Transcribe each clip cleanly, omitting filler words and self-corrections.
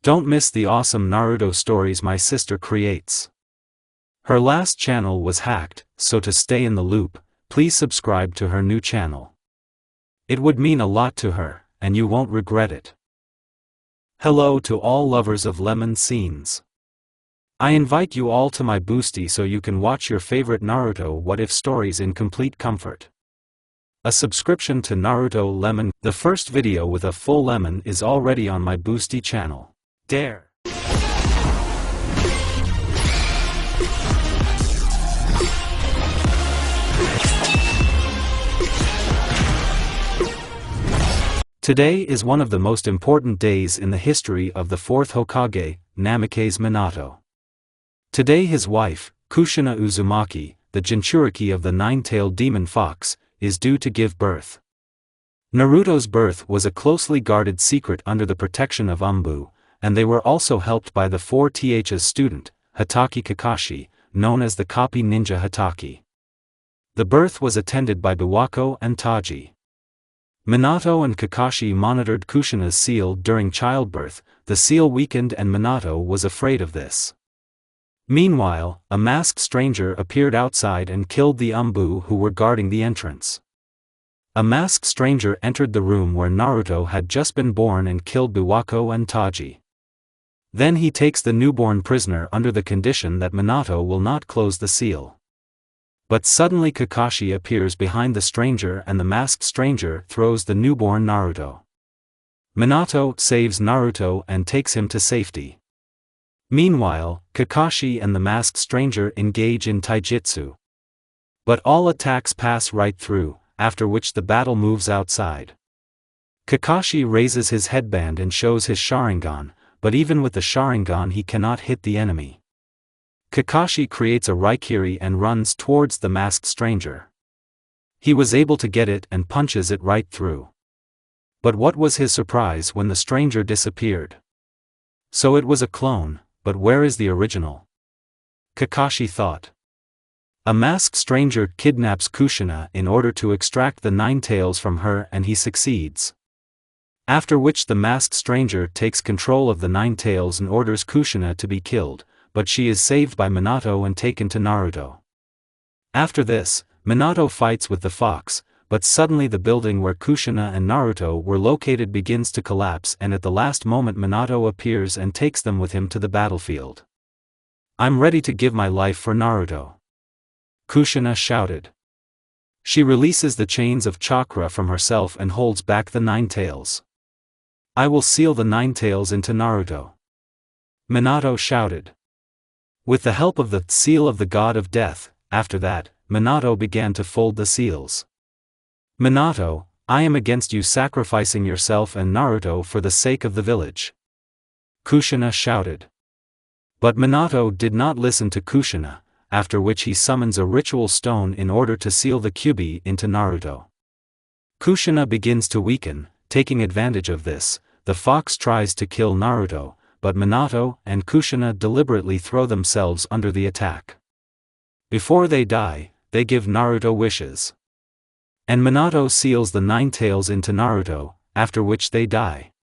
Don't miss the awesome Naruto stories my sister creates. Her last channel was hacked, so to stay in the loop, please subscribe to her new channel. It would mean a lot to her, and you won't regret it. Hello to all lovers of lemon scenes. I invite you all to my boosty so you can watch your favorite Naruto What If stories in complete comfort. A subscription to Naruto Lemon, the first video with a full lemon, is already on my boosty channel. Dare! Today is one of the most important days in the history of the fourth Hokage, Namake's Minato. Today his wife, Kushina Uzumaki, the Jinchuriki of the nine-tailed demon fox, is due to give birth. Naruto's birth was a closely guarded secret under the protection of Umbu, and they were also helped by the 4th's student, Hatake Kakashi, known as the copy ninja Hatake. The birth was attended by Biwako and Taji. Minato and Kakashi monitored Kushina's seal during childbirth. The seal weakened and Minato was afraid of this. Meanwhile, a masked stranger appeared outside and killed the Umbu who were guarding the entrance. A masked stranger entered the room where Naruto had just been born and killed Biwako and Taji. Then he takes the newborn prisoner under the condition that Minato will not close the seal. But suddenly Kakashi appears behind the stranger and the masked stranger throws the newborn Naruto. Minato saves Naruto and takes him to safety. Meanwhile, Kakashi and the masked stranger engage in taijutsu. But all attacks pass right through, after which the battle moves outside. Kakashi raises his headband and shows his Sharingan, but even with the Sharingan he cannot hit the enemy. Kakashi creates a Raikiri and runs towards the masked stranger. He was able to get it and punches it right through. But what was his surprise when the stranger disappeared? So it was a clone, but where is the original? Kakashi thought. A masked stranger kidnaps Kushina in order to extract the nine tails from her and he succeeds. After which the masked stranger takes control of the nine tails and orders Kushina to be killed, but she is saved by Minato and taken to Naruto. After this, Minato fights with the fox, but suddenly the building where Kushina and Naruto were located begins to collapse and at the last moment Minato appears and takes them with him to the battlefield. "I'm ready to give my life for Naruto," Kushina shouted. She releases the chains of chakra from herself and holds back the nine tails. "I will seal the nine tails into Naruto," Minato shouted. With the help of the seal of the god of death, after that, Minato began to fold the seals. "Minato, I am against you sacrificing yourself and Naruto for the sake of the village," Kushina shouted. But Minato did not listen to Kushina, after which he summons a ritual stone in order to seal the kyubi into Naruto. Kushina begins to weaken. Taking advantage of this, the fox tries to kill Naruto, but Minato and Kushina deliberately throw themselves under the attack. Before they die, they give Naruto wishes. And Minato seals the nine tails into Naruto, after which they die.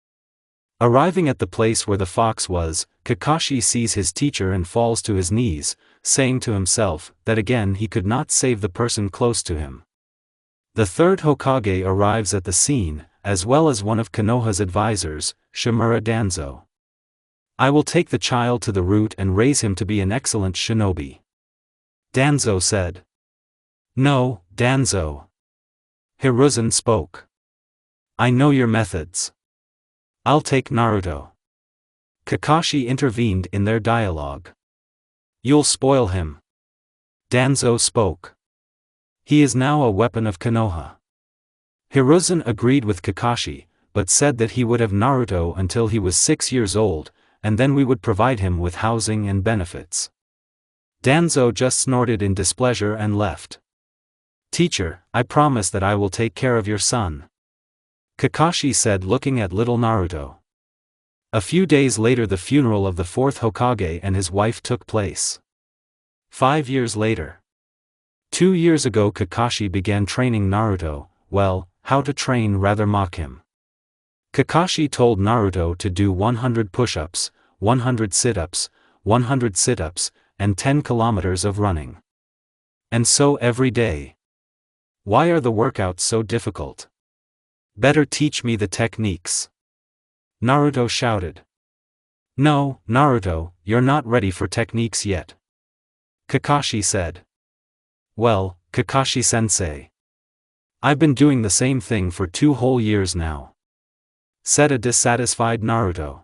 Arriving at the place where the fox was, Kakashi sees his teacher and falls to his knees, saying to himself that again he could not save the person close to him. The third Hokage arrives at the scene, as well as one of Konoha's advisors, Shimura Danzo. "I will take the child to the root and raise him to be an excellent shinobi," Danzo said. "No, Danzo," Hiruzen spoke. "I know your methods. I'll take Naruto." Kakashi intervened in their dialogue. "You'll spoil him," Danzo spoke. "He is now a weapon of Konoha." Hiruzen agreed with Kakashi, but said that he would have Naruto until he was 6 years old, and then we would provide him with housing and benefits. Danzo just snorted in displeasure and left. "Teacher, I promise that I will take care of your son," Kakashi said looking at little Naruto. A few days later the funeral of the fourth Hokage and his wife took place. 5 years later. 2 years ago Kakashi began training Naruto, well, how to train rather mock him. Kakashi told Naruto to do 100 push-ups, 100 sit-ups, 100 sit-ups, and 10 kilometers of running. And so every day. Why are the workouts so difficult? Better teach me the techniques. Naruto shouted. No, Naruto, you're not ready for techniques yet. Kakashi said. Well, Kakashi-sensei. I've been doing the same thing for 2 whole years now, said a dissatisfied Naruto.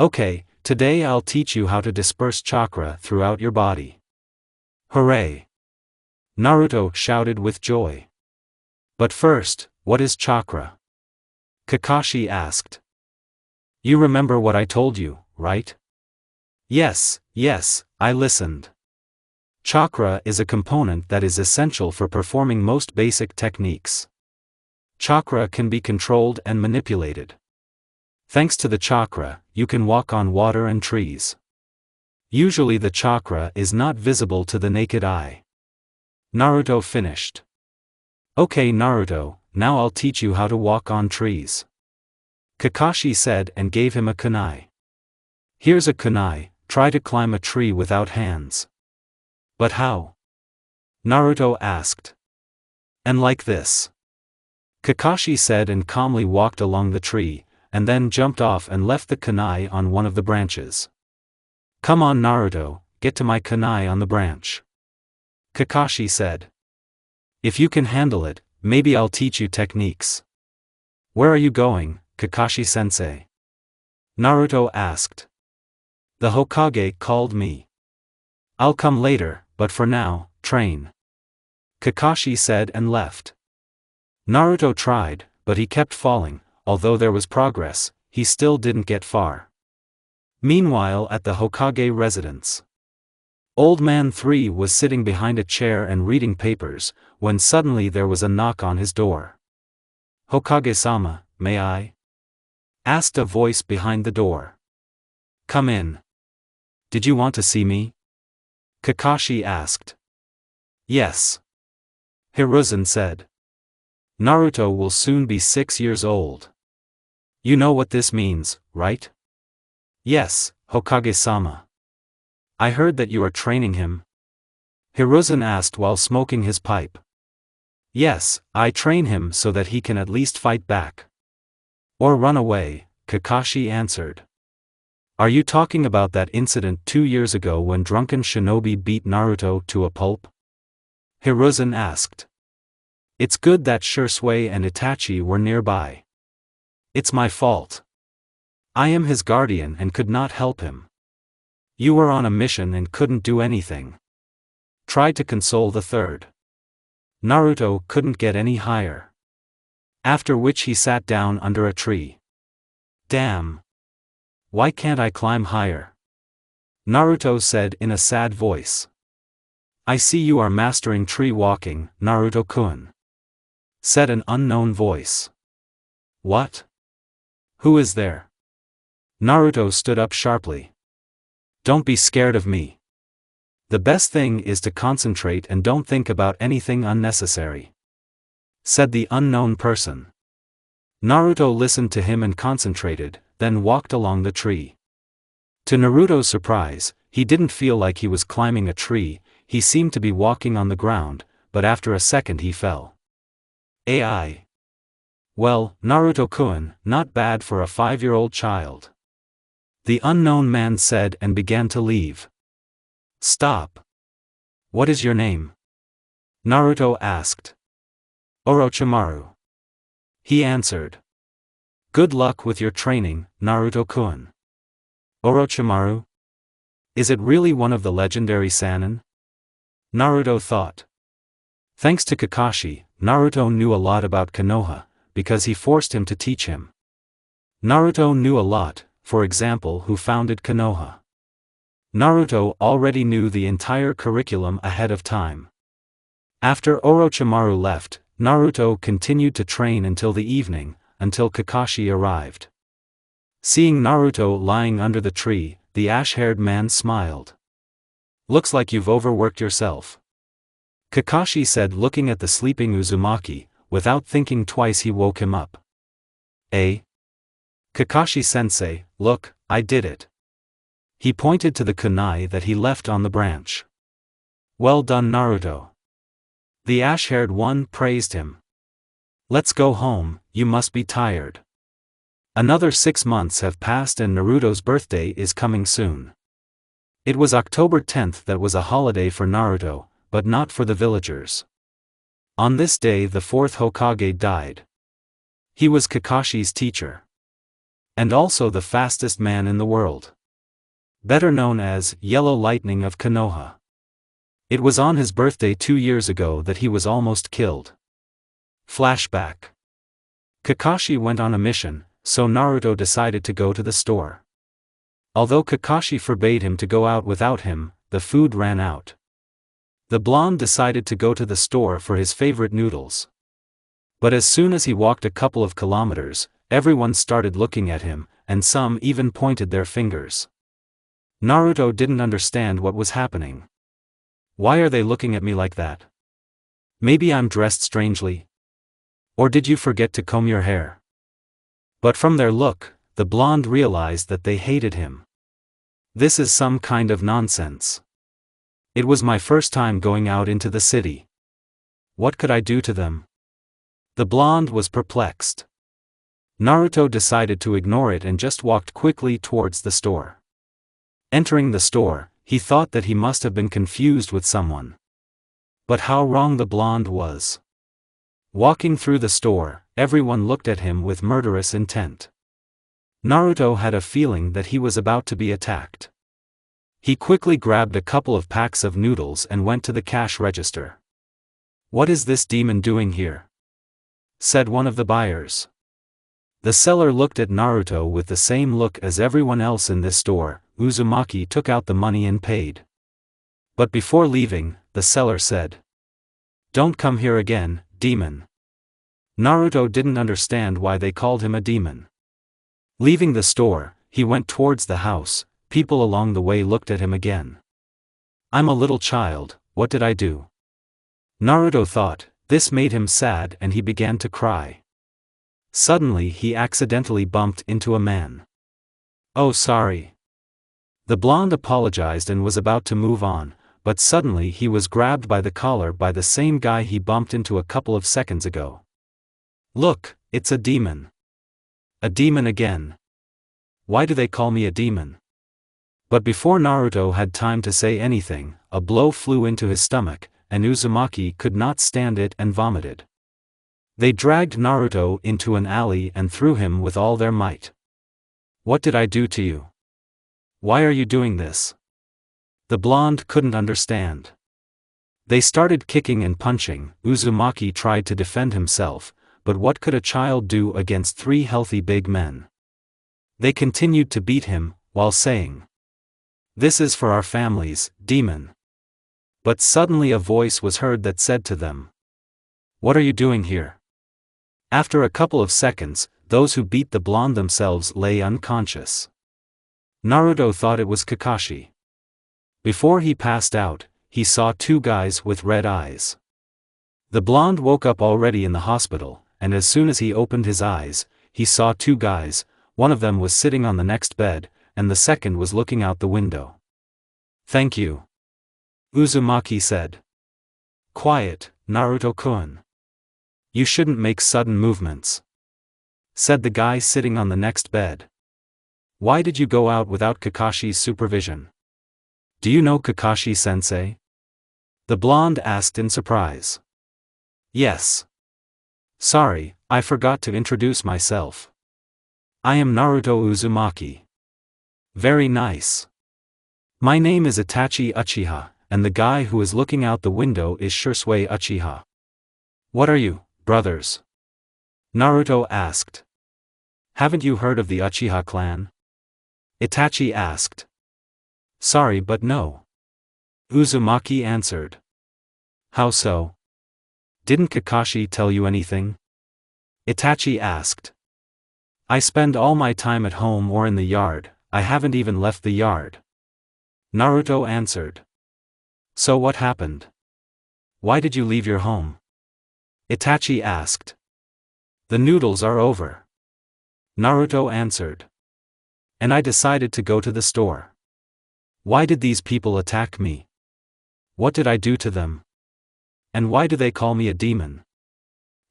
Okay, today I'll teach you how to disperse chakra throughout your body. Hooray! Naruto shouted with joy. But first, what is chakra? Kakashi asked. You remember what I told you, right? Yes, I listened. Chakra is a component that is essential for performing most basic techniques. Chakra can be controlled and manipulated. Thanks to the chakra, you can walk on water and trees. Usually the chakra is not visible to the naked eye. Naruto finished. Okay Naruto, now I'll teach you how to walk on trees. Kakashi said and gave him a kunai. Here's a kunai, try to climb a tree without hands. But how? Naruto asked. And like this. Kakashi said and calmly walked along the tree, and then jumped off and left the kunai on one of the branches. Come on Naruto, get to my kunai on the branch. Kakashi said. If you can handle it, maybe I'll teach you techniques. Where are you going, Kakashi-sensei? Naruto asked. The Hokage called me. I'll come later, but for now, train. Kakashi said and left. Naruto tried, but he kept falling. Although there was progress, he still didn't get far. Meanwhile at the Hokage residence. Old Man 3 was sitting behind a chair and reading papers, when suddenly there was a knock on his door. Hokage-sama, may I? Asked a voice behind the door. Come in. Did you want to see me? Kakashi asked. Yes. Hiruzen said. Naruto will soon be 6 years old. You know what this means, right? Yes, Hokage-sama. I heard that you are training him. Hiruzen asked while smoking his pipe. Yes, I train him so that he can at least fight back. Or run away, Kakashi answered. Are you talking about that incident 2 years ago when drunken shinobi beat Naruto to a pulp? Hiruzen asked. It's good that Shisui and Itachi were nearby. It's my fault. I am his guardian and could not help him. You were on a mission and couldn't do anything. Tried to console the third. Naruto couldn't get any higher. After which he sat down under a tree. Damn. Why can't I climb higher? Naruto said in a sad voice. I see you are mastering tree walking, Naruto-kun. Said an unknown voice. What? Who is there? Naruto stood up sharply. Don't be scared of me. The best thing is to concentrate and don't think about anything unnecessary. Said the unknown person. Naruto listened to him and concentrated, then walked along the tree. To Naruto's surprise, he didn't feel like he was climbing a tree, he seemed to be walking on the ground, but after a second he fell. AI. Well, Naruto-kun, not bad for a 5-year-old child. The unknown man said and began to leave. Stop. What is your name? Naruto asked. Orochimaru. He answered. Good luck with your training, Naruto-kun. Orochimaru? Is it really one of the legendary Sannin? Naruto thought. Thanks to Kakashi, Naruto knew a lot about Konoha, because he forced him to teach him. Naruto knew a lot, for example who founded Konoha. Naruto already knew the entire curriculum ahead of time. After Orochimaru left, Naruto continued to train until the evening, until Kakashi arrived. Seeing Naruto lying under the tree, the ash-haired man smiled. Looks like you've overworked yourself. Kakashi said looking at the sleeping Uzumaki. Without thinking twice he woke him up. Eh? Kakashi-sensei, look, I did it. He pointed to the kunai that he left on the branch. Well done, Naruto. The ash-haired one praised him. Let's go home, you must be tired. Another 6 months have passed and Naruto's birthday is coming soon. It was October 10th that was a holiday for Naruto, but not for the villagers. On this day the fourth Hokage died. He was Kakashi's teacher. And also the fastest man in the world. Better known as Yellow Lightning of Konoha. It was on his birthday 2 years ago that he was almost killed. Flashback. Kakashi went on a mission, so Naruto decided to go to the store. Although Kakashi forbade him to go out without him, the food ran out. The blonde decided to go to the store for his favorite noodles. But as soon as he walked a couple of kilometers, everyone started looking at him, and some even pointed their fingers. Naruto didn't understand what was happening. Why are they looking at me like that? Maybe I'm dressed strangely? Or did you forget to comb your hair? But from their look, the blonde realized that they hated him. This is some kind of nonsense. It was my first time going out into the city. What could I do to them? The blonde was perplexed. Naruto decided to ignore it and just walked quickly towards the store. Entering the store, he thought that he must have been confused with someone. But how wrong the blonde was. Walking through the store, everyone looked at him with murderous intent. Naruto had a feeling that he was about to be attacked. He quickly grabbed a couple of packs of noodles and went to the cash register. "What is this demon doing here?" said one of the buyers. The seller looked at Naruto with the same look as everyone else in this store. Uzumaki took out the money and paid. But before leaving, the seller said, "Don't come here again, demon." Naruto didn't understand why they called him a demon. Leaving the store, he went towards the house. People along the way looked at him again. "I'm a little child, what did I do?" Naruto thought. This made him sad and he began to cry. Suddenly he accidentally bumped into a man. "Oh, sorry." The blonde apologized and was about to move on, but suddenly he was grabbed by the collar by the same guy he bumped into a couple of seconds ago. "Look, it's a demon." "A demon again. Why do they call me a demon?" But before Naruto had time to say anything, a blow flew into his stomach, and Uzumaki could not stand it and vomited. They dragged Naruto into an alley and threw him with all their might. "What did I do to you? Why are you doing this?" The blonde couldn't understand. They started kicking and punching. Uzumaki tried to defend himself, but what could a child do against 3 healthy big men? They continued to beat him, while saying, "This is for our families, demon." But suddenly a voice was heard that said to them, "What are you doing here?" After a couple of seconds, those who beat the blonde themselves lay unconscious. Naruto thought it was Kakashi. Before he passed out, he saw 2 guys with red eyes. The blonde woke up already in the hospital, and as soon as he opened his eyes, he saw 2 guys. One of them was sitting on the next bed, and the second was looking out the window. "Thank you," Uzumaki said. "Quiet, Naruto-kun. You shouldn't make sudden movements," said the guy sitting on the next bed. "Why did you go out without Kakashi's supervision? Do you know Kakashi-sensei?" The blonde asked in surprise. "Yes. Sorry, I forgot to introduce myself. I am Naruto Uzumaki." "Very nice. My name is Itachi Uchiha, and the guy who is looking out the window is Shursui Uchiha." "What are you, brothers?" Naruto asked. "Haven't you heard of the Uchiha clan?" Itachi asked. "Sorry but no," Uzumaki answered. "How so? Didn't Kakashi tell you anything?" Itachi asked. "I spend all my time at home or in the yard, I haven't even left the yard," Naruto answered. "So what happened? Why did you leave your home?" Itachi asked. "The noodles are over. Naruto answered. And I decided to go to the store. Why did these people attack me? What did I do to them? And why do they call me a demon?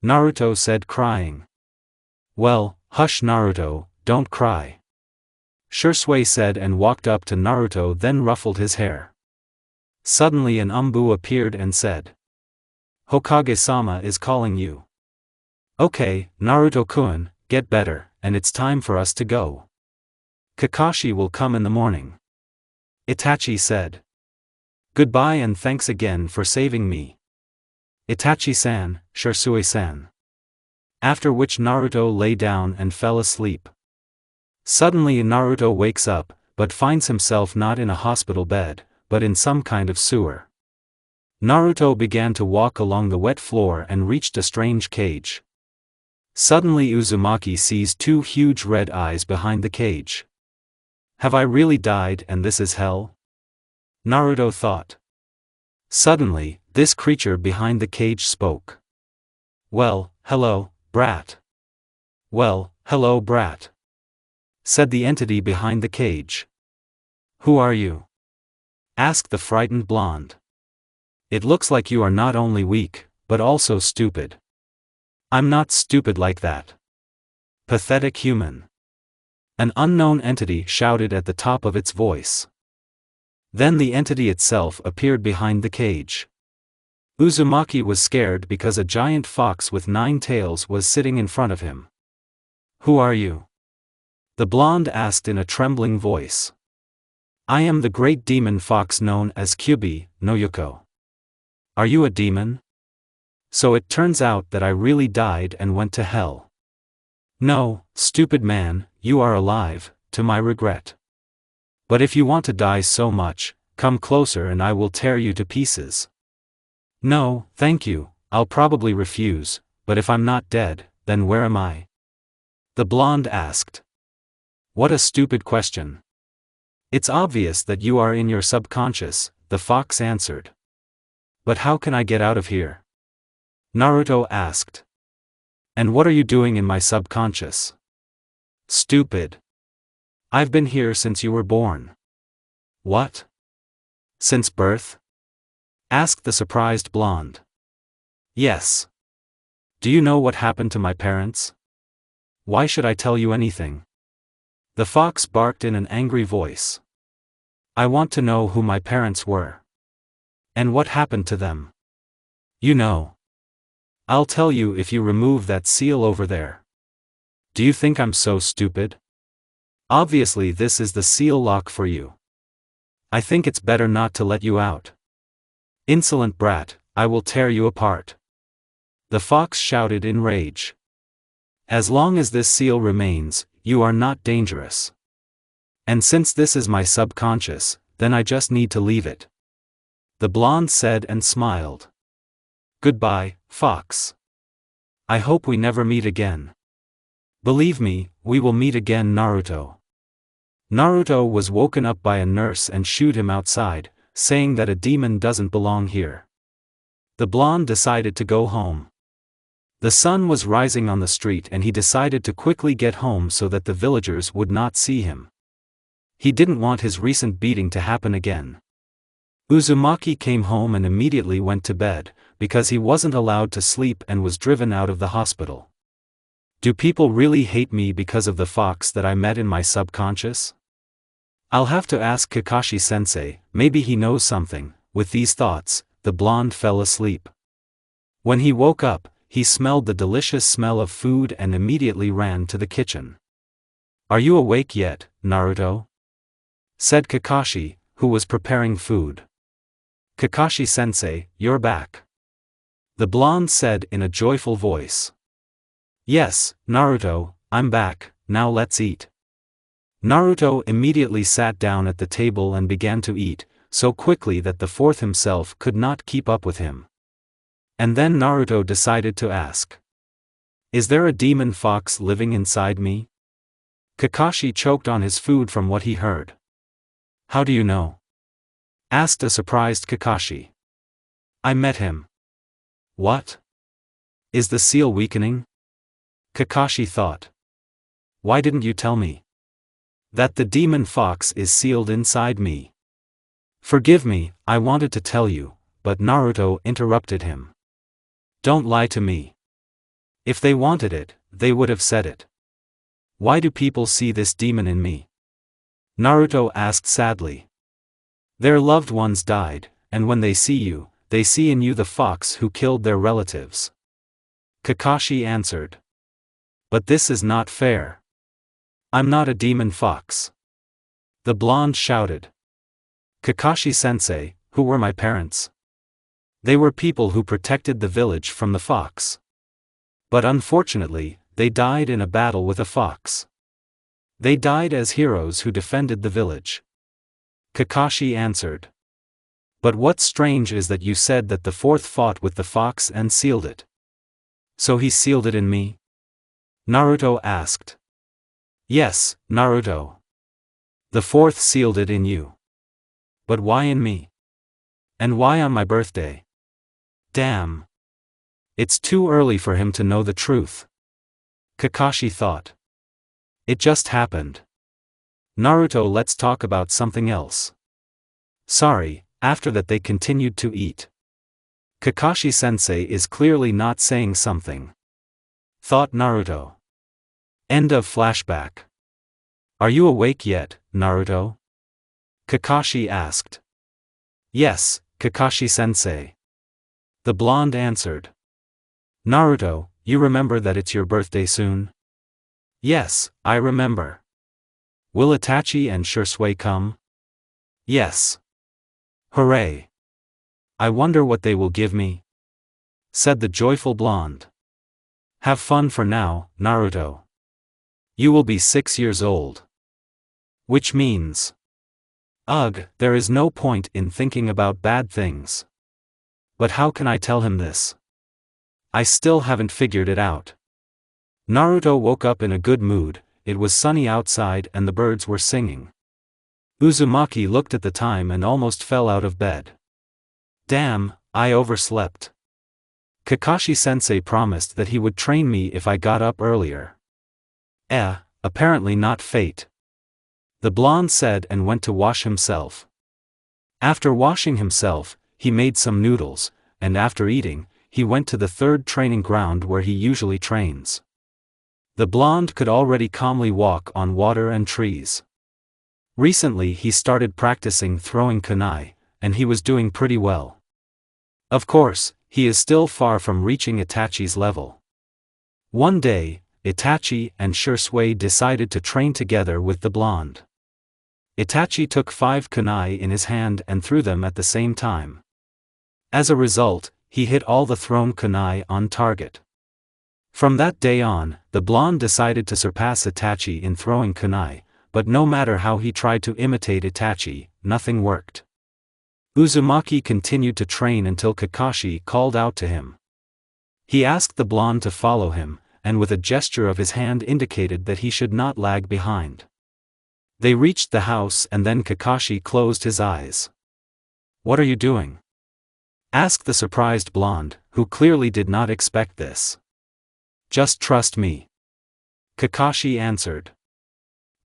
Naruto said, crying. Well, hush Naruto, don't cry. Shisui said and walked up to Naruto, then ruffled his hair. Suddenly an Umbu appeared and said. Hokage-sama is calling you. Okay, Naruto-kun, get better, and it's time for us to go. Kakashi will come in the morning. Itachi said. Goodbye and thanks again for saving me. Itachi-san, Shisui-san. After which Naruto lay down and fell asleep. Suddenly Naruto wakes up, but finds himself not in a hospital bed, but in some kind of sewer. Naruto began to walk along the wet floor and reached a strange cage. Suddenly Uzumaki sees two huge red eyes behind the cage. Have I really died and this is hell? Naruto thought. Suddenly, this creature behind the cage spoke. Well, hello, brat. Well, hello brat. Said the entity behind the cage. Who are you? Asked the frightened blonde. It looks like you are not only weak, but also stupid. I'm not stupid like that. Pathetic human. An unknown entity shouted at the top of its voice. Then the entity itself appeared behind the cage. Uzumaki was scared because a giant fox with 9 tails was sitting in front of him. Who are you? The blonde asked in a trembling voice. I am the great demon fox known as Kyubi no Yuko. Are you a demon? So it turns out that I really died and went to hell. No, stupid man, you are alive, to my regret. But if you want to die so much, come closer and I will tear you to pieces. No, thank you, I'll probably refuse, but if I'm not dead, then where am I? The blonde asked. What a stupid question. It's obvious that you are in your subconscious, the fox answered. But how can I get out of here? Naruto asked. And what are you doing in my subconscious? Stupid. I've been here since you were born. What? Since birth? Asked the surprised blonde. Yes. Do you know what happened to my parents? Why should I tell you anything? The fox barked in an angry voice. I want to know who my parents were. And what happened to them. You know. I'll tell you if you remove that seal over there. Do you think I'm so stupid? Obviously this is the seal lock for you. I think it's better not to let you out. Insolent brat, I will tear you apart. The fox shouted in rage. As long as this seal remains, you are not dangerous. And since this is my subconscious, then I just need to leave it. The blonde said and smiled. Goodbye, fox. I hope we never meet again. Believe me, we will meet again, Naruto. Naruto was woken up by a nurse and shooed him outside, saying that a demon doesn't belong here. The blonde decided to go home. The sun was rising on the street and he decided to quickly get home so that the villagers would not see him. He didn't want his recent beating to happen again. Uzumaki came home and immediately went to bed, because he wasn't allowed to sleep and was driven out of the hospital. Do people really hate me because of the fox that I met in my subconscious? I'll have to ask Kakashi-sensei, maybe he knows something. With these thoughts, the blonde fell asleep. When he woke up, he smelled the delicious smell of food and immediately ran to the kitchen. Are you awake yet, Naruto? Said Kakashi, who was preparing food. Kakashi-sensei, you're back. The blonde said in a joyful voice. Yes, Naruto, I'm back, now let's eat. Naruto immediately sat down at the table and began to eat, so quickly that the fourth himself could not keep up with him. And then Naruto decided to ask. Is there a demon fox living inside me? Kakashi choked on his food from what he heard. How do you know? Asked a surprised Kakashi. I met him. What? Is the seal weakening? Kakashi thought. Why didn't you tell me that the demon fox is sealed inside me? Forgive me, I wanted to tell you, but Naruto interrupted him. Don't lie to me. If they wanted it, they would have said it. Why do people see this demon in me? Naruto asked sadly. Their loved ones died, and when they see you, they see in you the fox who killed their relatives. Kakashi answered. But this is not fair. I'm not a demon fox. The blonde shouted. Kakashi-sensei, who were my parents? They were people who protected the village from the fox. But unfortunately, they died in a battle with a fox. They died as heroes who defended the village. Kakashi answered. But what's strange is that you said that the fourth fought with the fox and sealed it. So he sealed it in me? Naruto asked. Yes, Naruto. The fourth sealed it in you. But why in me? And why on my birthday? Damn. It's too early for him to know the truth. Kakashi thought. It just happened. Naruto, let's talk about something else. Sorry, after that they continued to eat. Kakashi-sensei is clearly not saying something, thought Naruto. End of flashback. Are you awake yet, Naruto? Kakashi asked. Yes, Kakashi-sensei. The blonde answered. Naruto, you remember that it's your birthday soon? Yes, I remember. Will Itachi and Sasuke come? Yes. Hooray. I wonder what they will give me, said the joyful blonde. Have fun for now, Naruto. You will be 6 years old. Which means, ugh, there is no point in thinking about bad things. But how can I tell him this? I still haven't figured it out. Naruto woke up in a good mood. It was sunny outside and the birds were singing. Uzumaki looked at the time and almost fell out of bed. Damn, I overslept. Kakashi-sensei promised that he would train me if I got up earlier. Apparently not fate. The blonde said and went to wash himself. After washing himself, he made some noodles, and after eating, he went to the third training ground where he usually trains. The blonde could already calmly walk on water and trees. Recently he started practicing throwing kunai, and he was doing pretty well. Of course, he is still far from reaching Itachi's level. One day, Itachi and Sasuke decided to train together with the blonde. Itachi took 5 kunai in his hand and threw them at the same time. As a result, he hit all the thrown kunai on target. From that day on, the blonde decided to surpass Itachi in throwing kunai, but no matter how he tried to imitate Itachi, nothing worked. Uzumaki continued to train until Kakashi called out to him. He asked the blonde to follow him, and with a gesture of his hand indicated that he should not lag behind. They reached the house and then Kakashi closed his eyes. What are you doing? Asked the surprised blonde, who clearly did not expect this. Just trust me. Kakashi answered.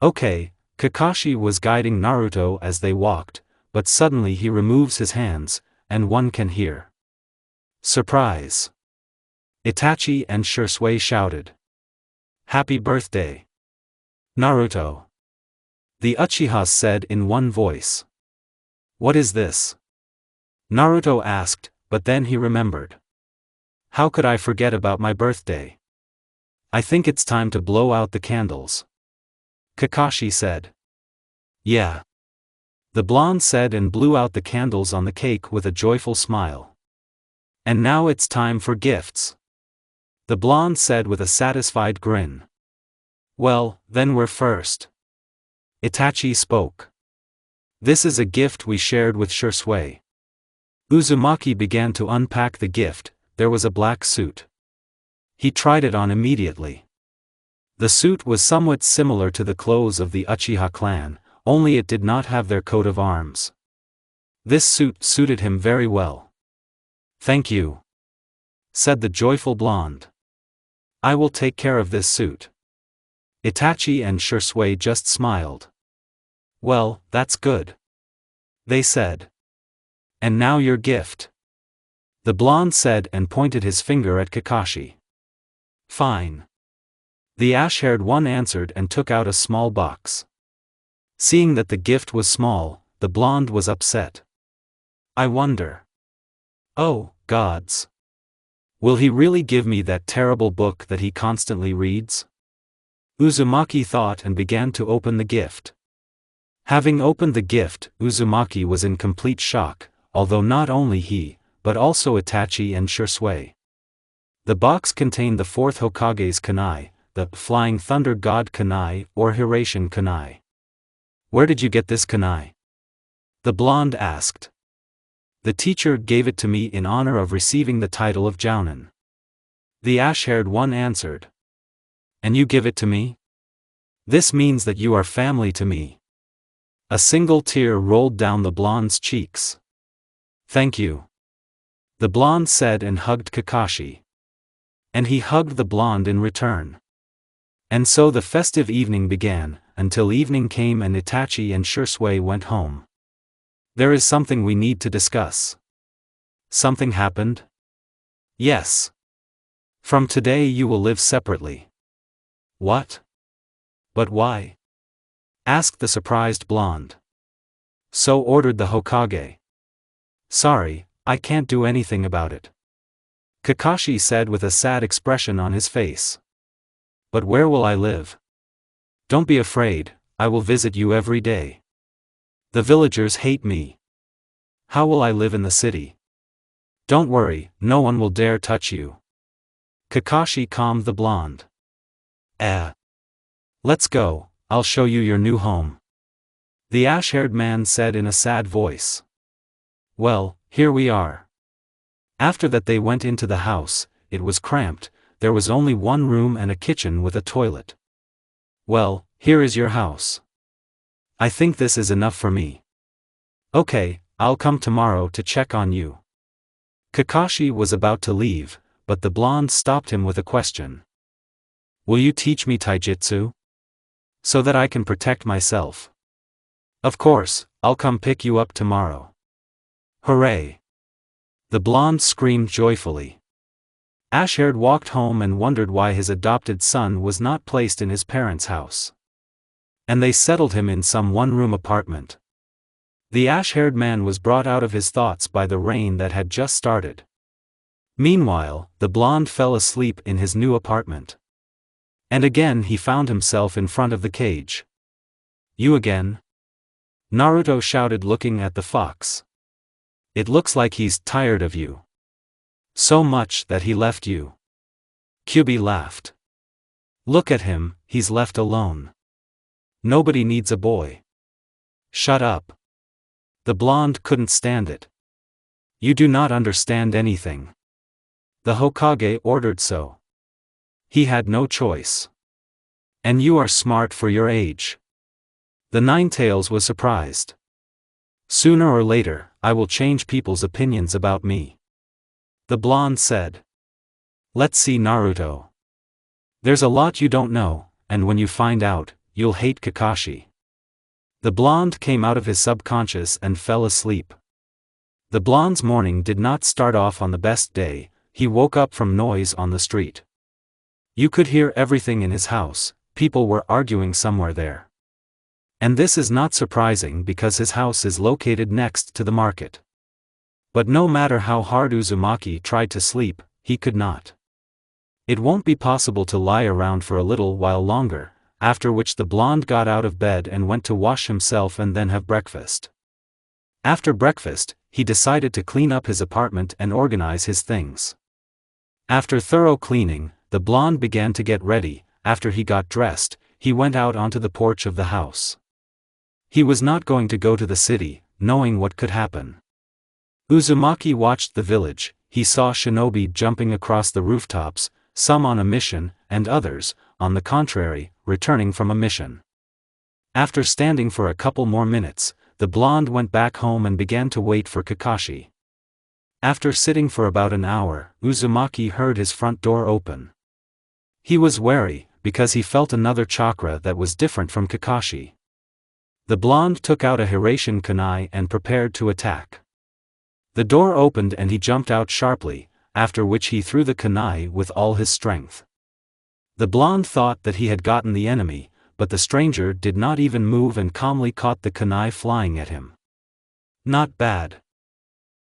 Okay. Kakashi was guiding Naruto as they walked, but suddenly he removes his hands, and one can hear. Surprise! Itachi and Sasuke shouted. Happy birthday, Naruto! The Uchihas said in one voice. What is this? Naruto asked, but then he remembered. How could I forget about my birthday? I think it's time to blow out the candles. Kakashi said. Yeah. The blonde said and blew out the candles on the cake with a joyful smile. And now it's time for gifts. The blonde said with a satisfied grin. Well, then we're first. Itachi spoke. This is a gift we shared with Sasuke. Uzumaki began to unpack the gift. There was a black suit. He tried it on immediately. The suit was somewhat similar to the clothes of the Uchiha clan, only it did not have their coat of arms. This suit suited him very well. Thank you, said the joyful blonde. I will take care of this suit. Itachi and Shisui just smiled. Well, that's good, they said. And now your gift. The blonde said and pointed his finger at Kakashi. Fine. The ash-haired one answered and took out a small box. Seeing that the gift was small, the blonde was upset. I wonder. Oh, gods. Will he really give me that terrible book that he constantly reads? Uzumaki thought and began to open the gift. Having opened the gift, Uzumaki was in complete shock, although not only he, but also Itachi and Shisui. The box contained the fourth Hokage's kunai, the Flying Thunder God kunai or Hiraishin kunai. Where did you get this kunai? The blonde asked. The teacher gave it to me in honor of receiving the title of Jounin. The ash-haired one answered. And you give it to me? This means that you are family to me. A single tear rolled down the blonde's cheeks. Thank you, the blonde said and hugged Kakashi. And he hugged the blonde in return. And so the festive evening began, until evening came and Itachi and Shisui went home. There is something we need to discuss. Something happened? Yes. From today you will live separately. What? But why? Asked the surprised blonde. So ordered the Hokage. Sorry, I can't do anything about it, Kakashi said with a sad expression on his face. But where will I live? Don't be afraid, I will visit you every day. The villagers hate me. How will I live in the city? Don't worry, no one will dare touch you. Kakashi calmed the blonde. Let's go, I'll show you your new home, the ash-haired man said in a sad voice. Well, here we are. After that they went into the house. It was cramped, there was only one room and a kitchen with a toilet. Well, here is your house. I think this is enough for me. Okay, I'll come tomorrow to check on you. Kakashi was about to leave, but the blonde stopped him with a question. Will you teach me taijutsu? So that I can protect myself. Of course, I'll come pick you up tomorrow. Hooray! The blonde screamed joyfully. Ash-haired walked home and wondered why his adopted son was not placed in his parents' house. And they settled him in some one-room apartment. The ash-haired man was brought out of his thoughts by the rain that had just started. Meanwhile, the blonde fell asleep in his new apartment. And again he found himself in front of the cage. You again? Naruto shouted looking at the fox. It looks like he's tired of you. So much that he left you. Kyubi laughed. Look at him, he's left alone. Nobody needs a boy. Shut up. The blonde couldn't stand it. You do not understand anything. The Hokage ordered so. He had no choice. And you are smart for your age. The Ninetales was surprised. Sooner or later, I will change people's opinions about me, the blonde said. Let's see Naruto. There's a lot you don't know, and when you find out, you'll hate Kakashi. The blonde came out of his subconscious and fell asleep. The blonde's morning did not start off on the best day. He woke up from noise on the street. You could hear everything in his house, people were arguing somewhere there. And this is not surprising because his house is located next to the market. But no matter how hard Uzumaki tried to sleep, he could not. It won't be possible to lie around for a little while longer, after which the blonde got out of bed and went to wash himself and then have breakfast. After breakfast, he decided to clean up his apartment and organize his things. After thorough cleaning, the blonde began to get ready. After he got dressed, he went out onto the porch of the house. He was not going to go to the city, knowing what could happen. Uzumaki watched the village. He saw shinobi jumping across the rooftops, some on a mission, and others, on the contrary, returning from a mission. After standing for a couple more minutes, the blonde went back home and began to wait for Kakashi. After sitting for about an hour, Uzumaki heard his front door open. He was wary, because he felt another chakra that was different from Kakashi. The blonde took out a Hirashin kunai and prepared to attack. The door opened and he jumped out sharply, after which he threw the kunai with all his strength. The blonde thought that he had gotten the enemy, but the stranger did not even move and calmly caught the kunai flying at him. Not bad,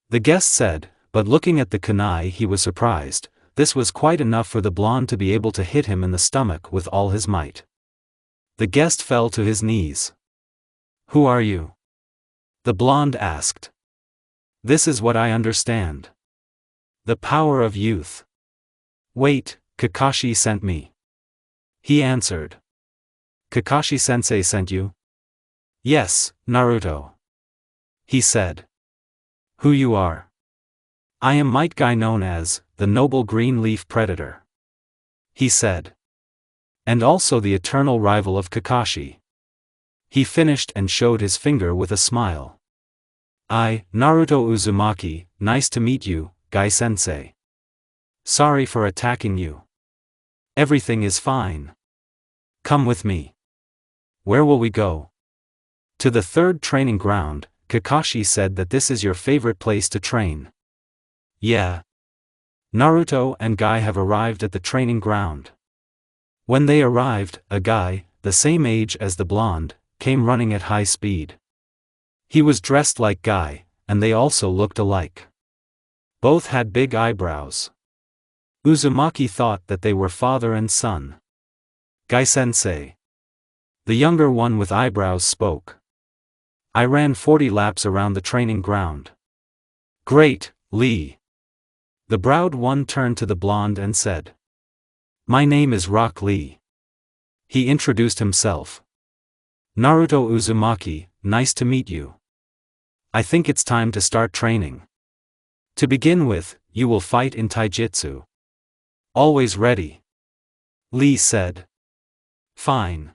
the guest said, but looking at the kunai he was surprised. This was quite enough for the blonde to be able to hit him in the stomach with all his might. The guest fell to his knees. "Who are you?" the blonde asked. "This is what I understand. The power of youth." "Wait, Kakashi sent me," he answered. "Kakashi-sensei sent you?" "Yes, Naruto," he said. "Who you are?" "I am Might Guy, known as the Noble Green Leaf Predator," he said. "And also the eternal rival of Kakashi." He finished and showed his finger with a smile. "I, Naruto Uzumaki, nice to meet you, Guy-sensei. Sorry for attacking you. Everything is fine. Come with me." "Where will we go?" "To the third training ground. Kakashi said that this is your favorite place to train." "Yeah." Naruto and Guy have arrived at the training ground. When they arrived, a guy, the same age as the blonde, came running at high speed. He was dressed like Guy, and they also looked alike. Both had big eyebrows. Uzumaki thought that they were father and son. "Guy-sensei." The younger one with eyebrows spoke. "I ran 40 laps around the training ground." "Great, Lee." The browed one turned to the blonde and said, "My name is Rock Lee." He introduced himself. "Naruto Uzumaki, nice to meet you. I think it's time to start training. To begin with, you will fight in taijutsu." "Always ready," Lee said. "Fine."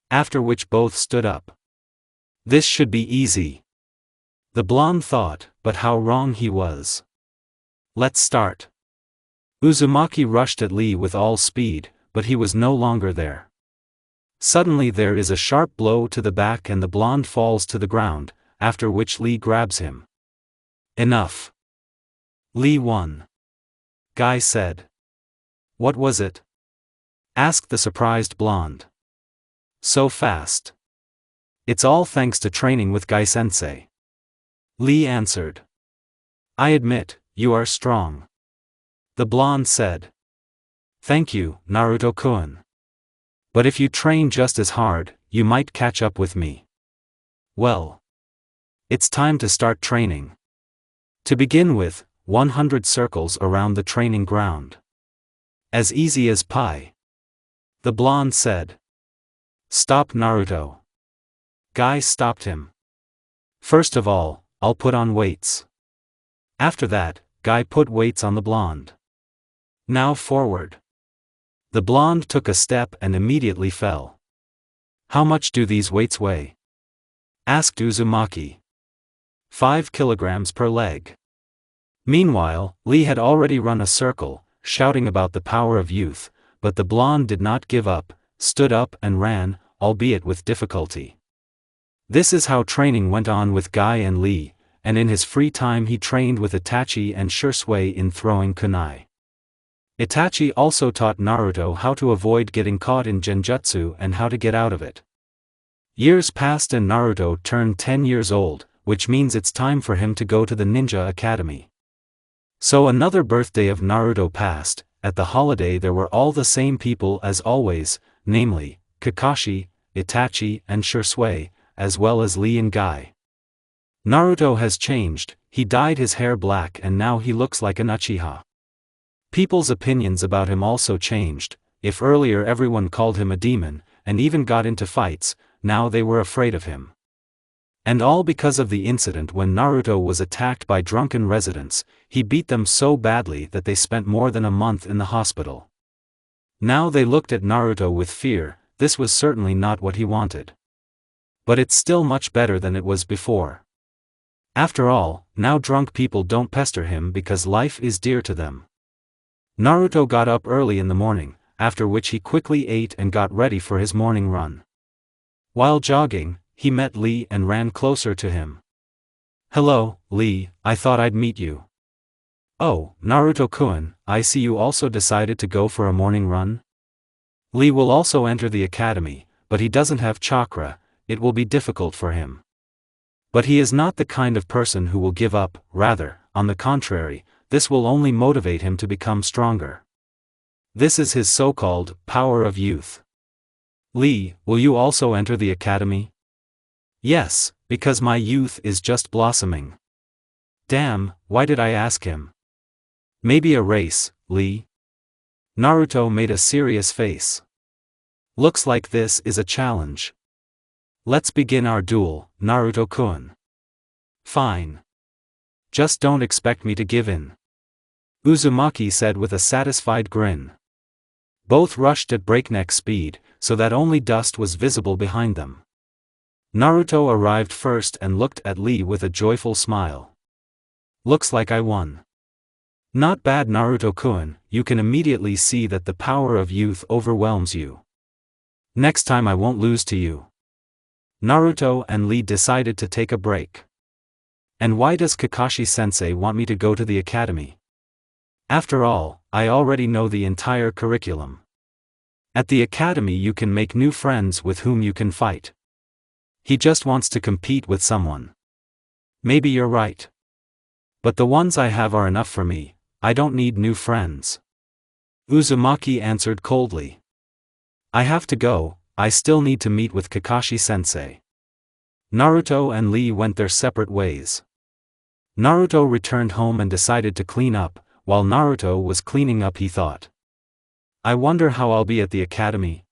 After which both stood up. This should be easy, the blonde thought, but how wrong he was. "Let's start." Uzumaki rushed at Lee with all speed, but he was no longer there. Suddenly there is a sharp blow to the back and the blonde falls to the ground, after which Lee grabs him. "Enough." Lee won, Guy said. "What was it?" asked the surprised blonde. "So fast." "It's all thanks to training with Guy-sensei," Lee answered. "I admit, you are strong," the blonde said. "Thank you, Naruto-kun. But if you train just as hard, you might catch up with me." "Well, it's time to start training. To begin with, 100 circles around the training ground. As easy as pie," the blonde said. "Stop, Naruto." Guy stopped him. "First of all, I'll put on weights." After that, Guy put weights on the blonde. "Now forward." The blonde took a step and immediately fell. "How much do these weights weigh?" asked Uzumaki. 5 kilograms per leg." Meanwhile, Lee had already run a circle, shouting about the power of youth, but the blonde did not give up, stood up and ran, albeit with difficulty. This is how training went on with Guy and Lee, and in his free time he trained with Itachi and Shursui in throwing kunai. Itachi also taught Naruto how to avoid getting caught in genjutsu and how to get out of it. Years passed and Naruto turned 10 years old, which means it's time for him to go to the Ninja Academy. So another birthday of Naruto passed. At the holiday there were all the same people as always, namely, Kakashi, Itachi and Shursui, as well as Lee and Guy. Naruto has changed, he dyed his hair black and now he looks like an Uchiha. People's opinions about him also changed. If earlier everyone called him a demon, and even got into fights, now they were afraid of him. And all because of the incident when Naruto was attacked by drunken residents. He beat them so badly that they spent more than a month in the hospital. Now they looked at Naruto with fear. This was certainly not what he wanted. But it's still much better than it was before. After all, now drunk people don't pester him because life is dear to them. Naruto got up early in the morning, after which he quickly ate and got ready for his morning run. While jogging, he met Lee and ran closer to him. "Hello, Lee, I thought I'd meet you." "Oh, Naruto-kun, I see you also decided to go for a morning run?" Lee will also enter the academy, but he doesn't have chakra, it will be difficult for him. But he is not the kind of person who will give up, rather, on the contrary, this will only motivate him to become stronger. This is his so-called power of youth. "Lee, will you also enter the academy?" "Yes, because my youth is just blossoming." "Damn, why did I ask him?" "Maybe a race, Lee?" Naruto made a serious face. "Looks like this is a challenge. Let's begin our duel, Naruto-kun." "Fine. Just don't expect me to give in," Uzumaki said with a satisfied grin. Both rushed at breakneck speed, so that only dust was visible behind them. Naruto arrived first and looked at Lee with a joyful smile. "Looks like I won." "Not bad, Naruto-kun, you can immediately see that the power of youth overwhelms you. Next time I won't lose to you." Naruto and Lee decided to take a break. "And why does Kakashi-sensei want me to go to the academy? After all, I already know the entire curriculum. At the academy you can make new friends with whom you can fight. He just wants to compete with someone." "Maybe you're right. But the ones I have are enough for me, I don't need new friends," Uzumaki answered coldly. "I have to go, I still need to meet with Kakashi-sensei." Naruto and Lee went their separate ways. Naruto returned home and decided to clean up. While Naruto was cleaning up, he thought, "I wonder how I'll be at the academy.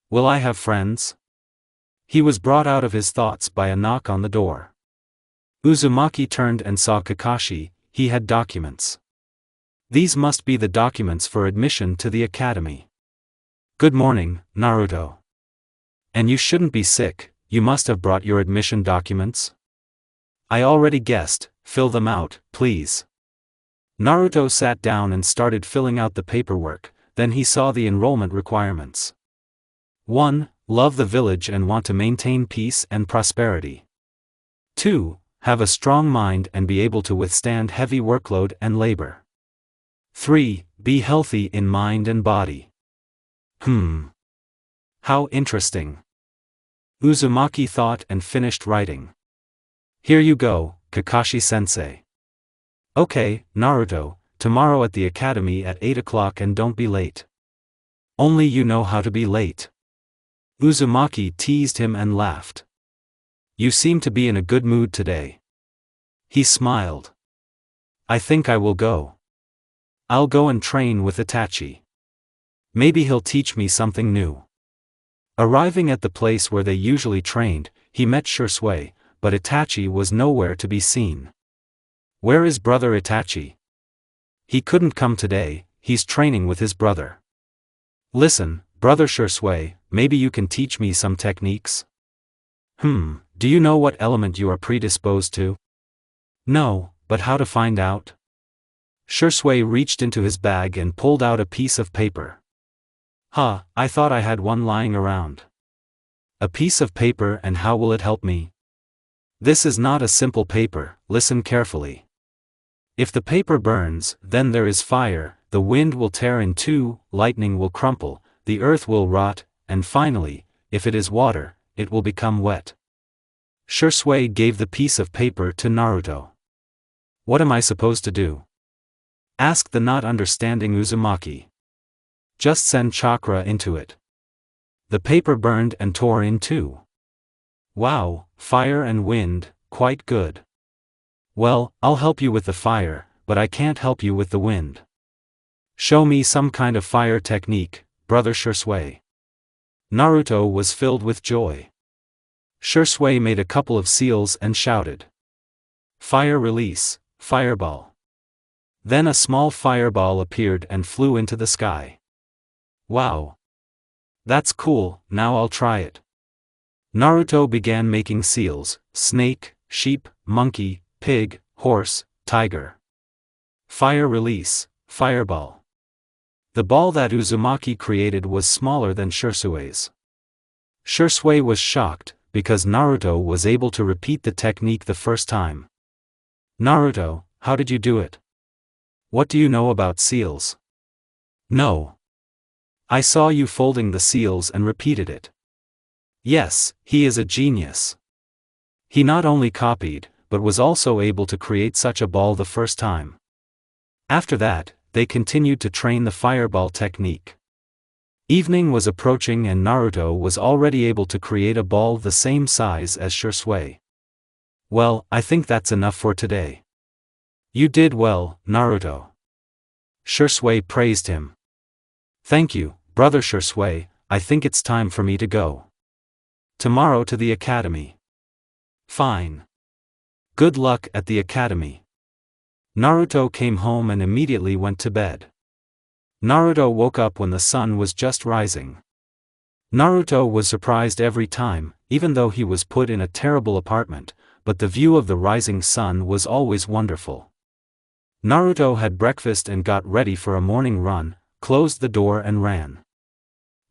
Will I have friends?" He was brought out of his thoughts by a knock on the door. Uzumaki turned and saw Kakashi. He had documents. These must be the documents for admission to the academy. "Good morning, Naruto. And you shouldn't be sick, you must have brought your admission documents?" "I already guessed, fill them out, please." Naruto sat down and started filling out the paperwork, then he saw the enrollment requirements. 1. Love the village and want to maintain peace and prosperity. 2. Have a strong mind and be able to withstand heavy workload and labor. 3. Be healthy in mind and body. How interesting. Uzumaki thought and finished writing. "Here you go, Kakashi-sensei." "Okay, Naruto, tomorrow at the academy at 8 o'clock and don't be late." "Only you know how to be late." Uzumaki teased him and laughed. "You seem to be in a good mood today." He smiled. "I think I will go. I'll go and train with Itachi. Maybe he'll teach me something new." Arriving at the place where they usually trained, he met Sasuke, but Itachi was nowhere to be seen. "Where is brother Itachi?" "He couldn't come today, he's training with his brother." "Listen, brother Sasuke, maybe you can teach me some techniques?" Do you know what element you are predisposed to?" "No, but how to find out?" Sasuke reached into his bag and pulled out a piece of paper. I thought I had one lying around." "A piece of paper, and how will it help me?" "This is not a simple paper, listen carefully. If the paper burns, then there is fire, the wind will tear in two, lightning will crumple, the earth will rot, and finally, if it is water, it will become wet." Sasuke gave the piece of paper to Naruto. "What am I supposed to do?" asked the not understanding Uzumaki. "Just send chakra into it." The paper burned and tore in two. "Wow, fire and wind, quite good. Well, I'll help you with the fire, but I can't help you with the wind. Show me some kind of fire technique, brother Sasuke." Naruto was filled with joy. Sasuke made a couple of seals and shouted, "Fire release, fireball." Then a small fireball appeared and flew into the sky. "Wow. That's cool, now I'll try it." Naruto began making seals: snake, sheep, monkey, pig, horse, tiger. Fire release, fireball. The ball that Uzumaki created was smaller than Shusui's. Shusui was shocked, because Naruto was able to repeat the technique the first time. Naruto, how did you do it? What do you know about seals? No. I saw you folding the seals and repeated it. Yes, he is a genius. He not only copied, but was also able to create such a ball the first time. After that, they continued to train the fireball technique. Evening was approaching and Naruto was already able to create a ball the same size as Shusui. Well, I think that's enough for today. You did well, Naruto. Shusui praised him. Thank you, brother Shusui, I think it's time for me to go. Tomorrow to the academy. Fine. Good luck at the academy. Naruto came home and immediately went to bed. Naruto woke up when the sun was just rising. Naruto was surprised every time, even though he was put in a terrible apartment, but the view of the rising sun was always wonderful. Naruto had breakfast and got ready for a morning run, closed the door and ran.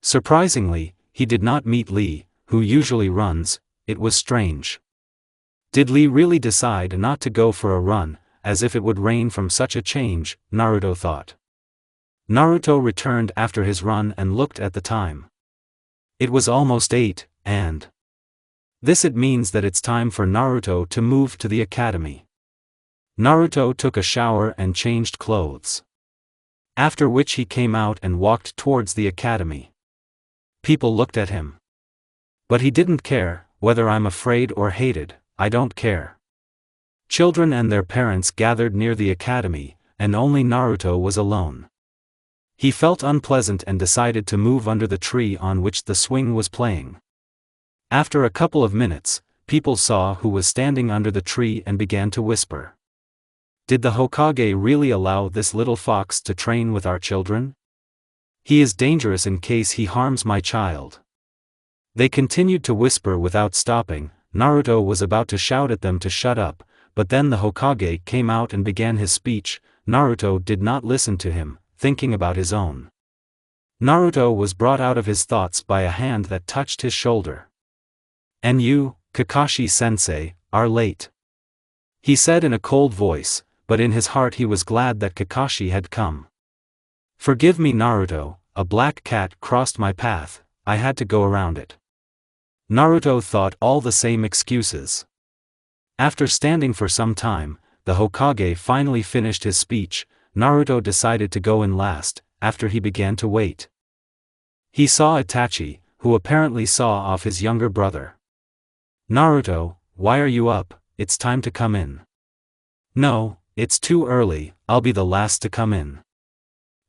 Surprisingly, he did not meet Lee, who usually runs. It was strange. Did Lee really decide not to go for a run, as if it would rain from such a change, Naruto thought. Naruto returned after his run and looked at the time. It was almost 8, and it means that it's time for Naruto to move to the academy. Naruto took a shower and changed clothes. After which he came out and walked towards the academy. People looked at him. But he didn't care, whether I'm afraid or hated, I don't care. Children and their parents gathered near the academy, and only Naruto was alone. He felt unpleasant and decided to move under the tree on which the swing was playing. After a couple of minutes, people saw who was standing under the tree and began to whisper. Did the Hokage really allow this little fox to train with our children? He is dangerous in case he harms my child. They continued to whisper without stopping. Naruto was about to shout at them to shut up, but then the Hokage came out and began his speech. Naruto did not listen to him, thinking about his own. Naruto was brought out of his thoughts by a hand that touched his shoulder. And you, Kakashi-sensei, are late. He said in a cold voice, but in his heart he was glad that Kakashi had come. Forgive me Naruto, a black cat crossed my path, I had to go around it. Naruto thought all the same excuses. After standing for some time, the Hokage finally finished his speech. Naruto decided to go in last, after he began to wait. He saw Itachi, who apparently saw off his younger brother. Naruto, why are you up? It's time to come in. No, it's too early, I'll be the last to come in.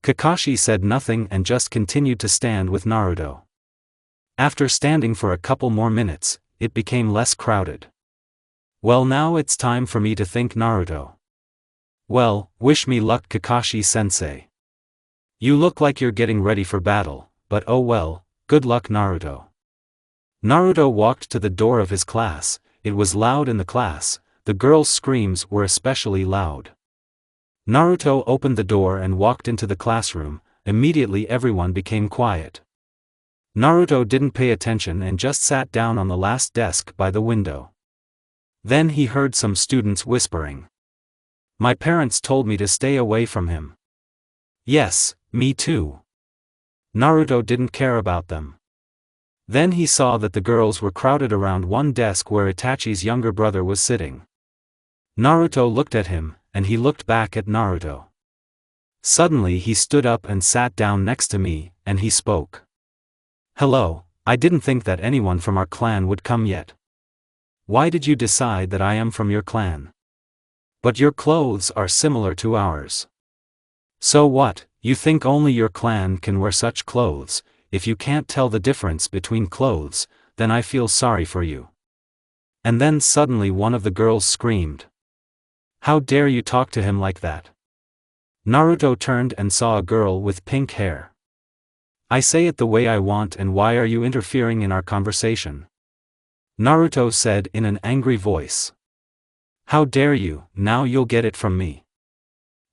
Kakashi said nothing and just continued to stand with Naruto. After standing for a couple more minutes, it became less crowded. Well, now it's time for me to thank Naruto. Well, wish me luck Kakashi-sensei. You look like you're getting ready for battle, but oh well, good luck Naruto. Naruto walked to the door of his class. It was loud in the class, the girls' screams were especially loud. Naruto opened the door and walked into the classroom. Immediately everyone became quiet. Naruto didn't pay attention and just sat down on the last desk by the window. Then he heard some students whispering. My parents told me to stay away from him. Yes, me too. Naruto didn't care about them. Then he saw that the girls were crowded around one desk where Itachi's younger brother was sitting. Naruto looked at him, and he looked back at Naruto. Suddenly he stood up and sat down next to me, and he spoke. Hello, I didn't think that anyone from our clan would come yet. Why did you decide that I am from your clan? But your clothes are similar to ours. So what, you think only your clan can wear such clothes? If you can't tell the difference between clothes, then I feel sorry for you. And then suddenly one of the girls screamed. How dare you talk to him like that? Naruto turned and saw a girl with pink hair. I say it the way I want, and why are you interfering in our conversation? Naruto said in an angry voice. How dare you, now you'll get it from me.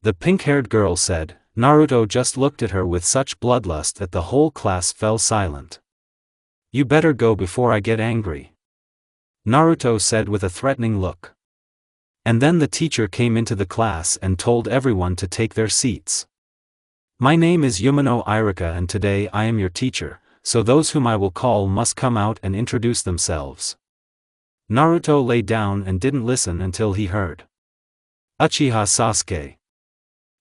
The pink-haired girl said, Naruto just looked at her with such bloodlust that the whole class fell silent. "You better go before I get angry," Naruto said with a threatening look. And then the teacher came into the class and told everyone to take their seats. "My name is Yumino Irika and today I am your teacher, so those whom I will call must come out and introduce themselves." Naruto lay down and didn't listen until he heard Uchiha Sasuke.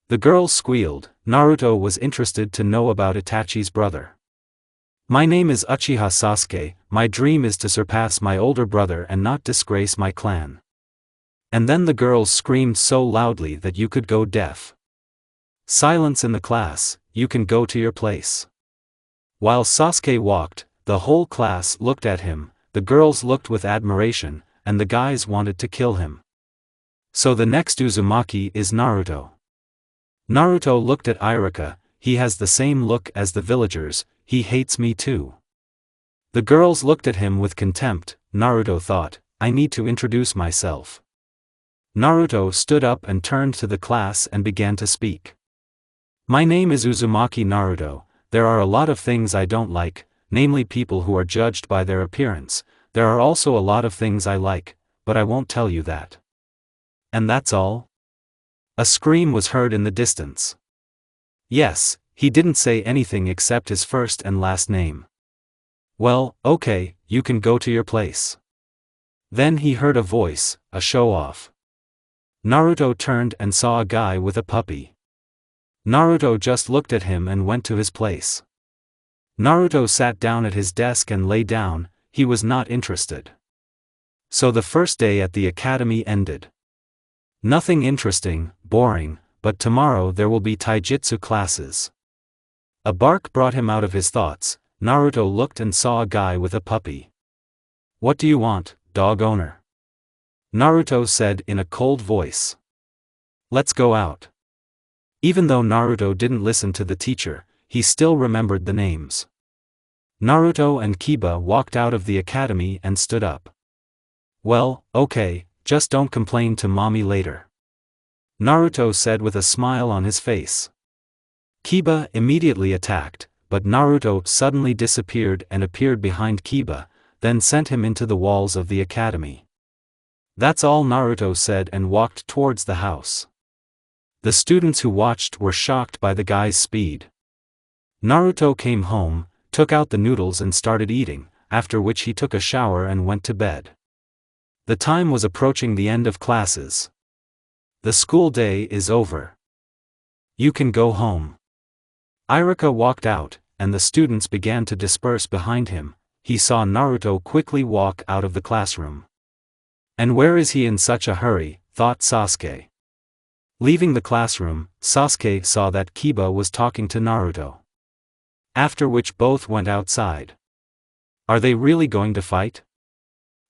The girl squealed. Naruto was interested to know about Itachi's brother. "My name is Uchiha Sasuke, my dream is to surpass my older brother and not disgrace my clan." And then the girls screamed so loudly that you could go deaf. "Silence in the class, you can go to your place." While Sasuke walked, the whole class looked at him, the girls looked with admiration, and the guys wanted to kill him. So the next Uzumaki is Naruto. Naruto looked at Irika, he has the same look as the villagers, he hates me too. The girls looked at him with contempt. Naruto thought, I need to introduce myself. Naruto stood up and turned to the class and began to speak. "My name is Uzumaki Naruto. There are a lot of things I don't like, namely people who are judged by their appearance. There are also a lot of things I like, but I won't tell you that." "And that's all?" A scream was heard in the distance. Yes, he didn't say anything except his first and last name. "Well, okay, you can go to your place." Then he heard a voice, a show-off. Naruto turned and saw a guy with a puppy. Naruto just looked at him and went to his place. Naruto sat down at his desk and lay down, he was not interested. So the first day at the academy ended. Nothing interesting, boring, but tomorrow there will be taijutsu classes. A bark brought him out of his thoughts. Naruto looked and saw a guy with a puppy. "What do you want, dog owner?" Naruto said in a cold voice. "Let's go out." Even though Naruto didn't listen to the teacher, he still remembered the names. Naruto and Kiba walked out of the academy and stood up. "Well, okay, just don't complain to mommy later," Naruto said with a smile on his face. Kiba immediately attacked, but Naruto suddenly disappeared and appeared behind Kiba, then sent him into the walls of the academy. That's all Naruto said and walked towards the house. The students who watched were shocked by the guy's speed. Naruto came home, took out the noodles and started eating, after which he took a shower and went to bed. The time was approaching the end of classes. The school day is over. You can go home. Irika walked out, and the students began to disperse behind him. He saw Naruto quickly walk out of the classroom. And where is he in such a hurry, thought Sasuke. Leaving the classroom, Sasuke saw that Kiba was talking to Naruto. After which both went outside. Are they really going to fight?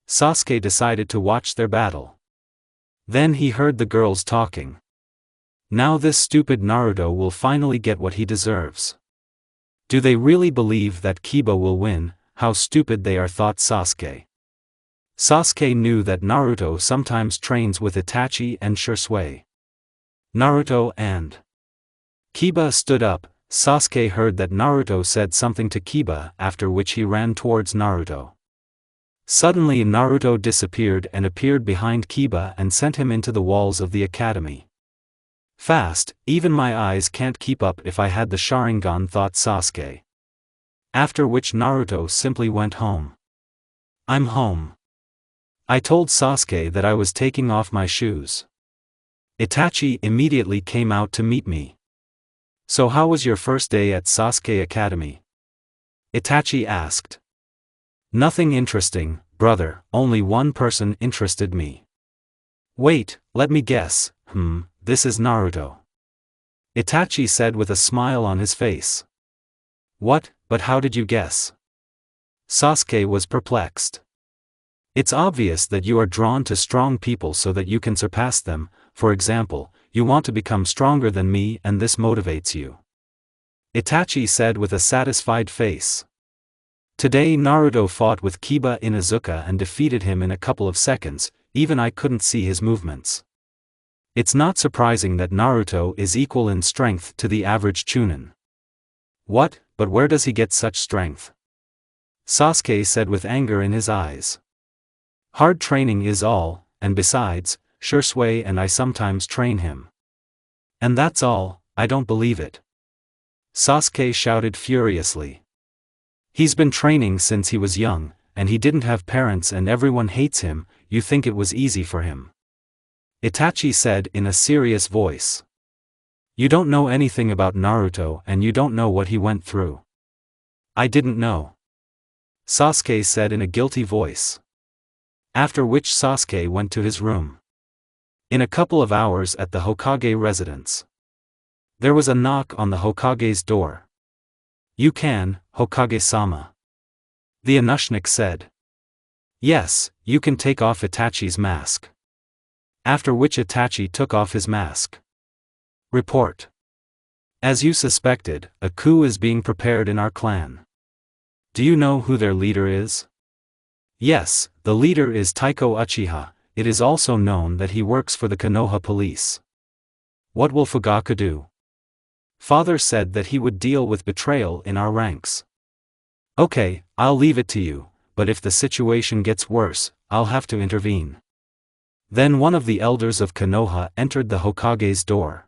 Sasuke decided to watch their battle. Then he heard the girls talking. Now this stupid Naruto will finally get what he deserves. Do they really believe that Kiba will win? How stupid they are, thought Sasuke. Sasuke knew that Naruto sometimes trains with Itachi and Shisui. Naruto and Kiba stood up. Sasuke heard that Naruto said something to Kiba, after which he ran towards Naruto. Suddenly Naruto disappeared and appeared behind Kiba and sent him into the walls of the academy. Fast, even my eyes can't keep up if I had the Sharingan, thought Sasuke. After which Naruto simply went home. I'm home. I told Sasuke that I was taking off my shoes. Itachi immediately came out to meet me. So how was your first day at Sasuke Academy? Itachi asked. Nothing interesting, brother, only one person interested me. Wait, let me guess, this is Naruto. Itachi said with a smile on his face. What, but how did you guess? Sasuke was perplexed. It's obvious that you are drawn to strong people so that you can surpass them. For example, you want to become stronger than me and this motivates you. Itachi said with a satisfied face. Today Naruto fought with Kiba Inuzuka and defeated him in a couple of seconds, even I couldn't see his movements. It's not surprising that Naruto is equal in strength to the average chunin. What, but where does he get such strength? Sasuke said with anger in his eyes. Hard training is all, and besides, Shursui and I sometimes train him. And that's all, I don't believe it. Sasuke shouted furiously. He's been training since he was young, and he didn't have parents and everyone hates him. You think it was easy for him? Itachi said in a serious voice. You don't know anything about Naruto and you don't know what he went through. I didn't know. Sasuke said in a guilty voice. After which Sasuke went to his room. In a couple of hours at the Hokage residence. There was a knock on the Hokage's door. You can, Hokage-sama. The Anushnik said. Yes, you can take off Itachi's mask. After which Itachi took off his mask. Report. As you suspected, a coup is being prepared in our clan. Do you know who their leader is? Yes, the leader is Taiko Uchiha. It is also known that he works for the Konoha police. What will Fugaku do? Father said that he would deal with betrayal in our ranks. Okay, I'll leave it to you, but if the situation gets worse, I'll have to intervene. Then one of the elders of Konoha entered the Hokage's door.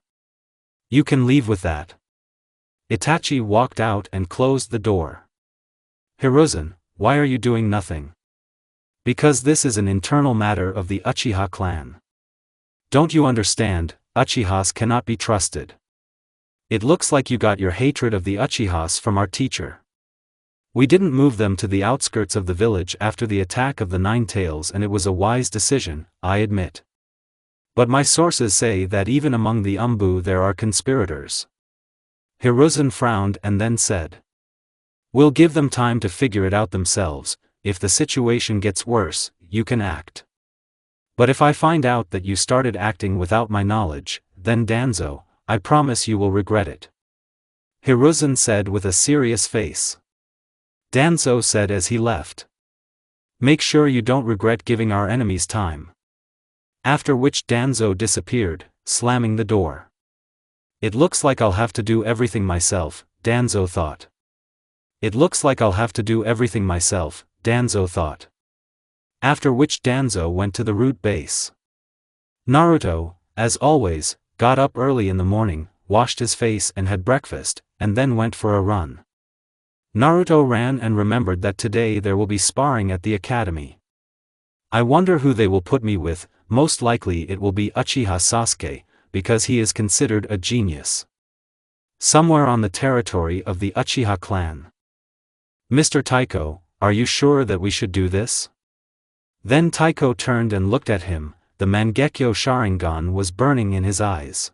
You can leave with that. Itachi walked out and closed the door. Hiruzen, why are you doing nothing? Because this is an internal matter of the Uchiha clan. Don't you understand, Uchihas cannot be trusted. It looks like you got your hatred of the Uchihas from our teacher. We didn't move them to the outskirts of the village after the attack of the Nine Tails and it was a wise decision, I admit. But my sources say that even among the Umbu there are conspirators. Hiruzen frowned and then said. We'll give them time to figure it out themselves. If the situation gets worse, you can act. But if I find out that you started acting without my knowledge, then Danzo, I promise you will regret it. Hiruzen said with a serious face. Danzo said as he left. Make sure you don't regret giving our enemies time. After which Danzo disappeared, slamming the door. It looks like I'll have to do everything myself, Danzo thought. It looks like I'll have to do everything myself, Danzo thought. After which Danzo went to the root base. Naruto, as always, got up early in the morning, washed his face and had breakfast, and then went for a run. Naruto ran and remembered that today there will be sparring at the academy. I wonder who they will put me with. Most likely it will be Uchiha Sasuke, because he is considered a genius. Somewhere on the territory of the Uchiha clan. Mr. Taiko, are you sure that we should do this? Then Taiko turned and looked at him. The Mangekyo Sharingan was burning in his eyes.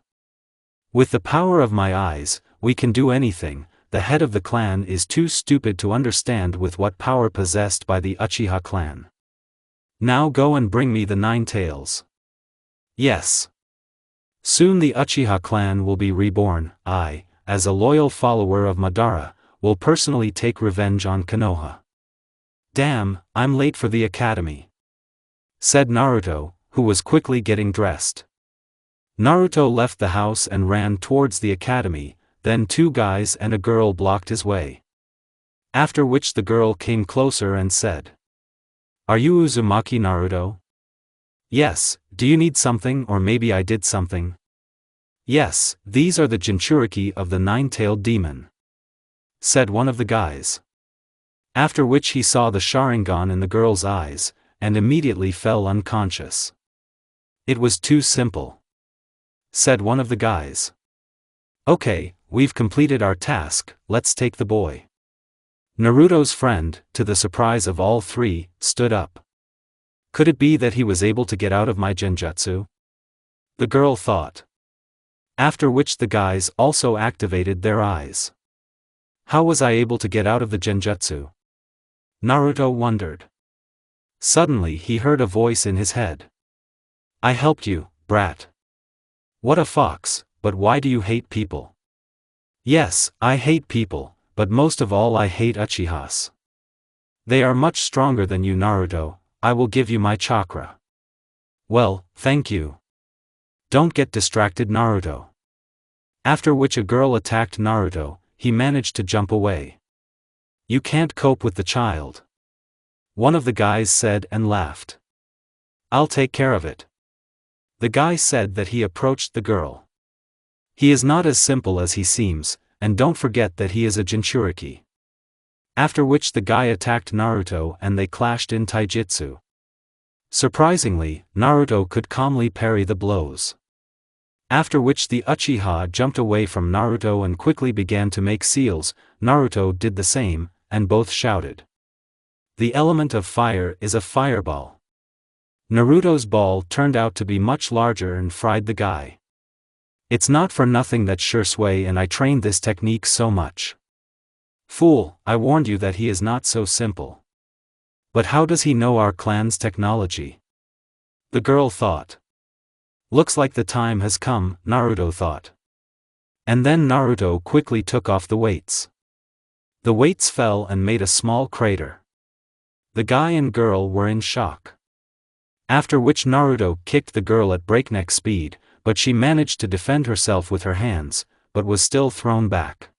With the power of my eyes, we can do anything. The head of the clan is too stupid to understand with what power possessed by the Uchiha clan. Now go and bring me the Nine Tails. Yes. Soon the Uchiha clan will be reborn. I, as a loyal follower of Madara, will personally take revenge on Konoha. Damn, I'm late for the academy, said Naruto, who was quickly getting dressed. Naruto left the house and ran towards the academy. Then two guys and a girl blocked his way. After which the girl came closer and said. Are you Uzumaki Naruto? Yes, do you need something or maybe I did something? Yes, these are the Jinchuriki of the nine-tailed demon, said one of the guys. After which he saw the Sharingan in the girl's eyes, and immediately fell unconscious. It was too simple, said one of the guys. Okay, we've completed our task, let's take the boy. Naruto's friend, to the surprise of all three, stood up. Could it be that he was able to get out of my genjutsu? The girl thought. After which the guys also activated their eyes. How was I able to get out of the genjutsu? Naruto wondered. Suddenly he heard a voice in his head. I helped you, brat. What a fox, but why do you hate people? Yes, I hate people, but most of all I hate Uchihas. They are much stronger than you Naruto, I will give you my chakra. Well, thank you. Don't get distracted, Naruto. After which a girl attacked Naruto, he managed to jump away. You can't cope with the child. One of the guys said and laughed. I'll take care of it. The guy said that he approached the girl. He is not as simple as he seems, and don't forget that he is a Jinchuriki. After which the guy attacked Naruto and they clashed in taijutsu. Surprisingly, Naruto could calmly parry the blows. After which the Uchiha jumped away from Naruto and quickly began to make seals. Naruto did the same, and both shouted. The element of fire is a fireball. Naruto's ball turned out to be much larger and fried the guy. It's not for nothing that Shursui and I trained this technique so much. Fool, I warned you that he is not so simple. But how does he know our clan's technology? The girl thought. Looks like the time has come, Naruto thought. And then Naruto quickly took off the weights. The weights fell and made a small crater. The guy and girl were in shock. After which Naruto kicked the girl at breakneck speed, but she managed to defend herself with her hands, but was still thrown back.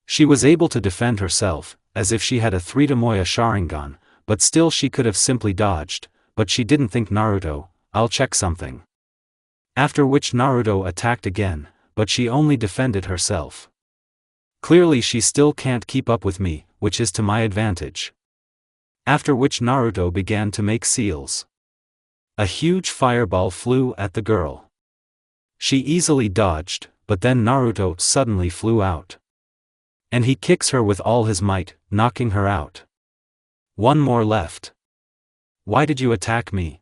She was able to defend herself, as if she had a 3-Tomoya Sharingan, but still she could have simply dodged, but she didn't think Naruto, I'll check something. After which Naruto attacked again, but she only defended herself. Clearly she still can't keep up with me, which is to my advantage. After which Naruto began to make seals. A huge fireball flew at the girl. She easily dodged, but then Naruto suddenly flew out. And he kicks her with all his might, knocking her out. One more left. Why did you attack me?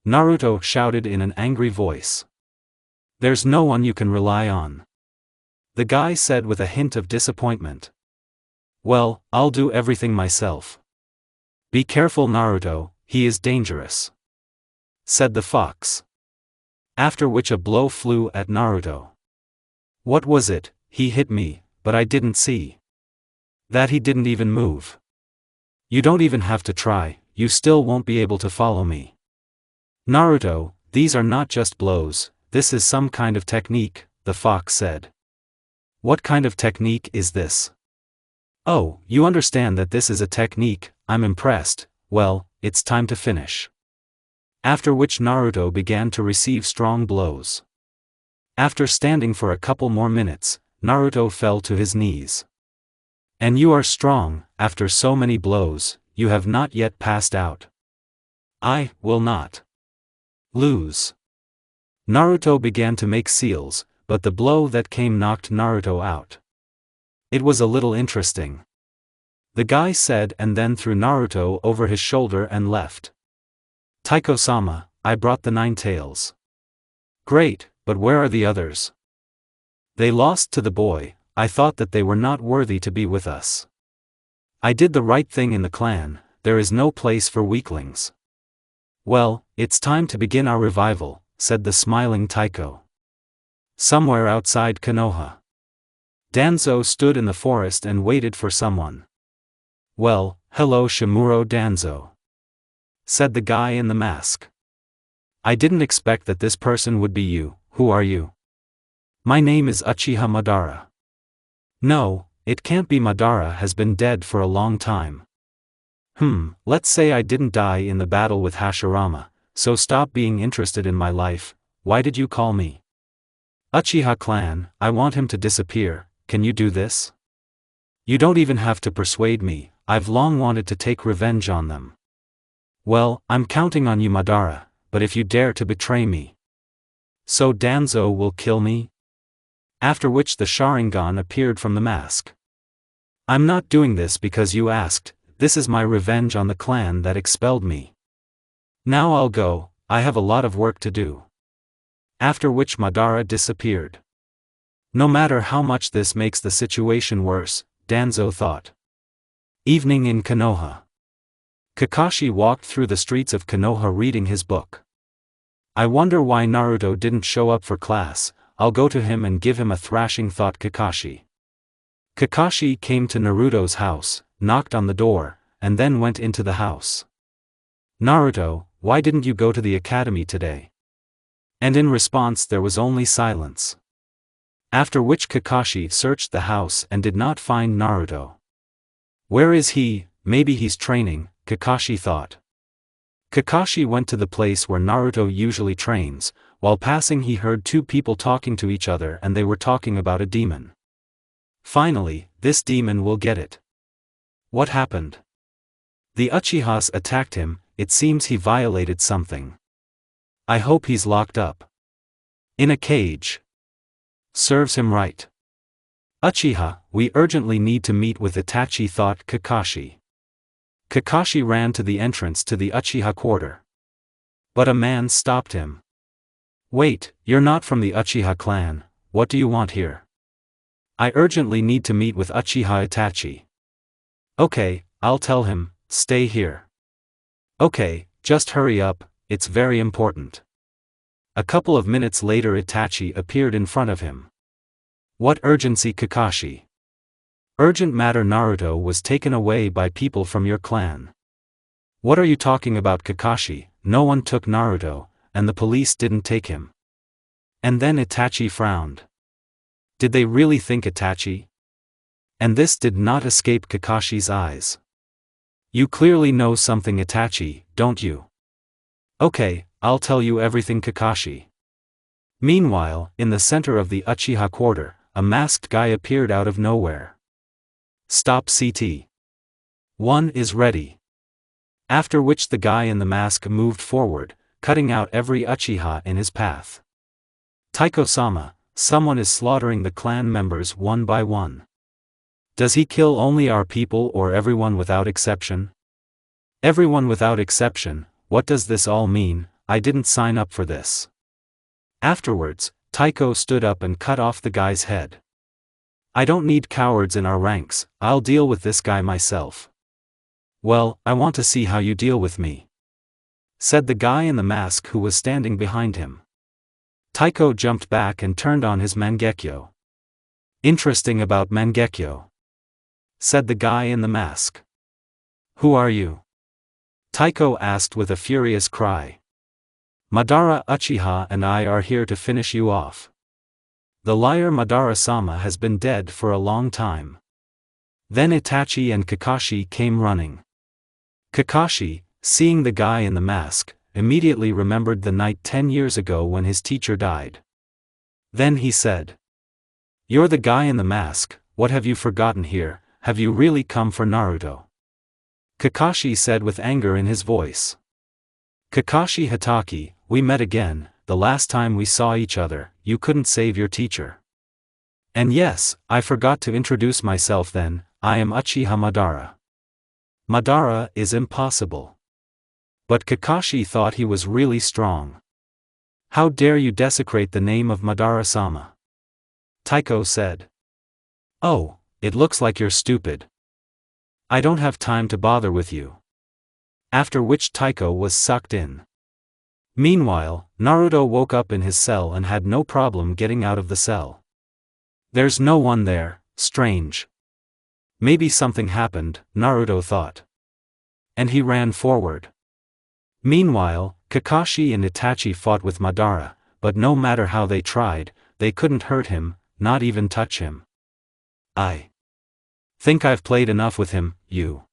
Naruto shouted in an angry voice. There's no one you can rely on. The guy said with a hint of disappointment. Well, I'll do everything myself. Be careful, Naruto, he is dangerous, said the fox. After which a blow flew at Naruto. What was it? He hit me, but I didn't see that he didn't even move. You don't even have to try, you still won't be able to follow me. Naruto, these are not just blows, this is some kind of technique, the fox said. What kind of technique is this? Oh, you understand that this is a technique, I'm impressed. Well, it's time to finish. After which Naruto began to receive strong blows. After standing for a couple more minutes, Naruto fell to his knees. And you are strong, after so many blows, you have not yet passed out. I will not lose. Naruto began to make seals, but the blow that came knocked Naruto out. It was a little interesting. The guy said and then threw Naruto over his shoulder and left. Taiko-sama, I brought the 9 tails. Great, but where are the others? They lost to the boy, I thought that they were not worthy to be with us. I did the right thing in the clan, there is no place for weaklings. Well, it's time to begin our revival, said the smiling Taiko. Somewhere outside Konoha. Danzo stood in the forest and waited for someone. Well, hello Shimuro Danzo, said the guy in the mask. I didn't expect that this person would be you. Who are you? My name is Uchiha Madara. No, it can't be. Madara has been dead for a long time. Let's say I didn't die in the battle with Hashirama, so stop being interested in my life. Why did you call me? Uchiha clan, I want him to disappear, can you do this? You don't even have to persuade me, I've long wanted to take revenge on them. Well, I'm counting on you Madara, but if you dare to betray me. So Danzo will kill me? After which the Sharingan appeared from the mask. I'm not doing this because you asked, this is my revenge on the clan that expelled me. Now I'll go, I have a lot of work to do. After which Madara disappeared. No matter how much this makes the situation worse, Danzo thought. Evening in Konoha. Kakashi walked through the streets of Konoha reading his book. I wonder why Naruto didn't show up for class, I'll go to him and give him a thrashing, thought Kakashi. Kakashi came to Naruto's house, knocked on the door, and then went into the house. Naruto, why didn't you go to the academy today? And in response there was only silence. After which Kakashi searched the house and did not find Naruto. Where is he? Maybe he's training, Kakashi thought. Kakashi went to the place where Naruto usually trains. While passing he heard two people talking to each other and they were talking about a demon. Finally, this demon will get it. What happened? The Uchihas attacked him, it seems he violated something. I hope he's locked up. In a cage. Serves him right. Uchiha, we urgently need to meet with Itachi, thought Kakashi. Kakashi ran to the entrance to the Uchiha quarter. But a man stopped him. Wait, you're not from the Uchiha clan, what do you want here? I urgently need to meet with Uchiha Itachi. Okay, I'll tell him, stay here. Okay, just hurry up, it's very important. A couple of minutes later Itachi appeared in front of him. What urgency, Kakashi? Urgent matter, Naruto was taken away by people from your clan. What are you talking about, Kakashi? No one took Naruto, and the police didn't take him. And then Itachi frowned. Did they really think Itachi? And this did not escape Kakashi's eyes. You clearly know something, Itachi, don't you? Okay, I'll tell you everything, Kakashi. Meanwhile, in the center of the Uchiha quarter, a masked guy appeared out of nowhere. Stop, CT. One is ready. After which the guy in the mask moved forward, cutting out every Uchiha in his path. Taiko-sama, someone is slaughtering the clan members one by one. Does he kill only our people or everyone without exception? Everyone without exception, what does this all mean? I didn't sign up for this. Afterwards, Taiko stood up and cut off the guy's head. I don't need cowards in our ranks, I'll deal with this guy myself. Well, I want to see how you deal with me, said the guy in the mask who was standing behind him. Taiko jumped back and turned on his Mangekyo. Interesting about Mangekyo, said the guy in the mask. Who are you? Taiko asked with a furious cry. Madara Uchiha and I are here to finish you off. The liar Madara-sama has been dead for a long time. Then Itachi and Kakashi came running. Kakashi, seeing the guy in the mask, immediately remembered the night 10 years ago when his teacher died. Then he said, You're the guy in the mask, what have you forgotten here, have you really come for Naruto? Kakashi said with anger in his voice. Kakashi Hatake, we met again, the last time we saw each other, you couldn't save your teacher. And yes, I forgot to introduce myself then, I am Uchiha Madara. Madara is impossible. But Kakashi thought he was really strong. How dare you desecrate the name of Madara-sama? Taiko said. Oh, it looks like you're stupid. I don't have time to bother with you. After which Taiko was sucked in. Meanwhile, Naruto woke up in his cell and had no problem getting out of the cell. There's no one there, strange. Maybe something happened, Naruto thought. And he ran forward. Meanwhile, Kakashi and Itachi fought with Madara, but no matter how they tried, they couldn't hurt him, not even touch him. I think I've played enough with him, you.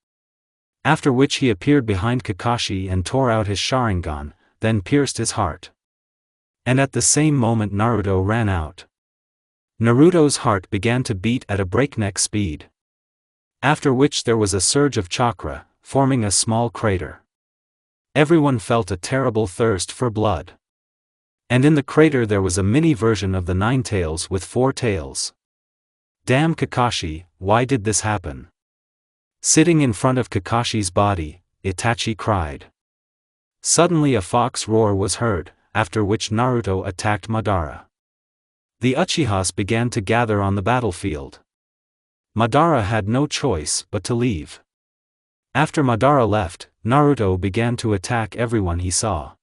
After which he appeared behind Kakashi and tore out his Sharingan, then pierced his heart. And at the same moment Naruto ran out. Naruto's heart began to beat at a breakneck speed. After which there was a surge of chakra, forming a small crater. Everyone felt a terrible thirst for blood. And in the crater there was a mini version of the Nine Tails with 4 tails. Damn Kakashi, why did this happen? Sitting in front of Kakashi's body, Itachi cried. Suddenly a fox roar was heard, after which Naruto attacked Madara. The Uchihas began to gather on the battlefield. Madara had no choice but to leave. After Madara left, Naruto began to attack everyone he saw.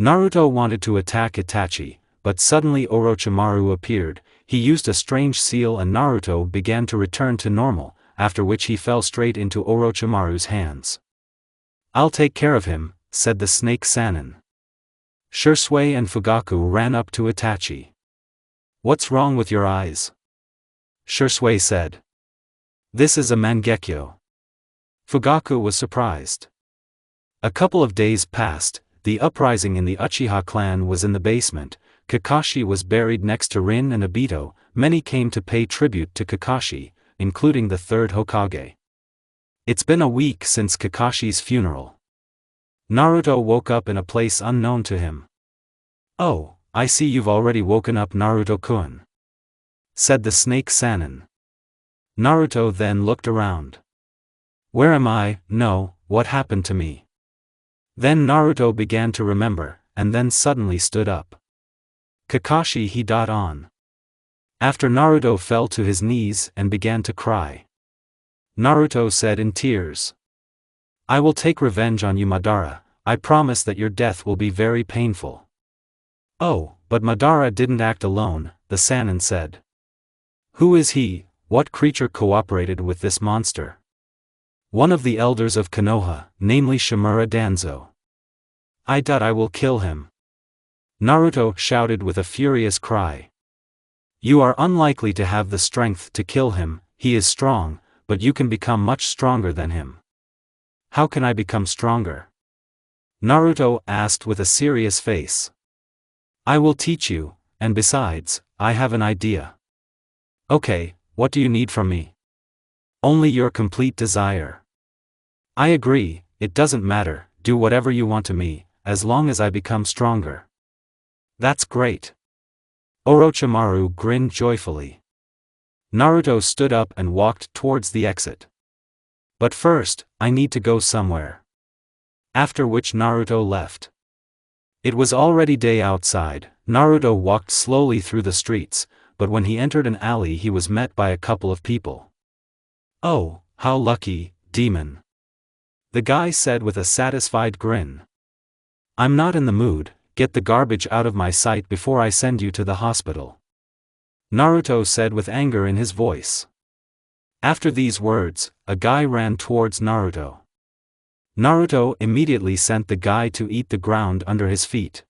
Naruto wanted to attack Itachi, but suddenly Orochimaru appeared, he used a strange seal and Naruto began to return to normal, after which he fell straight into Orochimaru's hands. I'll take care of him, said the snake Sannin. Shursui and Fugaku ran up to Itachi. "What's wrong with your eyes?" Shursui said. "This is a mangekyo." Fugaku was surprised. A couple of days passed, the uprising in the Uchiha clan was in the basement, Kakashi was buried next to Rin and Obito, many came to pay tribute to Kakashi, including the third Hokage. It's been a week since Kakashi's funeral. Naruto woke up in a place unknown to him. "Oh, I see you've already woken up, Naruto-kun," said the snake Sannin. Naruto then looked around. "Where am I? No, what happened to me?" Then Naruto began to remember, and then suddenly stood up. Kakashi he on. After Naruto fell to his knees and began to cry. Naruto said in tears, "I will take revenge on you, Madara. I promise that your death will be very painful." "Oh, but Madara didn't act alone," the Sannin said. "Who is he? What creature cooperated with this monster?" "One of the elders of Konoha, namely Shimura Danzo." I will kill him." Naruto shouted with a furious cry. "You are unlikely to have the strength to kill him, he is strong, but you can become much stronger than him." "How can I become stronger?" Naruto asked with a serious face. "I will teach you, and besides, I have an idea." "Okay, what do you need from me?" "Only your complete desire." "I agree, it doesn't matter, do whatever you want to me, as long as I become stronger." "That's great." Orochimaru grinned joyfully. Naruto stood up and walked towards the exit. "But first, I need to go somewhere." After which Naruto left. It was already day outside. Naruto walked slowly through the streets, but when he entered an alley he was met by a couple of people. "Oh, how lucky, demon," the guy said with a satisfied grin. "I'm not in the mood, get the garbage out of my sight before I send you to the hospital," Naruto said with anger in his voice. After these words, a guy ran towards Naruto. Naruto immediately sent the guy to eat the ground under his feet.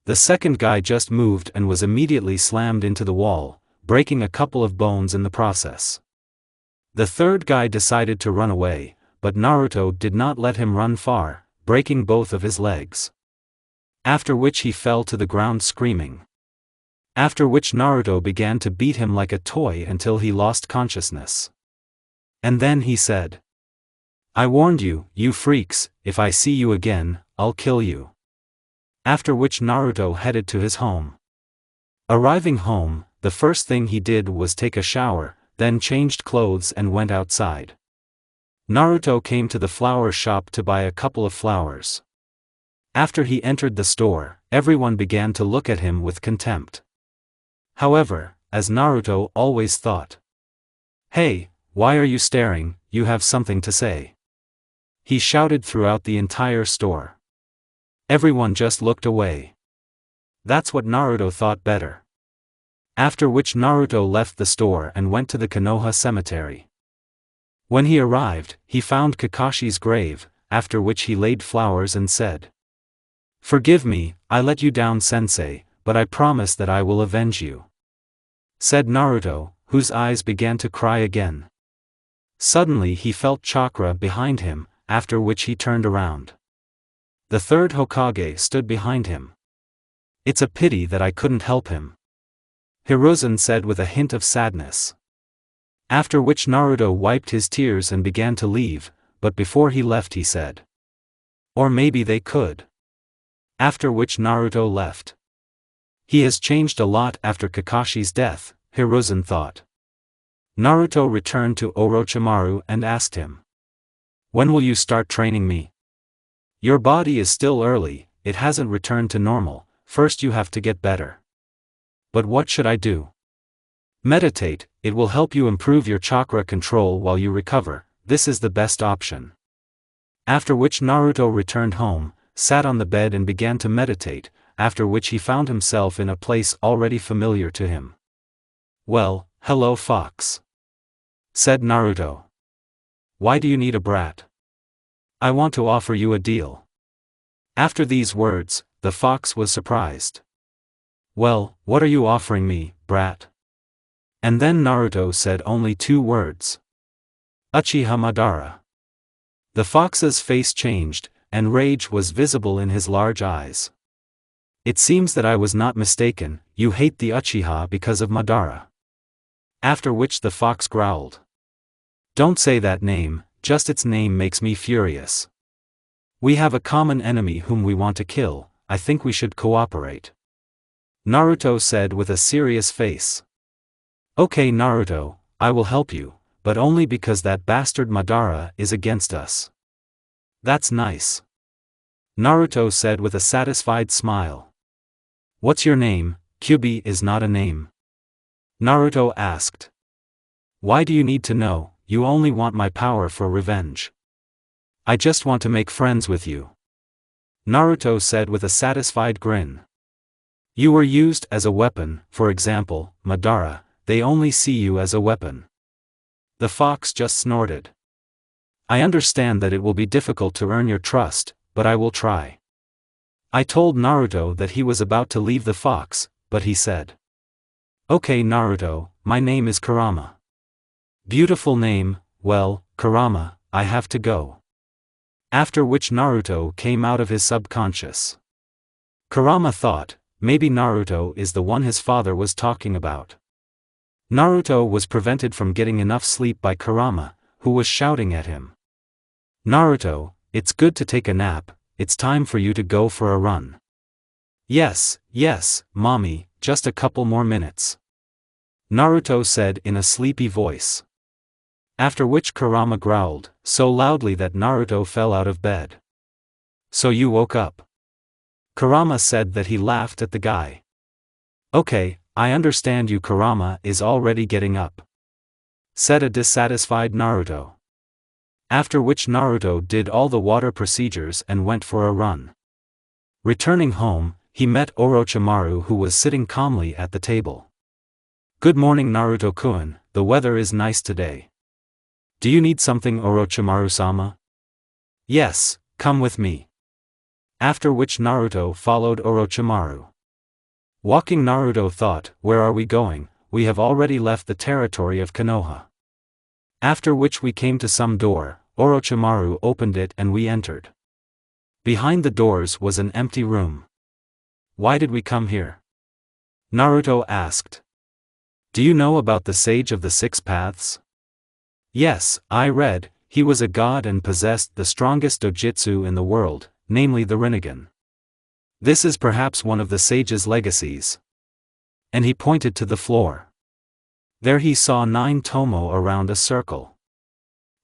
The second guy just moved and was immediately slammed into the wall, breaking a couple of bones in the process. The third guy decided to run away, but Naruto did not let him run far, breaking both of his legs. After which he fell to the ground screaming. After which Naruto began to beat him like a toy until he lost consciousness. And then he said, "I warned you, you freaks, if I see you again, I'll kill you." After which Naruto headed to his home. Arriving home, the first thing he did was take a shower, then changed clothes and went outside. Naruto came to the flower shop to buy a couple of flowers. After he entered the store, everyone began to look at him with contempt. However, as Naruto always thought, "Hey, why are you staring, you have something to say," he shouted throughout the entire store. Everyone just looked away. That's what Naruto thought better. After which Naruto left the store and went to the Konoha cemetery. When he arrived, he found Kakashi's grave, after which he laid flowers and said, "Forgive me, I let you down, sensei, but I promise that I will avenge you," said Naruto, whose eyes began to cry again. Suddenly he felt chakra behind him, after which he turned around. The third Hokage stood behind him. "It's a pity that I couldn't help him," Hiruzen said with a hint of sadness. After which Naruto wiped his tears and began to leave, but before he left he said, "Or maybe they could." After which Naruto left. He has changed a lot after Kakashi's death, Hiruzen thought. Naruto returned to Orochimaru and asked him, "When will you start training me? Your body is still early, it hasn't returned to normal, first you have to get better." "But what should I do?" "Meditate, it will help you improve your chakra control while you recover, this is the best option." After which Naruto returned home, sat on the bed and began to meditate, after which he found himself in a place already familiar to him. "Well, hello fox," said Naruto. "Why do you need a brat? I want to offer you a deal." After these words, the fox was surprised. "Well, what are you offering me, brat?" And then Naruto said only 2 words. "Uchiha Madara." The fox's face changed, and rage was visible in his large eyes. "It seems that I was not mistaken, you hate the Uchiha because of Madara." After which the fox growled. "Don't say that name, just its name makes me furious. We have a common enemy whom we want to kill, I think we should cooperate," Naruto said with a serious face. "Okay Naruto, I will help you, but only because that bastard Madara is against us." "That's nice," Naruto said with a satisfied smile. "What's your name?" "Kyubi is not a name," Naruto asked. "Why do you need to know? You only want my power for revenge." "I just want to make friends with you," Naruto said with a satisfied grin. "You were used as a weapon, for example, Madara, they only see you as a weapon." The fox just snorted. "I understand that it will be difficult to earn your trust, but I will try." I told Naruto that he was about to leave the fox, but he said, "Okay Naruto, my name is Kurama." "Beautiful name, well, Kurama, I have to go." After which Naruto came out of his subconscious. Kurama thought, maybe Naruto is the one his father was talking about. Naruto was prevented from getting enough sleep by Kurama, who was shouting at him. "Naruto, it's good to take a nap, it's time for you to go for a run." Yes, mommy, just a couple more minutes," Naruto said in a sleepy voice. After which Kurama growled, so loudly that Naruto fell out of bed. "So you woke up?" Kurama said that he laughed at the guy. "Okay, I understand you Kurama is already getting up," said a dissatisfied Naruto. After which Naruto did all the water procedures and went for a run. Returning home, he met Orochimaru who was sitting calmly at the table. "Good morning Naruto-kun, the weather is nice today. Do you need something Orochimaru-sama?" "Yes, come with me." After which Naruto followed Orochimaru. Walking Naruto thought, where are we going? We have already left the territory of Konoha. After which we came to some door, Orochimaru opened it and we entered. Behind the doors was an empty room. "Why did we come here?" Naruto asked. "Do you know about the Sage of the Six Paths?" "Yes, I read, he was a god and possessed the strongest dojutsu in the world, namely the Rinnegan. This is perhaps one of the sage's legacies." And he pointed to the floor. There he saw 9 tomo around a circle.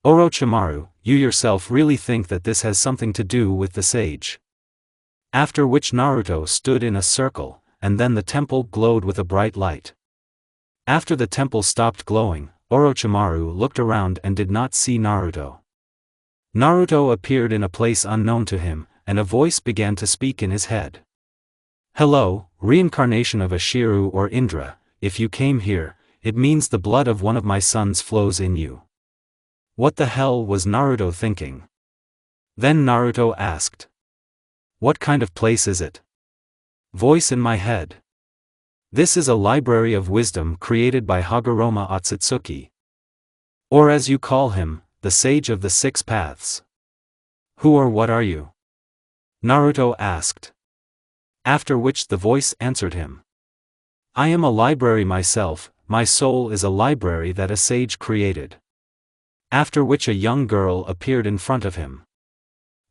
"Orochimaru, you yourself really think that this has something to do with the sage?" After which Naruto stood in a circle, and then the temple glowed with a bright light. After the temple stopped glowing, Orochimaru looked around and did not see Naruto. Naruto appeared in a place unknown to him, and a voice began to speak in his head. "Hello, reincarnation of Ashiru or Indra, if you came here, it means the blood of one of my sons flows in you." What the hell was Naruto thinking? Then Naruto asked, "What kind of place is it?" Voice in my head. "This is a library of wisdom created by Hagoromo Otsutsuki. Or as you call him, the Sage of the Six Paths." "Who or what are you?" Naruto asked. After which the voice answered him. "I am a library myself, my soul is a library that a sage created." After which a young girl appeared in front of him.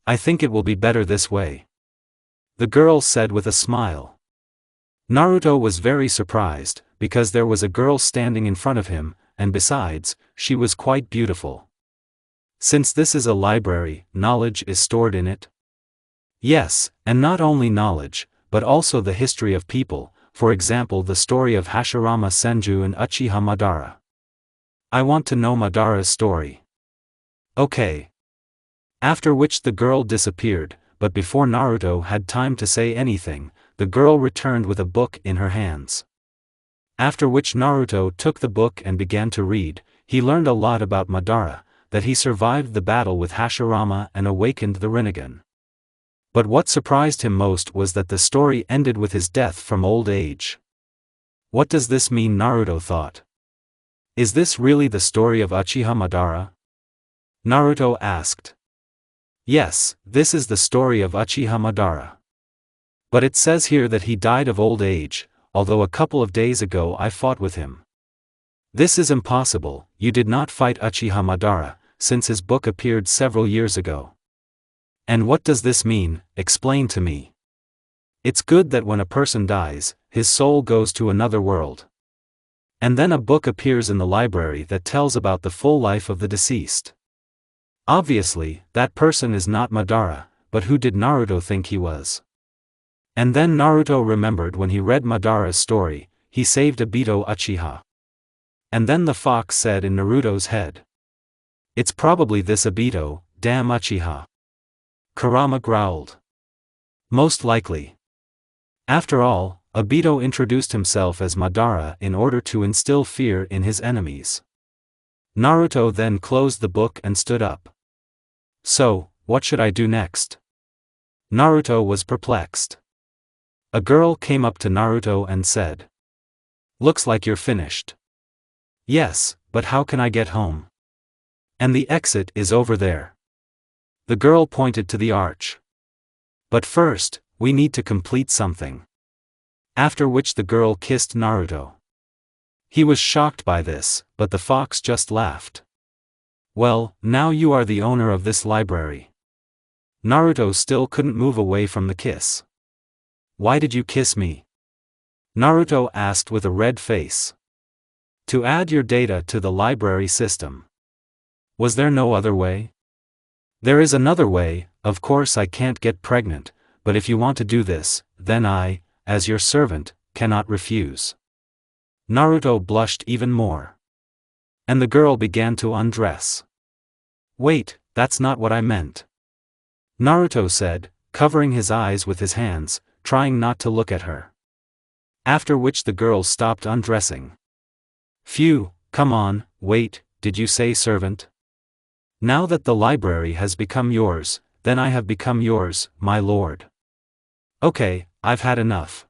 "I think it will be better this way," the girl said with a smile. Naruto was very surprised, because there was a girl standing in front of him, and besides, she was quite beautiful. Since this is a library, knowledge is stored in it? Yes, and not only knowledge, but also the history of people, for example the story of Hashirama Senju and Uchiha Madara. I want to know Madara's story. Okay. After which the girl disappeared, but before Naruto had time to say anything, the girl returned with a book in her hands. After which Naruto took the book and began to read. He learned a lot about Madara, that he survived the battle with Hashirama and awakened the Rinnegan. But what surprised him most was that the story ended with his death from old age. What does this mean? Naruto thought. Is this really the story of Uchiha Madara? Naruto asked. Yes, this is the story of Uchiha Madara. But it says here that he died of old age, although a couple of days ago I fought with him. This is impossible, you did not fight Uchiha Madara, since his book appeared several years ago. And what does this mean? Explain to me. It's good that when a person dies, his soul goes to another world. And then a book appears in the library that tells about the full life of the deceased. Obviously, that person is not Madara, but who did Naruto think he was? And then Naruto remembered when he read Madara's story, he saved Obito Uchiha. And then the fox said in Naruto's head. It's probably this Obito, damn Uchiha. Kurama growled. Most likely. After all, Obito introduced himself as Madara in order to instill fear in his enemies. Naruto then closed the book and stood up. So, what should I do next? Naruto was perplexed. A girl came up to Naruto and said. Looks like you're finished. Yes, but how can I get home? And the exit is over there. The girl pointed to the arch. But first, we need to complete something. After which the girl kissed Naruto. He was shocked by this, but the fox just laughed. Well, now you are the owner of this library. Naruto still couldn't move away from the kiss. Why did you kiss me? Naruto asked with a red face. To add your data to the library system. Was there no other way? There is another way, of course I can't get pregnant, but if you want to do this, then I, as your servant, cannot refuse. Naruto blushed even more. And the girl began to undress. Wait, that's not what I meant. Naruto said, covering his eyes with his hands, trying not to look at her. After which the girl stopped undressing. Phew, come on, wait, did you say servant? Now that the library has become yours, then I have become yours, my lord. Okay, I've had enough.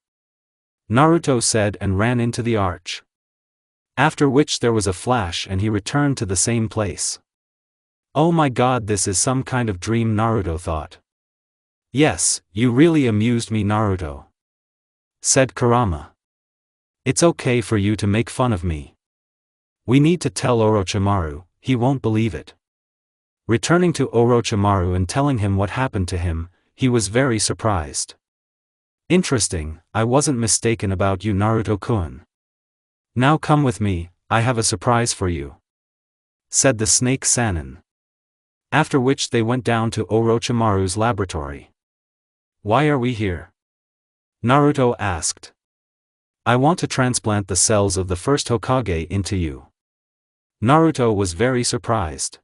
Naruto said and ran into the arch. After which there was a flash and he returned to the same place. Oh my god, this is some kind of dream, Naruto thought. Yes, you really amused me, Naruto. Said Kurama. It's okay for you to make fun of me. We need to tell Orochimaru, he won't believe it. Returning to Orochimaru and telling him what happened to him, he was very surprised. Interesting, I wasn't mistaken about you, Naruto-kun. Now come with me, I have a surprise for you. Said the snake Sannin. After which they went down to Orochimaru's laboratory. Why are we here? Naruto asked. I want to transplant the cells of the first Hokage into you. Naruto was very surprised.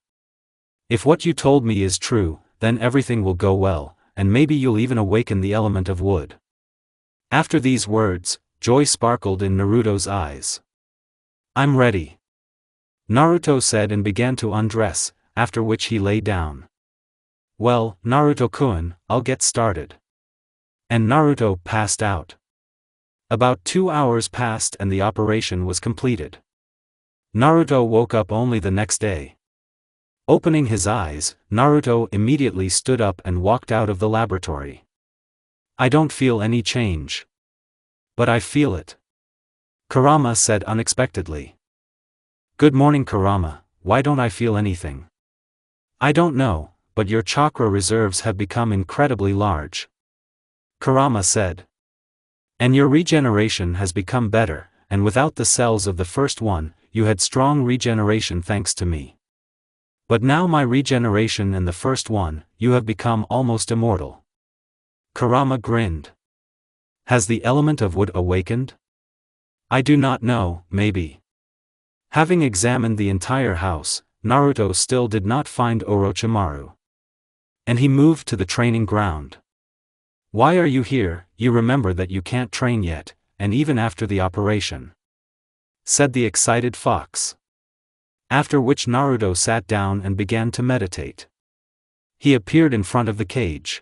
If what you told me is true, then everything will go well, and maybe you'll even awaken the element of wood. After these words, joy sparkled in Naruto's eyes. I'm ready. Naruto said and began to undress, after which he lay down. Well, Naruto-kun, I'll get started. And Naruto passed out. About 2 hours passed and the operation was completed. Naruto woke up only the next day. Opening his eyes, Naruto immediately stood up and walked out of the laboratory. I don't feel any change. But I feel it. Kurama said unexpectedly. Good morning, Kurama, why don't I feel anything? I don't know, but your chakra reserves have become incredibly large. Kurama said. And your regeneration has become better, and without the cells of the first one, you had strong regeneration thanks to me. But now my regeneration and the first one, you have become almost immortal. Kurama grinned. Has the element of wood awakened? I do not know, maybe. Having examined the entire house, Naruto still did not find Orochimaru. And he moved to the training ground. Why are you here? You remember that you can't train yet, and even after the operation. Said the excited fox. After which Naruto sat down and began to meditate. He appeared in front of the cage.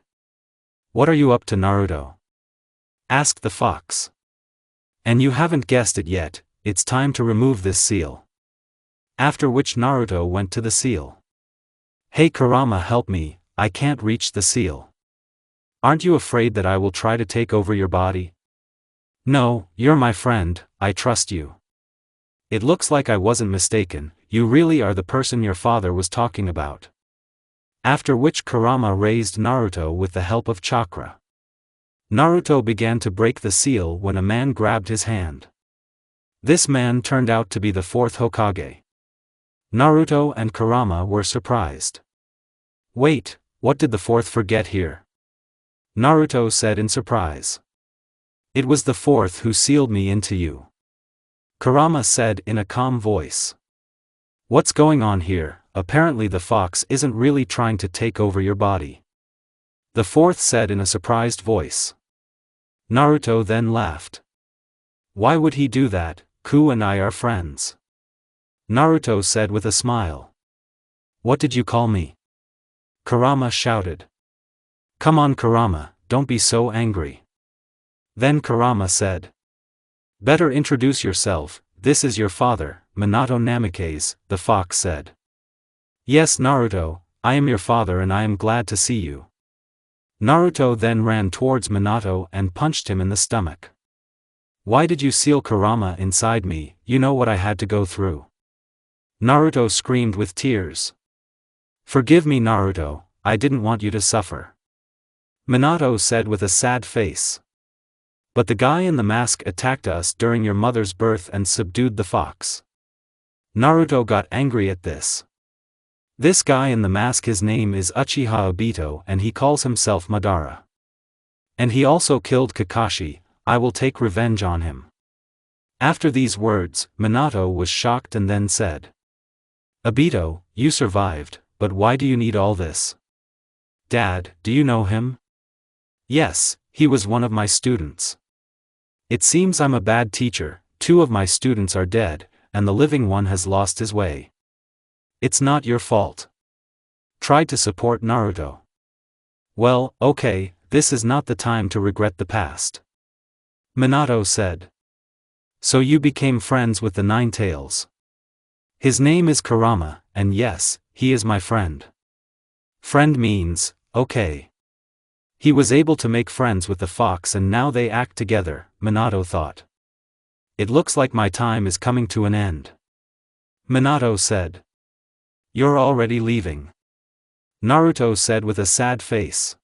What are you up to, Naruto? Asked the fox. And you haven't guessed it yet, it's time to remove this seal. After which Naruto went to the seal. Hey Kurama, help me, I can't reach the seal. Aren't you afraid that I will try to take over your body? No, you're my friend, I trust you. It looks like I wasn't mistaken, you really are the person your father was talking about. After which Kurama raised Naruto with the help of chakra. Naruto began to break the seal when a man grabbed his hand. This man turned out to be the fourth Hokage. Naruto and Kurama were surprised. Wait, what did the fourth forget here? Naruto said in surprise. It was the fourth who sealed me into you. Kurama said in a calm voice. What's going on here? Apparently the fox isn't really trying to take over your body. The fourth said in a surprised voice. Naruto then laughed. Why would he do that? Ku and I are friends. Naruto said with a smile. What did you call me? Kurama shouted. Come on Kurama, don't be so angry. Then Kurama said. Better introduce yourself, this is your father, Minato Namikaze, the fox said. Yes Naruto, I am your father and I am glad to see you. Naruto then ran towards Minato and punched him in the stomach. Why did you seal Kurama inside me? You know what I had to go through. Naruto screamed with tears. Forgive me Naruto, I didn't want you to suffer. Minato said with a sad face. But the guy in the mask attacked us during your mother's birth and subdued the fox. Naruto got angry at this. This guy in the mask, his name is Uchiha Obito and he calls himself Madara. And he also killed Kakashi, I will take revenge on him. After these words, Minato was shocked and then said. Obito, you survived, but why do you need all this? Dad, do you know him? Yes, he was one of my students. It seems I'm a bad teacher, 2 of my students are dead, and the living one has lost his way. It's not your fault. Tried to support Naruto. Well, okay, this is not the time to regret the past. Minato said. So you became friends with the Nine Tails. His name is Kurama, and yes, he is my friend. Friend means, okay. He was able to make friends with the fox and now they act together, Minato thought. It looks like my time is coming to an end. Minato said. You're already leaving. Naruto said with a sad face.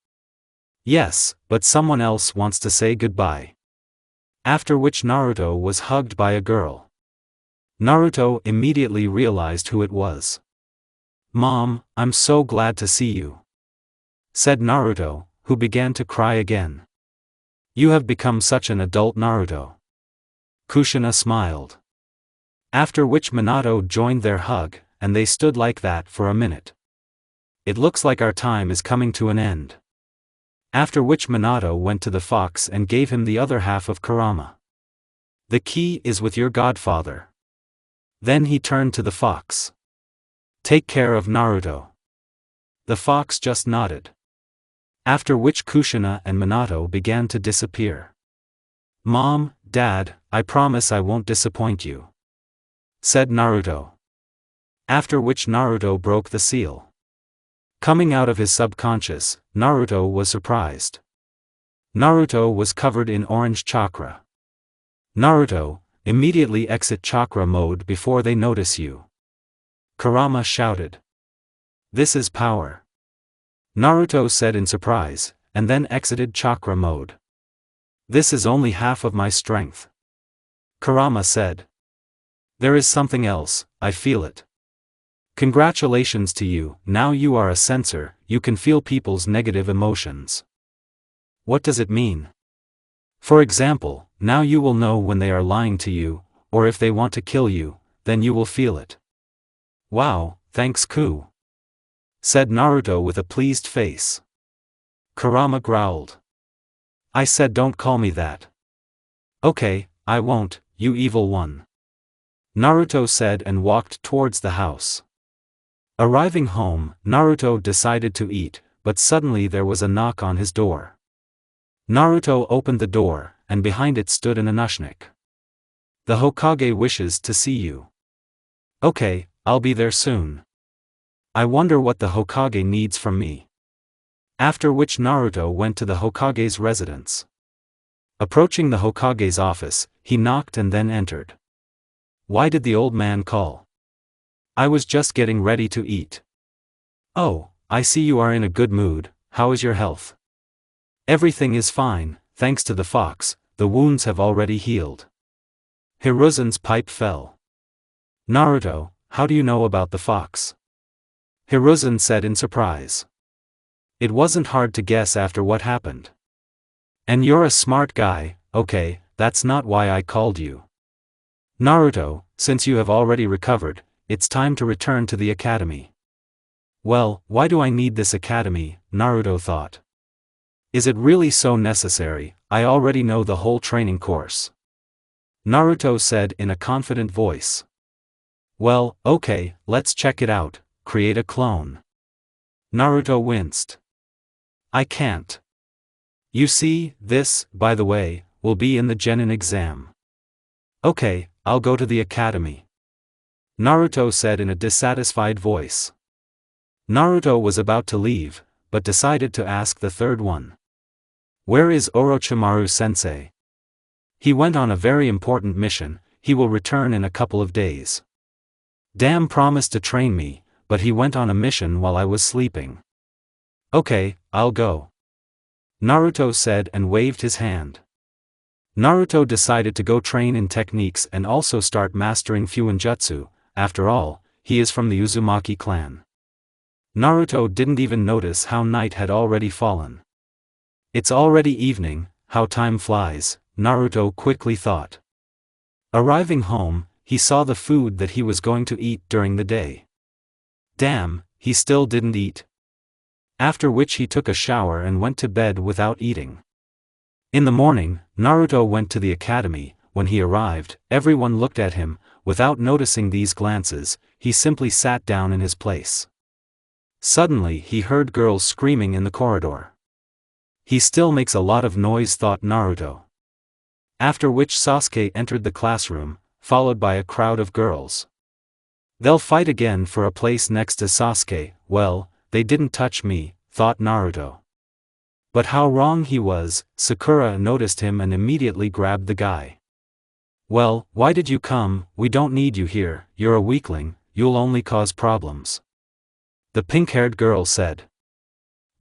Yes, but someone else wants to say goodbye. After which Naruto was hugged by a girl. Naruto immediately realized who it was. Mom, I'm so glad to see you. Said Naruto, who began to cry again. You have become such an adult Naruto. Kushina smiled. After which Minato joined their hug, and they stood like that for a minute. It looks like our time is coming to an end. After which Minato went to the fox and gave him the other half of Kurama. The key is with your godfather. Then he turned to the fox. Take care of Naruto. The fox just nodded. After which Kushina and Minato began to disappear. Mom, Dad, I promise I won't disappoint you. Said Naruto. After which Naruto broke the seal. Coming out of his subconscious, Naruto was surprised. Naruto was covered in orange chakra. Naruto, immediately exit chakra mode before they notice you. Kurama shouted. This is power. Naruto said in surprise, and then exited chakra mode. This is only half of my strength. Kurama said. There is something else, I feel it. Congratulations to you, now you are a sensor, you can feel people's negative emotions. What does it mean? For example, now you will know when they are lying to you, or if they want to kill you, then you will feel it. Wow, thanks Ku. Said Naruto with a pleased face. Kurama growled. I said don't call me that. Okay, I won't, you evil one. Naruto said and walked towards the house. Arriving home, Naruto decided to eat, but suddenly there was a knock on his door. Naruto opened the door, and behind it stood an Anushnik. The Hokage wishes to see you. Okay, I'll be there soon. I wonder what the Hokage needs from me. After which Naruto went to the Hokage's residence. Approaching the Hokage's office, he knocked and then entered. Why did the old man call? I was just getting ready to eat. Oh, I see you are in a good mood. How is your health? Everything is fine, thanks to the fox, the wounds have already healed. Hiruzen's pipe fell. Naruto, how do you know about the fox? Hiruzen said in surprise. It wasn't hard to guess after what happened. And you're a smart guy. Okay, that's not why I called you. Naruto, since you have already recovered, it's time to return to the academy. Well, why do I need this academy? Naruto thought. Is it really so necessary? I already know the whole training course. Naruto said in a confident voice. Well, okay, let's check it out. Create a clone. Naruto winced. I can't. You see, this, by the way, will be in the Genin exam. Okay, I'll go to the academy. Naruto said in a dissatisfied voice. Naruto was about to leave, but decided to ask the third one. Where is Orochimaru-sensei? He went on a very important mission, he will return in a couple of days. Damn, promised to train me, but he went on a mission while I was sleeping. Okay, I'll go. Naruto said and waved his hand. Naruto decided to go train in techniques and also start mastering Fuinjutsu. After all, he is from the Uzumaki clan. Naruto didn't even notice how night had already fallen. It's already evening, how time flies, Naruto quickly thought. Arriving home, he saw the food that he was going to eat during the day. Damn, he still didn't eat. After which he took a shower and went to bed without eating. In the morning, Naruto went to the academy. When he arrived, everyone looked at him. Without noticing these glances, he simply sat down in his place. Suddenly he heard girls screaming in the corridor. He still makes a lot of noise, thought Naruto. After which Sasuke entered the classroom, followed by a crowd of girls. They'll fight again for a place next to Sasuke. Well, they didn't touch me, thought Naruto. But how wrong he was. Sakura noticed him and immediately grabbed the guy. Well, why did you come? We don't need you here, you're a weakling, you'll only cause problems. The pink-haired girl said.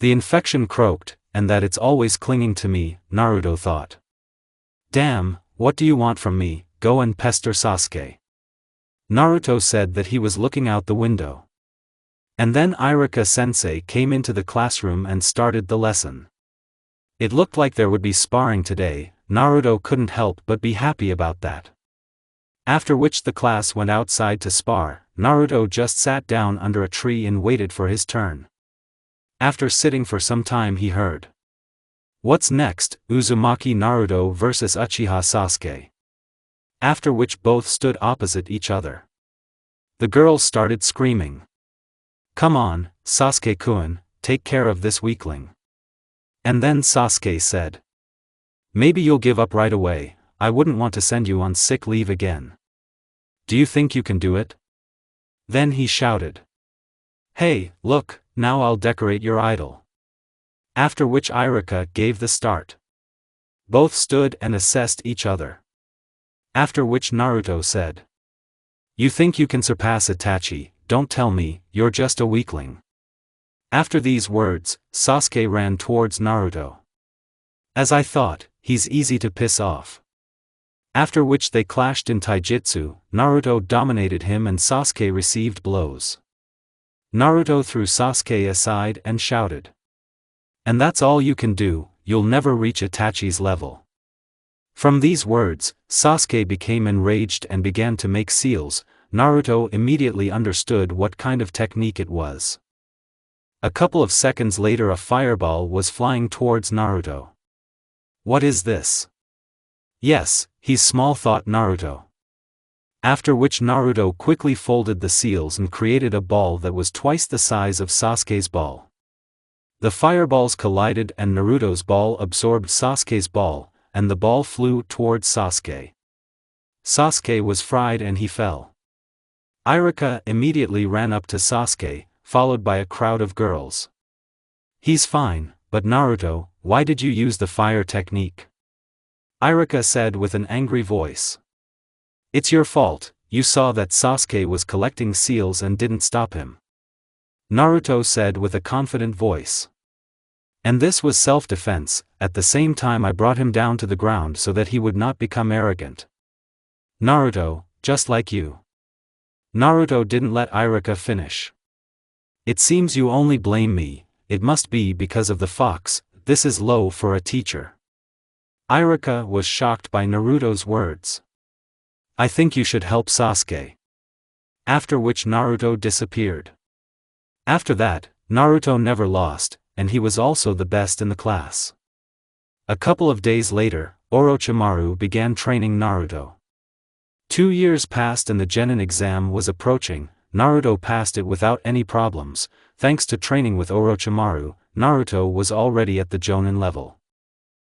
The infection croaked, and that it's always clinging to me, Naruto thought. Damn, what do you want from me? Go and pester Sasuke. Naruto said that he was looking out the window. And then Iruka-sensei came into the classroom and started the lesson. It looked like there would be sparring today. Naruto couldn't help but be happy about that. After which the class went outside to spar. Naruto just sat down under a tree and waited for his turn. After sitting for some time he heard. What's next? Uzumaki Naruto vs Uchiha Sasuke. After which both stood opposite each other. The girls started screaming. Come on, Sasuke-kun, take care of this weakling. And then Sasuke said. Maybe you'll give up right away, I wouldn't want to send you on sick leave again. Do you think you can do it? Then he shouted. Hey, look, now I'll decorate your idol. After which Iruka gave the start. Both stood and assessed each other. After which Naruto said. You think you can surpass Itachi? Don't tell me, you're just a weakling. After these words, Sasuke ran towards Naruto. As I thought, he's easy to piss off. After which they clashed in taijutsu. Naruto dominated him and Sasuke received blows. Naruto threw Sasuke aside and shouted. And that's all you can do, you'll never reach Itachi's level. From these words, Sasuke became enraged and began to make seals. Naruto immediately understood what kind of technique it was. A couple of seconds later a fireball was flying towards Naruto. What is this? Yes, he's small, thought Naruto. After which Naruto quickly folded the seals and created a ball that was twice the size of Sasuke's ball. The fireballs collided and Naruto's ball absorbed Sasuke's ball, and the ball flew towards Sasuke. Sasuke was fried and he fell. Iruka immediately ran up to Sasuke, followed by a crowd of girls. "He's fine, but Naruto, why did you use the fire technique?" Iruka said with an angry voice. "It's your fault, you saw that Sasuke was collecting seals and didn't stop him," Naruto said with a confident voice. "And this was self-defense, at the same time I brought him down to the ground so that he would not become arrogant." Naruto, just like you. Naruto didn't let Iruka finish. "It seems you only blame me, it must be because of the fox, this is low for a teacher." Iruka was shocked by Naruto's words. "I think you should help Sasuke." After which Naruto disappeared. After that, Naruto never lost, and he was also the best in the class. A couple of days later, Orochimaru began training Naruto. 2 years passed and the Genin exam was approaching. Naruto passed it without any problems. Thanks to training with Orochimaru, Naruto was already at the Jonin level.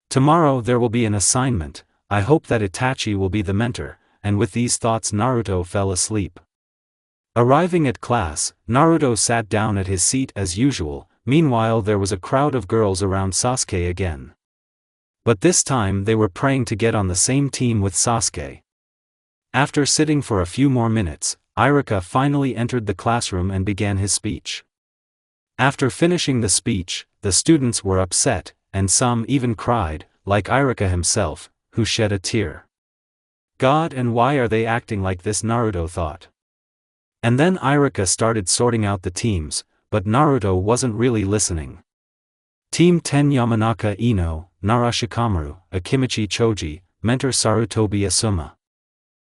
Tomorrow there will be an assignment, I hope that Itachi will be the mentor, and with these thoughts Naruto fell asleep. Arriving at class, Naruto sat down at his seat as usual. Meanwhile there was a crowd of girls around Sasuke again. But this time they were praying to get on the same team with Sasuke. After sitting for a few more minutes, Iruka finally entered the classroom and began his speech. After finishing the speech, the students were upset, and some even cried, like Iruka himself, who shed a tear. God, and why are they acting like this? Naruto thought. And then Iruka started sorting out the teams, but Naruto wasn't really listening. Team 10 Yamanaka Ino, Narashikamaru, Akimichi Choji, Mentor Sarutobi Asuma.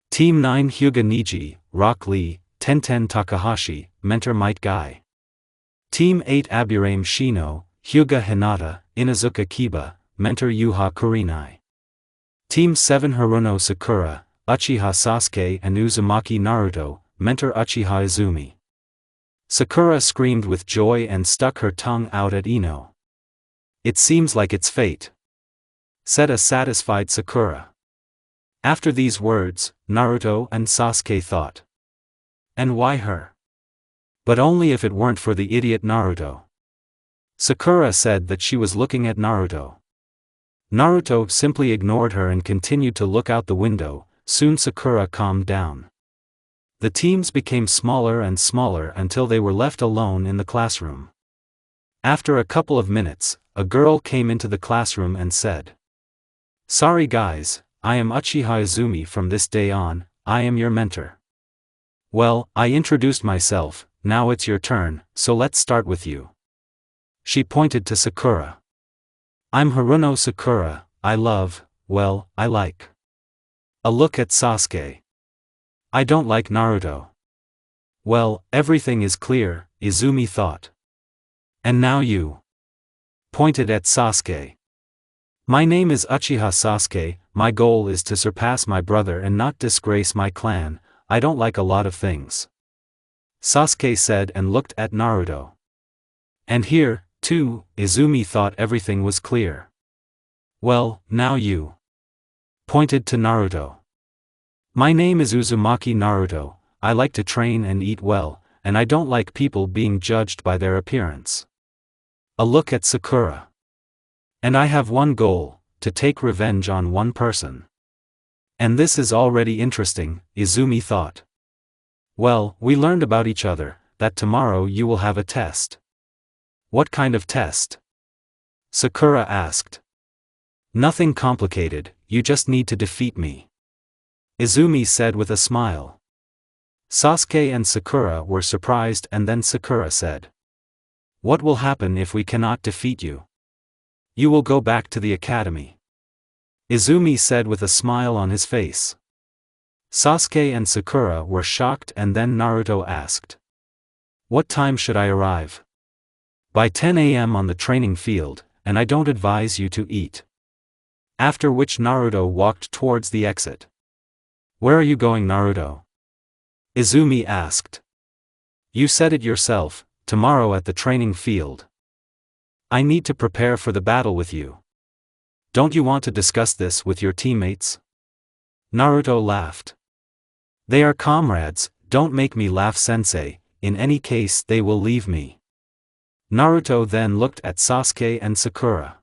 Team 9 Hyuga Niji, Rock Lee, Tenten Takahashi, Mentor Might Guy. Team 8 Aburame Shino, Hyuga Hinata, Inazuka Kiba, Mentor Yuha Kurinai. Team 7 Haruno Sakura, Uchiha Sasuke and Uzumaki Naruto, Mentor Uchiha Izumi. Sakura screamed with joy and stuck her tongue out at Ino. "It seems like it's fate," said a satisfied Sakura. After these words, Naruto and Sasuke thought. And why her? But only if it weren't for the idiot Naruto. Sakura said that she was looking at Naruto. Naruto simply ignored her and continued to look out the window. Soon Sakura calmed down. The teams became smaller and smaller until they were left alone in the classroom. After a couple of minutes, a girl came into the classroom and said, "Sorry guys, I am Uchiha Izumi. From this day on, I am your mentor." "Well, I introduced myself, now it's your turn, so let's start with you." She pointed to Sakura. "I'm Haruno Sakura, I like." A look at Sasuke. "I don't like Naruto." "Well, everything is clear," Izumi thought. "And now you." Pointed at Sasuke. "My name is Uchiha Sasuke, my goal is to surpass my brother and not disgrace my clan, I don't like a lot of things," Sasuke said and looked at Naruto. And here, too, Izumi thought everything was clear. "Well, now you." Pointed to Naruto. "My name is Uzumaki Naruto, I like to train and eat well, and I don't like people being judged by their appearance." A look at Sakura. "And I have one goal, to take revenge on one person." And this is already interesting, Izumi thought. "Well, we learned about each other, that tomorrow you will have a test." "What kind of test?" Sakura asked. "Nothing complicated, you just need to defeat me," Izumi said with a smile. Sasuke and Sakura were surprised, and then Sakura said, "What will happen if we cannot defeat you?" "You will go back to the academy," Izumi said with a smile on his face. Sasuke and Sakura were shocked, and then Naruto asked, "What time should I arrive?" "By 10 a.m. on the training field, and I don't advise you to eat." After which Naruto walked towards the exit. "Where are you going, Naruto?" Izumi asked. "You said it yourself, tomorrow at the training field." I need to prepare for the battle with you. Don't you want to discuss this with your teammates? Naruto laughed. They are comrades, don't make me laugh sensei, in any case they will leave me. Naruto then looked at Sasuke and Sakura.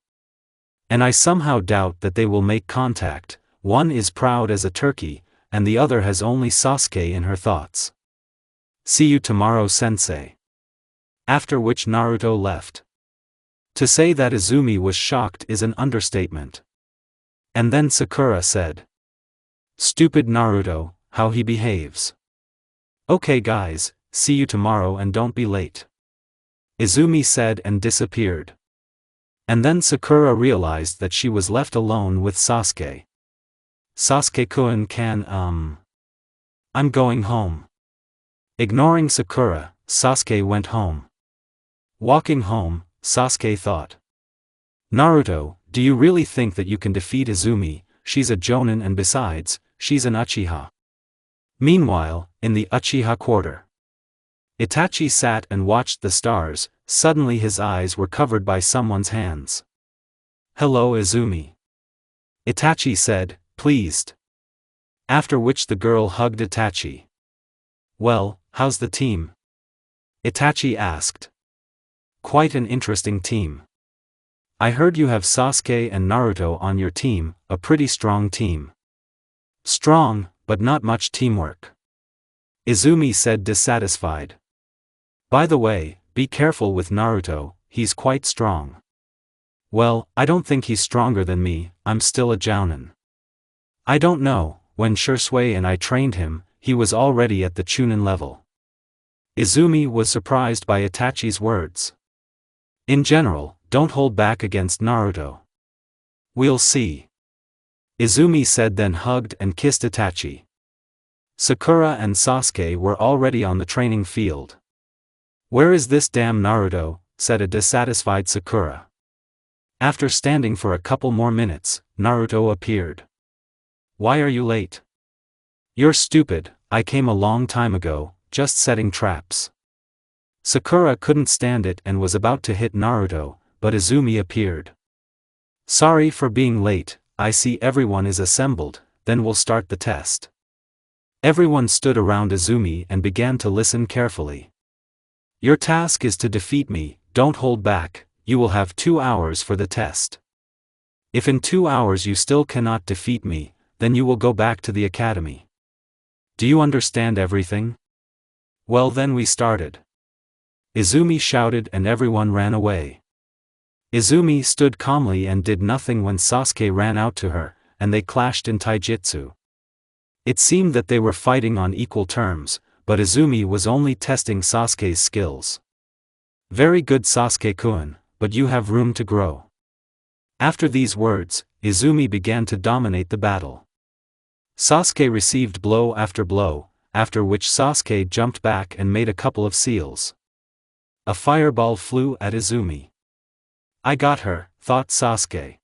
And I somehow doubt that they will make contact, one is proud as a turkey, and the other has only Sasuke in her thoughts. See you tomorrow sensei. After which Naruto left. To say that Izumi was shocked is an understatement. And then Sakura said. Stupid Naruto, how he behaves. Okay guys, see you tomorrow and don't be late. Izumi said and disappeared. And then Sakura realized that she was left alone with Sasuke. Sasuke-kun I'm going home. Ignoring Sakura, Sasuke went home. Walking home, Sasuke thought. Naruto, do you really think that you can defeat Izumi? She's a Jonin and besides, she's an Uchiha. Meanwhile, in the Uchiha quarter. Itachi sat and watched the stars, suddenly his eyes were covered by someone's hands. Hello Izumi. Itachi said, pleased. After which the girl hugged Itachi. Well, how's the team? Itachi asked. Quite an interesting team. I heard you have Sasuke and Naruto on your team, a pretty strong team. Strong, but not much teamwork. Izumi said dissatisfied. By the way, be careful with Naruto, he's quite strong. Well, I don't think he's stronger than me, I'm still a Jounin. I don't know, when Shisui and I trained him, he was already at the Chunin level. Izumi was surprised by Itachi's words. In general, don't hold back against Naruto. We'll see. Izumi said then hugged and kissed Itachi. Sakura and Sasuke were already on the training field. Where is this damn Naruto? Said a dissatisfied Sakura. After standing for a couple more minutes, Naruto appeared. Why are you late? You're stupid, I came a long time ago, just setting traps. Sakura couldn't stand it and was about to hit Naruto, but Izumi appeared. Sorry for being late, I see everyone is assembled, then we'll start the test. Everyone stood around Izumi and began to listen carefully. Your task is to defeat me, don't hold back, you will have 2 hours for the test. If in 2 hours you still cannot defeat me, then you will go back to the academy. Do you understand everything? Well then we started. Izumi shouted and everyone ran away. Izumi stood calmly and did nothing when Sasuke ran out to her, and they clashed in taijutsu. It seemed that they were fighting on equal terms, but Izumi was only testing Sasuke's skills. Very good Sasuke-kun, but you have room to grow. After these words, Izumi began to dominate the battle. Sasuke received blow after blow, after which Sasuke jumped back and made a couple of seals. A fireball flew at Izumi. I got her, thought Sasuke.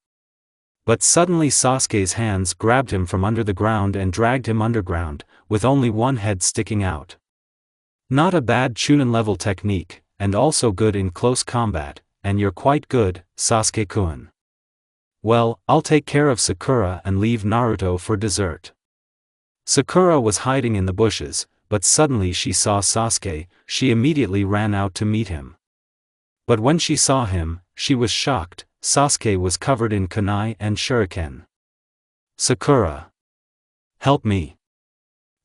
But suddenly Sasuke's hands grabbed him from under the ground and dragged him underground, with only one head sticking out. Not a bad Chunin level technique, and also good in close combat, and you're quite good, Sasuke-kun. Well, I'll take care of Sakura and leave Naruto for dessert. Sakura was hiding in the bushes, but suddenly she saw Sasuke, she immediately ran out to meet him. But when she saw him, she was shocked, Sasuke was covered in kunai and shuriken. Sakura! Help me!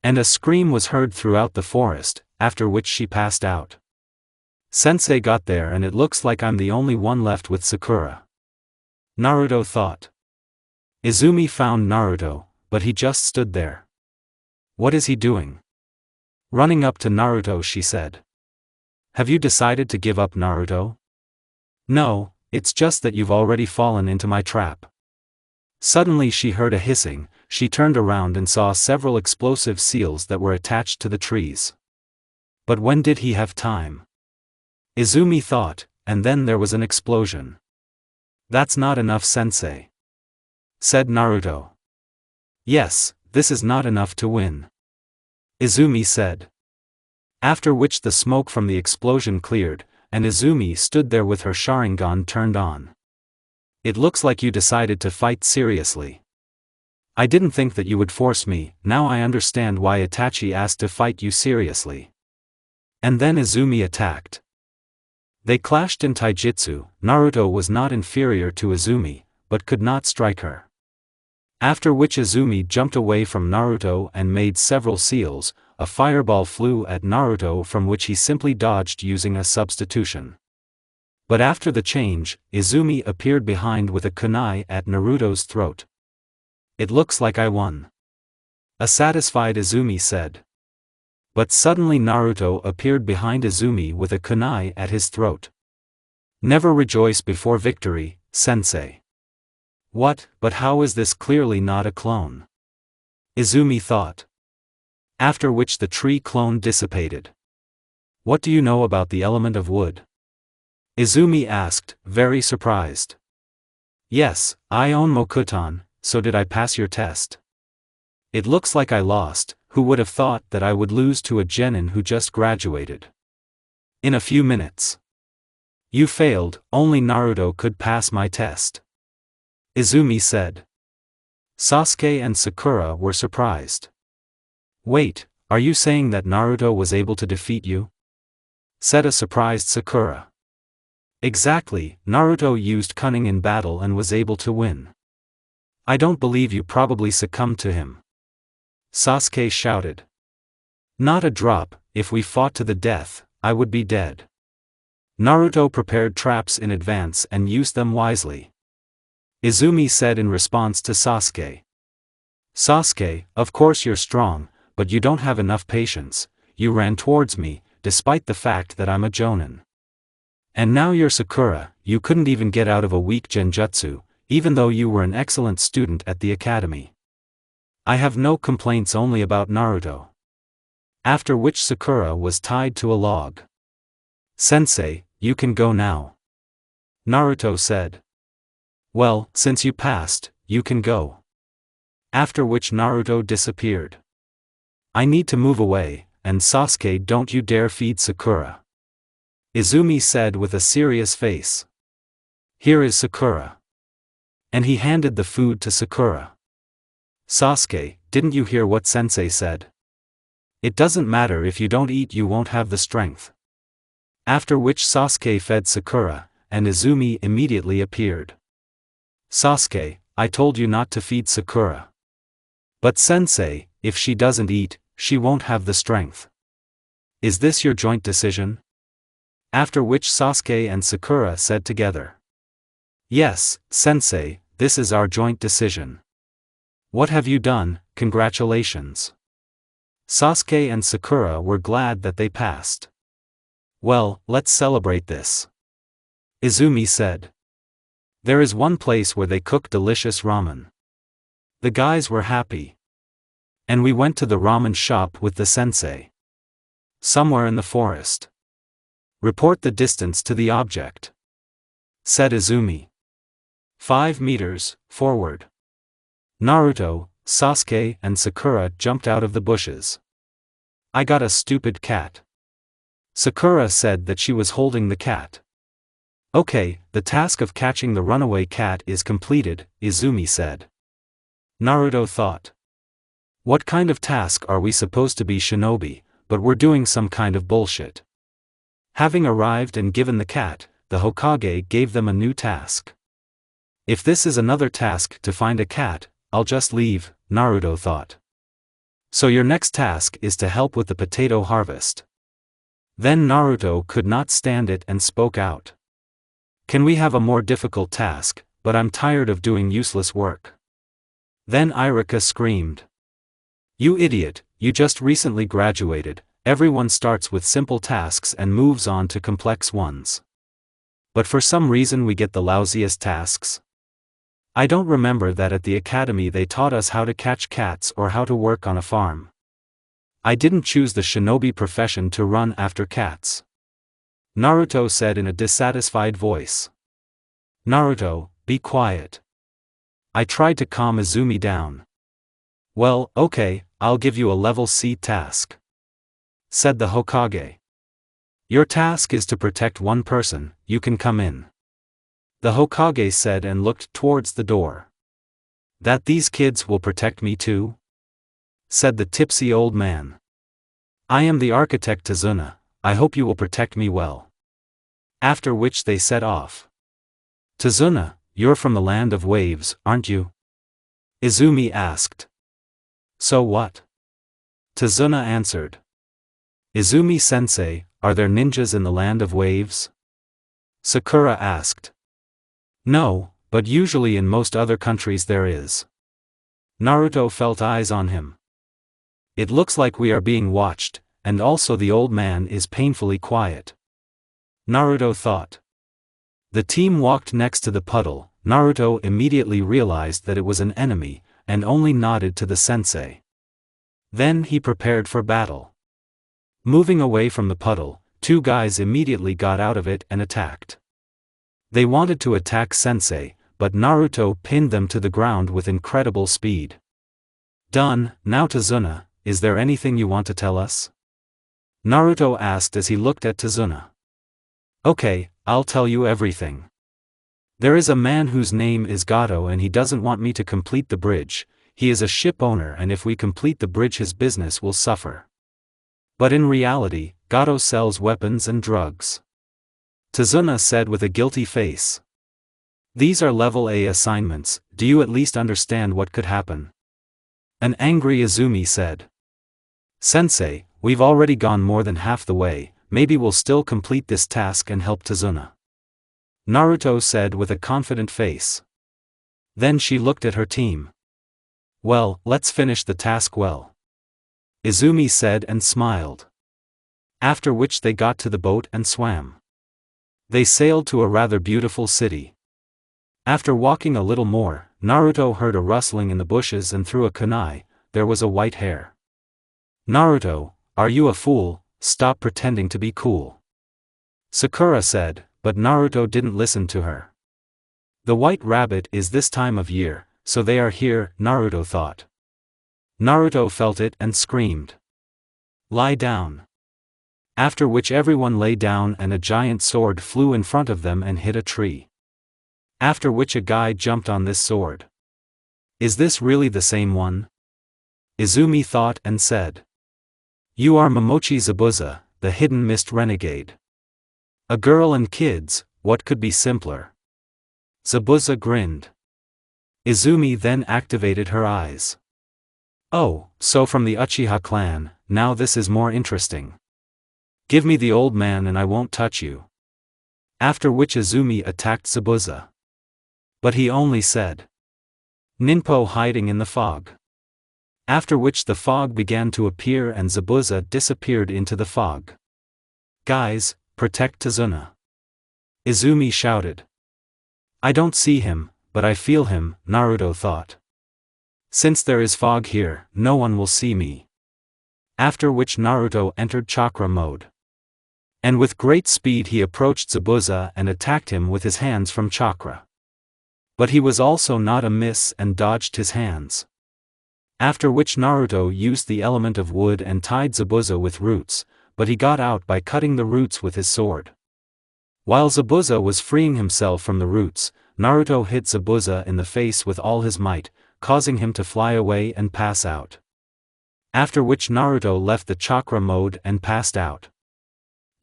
And a scream was heard throughout the forest, after which she passed out. Sensei got there and it looks like I'm the only one left with Sakura. Naruto thought. Izumi found Naruto, but he just stood there. What is he doing? Running up to Naruto she said. Have you decided to give up Naruto? No, it's just that you've already fallen into my trap. Suddenly she heard a hissing, she turned around and saw several explosive seals that were attached to the trees. But when did he have time? Izumi thought, and then there was an explosion. That's not enough sensei, said Naruto. Yes, this is not enough to win, Izumi said. After which the smoke from the explosion cleared, and Izumi stood there with her Sharingan turned on. It looks like you decided to fight seriously. I didn't think that you would force me, now I understand why Itachi asked to fight you seriously. And then Izumi attacked. They clashed in taijutsu. Naruto was not inferior to Izumi, but could not strike her. After which Izumi jumped away from Naruto and made several seals. A fireball flew at Naruto from which he simply dodged using a substitution. But after the change, Izumi appeared behind with a kunai at Naruto's throat. It looks like I won. A satisfied Izumi said. But suddenly Naruto appeared behind Izumi with a kunai at his throat. Never rejoice before victory, sensei. What, but how is this clearly not a clone? Izumi thought. After which the tree clone dissipated. What do you know about the element of wood? Izumi asked, very surprised. Yes, I own Mokuton, so did I pass your test? It looks like I lost. Who would have thought that I would lose to a genin who just graduated? In a few minutes. You failed, only Naruto could pass my test. Izumi said. Sasuke and Sakura were surprised. Wait, are you saying that Naruto was able to defeat you? Said a surprised Sakura. Exactly, Naruto used cunning in battle and was able to win. I don't believe you probably succumbed to him. Sasuke shouted. Not a drop, if we fought to the death, I would be dead. Naruto prepared traps in advance and used them wisely. Izumi said in response to Sasuke. Sasuke, of course you're strong, but you don't have enough patience. You ran towards me, despite the fact that I'm a jonin. And now you're Sakura, you couldn't even get out of a weak genjutsu, even though you were an excellent student at the academy. I have no complaints, only about Naruto. After which Sakura was tied to a log. Sensei, you can go now. Naruto said. Well, since you passed, you can go. After which Naruto disappeared. I need to move away, and Sasuke, don't you dare feed Sakura. Izumi said with a serious face. Here is Sakura. And he handed the food to Sakura. Sasuke, didn't you hear what Sensei said? It doesn't matter if you don't eat, you won't have the strength. After which Sasuke fed Sakura, and Izumi immediately appeared. Sasuke, I told you not to feed Sakura. But Sensei, if she doesn't eat, she won't have the strength. Is this your joint decision? After which Sasuke and Sakura said together. Yes, Sensei, this is our joint decision. What have you done? Congratulations. Sasuke and Sakura were glad that they passed. Well, let's celebrate this. Izumi said. There is one place where they cook delicious ramen. The guys were happy. And we went to the ramen shop with the sensei. Somewhere in the forest. Report the distance to the object. Said Izumi. 5 meters, forward. Naruto, Sasuke and Sakura jumped out of the bushes. I got a stupid cat. Sakura said that she was holding the cat. Okay, the task of catching the runaway cat is completed, Izumi said. Naruto thought. What kind of task are we supposed to be, shinobi, but we're doing some kind of bullshit. Having arrived and given the cat, the Hokage gave them a new task. If this is another task to find a cat, I'll just leave, Naruto thought. So your next task is to help with the potato harvest. Then Naruto could not stand it and spoke out. Can we have a more difficult task, but I'm tired of doing useless work. Then Iruka screamed. You idiot, you just recently graduated, everyone starts with simple tasks and moves on to complex ones. But for some reason we get the lousiest tasks. I don't remember that at the academy they taught us how to catch cats or how to work on a farm. I didn't choose the shinobi profession to run after cats. Naruto said in a dissatisfied voice. Naruto, be quiet. I tried to calm Izumi down. Well, okay, I'll give you a level C task. Said the Hokage. Your task is to protect one person, you can come in. The Hokage said and looked towards the door. That these kids will protect me too? Said the tipsy old man. I am the architect Tazuna, I hope you will protect me well. After which they set off. Tazuna, you're from the land of waves, aren't you? Izumi asked. So what? Tazuna answered. Izumi-sensei, are there ninjas in the land of waves? Sakura asked. No, but usually in most other countries there is. Naruto felt eyes on him. It looks like we are being watched, and also the old man is painfully quiet. Naruto thought. The team walked next to the puddle. Naruto immediately realized that it was an enemy, and only nodded to the sensei. Then he prepared for battle. Moving away from the puddle, two guys immediately got out of it and attacked. They wanted to attack Sensei, but Naruto pinned them to the ground with incredible speed. Done. Now Tazuna, is there anything you want to tell us? Naruto asked as he looked at Tazuna. Okay, I'll tell you everything. There is a man whose name is Gato and he doesn't want me to complete the bridge. He is a ship owner and if we complete the bridge his business will suffer. But in reality, Gato sells weapons and drugs. Tazuna said with a guilty face. These are level A assignments, do you at least understand what could happen? An angry Izumi said. Sensei, we've already gone more than half the way, maybe we'll still complete this task and help Tazuna. Naruto said with a confident face. Then she looked at her team. Well, let's finish the task well. Izumi said and smiled. After which they got to the boat and swam. They sailed to a rather beautiful city. After walking a little more, Naruto heard a rustling in the bushes and through a kunai, there was a white hair. Naruto, are you a fool? Stop pretending to be cool. Sakura said, but Naruto didn't listen to her. The white rabbit is this time of year, so they are here, Naruto thought. Naruto felt it and screamed. Lie down. After which everyone lay down and a giant sword flew in front of them and hit a tree. After which a guy jumped on this sword. Is this really the same one? Izumi thought and said. You are Momochi Zabuza, the hidden mist renegade. A girl and kids, what could be simpler? Zabuza grinned. Izumi then activated her eyes. Oh, so from the Uchiha clan, now this is more interesting. Give me the old man and I won't touch you. After which Izumi attacked Zabuza. But he only said. Ninpo hiding in the fog. After which the fog began to appear and Zabuza disappeared into the fog. Guys, protect Tazuna. Izumi shouted. I don't see him, but I feel him, Naruto thought. Since there is fog here, no one will see me. After which Naruto entered chakra mode. And with great speed he approached Zabuza and attacked him with his hands from chakra. But he was also not amiss and dodged his hands. After which Naruto used the element of wood and tied Zabuza with roots, but he got out by cutting the roots with his sword. While Zabuza was freeing himself from the roots, Naruto hit Zabuza in the face with all his might, causing him to fly away and pass out. After which Naruto left the chakra mode and passed out.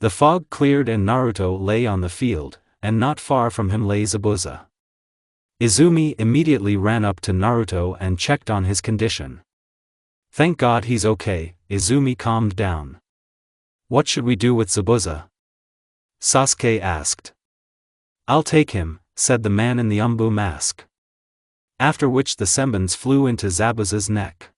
The fog cleared and Naruto lay on the field, and not far from him lay Zabuza. Izumi immediately ran up to Naruto and checked on his condition. Thank God he's okay, Izumi calmed down. What should we do with Zabuza? Sasuke asked. I'll take him, said the man in the umbu mask. After which the senbons flew into Zabuza's neck.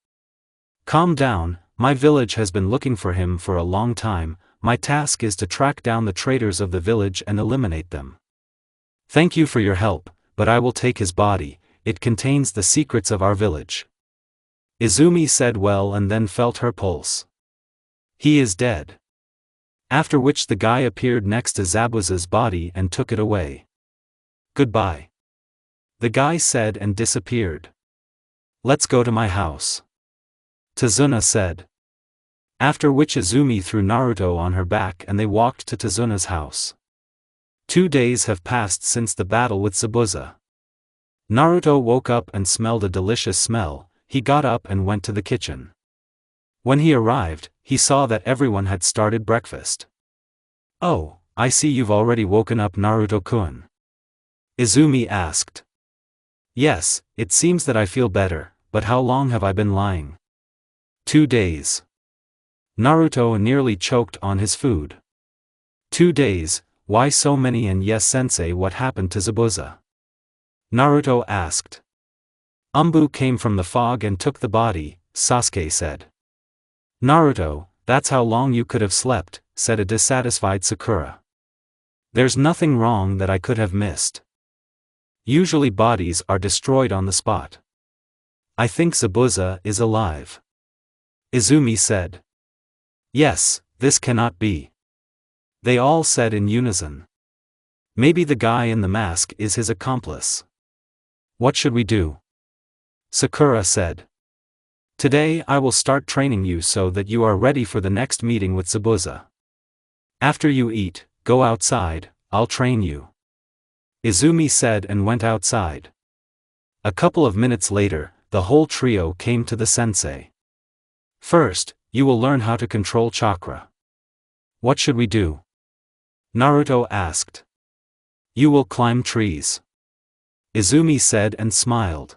Calm down, my village has been looking for him for a long time, my task is to track down the traitors of the village and eliminate them. Thank you for your help, but I will take his body, it contains the secrets of our village. Izumi said well and then felt her pulse. He is dead. After which the guy appeared next to Zabuza's body and took it away. Goodbye. The guy said and disappeared. Let's go to my house. Tazuna said. After which Izumi threw Naruto on her back and they walked to Tazuna's house. 2 days have passed since the battle with Zabuza. Naruto woke up and smelled a delicious smell. He got up and went to the kitchen. When he arrived, he saw that everyone had started breakfast. "Oh, I see you've already woken up, Naruto-kun," Izumi asked. "Yes, it seems that I feel better, but how long have I been lying?" 2 days. Naruto nearly choked on his food. 2 days, why so many? And yes sensei, what happened to Zabuza? Naruto asked. Umbu came from the fog and took the body, Sasuke said. Naruto, that's how long you could have slept, said a dissatisfied Sakura. There's nothing wrong that I could have missed. Usually bodies are destroyed on the spot. I think Zabuza is alive. Izumi said. Yes, this cannot be. They all said in unison. Maybe the guy in the mask is his accomplice. What should we do? Sakura said. Today I will start training you so that you are ready for the next meeting with Zabuza. After you eat, go outside, I'll train you. Izumi said and went outside. A couple of minutes later, the whole trio came to the sensei. First, you will learn how to control chakra. What should we do? Naruto asked. You will climb trees. Izumi said and smiled.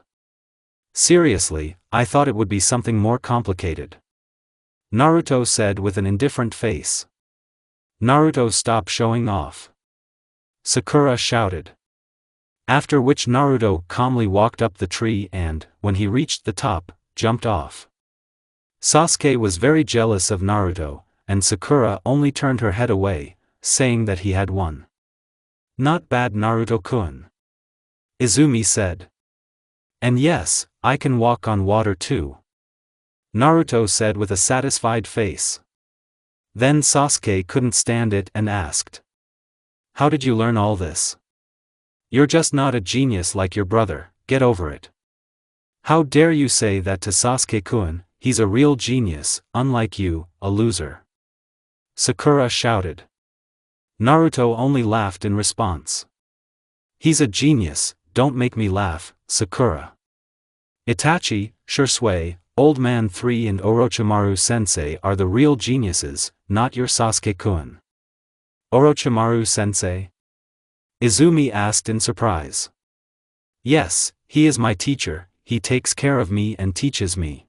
Seriously, I thought it would be something more complicated. Naruto said with an indifferent face. Naruto, stop showing off. Sakura shouted. After which Naruto calmly walked up the tree and, when he reached the top, jumped off. Sasuke was very jealous of Naruto, and Sakura only turned her head away, saying that he had won. Not bad, Naruto-kun. Izumi said. And yes, I can walk on water too. Naruto said with a satisfied face. Then Sasuke couldn't stand it and asked. How did you learn all this? You're just not a genius like your brother, get over it. How dare you say that to Sasuke-kun, he's a real genius, unlike you, a loser. Sakura shouted. Naruto only laughed in response. He's a genius, don't make me laugh, Sakura. Itachi, Shisui, Old Man 3 and Orochimaru-sensei are the real geniuses, not your Sasuke-kun. Orochimaru-sensei? Izumi asked in surprise. Yes, he is my teacher, he takes care of me and teaches me.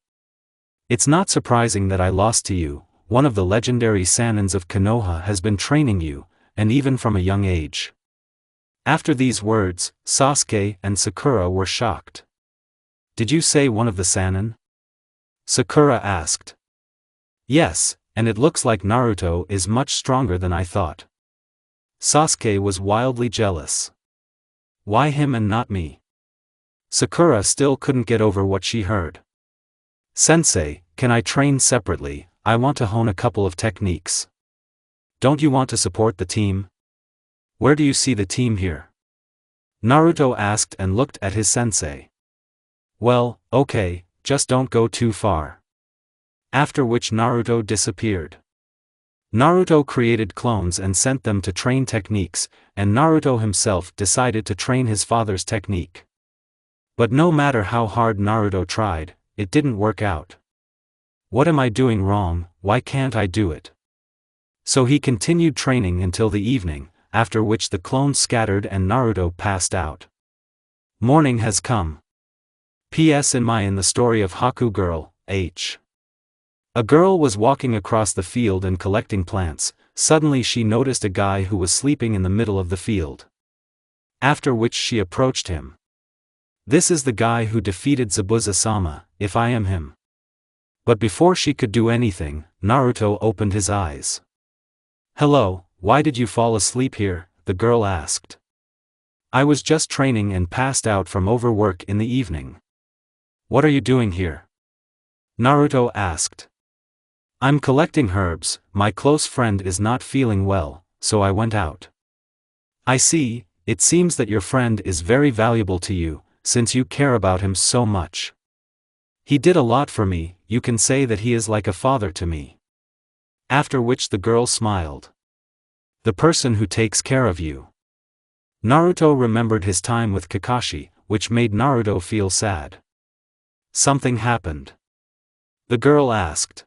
It's not surprising that I lost to you, one of the legendary Sanins of Konoha has been training you, and even from a young age. After these words, Sasuke and Sakura were shocked. Did you say one of the Sannin? Sakura asked. Yes, and it looks like Naruto is much stronger than I thought. Sasuke was wildly jealous. Why him and not me? Sakura still couldn't get over what she heard. Sensei, can I train separately? I want to hone a couple of techniques. Don't you want to support the team? Where do you see the team here? Naruto asked and looked at his sensei. Well, okay, just don't go too far. After which Naruto disappeared. Naruto created clones and sent them to train techniques, and Naruto himself decided to train his father's technique. But no matter how hard Naruto tried, it didn't work out. What am I doing wrong? Why can't I do it? So he continued training until the evening, after which the clones scattered and Naruto passed out. Morning has come. P.S. in the story of Haku girl, H. A girl was walking across the field and collecting plants. Suddenly she noticed a guy who was sleeping in the middle of the field. After which she approached him. This is the guy who defeated Zabuza-sama, if I am him. But before she could do anything, Naruto opened his eyes. Hello, why did you fall asleep here? The girl asked. I was just training and passed out from overwork in the evening. What are you doing here? Naruto asked. I'm collecting herbs, my close friend is not feeling well, so I went out. I see, it seems that your friend is very valuable to you, since you care about him so much. He did a lot for me, you can say that he is like a father to me. After which the girl smiled. The person who takes care of you. Naruto remembered his time with Kakashi, which made Naruto feel sad. Something happened? The girl asked.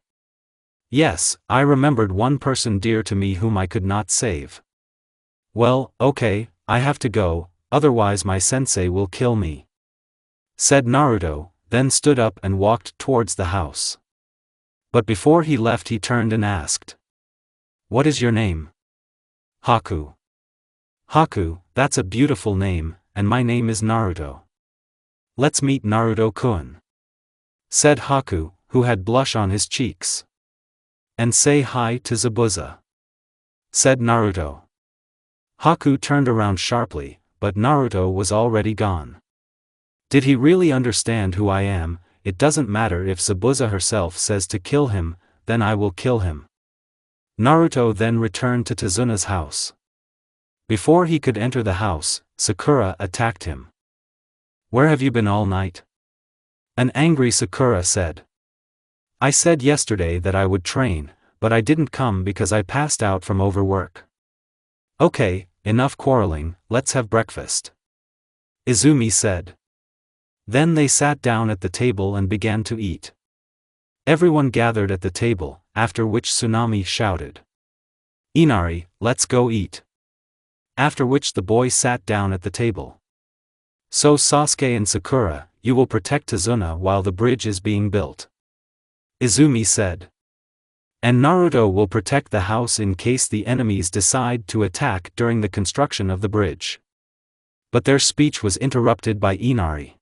Yes, I remembered one person dear to me whom I could not save. Well, okay, I have to go, otherwise my sensei will kill me, said Naruto, then stood up and walked towards the house. But before he left he turned and asked. What is your name? Haku. Haku, that's a beautiful name, and my name is Naruto. Let's meet Naruto-kun, said Haku, who had blush on his cheeks. And say hi to Zabuza, said Naruto. Haku turned around sharply, but Naruto was already gone. Did he really understand who I am? It doesn't matter if Zabuza herself says to kill him, then I will kill him. Naruto then returned to Tazuna's house. Before he could enter the house, Sakura attacked him. Where have you been all night? An angry Sakura said. I said yesterday that I would train, but I didn't come because I passed out from overwork. Okay, enough quarreling, let's have breakfast, Izumi said. Then they sat down at the table and began to eat. Everyone gathered at the table, after which Tsunami shouted. Inari, let's go eat. After which the boy sat down at the table. So Sasuke and Sakura, you will protect Tazuna while the bridge is being built, Izumi said. And Naruto will protect the house in case the enemies decide to attack during the construction of the bridge. But their speech was interrupted by Inari.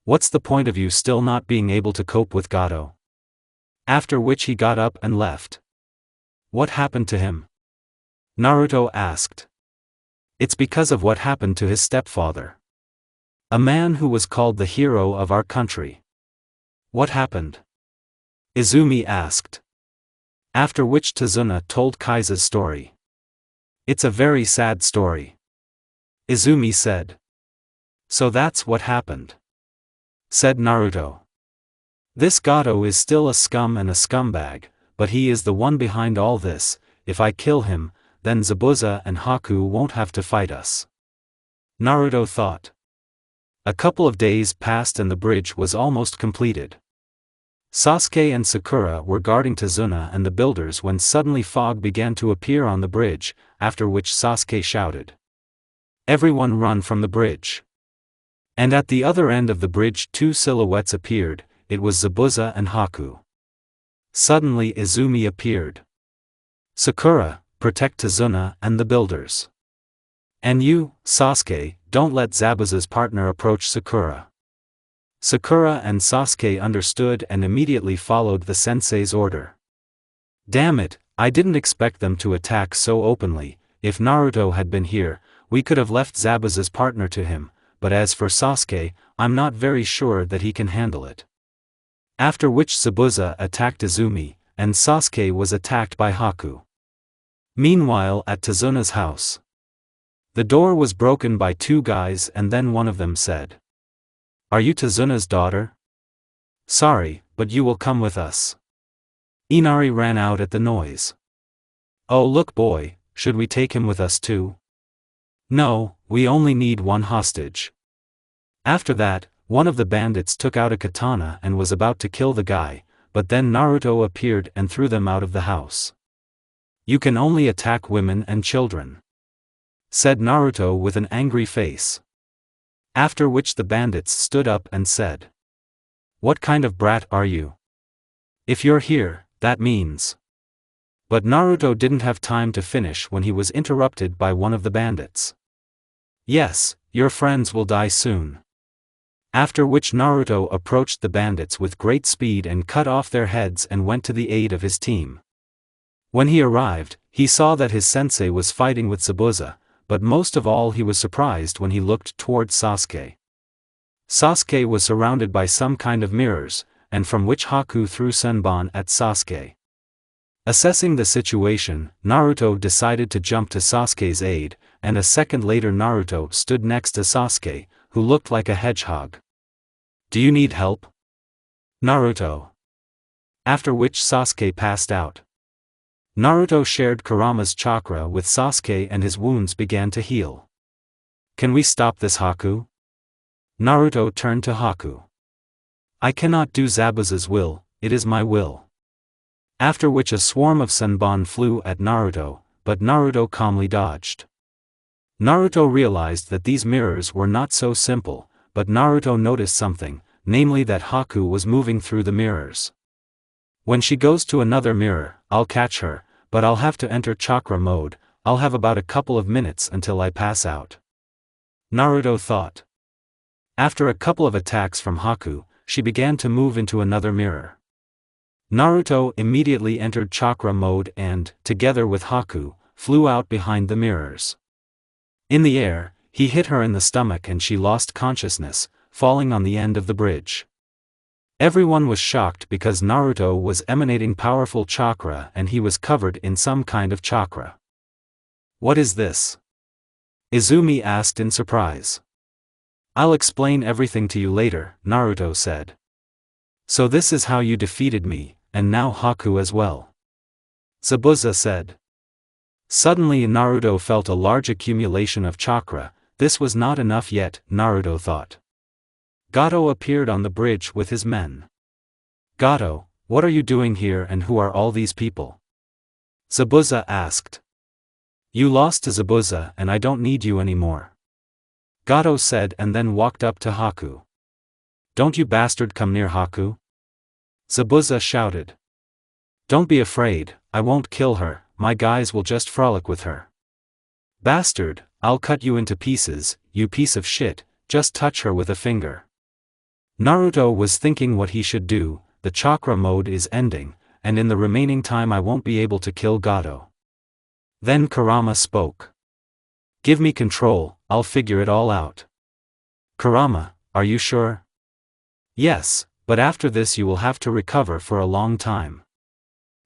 What's the point of you still not being able to cope with Gato? After which he got up and left. What happened to him? Naruto asked. It's because of what happened to his stepfather. A man who was called the hero of our country. What happened? Izumi asked. After which Tazuna told Kaisa's story. It's a very sad story, Izumi said. So that's what happened, said Naruto. This Gato is still a scum and a scumbag, but he is the one behind all this. If I kill him, then Zabuza and Haku won't have to fight us, Naruto thought. A couple of days passed and the bridge was almost completed. Sasuke and Sakura were guarding Tazuna and the builders when suddenly fog began to appear on the bridge, after which Sasuke shouted. Everyone run from the bridge. And at the other end of the bridge two silhouettes appeared, it was Zabuza and Haku. Suddenly Izumi appeared. Sakura, protect Tazuna and the builders. And you, Sasuke, don't let Zabuza's partner approach Sakura. Sakura and Sasuke understood and immediately followed the sensei's order. Damn it, I didn't expect them to attack so openly. If Naruto had been here, we could have left Zabuza's partner to him, but as for Sasuke, I'm not very sure that he can handle it. After which Zabuza attacked Izumi, and Sasuke was attacked by Haku. Meanwhile at Tazuna's house. The door was broken by two guys and then one of them said. Are you Tazuna's daughter? Sorry, but you will come with us. Inari ran out at the noise. Oh look boy, should we take him with us too? No, we only need one hostage. After that, one of the bandits took out a katana and was about to kill the guy, but then Naruto appeared and threw them out of the house. You can only attack women and children, said Naruto with an angry face. After which the bandits stood up and said. What kind of brat are you? If you're here, that means. But Naruto didn't have time to finish when he was interrupted by one of the bandits. Yes, your friends will die soon. After which Naruto approached the bandits with great speed and cut off their heads and went to the aid of his team. When he arrived, he saw that his sensei was fighting with Zabuza, but most of all he was surprised when he looked towards Sasuke. Sasuke was surrounded by some kind of mirrors, and from which Haku threw Senbon at Sasuke. Assessing the situation, Naruto decided to jump to Sasuke's aid, and a second later Naruto stood next to Sasuke, who looked like a hedgehog. Do you need help? Naruto. After which Sasuke passed out. Naruto shared Kurama's chakra with Sasuke and his wounds began to heal. Can we stop this, Haku? Naruto turned to Haku. I cannot do Zabuza's will, it is my will. After which a swarm of Senbon flew at Naruto, but Naruto calmly dodged. Naruto realized that these mirrors were not so simple, but Naruto noticed something, namely that Haku was moving through the mirrors. When she goes to another mirror, I'll catch her, but I'll have to enter chakra mode. I'll have about a couple of minutes until I pass out. Naruto thought. After a couple of attacks from Haku, she began to move into another mirror. Naruto immediately entered chakra mode and, together with Haku, flew out behind the mirrors. In the air, he hit her in the stomach and she lost consciousness, falling on the end of the bridge. Everyone was shocked because Naruto was emanating powerful chakra and he was covered in some kind of chakra. What is this? Izumi asked in surprise. I'll explain everything to you later, Naruto said. So this is how you defeated me, and now Haku as well. Zabuza said. Suddenly Naruto felt a large accumulation of chakra. This was not enough yet, Naruto thought. Gato appeared on the bridge with his men. Gato, what are you doing here and who are all these people? Zabuza asked. You lost to Zabuza and I don't need you anymore. Gato said and then walked up to Haku. Don't you bastard come near Haku? Zabuza shouted. Don't be afraid, I won't kill her, my guys will just frolic with her. Bastard, I'll cut you into pieces, you piece of shit, just touch her with a finger. Naruto was thinking what he should do. The chakra mode is ending, and in the remaining time I won't be able to kill Gato. Then Kurama spoke. Give me control, I'll figure it all out. Kurama, are you sure? Yes, but after this you will have to recover for a long time.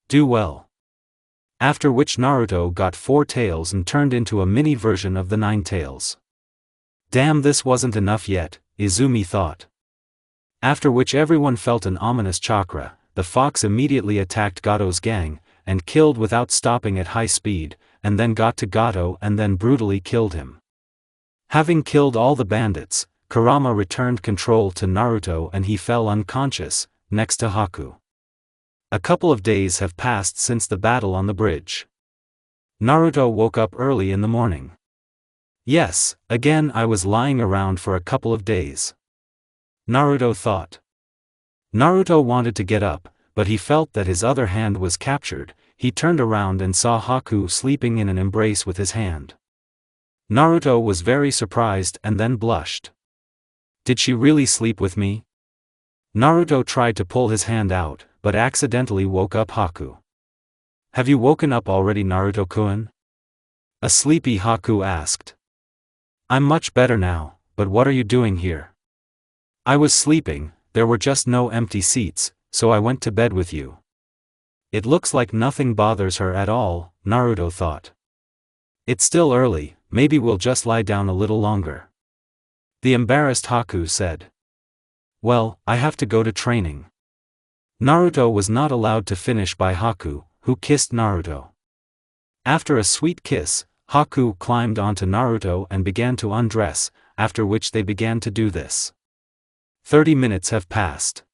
Do well. After which Naruto got 4 tails and turned into a mini version of the 9 tails. Damn, this wasn't enough yet, Izumi thought. After which everyone felt an ominous chakra. The fox immediately attacked Gato's gang, and killed without stopping at high speed, and then got to Gato and then brutally killed him. Having killed all the bandits, Kurama returned control to Naruto and he fell unconscious, next to Haku. A couple of days have passed since the battle on the bridge. Naruto woke up early in the morning. Yes, again I was lying around for a couple of days. Naruto thought. Naruto wanted to get up, but he felt that his other hand was captured. He turned around and saw Haku sleeping in an embrace with his hand. Naruto was very surprised and then blushed. Did she really sleep with me? Naruto tried to pull his hand out, but accidentally woke up Haku. Have you woken up already, Naruto-kun? A sleepy Haku asked. I'm much better now, but what are you doing here? I was sleeping, there were just no empty seats, so I went to bed with you. It looks like nothing bothers her at all, Naruto thought. It's still early, maybe we'll just lie down a little longer. The embarrassed Haku said. Well, I have to go to training. Naruto was not allowed to finish by Haku, who kissed Naruto. After a sweet kiss, Haku climbed onto Naruto and began to undress, after which they began to do this. 30 minutes have passed.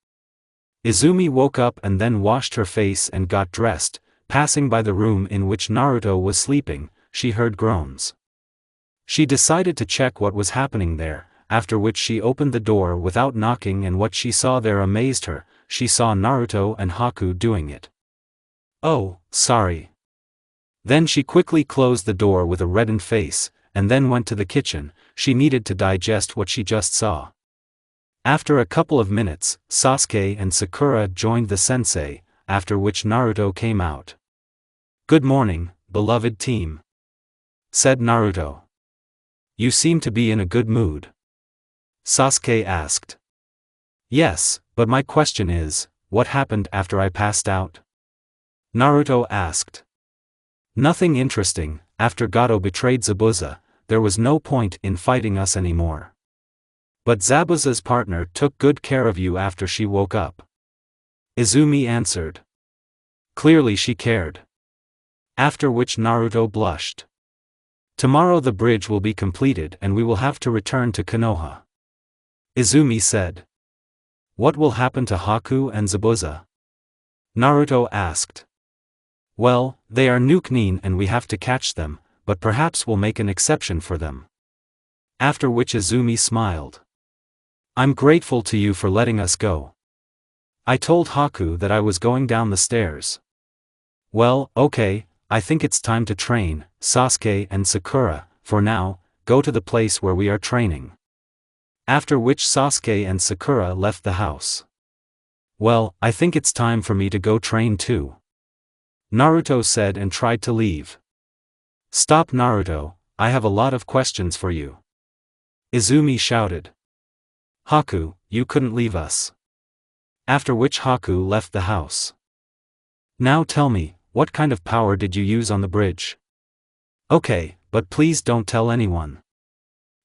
Izumi woke up and then washed her face and got dressed. Passing by the room in which Naruto was sleeping, she heard groans. She decided to check what was happening there, after which she opened the door without knocking and what she saw there amazed her. She saw Naruto and Haku doing it. Oh, sorry. Then she quickly closed the door with a reddened face, and then went to the kitchen. She needed to digest what she just saw. After a couple of minutes, Sasuke and Sakura joined the sensei, after which Naruto came out. Good morning, beloved team, said Naruto. You seem to be in a good mood. Sasuke asked. Yes, but my question is, what happened after I passed out? Naruto asked. Nothing interesting. After Gato betrayed Zabuza, there was no point in fighting us anymore. But Zabuza's partner took good care of you after she woke up. Izumi answered. Clearly she cared. After which Naruto blushed. Tomorrow the bridge will be completed and we will have to return to Konoha. Izumi said. What will happen to Haku and Zabuza? Naruto asked. Well, they are Nuke-nin and we have to catch them, but perhaps we'll make an exception for them. After which Izumi smiled. I'm grateful to you for letting us go. I told Haku that I was going down the stairs. Well, okay, I think it's time to train. Sasuke and Sakura, for now, go to the place where we are training. After which Sasuke and Sakura left the house. Well, I think it's time for me to go train too. Naruto said and tried to leave. Stop Naruto, I have a lot of questions for you. Izumi shouted. Haku, you couldn't leave us. After which Haku left the house. Now tell me, what kind of power did you use on the bridge? Okay, but please don't tell anyone.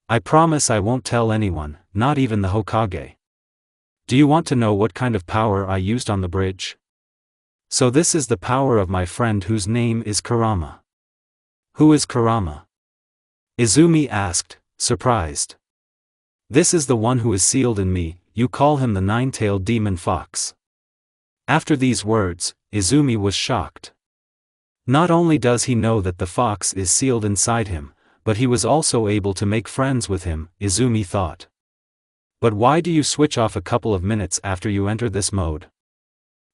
I promise I won't tell anyone, not even the Hokage. Do you want to know what kind of power I used on the bridge? So this is the power of my friend whose name is Kurama. Who is Kurama? Izumi asked, surprised. This is the one who is sealed in me, you call him the nine-tailed demon fox. After these words, Izumi was shocked. Not only does he know that the fox is sealed inside him, but he was also able to make friends with him, Izumi thought. But why do you switch off a couple of minutes after you enter this mode?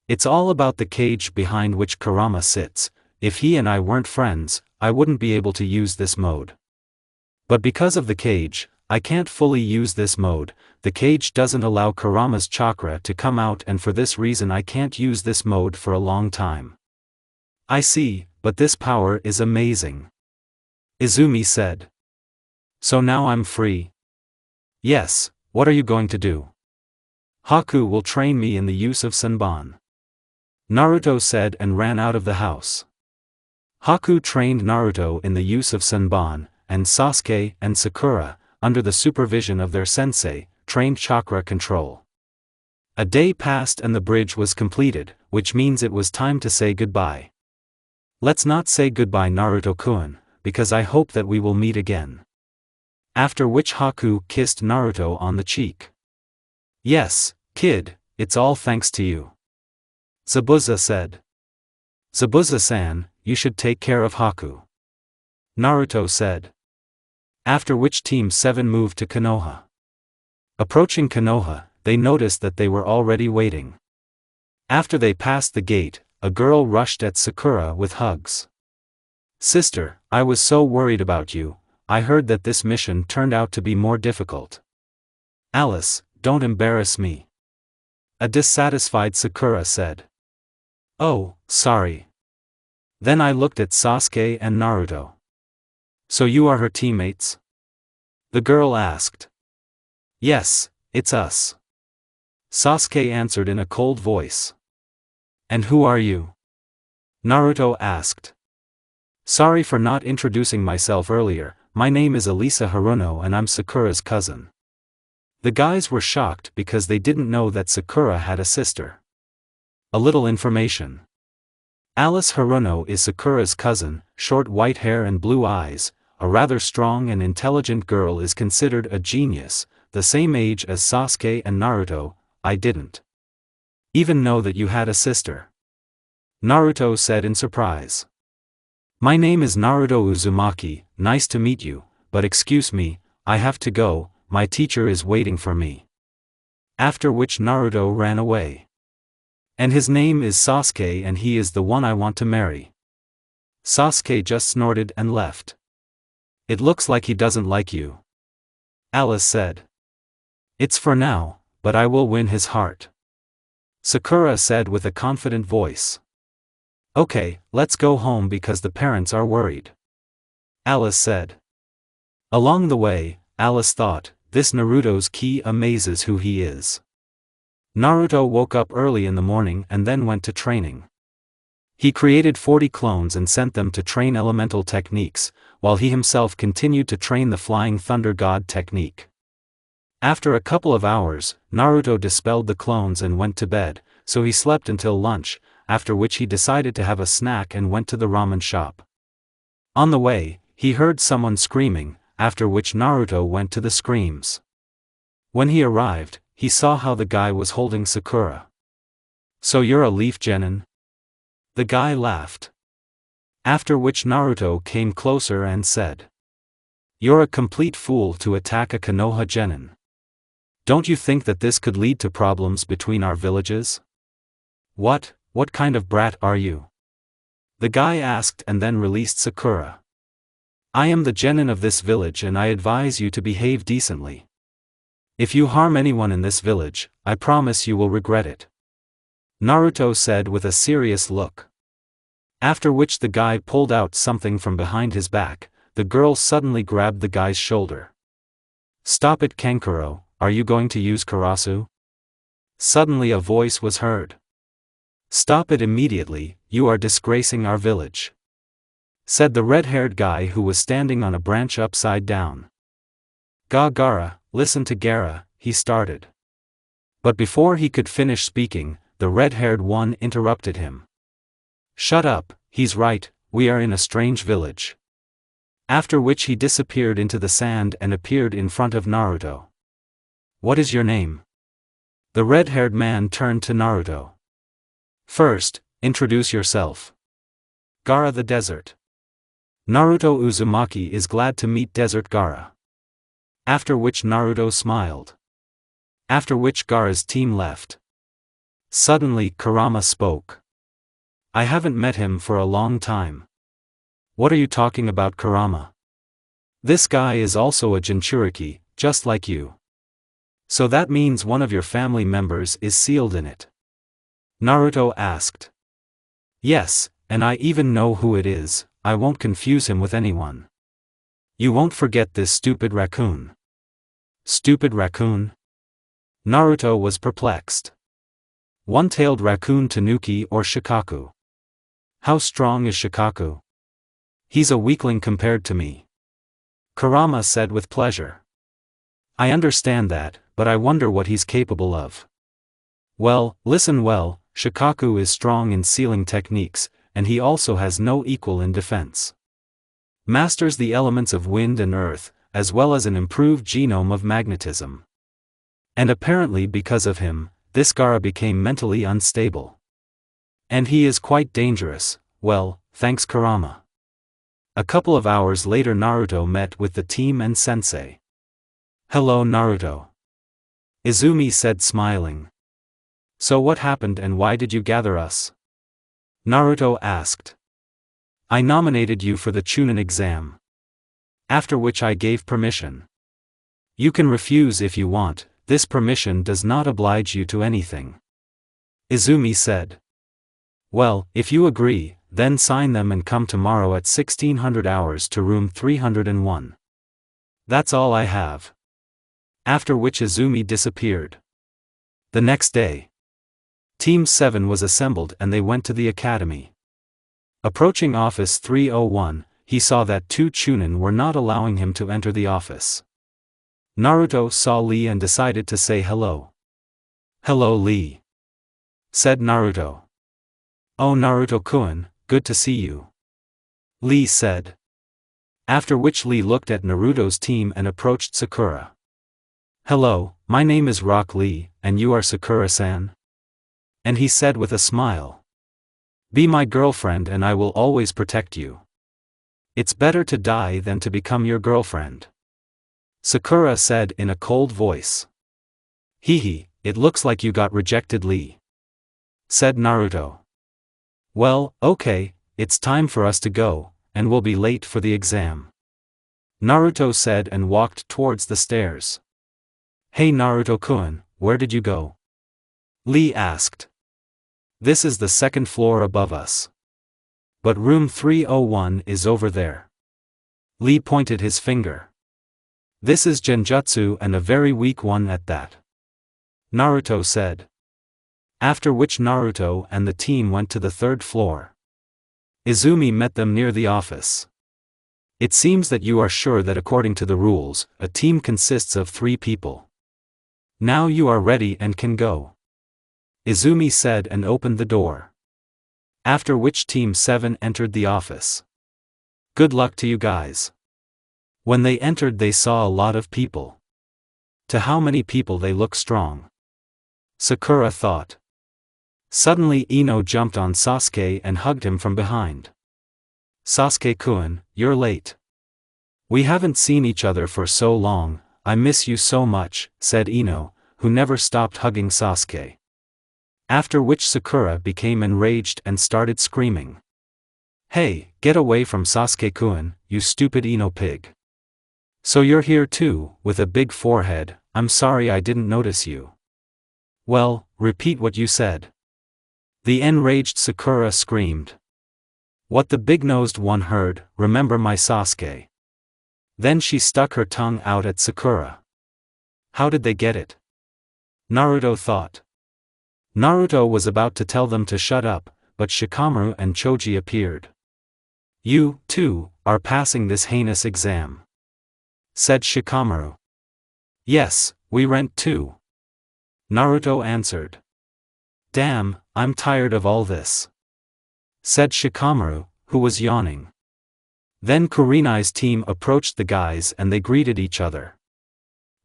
It's all about the cage behind which Kurama sits. If he and I weren't friends, I wouldn't be able to use this mode. But because of the cage, I can't fully use this mode. The cage doesn't allow Kurama's chakra to come out and for this reason I can't use this mode for a long time. I see, but this power is amazing. Izumi said. So now I'm free? Yes, what are you going to do? Haku will train me in the use of Senbon. Naruto said and ran out of the house. Haku trained Naruto in the use of Senbon, and Sasuke and Sakura, under the supervision of their sensei, trained chakra control. A day passed and the bridge was completed, which means it was time to say goodbye. Let's not say goodbye Naruto-kun, because I hope that we will meet again. After which Haku kissed Naruto on the cheek. Yes, kid, it's all thanks to you. Zabuza said. Zabuza-san, you should take care of Haku. Naruto said. After which Team 7 moved to Konoha. Approaching Konoha, they noticed that they were already waiting. After they passed the gate, a girl rushed at Sakura with hugs. Sister, I was so worried about you, I heard that this mission turned out to be more difficult. Alice, don't embarrass me. A dissatisfied Sakura said. Oh, sorry. Then I looked at Sasuke and Naruto. So you are her teammates? The girl asked. Yes, it's us. Sasuke answered in a cold voice. And who are you? Naruto asked. Sorry for not introducing myself earlier, my name is Elisa Haruno and I'm Sakura's cousin. The guys were shocked because they didn't know that Sakura had a sister. A little information. Alice Haruno is Sakura's cousin, short white hair and blue eyes, a rather strong and intelligent girl is considered a genius, the same age as Sasuke and Naruto. I didn't even know that you had a sister. Naruto said in surprise. My name is Naruto Uzumaki, nice to meet you, but excuse me, I have to go, my teacher is waiting for me. After which Naruto ran away. And his name is Sasuke and he is the one I want to marry. Sasuke just snorted and left. It looks like he doesn't like you. Alice said. It's for now, but I will win his heart. Sakura said with a confident voice. Okay, let's go home because the parents are worried. Alice said. Along the way, Alice thought, this Naruto's key amazes who he is. Naruto woke up early in the morning and then went to training. He created 40 clones and sent them to train elemental techniques, while he himself continued to train the Flying Thunder God technique. After a couple of hours, Naruto dispelled the clones and went to bed, so he slept until lunch, after which he decided to have a snack and went to the ramen shop. On the way, he heard someone screaming, after which Naruto went to the screams. When he arrived, he saw how the guy was holding Sakura. "So you're a leaf genin?" The guy laughed. After which Naruto came closer and said, "You're a complete fool to attack a Konoha genin. Don't you think that this could lead to problems between our villages?" What kind of brat are you?" the guy asked and then released Sakura. "I am the genin of this village and I advise you to behave decently. If you harm anyone in this village, I promise you will regret it," Naruto said with a serious look. After which the guy pulled out something from behind his back. The girl suddenly grabbed the guy's shoulder. "Stop it, Kankuro, are you going to use Karasu?" Suddenly a voice was heard. "Stop it immediately, you are disgracing our village," said the red-haired guy who was standing on a branch upside down. "Gaara, listen to Gaara," he started. But before he could finish speaking, the red-haired one interrupted him. "Shut up, he's right, we are in a strange village." After which he disappeared into the sand and appeared in front of Naruto. "What is your name?" The red-haired man turned to Naruto. "First, introduce yourself." "Gaara the Desert." Naruto Uzumaki is glad to meet Desert Gaara. After which Naruto smiled. After which Gaara's team left. Suddenly Kurama spoke. "I haven't met him for a long time." "What are you talking about, Kurama? This guy is also a Jinchuriki, just like you. So that means one of your family members is sealed in it?" Naruto asked. "Yes, and I even know who it is, I won't confuse him with anyone." "You won't forget this stupid raccoon." "Stupid raccoon?" Naruto was perplexed. "One-tailed raccoon Tanuki or Shikaku? How strong is Shikaku? He's a weakling compared to me," Kurama said with pleasure. "I understand that, but I wonder what he's capable of." "Well, listen well, Shikaku is strong in sealing techniques, and he also has no equal in defense. Masters the elements of wind and earth, as well as an improved genome of magnetism. And apparently because of him, this Gaara became mentally unstable. And he is quite dangerous, well, thanks Kurama." A couple of hours later Naruto met with the team and sensei. "Hello Naruto," Izumi said smiling. "So what happened and why did you gather us?" Naruto asked. "I nominated you for the Chunin exam. After which I gave permission. You can refuse if you want, this permission does not oblige you to anything," Izumi said. "Well, if you agree, then sign them and come tomorrow at 1600 hours to room 301. That's all I have." After which Izumi disappeared. The next day, Team 7 was assembled and they went to the academy. Approaching office 301, he saw that two Chunin were not allowing him to enter the office. Naruto saw Lee and decided to say hello. "Hello Lee," said Naruto. "Oh Naruto-kun, good to see you," Lee said. After which Lee looked at Naruto's team and approached Sakura. "Hello, my name is Rock Lee, and you are Sakura-san?" And he said with a smile. "Be my girlfriend and I will always protect you. It's better to die than to become your girlfriend," Sakura said in a cold voice. "Hehe, it looks like you got rejected Lee," said Naruto. "Well, okay, it's time for us to go, and we'll be late for the exam," Naruto said and walked towards the stairs. "Hey Naruto-kun, where did you go?" Lee asked. "This is the second floor above us. But room 301 is over there." Lee pointed his finger. "This is Genjutsu and a very weak one at that," Naruto said. After which Naruto and the team went to the third floor. Izumi met them near the office. "It seems that you are sure that according to the rules, a team consists of 3 people. Now you are ready and can go," Izumi said and opened the door. After which Team 7 entered the office. Good luck to you guys. When they entered they saw a lot of people. To how many people they look strong. Sakura thought. Suddenly Ino jumped on Sasuke and hugged him from behind. Sasuke-kun, you're late. We haven't seen each other for so long, I miss you so much, said Ino, who never stopped hugging Sasuke. After which Sakura became enraged and started screaming. Hey, get away from Sasuke-kun, you stupid Ino pig. So you're here too, with a big forehead, I'm sorry I didn't notice you. Well, repeat what you said. The enraged Sakura screamed. What the big-nosed one heard, remember my Sasuke. Then she stuck her tongue out at Sakura. How did they get it? Naruto thought. Naruto was about to tell them to shut up, but Shikamaru and Choji appeared. You, too, are passing this heinous exam, said Shikamaru. Yes, we rent too, Naruto answered. Damn, I'm tired of all this, said Shikamaru, who was yawning. Then Kurenai's team approached the guys and they greeted each other.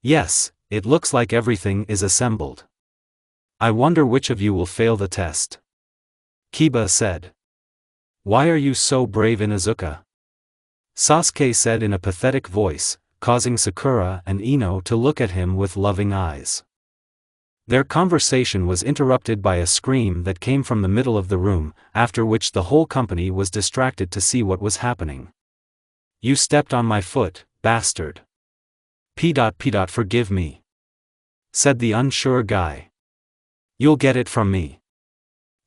Yes, it looks like everything is assembled. I wonder which of you will fail the test. Kiba said. Why are you so brave, Inuzuka? Sasuke said in a pathetic voice, causing Sakura and Ino to look at him with loving eyes. Their conversation was interrupted by a scream that came from the middle of the room, after which the whole company was distracted to see what was happening. You stepped on my foot, bastard. Forgive me, said the unsure guy. You'll get it from me.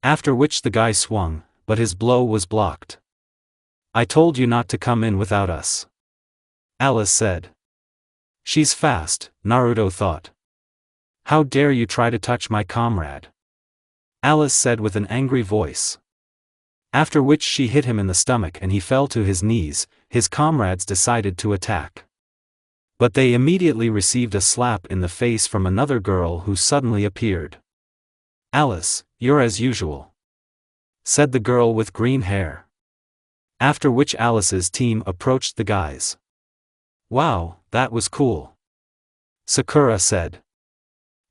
After which the guy swung, but his blow was blocked. I told you not to come in without us, Alice said. She's fast, Naruto thought. How dare you try to touch my comrade? Alice said with an angry voice. After which she hit him in the stomach and he fell to his knees. His comrades decided to attack. But they immediately received a slap in the face from another girl who suddenly appeared. Alice, you're as usual, said the girl with green hair. After which Alice's team approached the guys. Wow, that was cool, Sakura said.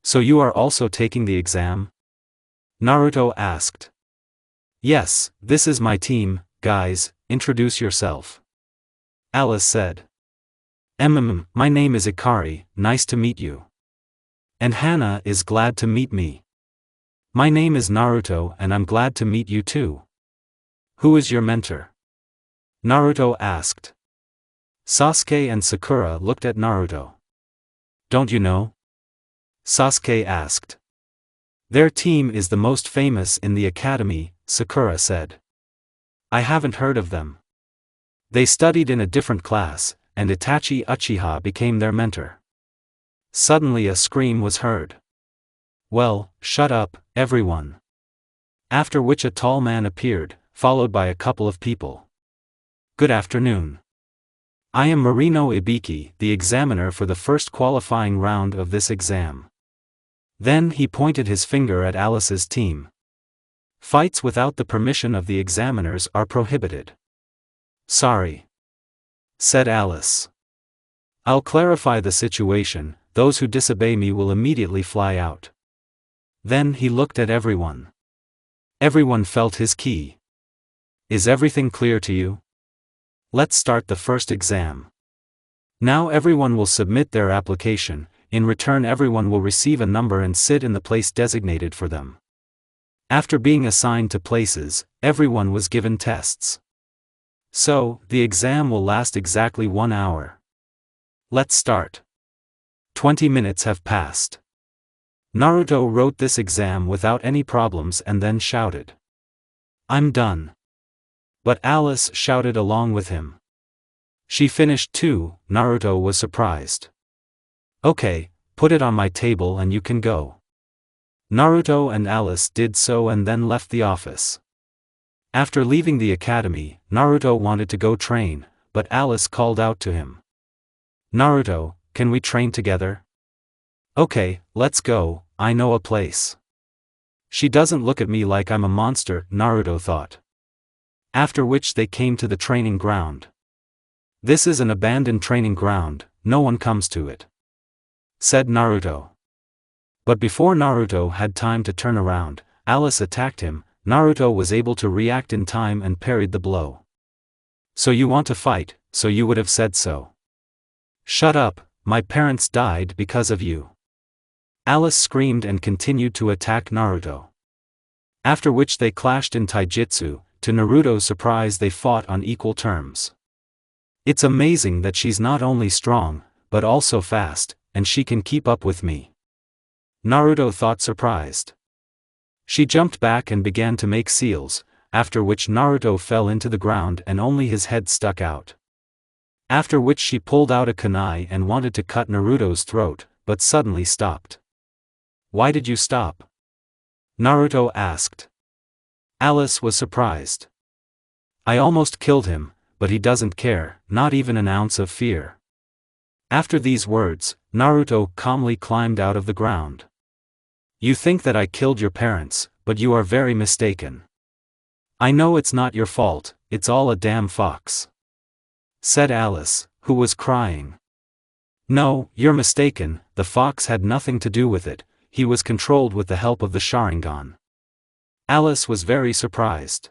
So you are also taking the exam? Naruto asked. Yes, this is my team, guys, introduce yourself, Alice said. My name is Ikari, nice to meet you. And Hana is glad to meet me. My name is Naruto and I'm glad to meet you too. Who is your mentor? Naruto asked. Sasuke and Sakura looked at Naruto. Don't you know? Sasuke asked. Their team is the most famous in the academy, Sakura said. I haven't heard of them. They studied in a different class, and Itachi Uchiha became their mentor. Suddenly a scream was heard. Well, shut up, everyone. After which a tall man appeared, followed by a couple of people. Good afternoon. I am Marino Ibiki, the examiner for the first qualifying round of this exam. Then he pointed his finger at Alice's team. Fights without the permission of the examiners are prohibited. Sorry, said Alice. I'll clarify the situation, those who disobey me will immediately fly out. Then he looked at everyone. Everyone felt his ki. Is everything clear to you? Let's start the first exam. Now everyone will submit their application, in return everyone will receive a number and sit in the place designated for them. After being assigned to places, everyone was given tests. So, the exam will last exactly 1 hour. Let's start. 20 minutes have passed. Naruto wrote this exam without any problems and then shouted. I'm done. But Alice shouted along with him. She finished too. Naruto was surprised. Okay, put it on my table and you can go. Naruto and Alice did so and then left the office. After leaving the academy, Naruto wanted to go train, but Alice called out to him. Naruto, can we train together? Okay, let's go, I know a place. She doesn't look at me like I'm a monster, Naruto thought. After which they came to the training ground. This is an abandoned training ground, no one comes to it, said Naruto. But before Naruto had time to turn around, Alice attacked him. Naruto was able to react in time and parried the blow. So you want to fight, so you would have said so. Shut up, my parents died because of you. Alice screamed and continued to attack Naruto. After which they clashed in taijutsu. To Naruto's surprise they fought on equal terms. It's amazing that she's not only strong, but also fast, and she can keep up with me. Naruto thought surprised. She jumped back and began to make seals, after which Naruto fell into the ground and only his head stuck out. After which she pulled out a kunai and wanted to cut Naruto's throat, but suddenly stopped. Why did you stop? Naruto asked. Alice was surprised. I almost killed him, but he doesn't care, not even an ounce of fear. After these words, Naruto calmly climbed out of the ground. You think that I killed your parents, but you are very mistaken. I know it's not your fault, it's all a damn fox, said Alice, who was crying. No, you're mistaken, the fox had nothing to do with it, he was controlled with the help of the Sharingan. Alice was very surprised.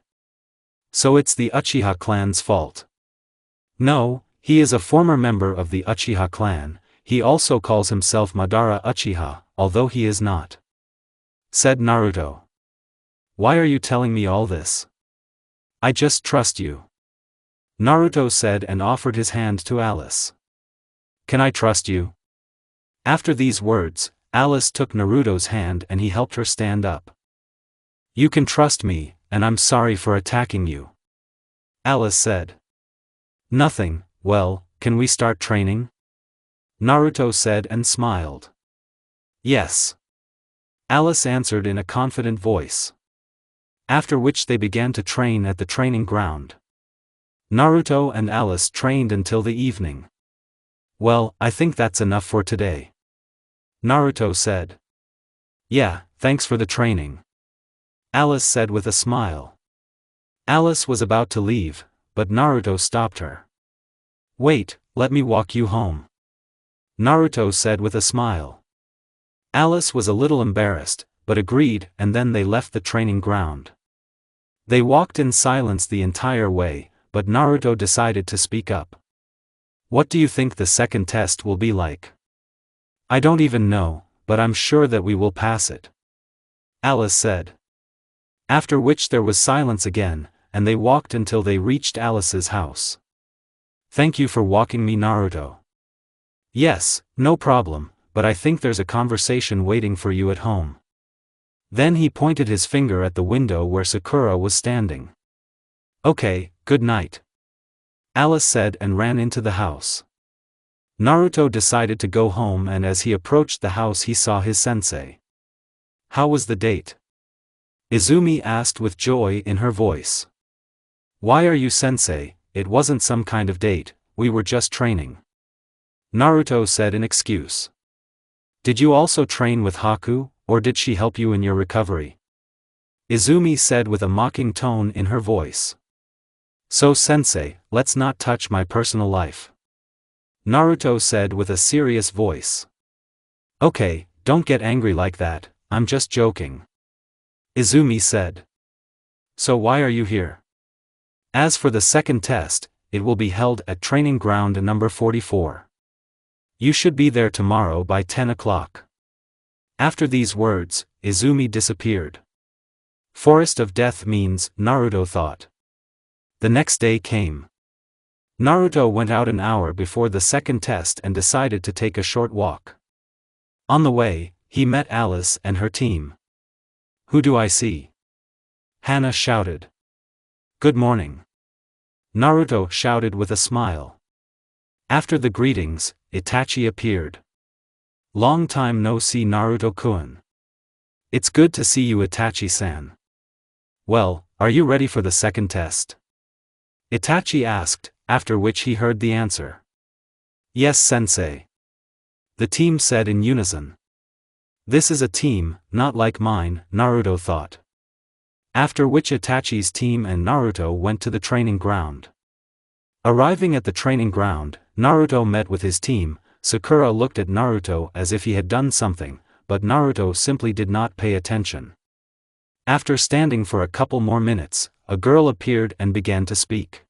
So it's the Uchiha clan's fault. No, he is a former member of the Uchiha clan, he also calls himself Madara Uchiha, although he is not, said Naruto. Why are you telling me all this? I just trust you, Naruto said and offered his hand to Alice. Can I trust you? After these words, Alice took Naruto's hand and he helped her stand up. You can trust me, and I'm sorry for attacking you, Alice said. Nothing, well, can we start training? Naruto said and smiled. Yes, Alice answered in a confident voice. After which they began to train at the training ground. Naruto and Alice trained until the evening. Well, I think that's enough for today, Naruto said. Yeah, thanks for the training, Alice said with a smile. Alice was about to leave, but Naruto stopped her. Wait, let me walk you home, Naruto said with a smile. Alice was a little embarrassed, but agreed, and then they left the training ground. They walked in silence the entire way, but Naruto decided to speak up. What do you think the second test will be like? I don't even know, but I'm sure that we will pass it, Alice said. After which there was silence again, and they walked until they reached Alice's house. Thank you for walking me, Naruto. Yes, no problem, but I think there's a conversation waiting for you at home. Then he pointed his finger at the window where Sakura was standing. Okay, good night, Alice said and ran into the house. Naruto decided to go home, and as he approached the house he saw his sensei. How was the date? Izumi asked with joy in her voice. Why are you sensei? It wasn't some kind of date, we were just training, Naruto said in excuse. Did you also train with Haku, or did she help you in your recovery? Izumi said with a mocking tone in her voice. So sensei, let's not touch my personal life, Naruto said with a serious voice. Okay, don't get angry like that, I'm just joking, Izumi said. So why are you here? As for the second test, it will be held at training ground number 44. You should be there tomorrow by 10 o'clock. After these words, Izumi disappeared. Forest of Death means, Naruto thought. The next day came. Naruto went out an hour before the second test and decided to take a short walk. On the way, he met Alice and her team. Who do I see? Hana shouted. Good morning, Naruto shouted with a smile. After the greetings, Itachi appeared. Long time no see, Naruto-kun. It's good to see you, Itachi-san. Well, are you ready for the second test? Itachi asked, after which he heard the answer. Yes, sensei, the team said in unison. This is a team, not like mine, Naruto thought. After which Itachi's team and Naruto went to the training ground. Arriving at the training ground, Naruto met with his team. Sakura looked at Naruto as if he had done something, but Naruto simply did not pay attention. After standing for a couple more minutes, a girl appeared and began to speak.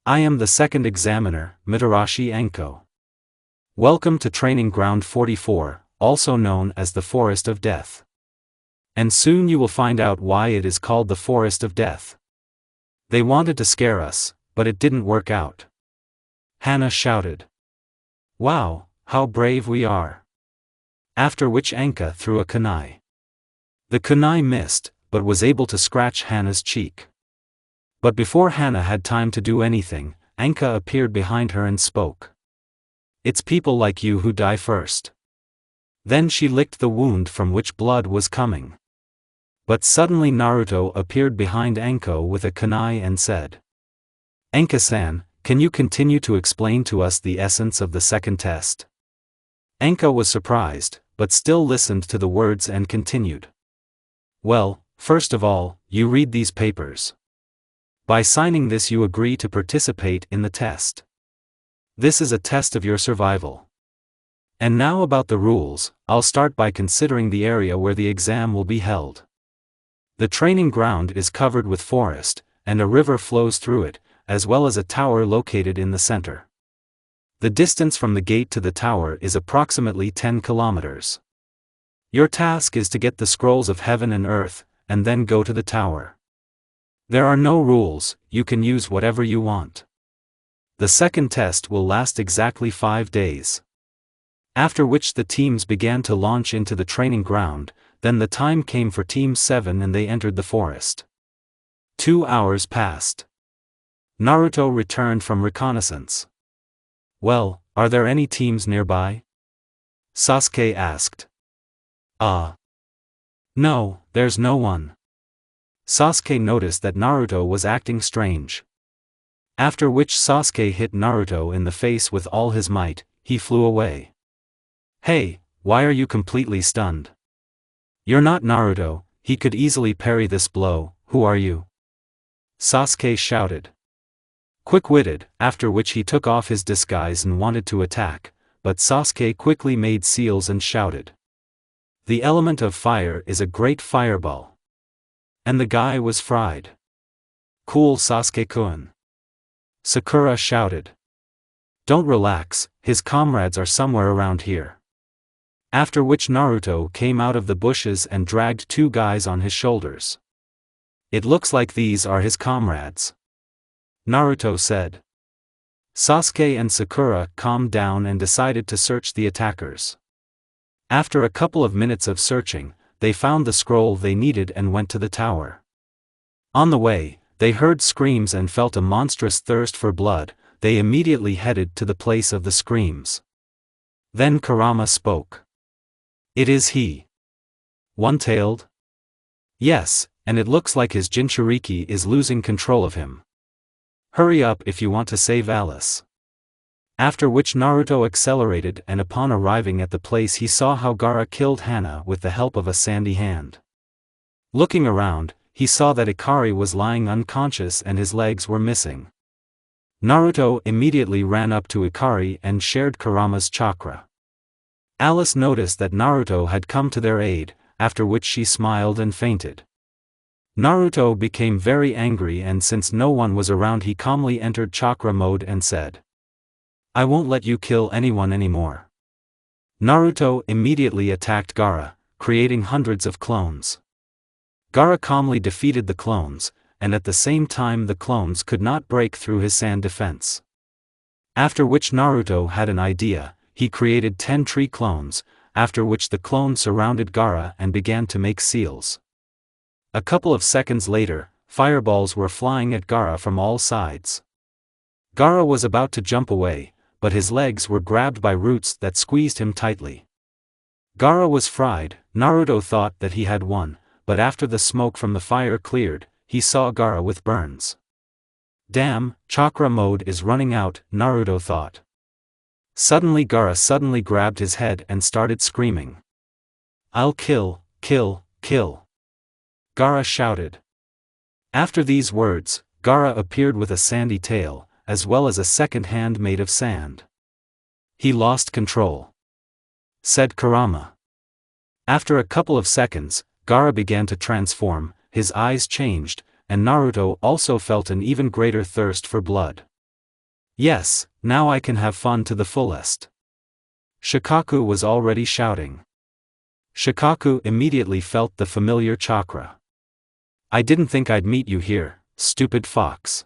I am the second examiner, Mitarashi Anko. Welcome to Training Ground 44, also known as the Forest of Death. And soon you will find out why it is called the Forest of Death. They wanted to scare us, but it didn't work out. Hana shouted. Wow, how brave we are. After which Anka threw a kunai. The kunai missed, but was able to scratch Hana's cheek. But before Hana had time to do anything, Anka appeared behind her and spoke. It's people like you who die first. Then she licked the wound from which blood was coming. But suddenly Naruto appeared behind Anko with a kunai and said. Anka-san, can you continue to explain to us the essence of the second test? Anka was surprised, but still listened to the words and continued. Well, first of all, you read these papers. By signing this you agree to participate in the test. This is a test of your survival. And now about the rules, I'll start by considering the area where the exam will be held. The training ground is covered with forest, and a river flows through it, as well as a tower located in the center. The distance from the gate to the tower is approximately 10 kilometers. Your task is to get the scrolls of heaven and earth, and then go to the tower. There are no rules, you can use whatever you want. The second test will last exactly 5 days. After which the teams began to launch into the training ground, then the time came for Team 7 and they entered the forest. 2 hours passed. Naruto returned from reconnaissance. Well, are there any teams nearby? Sasuke asked. No, there's no one. Sasuke noticed that Naruto was acting strange. After which Sasuke hit Naruto in the face with all his might, he flew away. Hey, why are you completely stunned? You're not Naruto, he could easily parry this blow, who are you? Sasuke shouted. Quick-witted, after which he took off his disguise and wanted to attack, but Sasuke quickly made seals and shouted. The element of fire is a great fireball. And the guy was fried. Cool Sasuke-kun. Sakura shouted. Don't relax, his comrades are somewhere around here. After which Naruto came out of the bushes and dragged 2 guys on his shoulders. It looks like these are his comrades. Naruto said. Sasuke and Sakura calmed down and decided to search the attackers. After a couple of minutes of searching, they found the scroll they needed and went to the tower. On the way, they heard screams and felt a monstrous thirst for blood. They immediately headed to the place of the screams. Then Kurama spoke. It is he. One-tailed? Yes, and it looks like his Jinchuriki is losing control of him. Hurry up if you want to save Alice. After which Naruto accelerated and upon arriving at the place he saw how Gaara killed Hana with the help of a sandy hand. Looking around, he saw that Ikari was lying unconscious and his legs were missing. Naruto immediately ran up to Ikari and shared Kurama's chakra. Alice noticed that Naruto had come to their aid, after which she smiled and fainted. Naruto became very angry and since no one was around he calmly entered chakra mode and said. I won't let you kill anyone anymore. Naruto immediately attacked Gaara, creating hundreds of clones. Gaara calmly defeated the clones, and at the same time the clones could not break through his sand defense. After which Naruto had an idea, he created 10 tree clones, after which the clones surrounded Gaara and began to make seals. A couple of seconds later, fireballs were flying at Gaara from all sides. Gaara was about to jump away, but his legs were grabbed by roots that squeezed him tightly. Gaara was fried. Naruto thought that he had won, but after the smoke from the fire cleared, he saw Gaara with burns. Damn, chakra mode is running out, Naruto thought. Suddenly Gaara grabbed his head and started screaming. I'll kill, kill, kill. Gaara shouted. After these words, Gaara appeared with a sandy tail, as well as a second hand made of sand. He lost control, said Kurama. After a couple of seconds, Gaara began to transform, his eyes changed, and Naruto also felt an even greater thirst for blood. Yes, now I can have fun to the fullest. Shikaku was already shouting. Shikaku immediately felt the familiar chakra. I didn't think I'd meet you here, stupid fox.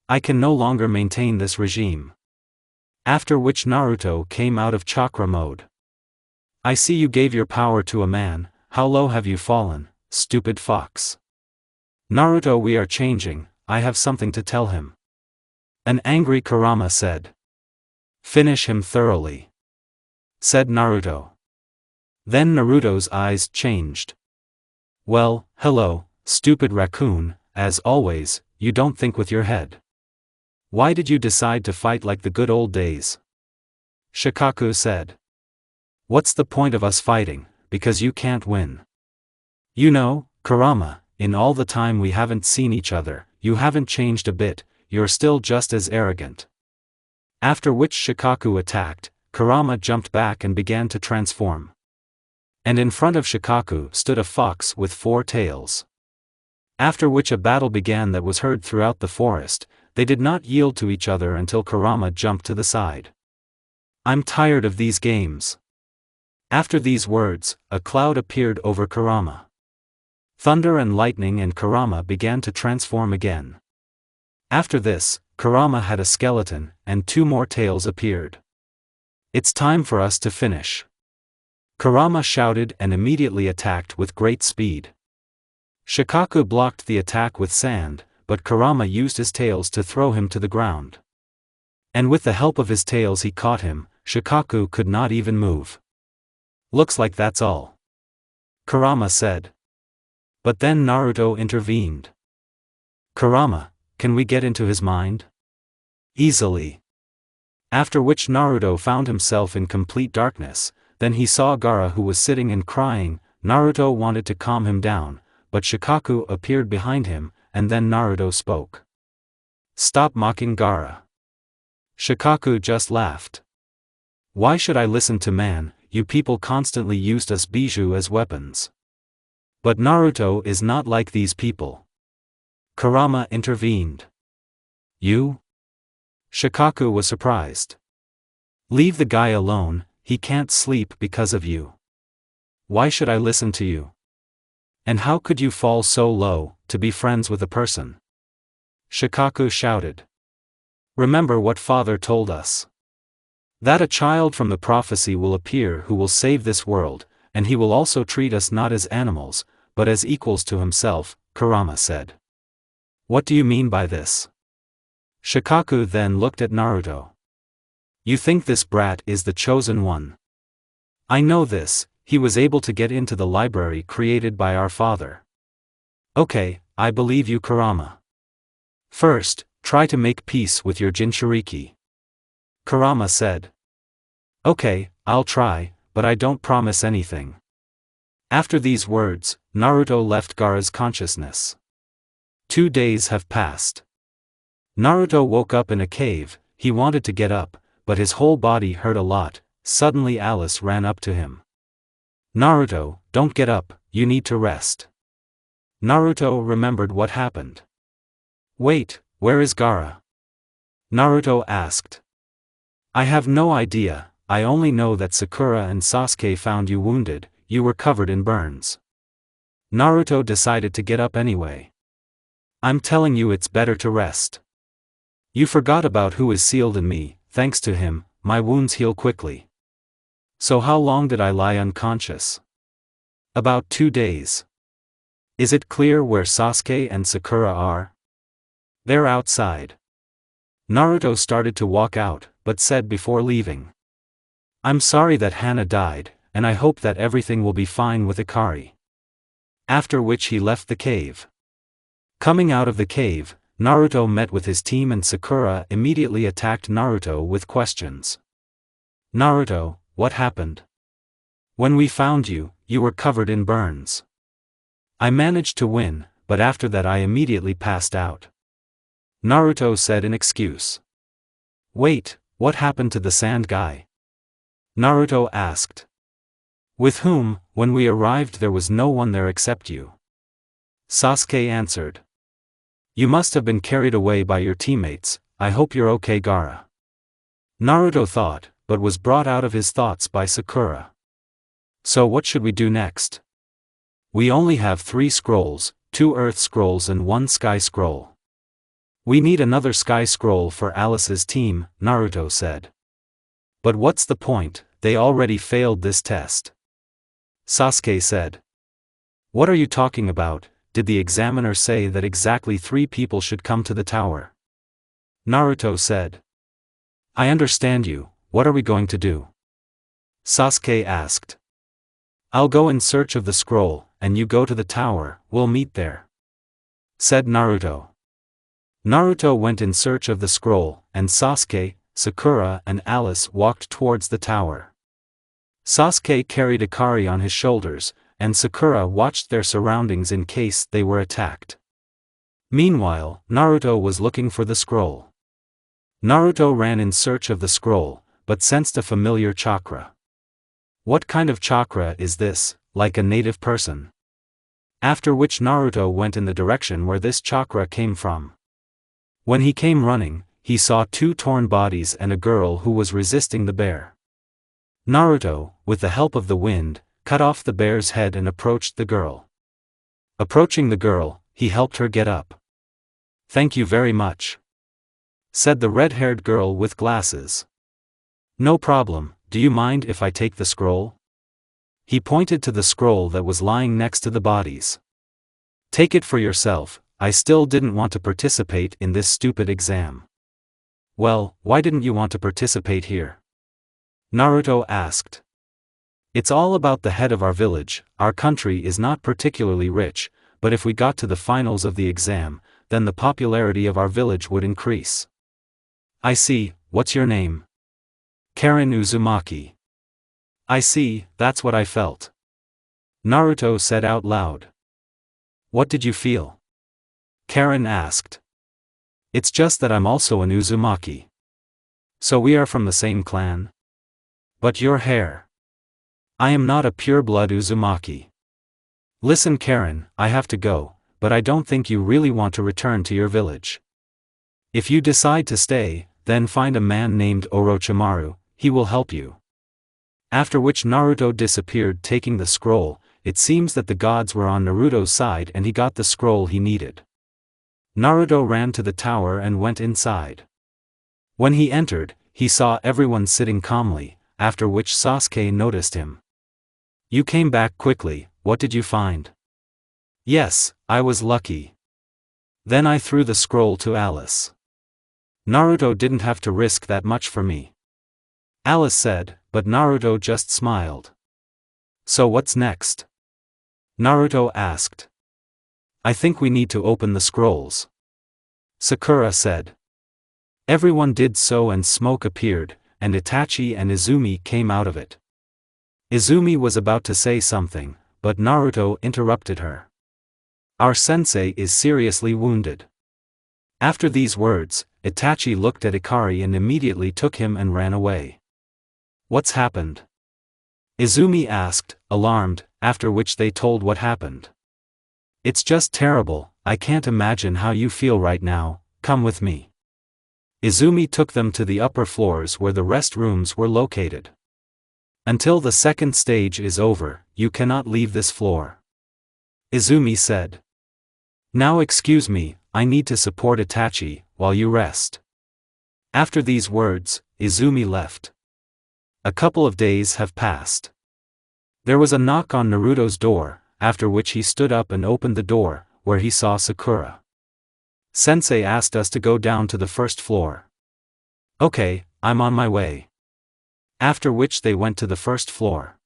I can no longer maintain this regime. After which Naruto came out of chakra mode. I see you gave your power to a man, how low have you fallen, stupid fox? Naruto, we are changing, I have something to tell him. An angry Kurama said. Finish him thoroughly, said Naruto. Then Naruto's eyes changed. Well, hello, stupid raccoon, as always, you don't think with your head. Why did you decide to fight like the good old days? Shikaku said. What's the point of us fighting, because you can't win? You know, Kurama, in all the time we haven't seen each other, you haven't changed a bit, you're still just as arrogant. After which Shikaku attacked, Kurama jumped back and began to transform. And in front of Shikaku stood a fox with 4 tails. After which a battle began that was heard throughout the forest. They did not yield to each other until Kurama jumped to the side. I'm tired of these games. After these words, a cloud appeared over Kurama. Thunder and lightning and Kurama began to transform again. After this, Kurama had a skeleton, and 2 more tails appeared. It's time for us to finish. Kurama shouted and immediately attacked with great speed. Shikaku blocked the attack with sand, but Kurama used his tails to throw him to the ground. And with the help of his tails he caught him. Shikaku could not even move. Looks like that's all, Kurama said. But then Naruto intervened. Kurama, can we get into his mind? Easily. After which Naruto found himself in complete darkness. Then he saw Gaara, who was sitting and crying. Naruto wanted to calm him down, but Shikaku appeared behind him, and then Naruto spoke. Stop mocking Gaara. Shikaku just laughed. Why should I listen to man? You people constantly used us bijou as weapons. But Naruto is not like these people. Kurama intervened. You? Shikaku was surprised. Leave the guy alone, he can't sleep because of you. Why should I listen to you? And how could you fall so low, to be friends with a person? Shikaku shouted. Remember what father told us. That a child from the prophecy will appear who will save this world, and he will also treat us not as animals, but as equals to himself, Kurama said. What do you mean by this? Shikaku then looked at Naruto. You think this brat is the chosen one? I know this, he was able to get into the library created by our father. Okay, I believe you, Kurama. First, try to make peace with your Jinchuriki. Kurama said. Okay, I'll try, but I don't promise anything. After these words, Naruto left Gaara's consciousness. 2 days have passed. Naruto woke up in a cave. He wanted to get up, but his whole body hurt a lot. Suddenly Alice ran up to him. Naruto, don't get up, you need to rest. Naruto remembered what happened. Wait, where is Gaara? Naruto asked. I have no idea, I only know that Sakura and Sasuke found you wounded, you were covered in burns. Naruto decided to get up anyway. I'm telling you, it's better to rest. You forgot about who is sealed in me. Thanks to him, my wounds heal quickly. So how long did I lie unconscious? About 2 days. Is it clear where Sasuke and Sakura are? They're outside. Naruto started to walk out, but said before leaving. I'm sorry that Hana died, and I hope that everything will be fine with Ikari. After which he left the cave. Coming out of the cave, Naruto met with his team and Sakura immediately attacked Naruto with questions. Naruto, what happened? When we found you, you were covered in burns. I managed to win, but after that I immediately passed out. Naruto said in excuse. Wait, what happened to the sand guy? Naruto asked. With whom? When we arrived there was no one there except you. Sasuke answered. You must have been carried away by your teammates. I hope you're okay, Gaara. Naruto thought, but was brought out of his thoughts by Sakura. So what should we do next? We only have 3 scrolls, 2 earth scrolls and 1 sky scroll. We need another sky scroll for Alice's team, Naruto said. But what's the point, they already failed this test. Sasuke said. What are you talking about? Did the examiner say that exactly 3 people should come to the tower? Naruto said. I understand you, what are we going to do? Sasuke asked. I'll go in search of the scroll, and you go to the tower, we'll meet there. Said Naruto. Naruto went in search of the scroll, and Sasuke, Sakura and Alice walked towards the tower. Sasuke carried Ikari on his shoulders, and Sakura watched their surroundings in case they were attacked. Meanwhile, Naruto was looking for the scroll. Naruto ran in search of the scroll, but sensed a familiar chakra. What kind of chakra is this, like a native person? After which Naruto went in the direction where this chakra came from. When he came running, he saw 2 torn bodies and a girl who was resisting the bear. Naruto, with the help of the wind, cut off the bear's head and approached the girl. Approaching the girl, he helped her get up. Thank you very much, said the red-haired girl with glasses. No problem, do you mind if I take the scroll? He pointed to the scroll that was lying next to the bodies. Take it for yourself, I still didn't want to participate in this stupid exam. Well, why didn't you want to participate here? Naruto asked. It's all about the head of our village. Our country is not particularly rich, but if we got to the finals of the exam, then the popularity of our village would increase. I see, what's your name? Karen Uzumaki. I see, that's what I felt. Naruto said out loud. What did you feel? Karen asked. It's just that I'm also an Uzumaki. So we are from the same clan? But your hair. I am not a pure-blood Uzumaki. Listen Karen, I have to go, but I don't think you really want to return to your village. If you decide to stay, then find a man named Orochimaru, he will help you. After which Naruto disappeared taking the scroll. It seems that the gods were on Naruto's side and he got the scroll he needed. Naruto ran to the tower and went inside. When he entered, he saw everyone sitting calmly, after which Sasuke noticed him. You came back quickly, what did you find? Yes, I was lucky. Then I threw the scroll to Alice. Naruto didn't have to risk that much for me. Alice said, but Naruto just smiled. So what's next? Naruto asked. I think we need to open the scrolls. Sakura said. Everyone did so and smoke appeared, and Itachi and Izumi came out of it. Izumi was about to say something, but Naruto interrupted her. Our sensei is seriously wounded. After these words, Itachi looked at Ikari and immediately took him and ran away. What's happened? Izumi asked, alarmed, after which they told what happened. It's just terrible, I can't imagine how you feel right now, come with me. Izumi took them to the upper floors where the rest rooms were located. Until the second stage is over, you cannot leave this floor. Izumi said. Now excuse me, I need to support Itachi, while you rest. After these words, Izumi left. A couple of days have passed. There was a knock on Naruto's door, after which he stood up and opened the door, where he saw Sakura. Sensei asked us to go down to the first floor. Okay, I'm on my way. After which they went to the first floor.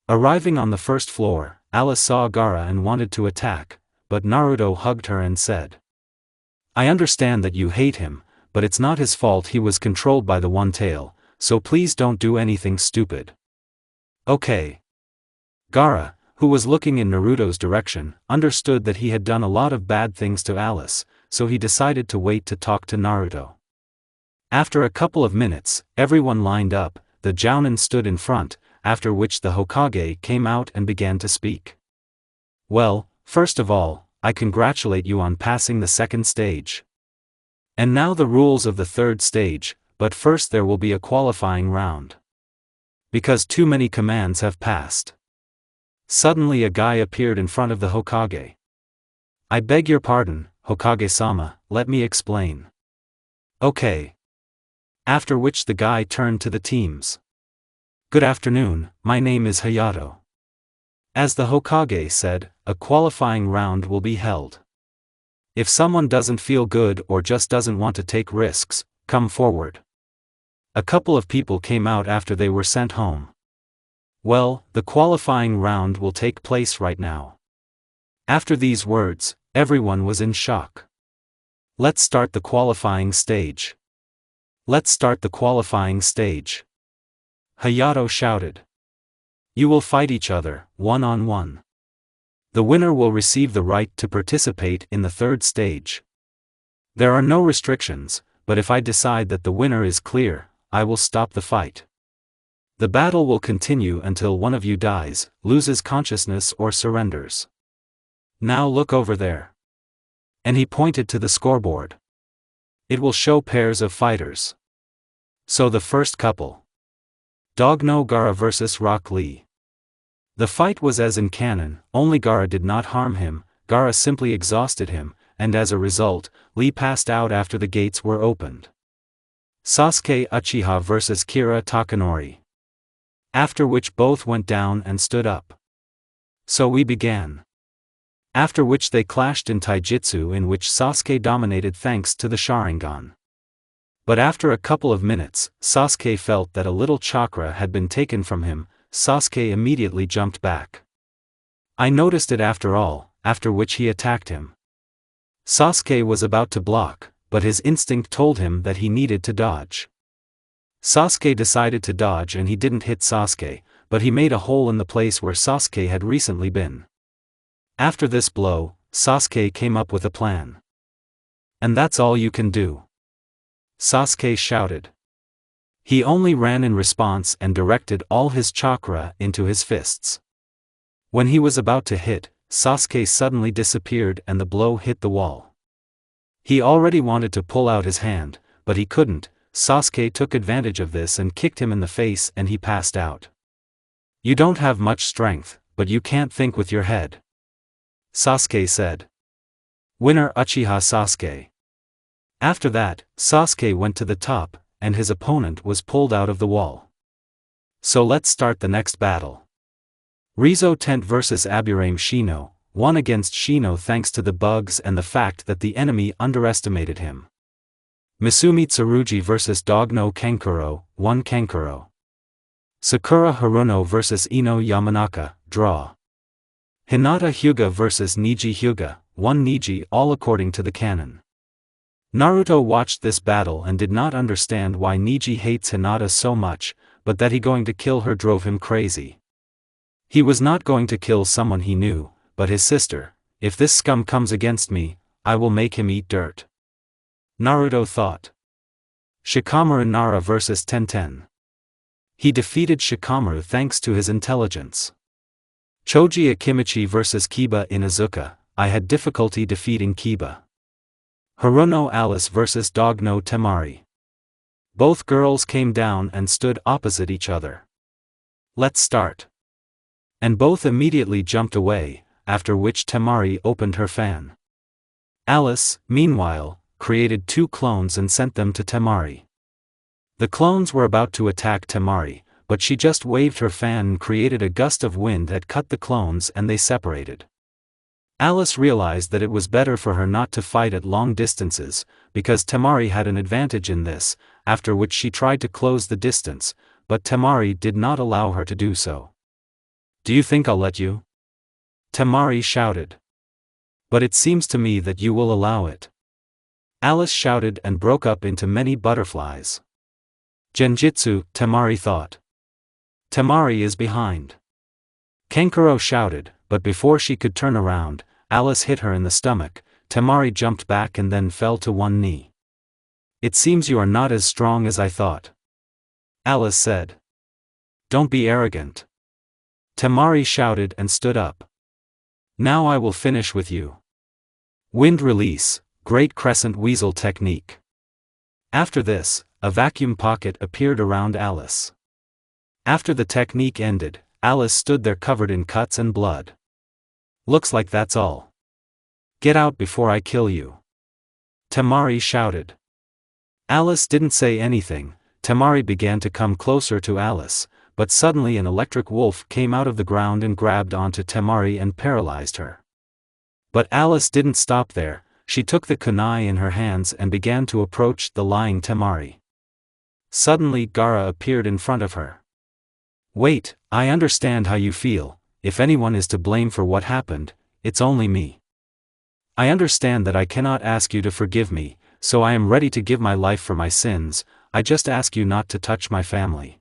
Arriving on the first floor, Alice saw Gaara and wanted to attack, but Naruto hugged her and said. I understand that you hate him, but it's not his fault he was controlled by the One Tail, so please don't do anything stupid. Okay. Gaara, who was looking in Naruto's direction, understood that he had done a lot of bad things to Alice, so he decided to wait to talk to Naruto. After a couple of minutes, everyone lined up, the Jounin stood in front, after which the Hokage came out and began to speak. Well, first of all, I congratulate you on passing the second stage. And now the rules of the third stage, but first there will be a qualifying round. Because too many commands have passed. Suddenly a guy appeared in front of the Hokage. I beg your pardon, Hokage-sama, let me explain. Okay. After which the guy turned to the teams. Good afternoon, my name is Hayato. As the Hokage said, a qualifying round will be held. If someone doesn't feel good or just doesn't want to take risks, come forward. A couple of people came out after they were sent home. Well, the qualifying round will take place right now. After these words, everyone was in shock. Let's start the qualifying stage. Let's start the qualifying stage. Hayato shouted. You will fight each other, one-on-one. The winner will receive the right to participate in the third stage. There are no restrictions, but if I decide that the winner is clear, I will stop the fight. The battle will continue until one of you dies, loses consciousness or surrenders. Now look over there. And he pointed to the scoreboard. It will show pairs of fighters. So the first couple. Dogno Gaara vs Rock Lee. The fight was as in canon, only Gaara did not harm him, Gaara simply exhausted him, and as a result, Lee passed out after the gates were opened. Sasuke Uchiha vs Kira Takanori. After which both went down and stood up. So we began. After which they clashed in taijutsu in which Sasuke dominated thanks to the Sharingan. But after a couple of minutes, Sasuke felt that a little chakra had been taken from him. Sasuke immediately jumped back. I noticed it after all, after which he attacked him. Sasuke was about to block, but his instinct told him that he needed to dodge. Sasuke decided to dodge and he didn't hit Sasuke, but he made a hole in the place where Sasuke had recently been. After this blow, Sasuke came up with a plan. And that's all you can do? Sasuke shouted. He only ran in response and directed all his chakra into his fists. When he was about to hit, Sasuke suddenly disappeared and the blow hit the wall. He already wanted to pull out his hand, but he couldn't. Sasuke took advantage of this and kicked him in the face and he passed out. You don't have much strength, but you can't think with your head. Sasuke said. Winner Uchiha Sasuke. After that, Sasuke went to the top, and his opponent was pulled out of the wall. So let's start the next battle. Rizo Tent vs Aburame Shino, won against Shino thanks to the bugs and the fact that the enemy underestimated him. Misumi Tsurugi vs Dogno Kankuro, won Kankuro. Sakura Haruno vs Ino Yamanaka, draw. Hinata Hyuga vs Niji Hyuga, won Niji, all according to the canon. Naruto watched this battle and did not understand why Niji hates Hinata so much, but that he going to kill her drove him crazy. He was not going to kill someone he knew, but his sister. If this scum comes against me, I will make him eat dirt. Naruto thought. Shikamaru Nara vs Tenten. He defeated Shikamaru thanks to his intelligence. Choji Akimichi vs Kiba Inuzuka, I had difficulty defeating Kiba. Haruno Alice vs Dogno Temari. Both girls came down and stood opposite each other. Let's start. And both immediately jumped away, after which Temari opened her fan. Alice, meanwhile, created 2 clones and sent them to Temari. The clones were about to attack Temari, but she just waved her fan and created a gust of wind that cut the clones and they separated. Alice realized that it was better for her not to fight at long distances, because Temari had an advantage in this, after which she tried to close the distance, but Temari did not allow her to do so. Do you think I'll let you? Temari shouted. But it seems to me that you will allow it. Alice shouted and broke up into many butterflies. Genjutsu, Temari thought. Temari is behind. Kankuro shouted, but before she could turn around, Alice hit her in the stomach. Temari jumped back and then fell to one knee. "It seems you are not as strong as I thought," Alice said. "Don't be arrogant." Temari shouted and stood up. "Now I will finish with you." Wind release, Great Crescent Weasel technique. After this, a vacuum pocket appeared around Alice. After the technique ended, Alice stood there covered in cuts and blood. "Looks like that's all. Get out before I kill you," Temari shouted. Alice didn't say anything. Temari began to come closer to Alice, but suddenly an electric wolf came out of the ground and grabbed onto Temari and paralyzed her. But Alice didn't stop there. She took the kunai in her hands and began to approach the lying Temari. Suddenly Gaara appeared in front of her. "Wait, I understand how you feel. If anyone is to blame for what happened, it's only me. I understand that I cannot ask you to forgive me, so I am ready to give my life for my sins. I just ask you not to touch my family."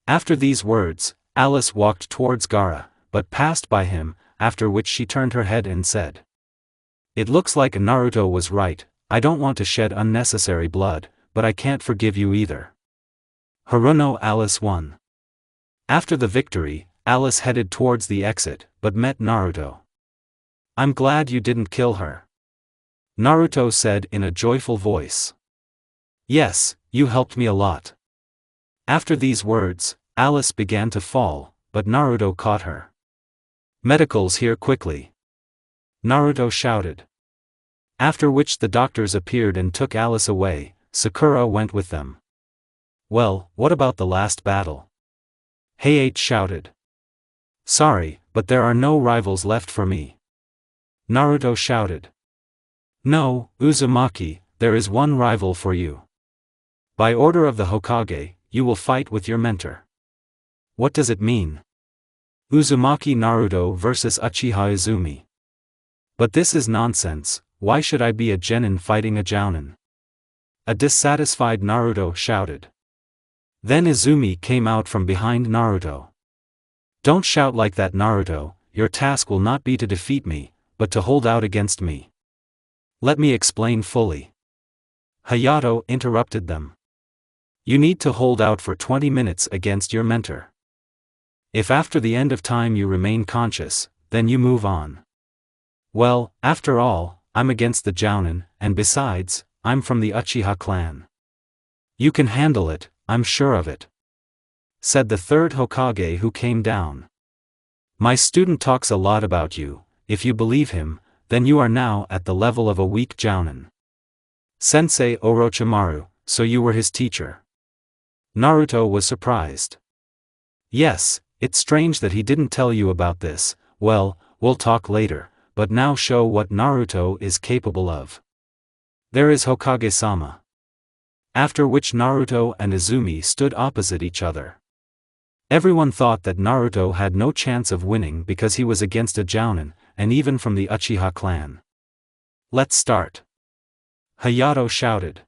After these words, Alice walked towards Gaara, but passed by him, after which she turned her head and said, "It looks like Naruto was right. I don't want to shed unnecessary blood, but I can't forgive you either." Haruno Alice won. After the victory, Alice headed towards the exit, but met Naruto. "I'm glad you didn't kill her," Naruto said in a joyful voice. "Yes, you helped me a lot." After these words, Alice began to fall, but Naruto caught her. "Medicals here quickly," Naruto shouted. After which the doctors appeared and took Alice away. Sakura went with them. "Well, what about the last battle?" Heiichi shouted. "Sorry, but there are no rivals left for me," Naruto shouted. "No, Uzumaki, there is one rival for you. By order of the Hokage, you will fight with your mentor." "What does it mean?" "Uzumaki Naruto vs Uchiha Izumi." "But this is nonsense. Why should I be a genin fighting a jounin?" A dissatisfied Naruto shouted. Then Izumi came out from behind Naruto. "Don't shout like that, Naruto. Your task will not be to defeat me, but to hold out against me. Let me explain fully." Hayato interrupted them. "You need to hold out for 20 minutes against your mentor. If after the end of time you remain conscious, then you move on. Well, after all, I'm against the jounin, and besides, I'm from the Uchiha clan. You can handle it, I'm sure of it," said the third Hokage who came down. "My student talks a lot about you. If you believe him, then you are now at the level of a weak jounin. Sensei Orochimaru, so you were his teacher?" Naruto was surprised. "Yes, it's strange that he didn't tell you about this. Well, we'll talk later, but now show what Naruto is capable of. There is Hokage-sama." After which Naruto and Izumi stood opposite each other. Everyone thought that Naruto had no chance of winning because he was against a jounin, and even from the Uchiha clan. "Let's start," Hayato shouted.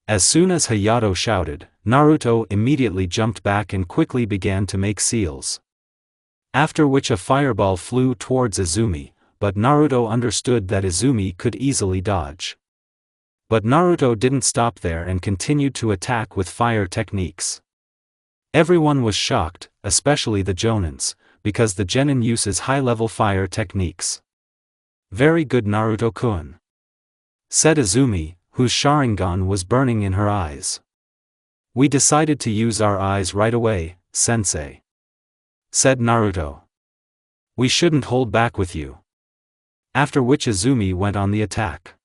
As soon as Hayato shouted, Naruto immediately jumped back and quickly began to make seals. After which a fireball flew towards Izumi, but Naruto understood that Izumi could easily dodge. But Naruto didn't stop there and continued to attack with fire techniques. Everyone was shocked, especially the jounins, because the genin uses high-level fire techniques. "Very good, Naruto-kun," said Izumi, whose Sharingan was burning in her eyes. "We decided to use our eyes right away, sensei," said Naruto. "We shouldn't hold back with you." After which Izumi went on the attack.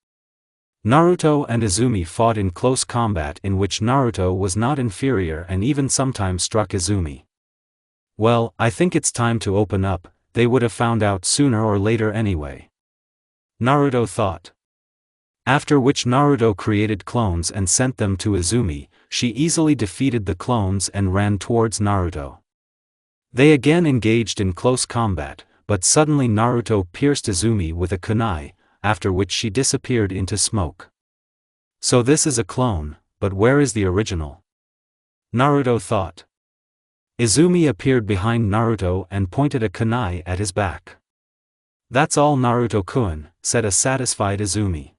Naruto and Izumi fought in close combat in which Naruto was not inferior and even sometimes struck Izumi. Well, I think it's time to open up, they would have found out sooner or later anyway, Naruto thought. After which Naruto created clones and sent them to Izumi. She easily defeated the clones and ran towards Naruto. They again engaged in close combat, but suddenly Naruto pierced Izumi with a kunai, after which she disappeared into smoke. So this is a clone, but where is the original? Naruto thought. Izumi appeared behind Naruto and pointed a kunai at his back. "That's all, Naruto-kun," said a satisfied Izumi.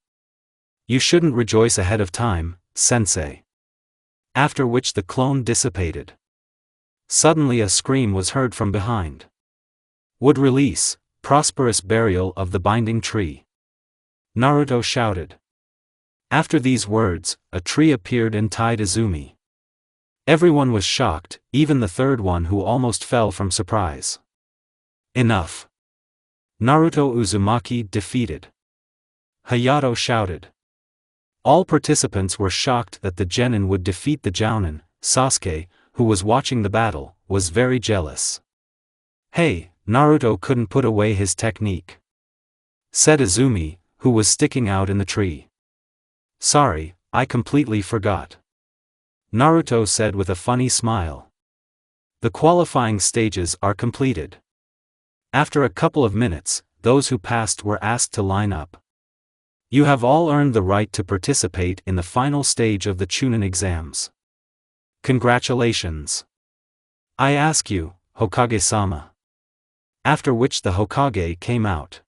"You shouldn't rejoice ahead of time, sensei." After which the clone dissipated. Suddenly a scream was heard from behind. "Would release, prosperous burial of the binding tree," Naruto shouted. After these words, a tree appeared and tied Izumi. Everyone was shocked, even the third one, who almost fell from surprise. "Enough. Naruto Uzumaki defeated," Hayato shouted. All participants were shocked that the genin would defeat the jounin. Sasuke, who was watching the battle, was very jealous. "Hey, Naruto couldn't put away his technique," said Izumi, who was sticking out in the tree. "Sorry, I completely forgot," Naruto said with a funny smile. The qualifying stages are completed. After a couple of minutes, those who passed were asked to line up. You have all earned the right to participate in the final stage of the Chunin exams. Congratulations. I ask you, Hokage-sama. After which the Hokage came out.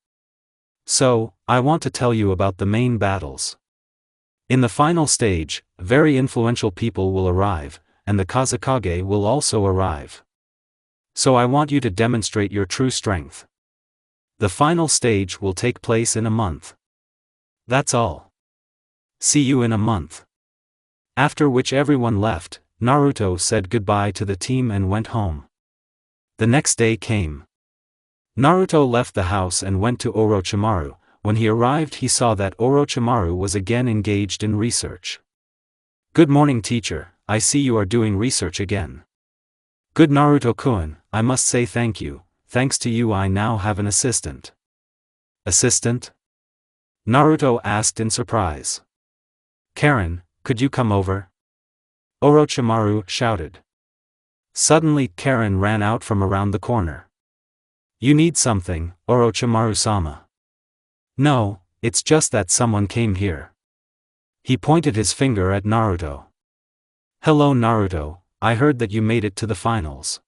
So, I want to tell you about the main battles. In the final stage, very influential people will arrive, and the Kazekage will also arrive. So I want you to demonstrate your true strength. The final stage will take place in a month. That's all. See you in a month. After which everyone left, Naruto said goodbye to the team and went home. The next day came. Naruto left the house and went to Orochimaru. When he arrived, he saw that Orochimaru was again engaged in research. "Good morning, teacher, I see you are doing research again." "Good, Naruto-kun, I must say thank you. Thanks to you I now have an assistant." "Assistant?" Naruto asked in surprise. "Karen, could you come over?" Orochimaru shouted. Suddenly Karen ran out from around the corner. "You need something, Orochimaru-sama?" "No, it's just that someone came here." He pointed his finger at Naruto. "Hello Naruto, I heard that you made it to the finals."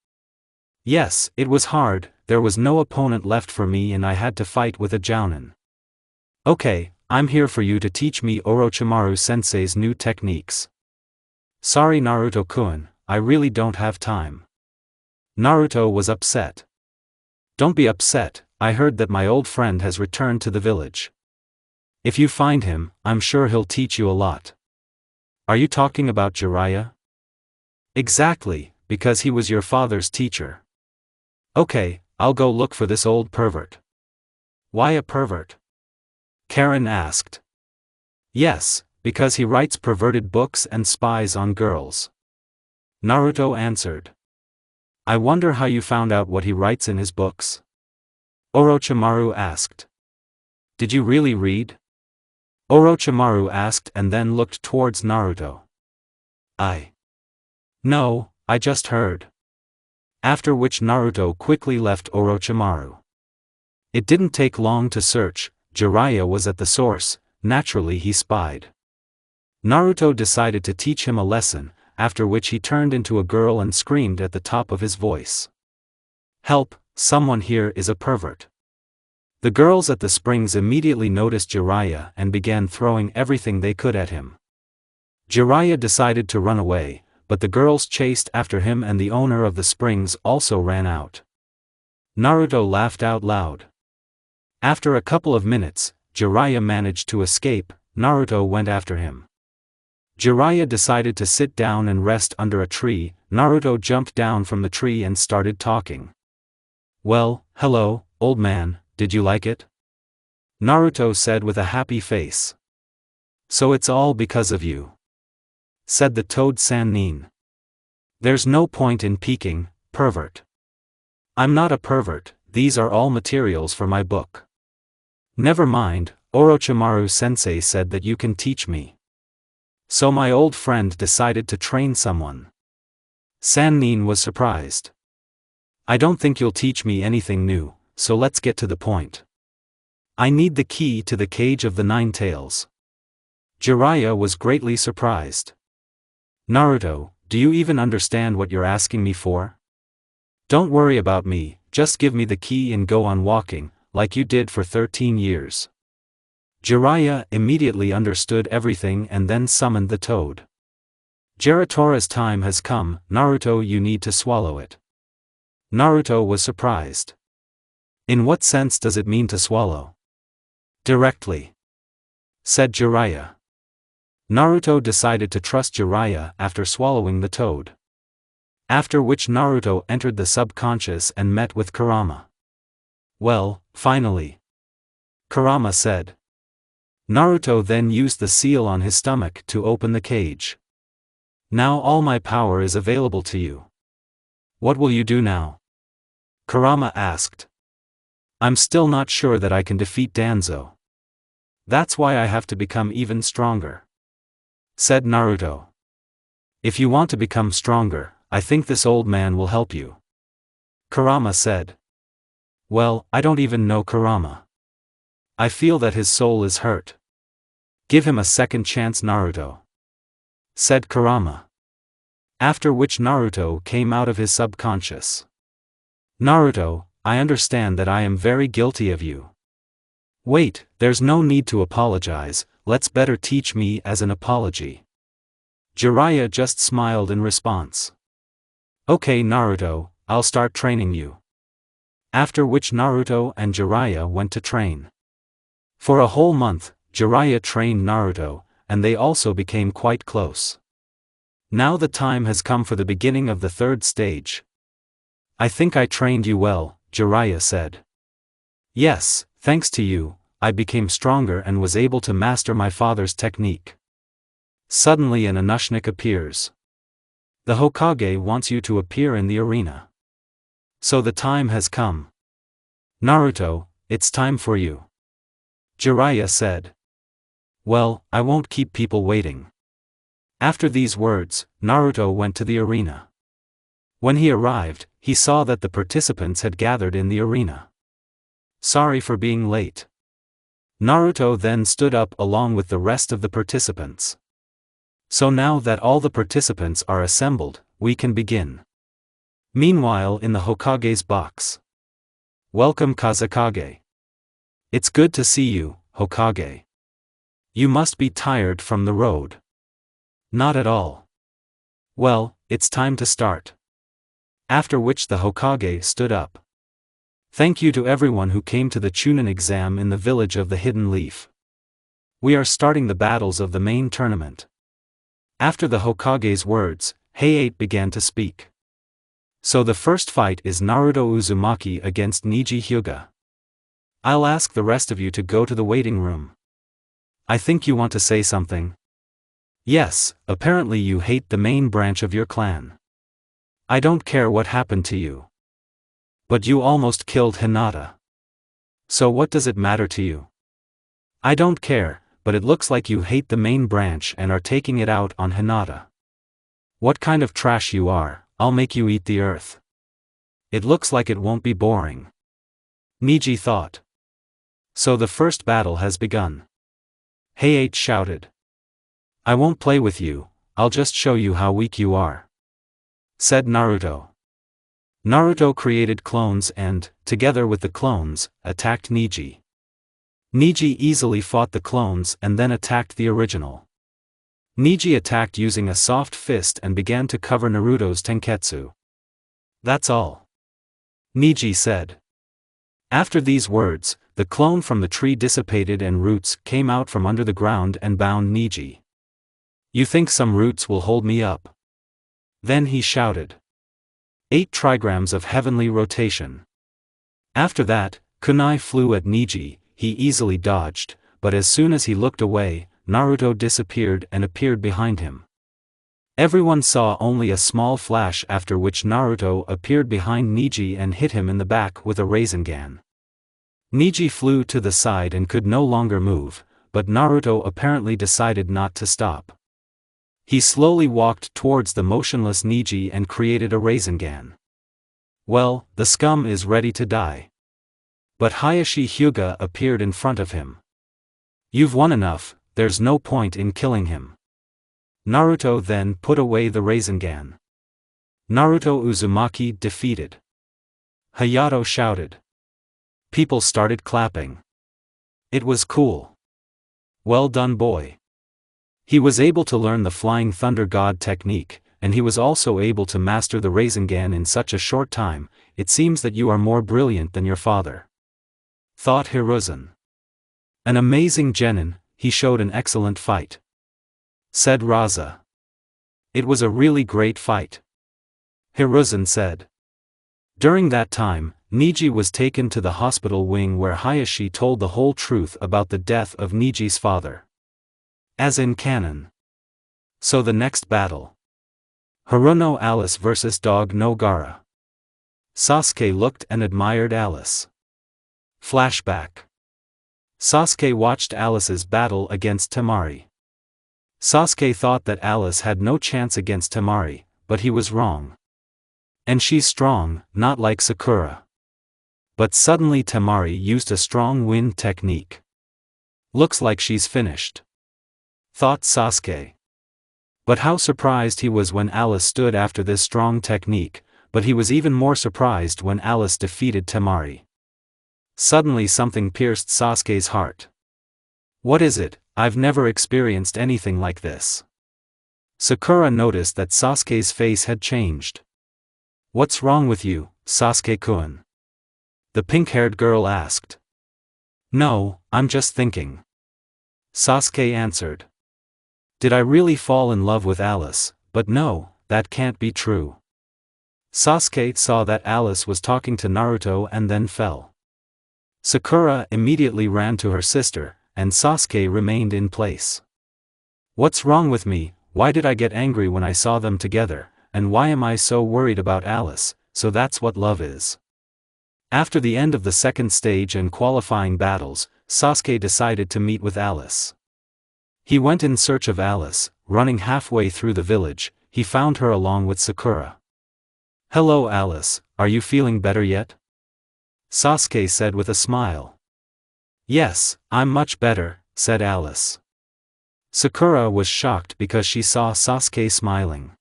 "Yes, it was hard, there was no opponent left for me and I had to fight with a jounin." "Okay, I'm here for you to teach me Orochimaru-sensei's new techniques." "Sorry Naruto-kun, I really don't have time." Naruto was upset. "Don't be upset, I heard that my old friend has returned to the village. If you find him, I'm sure he'll teach you a lot." "Are you talking about Jiraiya?" "Exactly, because he was your father's teacher." "Okay, I'll go look for this old pervert." "Why a pervert?" Karen asked. "Yes, because he writes perverted books and spies on girls." Naruto answered. "I wonder how you found out what he writes in his books?" Orochimaru asked. "Did you really read?" Orochimaru asked and then looked towards Naruto. No, I just heard." After which Naruto quickly left Orochimaru. It didn't take long to search. Jiraiya was at the source, naturally he spied. Naruto decided to teach him a lesson, after which he turned into a girl and screamed at the top of his voice. "Help, someone here is a pervert." The girls at the springs immediately noticed Jiraiya and began throwing everything they could at him. Jiraiya decided to run away, but the girls chased after him and the owner of the springs also ran out. Naruto laughed out loud. After a couple of minutes, Jiraiya managed to escape. Naruto went after him. Jiraiya decided to sit down and rest under a tree. Naruto jumped down from the tree and started talking. "Well, hello, old man, did you like it?" Naruto said with a happy face. "So it's all because of you," said the toad Sannin. "There's no point in peeking, pervert." "I'm not a pervert, these are all materials for my book." "Never mind, Orochimaru-sensei said that you can teach me. So my old friend decided to train someone." Sannin was surprised. "I don't think you'll teach me anything new, so let's get to the point. I need the key to the cage of the 9 tails." Jiraiya was greatly surprised. "Naruto, do you even understand what you're asking me for?" Don't worry about me, just give me the key and go on walking, like you did for 13 years. Jiraiya immediately understood everything and then summoned the toad. Jiraiya's time has come, Naruto, you need to swallow it. Naruto was surprised. In what sense does it mean to swallow? Directly, said Jiraiya. Naruto decided to trust Jiraiya after swallowing the toad. After which Naruto entered the subconscious and met with Kurama. Well, finally, Kurama said. Naruto then used the seal on his stomach to open the cage. Now all my power is available to you. What will you do now? Kurama asked. I'm still not sure that I can defeat Danzo. That's why I have to become even stronger, said Naruto. If you want to become stronger, I think this old man will help you, Kurama said. Well, I don't even know Kurama. I feel that his soul is hurt. Give him a second chance, Naruto, said Kurama. After which Naruto came out of his subconscious. Naruto, I understand that I am very guilty of you. Wait, there's no need to apologize, let's better teach me as an apology. Jiraiya just smiled in response. Okay Naruto, I'll start training you. After which Naruto and Jiraiya went to train. For a whole month, Jiraiya trained Naruto, and they also became quite close. Now the time has come for the beginning of the third stage. I think I trained you well, Jiraiya said. Yes, thanks to you, I became stronger and was able to master my father's technique. Suddenly an Anushnik appears. The Hokage wants you to appear in the arena. So the time has come. Naruto, it's time for you, Jiraiya said. Well, I won't keep people waiting. After these words, Naruto went to the arena. When he arrived, he saw that the participants had gathered in the arena. Sorry for being late. Naruto then stood up along with the rest of the participants. So now that all the participants are assembled, we can begin. Meanwhile in the Hokage's box. Welcome Kazekage. It's good to see you, Hokage. You must be tired from the road. Not at all. Well, it's time to start. After which the Hokage stood up. Thank you to everyone who came to the Chunin exam in the village of the Hidden Leaf. We are starting the battles of the main tournament. After the Hokage's words, Heiei began to speak. So the first fight is Naruto Uzumaki against Neji Hyuga. I'll ask the rest of you to go to the waiting room. I think you want to say something. Yes, apparently you hate the main branch of your clan. I don't care what happened to you. But you almost killed Hinata. So what does it matter to you? I don't care, but it looks like you hate the main branch and are taking it out on Hinata. What kind of trash you are, I'll make you eat the earth. It looks like it won't be boring, Neji thought. So the first battle has begun. Heiei shouted. I won't play with you, I'll just show you how weak you are, said Naruto. Naruto created clones and, together with the clones, attacked Neji. Neji easily fought the clones and then attacked the original. Neji attacked using a soft fist and began to cover Naruto's tenketsu. That's all, Neji said. After these words, the clone from the tree dissipated and roots came out from under the ground and bound Neji. You think some roots will hold me up? Then he shouted. 8 trigrams of heavenly rotation. After that, kunai flew at Neji, he easily dodged, but as soon as he looked away, Naruto disappeared and appeared behind him. Everyone saw only a small flash, after which Naruto appeared behind Neji and hit him in the back with a Rasengan. Neji flew to the side and could no longer move, but Naruto apparently decided not to stop. He slowly walked towards the motionless Neji and created a Rasengan. Well, the scum is ready to die. But Hayashi Hyuga appeared in front of him. You've won enough, there's no point in killing him. Naruto then put away the Rasengan. Naruto Uzumaki defeated. Hayato shouted. People started clapping. It was cool. Well done, boy. He was able to learn the Flying Thunder God technique, and he was also able to master the Rasengan in such a short time. It seems that you are more brilliant than your father, thought Hiruzen. An amazing genin, he showed an excellent fight, said Raza. It was a really great fight, Hiruzen said. During that time, Niji was taken to the hospital wing where Hayashi told the whole truth about the death of Niji's father. As in canon. So the next battle. Haruno Alice vs Dog no Gaara. Sasuke looked and admired Alice. Flashback. Sasuke watched Alice's battle against Temari. Sasuke thought that Alice had no chance against Temari, but he was wrong. And she's strong, not like Sakura. But suddenly Temari used a strong wind technique. Looks like she's finished, thought Sasuke. But how surprised he was when Alice stood after this strong technique, but he was even more surprised when Alice defeated Temari. Suddenly something pierced Sasuke's heart. What is it? I've never experienced anything like this. Sakura noticed that Sasuke's face had changed. What's wrong with you, Sasuke-kun? The pink-haired girl asked. No, I'm just thinking. Sasuke answered. Did I really fall in love with Alice? But no, that can't be true. Sasuke saw that Alice was talking to Naruto and then fell. Sakura immediately ran to her sister, and Sasuke remained in place. What's wrong with me? Why did I get angry when I saw them together, and why am I so worried about Alice? So that's what love is. After the end of the second stage and qualifying battles, Sasuke decided to meet with Alice. He went in search of Alice. Running halfway through the village, he found her along with Sakura. Hello Alice, are you feeling better yet? Sasuke said with a smile. Yes, I'm much better, said Alice. Sakura was shocked because she saw Sasuke smiling.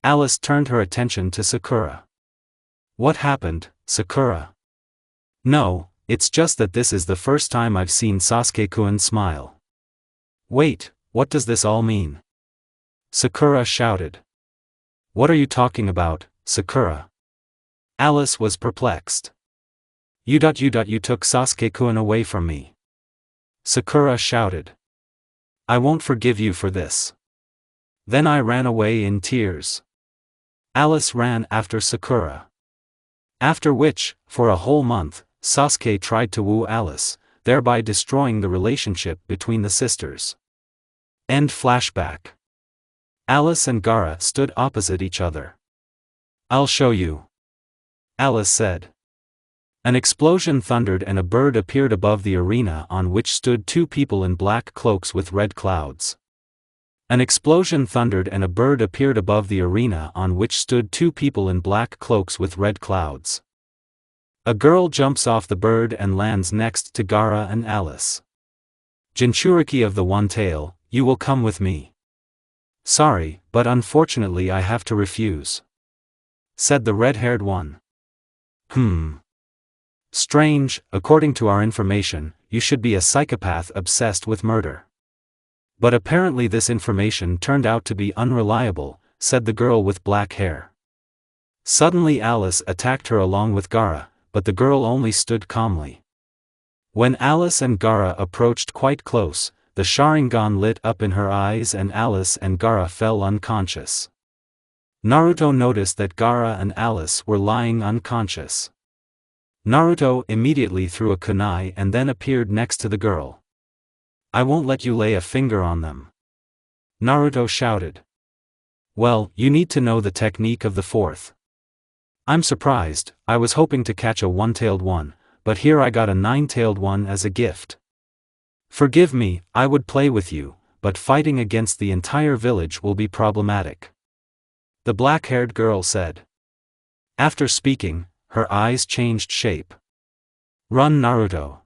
Alice turned her attention to Sakura. What happened, Sakura? No, it's just that this is the first time I've seen Sasuke-kun smile. Wait, what does this all mean? Sakura shouted. What are you talking about, Sakura? Alice was perplexed. You took Sasuke-kun away from me. Sakura shouted. I won't forgive you for this. Then I ran away in tears. Alice ran after Sakura. After which, for a whole month, Sasuke tried to woo Alice, thereby destroying the relationship between the sisters. End flashback. Alice and Gaara stood opposite each other. I'll show you, Alice said. An explosion thundered and a bird appeared above the arena on which stood two people in black cloaks with red clouds. An explosion thundered and a bird appeared above the arena on which stood two people in black cloaks with red clouds. A girl jumps off the bird and lands next to Gaara and Alice. Jinchuriki of the One Tail, you will come with me. Sorry, but unfortunately I have to refuse, said the red-haired one. Strange, according to our information, you should be a psychopath obsessed with murder. But apparently this information turned out to be unreliable, said the girl with black hair. Suddenly Alice attacked her along with Gaara, but the girl only stood calmly. When Alice and Gaara approached quite close, the Sharingan lit up in her eyes and Alice and Gaara fell unconscious. Naruto noticed that Gaara and Alice were lying unconscious. Naruto immediately threw a kunai and then appeared next to the girl. I won't let you lay a finger on them, Naruto shouted. Well, you need to know the technique of the fourth. I'm surprised, I was hoping to catch a one-tailed one, but here I got a nine-tailed one as a gift. Forgive me, I would play with you, but fighting against the entire village will be problematic, the black-haired girl said. After speaking, her eyes changed shape. Run Naruto,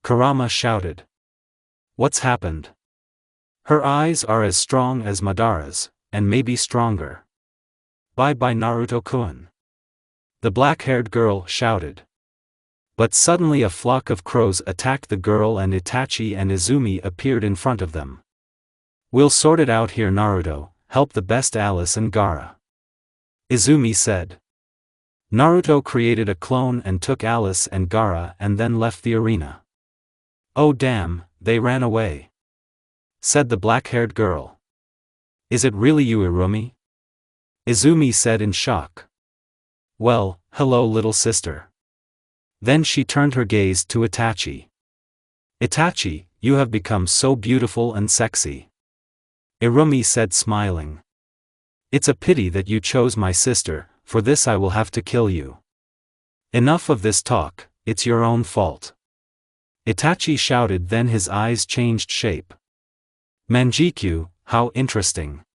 Kurama shouted. What's happened? Her eyes are as strong as Madara's, and maybe stronger. Bye-bye Naruto-kun. the black-haired girl shouted. But suddenly a flock of crows attacked the girl and Itachi and Izumi appeared in front of them. "We'll sort it out here, Naruto, help the best Alice and Gaara," Izumi said. Naruto created a clone and took Alice and Gaara and then left the arena. "Oh damn, they ran away," said the black-haired girl. "Is it really you, Irumi?" Izumi said in shock. "Well, hello little sister." Then she turned her gaze to Itachi. "Itachi, you have become so beautiful and sexy," Irumi said smiling. "It's a pity that you chose my sister, for this I will have to kill you." "Enough of this talk, it's your own fault," Itachi shouted, then his eyes changed shape. "Manjikyu, how interesting."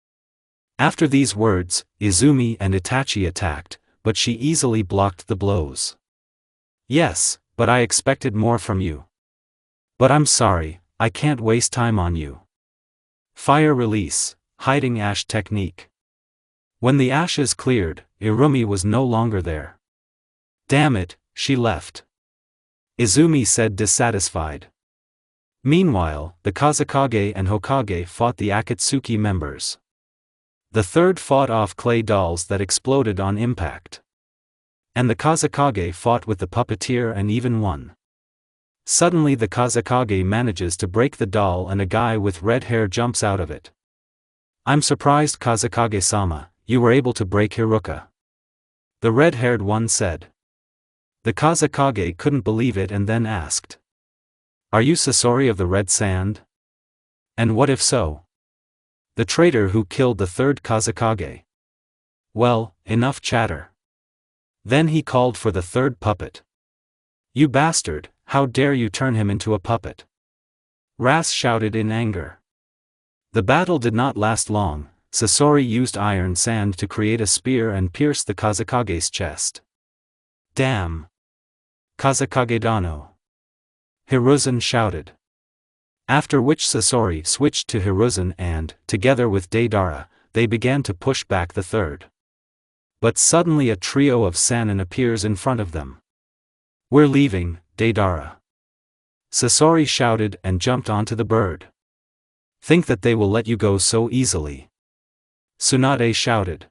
After these words, Izumi and Itachi attacked, but she easily blocked the blows. "Yes, but I expected more from you. But I'm sorry, I can't waste time on you." Fire release, hiding ash technique. When the ashes cleared, Irumi was no longer there. "Damn it, she left," Izumi said dissatisfied. Meanwhile, the Kazekage and Hokage fought the Akatsuki members. The third fought off clay dolls that exploded on impact. And the Kazekage fought with the puppeteer and even won. Suddenly the Kazekage manages to break the doll and a guy with red hair jumps out of it. "I'm surprised, Kazekage-sama, you were able to break Hiruka," the red-haired one said. The Kazekage couldn't believe it and then asked, "Are you Sasori of the Red Sand? And what if so?" "The traitor who killed the third Kazekage." "Well, enough chatter." Then he called for the third puppet. "You bastard, how dare you turn him into a puppet?" Ras shouted in anger. The battle did not last long. Sasori used iron sand to create a spear and pierce the Kazekage's chest. "Damn! Kazekage-dano!" Hiruzen shouted. After which Sasori switched to Hiruzen and, together with Deidara, they began to push back the third. But suddenly a trio of Sannin appears in front of them. "We're leaving, Deidara," Sasori shouted and jumped onto the bird. "Think that they will let you go so easily?" Tsunade shouted.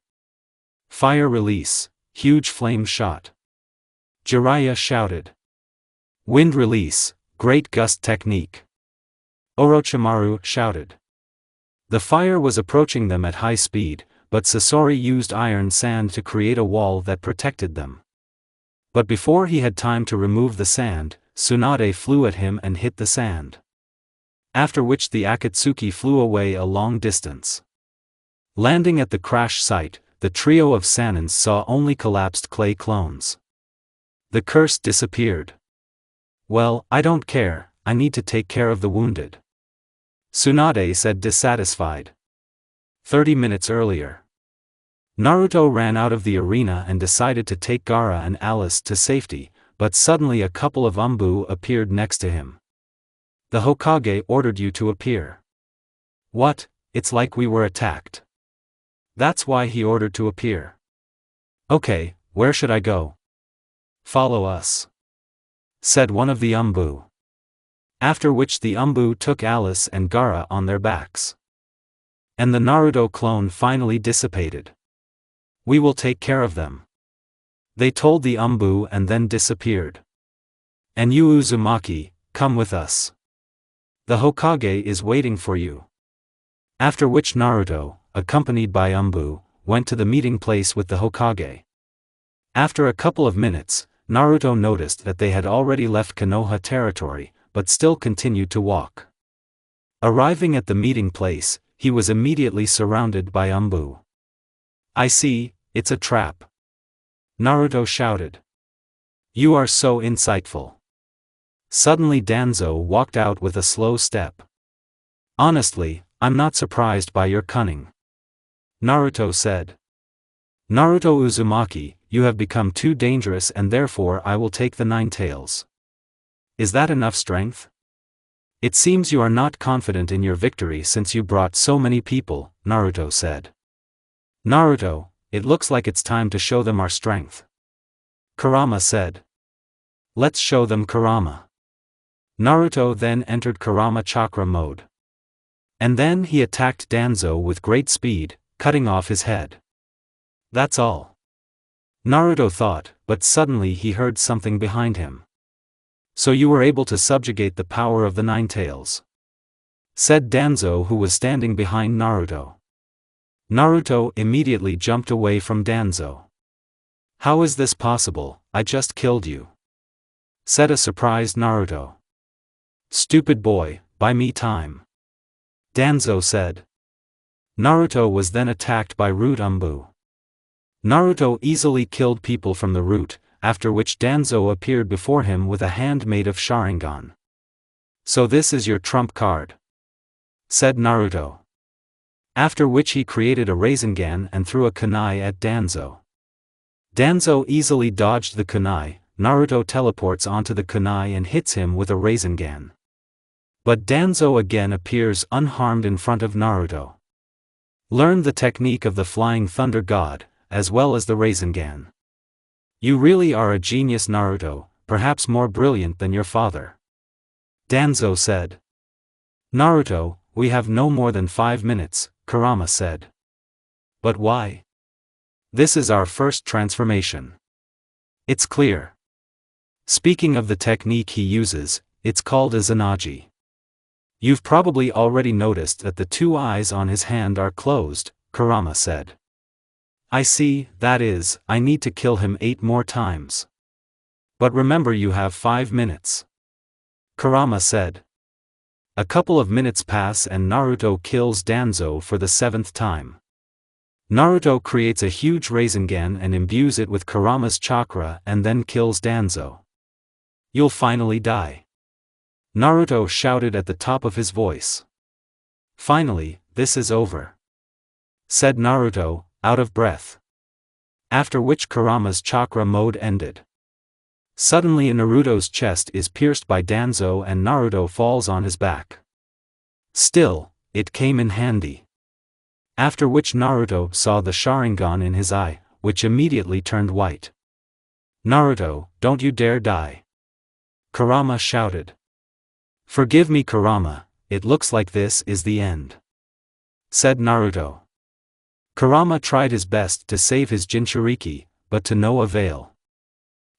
Fire release, huge flame shot. Jiraiya shouted. Wind release, great gust technique. Orochimaru shouted. The fire was approaching them at high speed, but Sasori used iron sand to create a wall that protected them. But before he had time to remove the sand, Tsunade flew at him and hit the sand. After which the Akatsuki flew away a long distance. Landing at the crash site, the trio of Sannins saw only collapsed clay clones. The curse disappeared. "Well, I don't care, I need to take care of the wounded," Tsunade said dissatisfied. 30 minutes earlier. Naruto ran out of the arena and decided to take Gaara and Alice to safety, but suddenly a couple of Umbu appeared next to him. "The Hokage ordered you to appear." "What? It's like we were attacked." "That's why he ordered to appear." "Okay, where should I go?" "Follow us," said one of the Umbu. After which the Umbu took Alice and Gaara on their backs. And the Naruto clone finally dissipated. "We will take care of them," they told the Umbu and then disappeared. "And you Uzumaki, come with us. The Hokage is waiting for you." After which Naruto, accompanied by Umbu, went to the meeting place with the Hokage. After a couple of minutes, Naruto noticed that they had already left Konoha territory, but still continued to walk. Arriving at the meeting place, he was immediately surrounded by Umbu. "I see, it's a trap," Naruto shouted. "You are so insightful." Suddenly Danzo walked out with a slow step. "Honestly, I'm not surprised by your cunning," Naruto said. "Naruto Uzumaki, you have become too dangerous and therefore I will take the Nine Tails." "Is that enough strength?" "It seems you are not confident in your victory since you brought so many people," Naruto said. "Naruto, it looks like it's time to show them our strength." Kurama said. Let's show them Kurama. Naruto then entered Kurama chakra mode. And then he attacked Danzo with great speed, cutting off his head. That's all. Naruto thought, but suddenly he heard something behind him. So you were able to subjugate the power of the Nine Tails, said Danzo, who was standing behind Naruto. Naruto immediately jumped away from Danzo. How is this possible? I just killed you, said a surprised Naruto. Stupid boy, buy me time, Danzo said. Naruto was then attacked by Root Umbu. Naruto easily killed people from the root, after which Danzo appeared before him with a hand made of Sharingan. So this is your trump card, said Naruto. After which he created a Rasengan and threw a kunai at Danzo. Danzo easily dodged the kunai. Naruto teleports onto the kunai and hits him with a Rasengan. But Danzo again appears unharmed in front of Naruto. Learn the technique of the Flying Thunder God, as well as the Rasengan. You really are a genius, Naruto, perhaps more brilliant than your father, Danzo said. Naruto, we have no more than 5 minutes, Kurama said. But why? This is our first transformation. It's clear. Speaking of the technique he uses, it's called a Zanagi. You've probably already noticed that the 2 eyes on his hand are closed, Kurama said. I see, that is, I need to kill him 8 more times. But remember, you have 5 minutes, Kurama said. A couple of minutes pass and Naruto kills Danzo for the 7th time. Naruto creates a huge Rasengan and imbues it with Kurama's chakra and then kills Danzo. You'll finally die, Naruto shouted at the top of his voice. Finally, this is over, said Naruto, out of breath. After which Kurama's chakra mode ended. Suddenly Naruto's chest is pierced by Danzo and Naruto falls on his back. Still, it came in handy. After which Naruto saw the Sharingan in his eye, which immediately turned white. Naruto, don't you dare die, Kurama shouted. Forgive me, Kurama, it looks like this is the end, said Naruto. Kurama tried his best to save his Jinchuriki, but to no avail.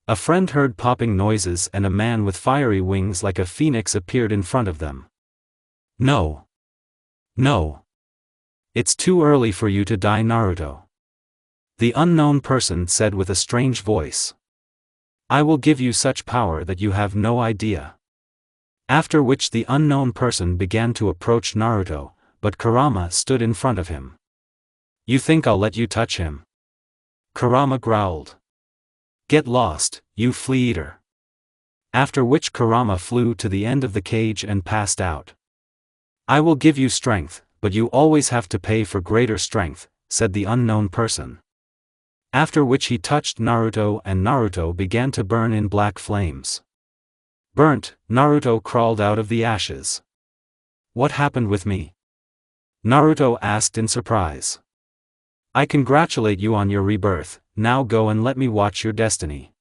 A friend heard popping noises and a man with fiery wings like a phoenix appeared in front of them. No. No. It's too early for you to die, Naruto, the unknown person said with a strange voice. I will give you such power that you have no idea. After which the unknown person began to approach Naruto, but Kurama stood in front of him. You think I'll let you touch him? Kurama growled. Get lost, you flea eater. After which Kurama flew to the end of the cage and passed out. I will give you strength, but you always have to pay for greater strength, said the unknown person. After which he touched Naruto and Naruto began to burn in black flames. Burnt, Naruto crawled out of the ashes. What happened with me? Naruto asked in surprise. I congratulate you on your rebirth, now go and let me watch your destiny.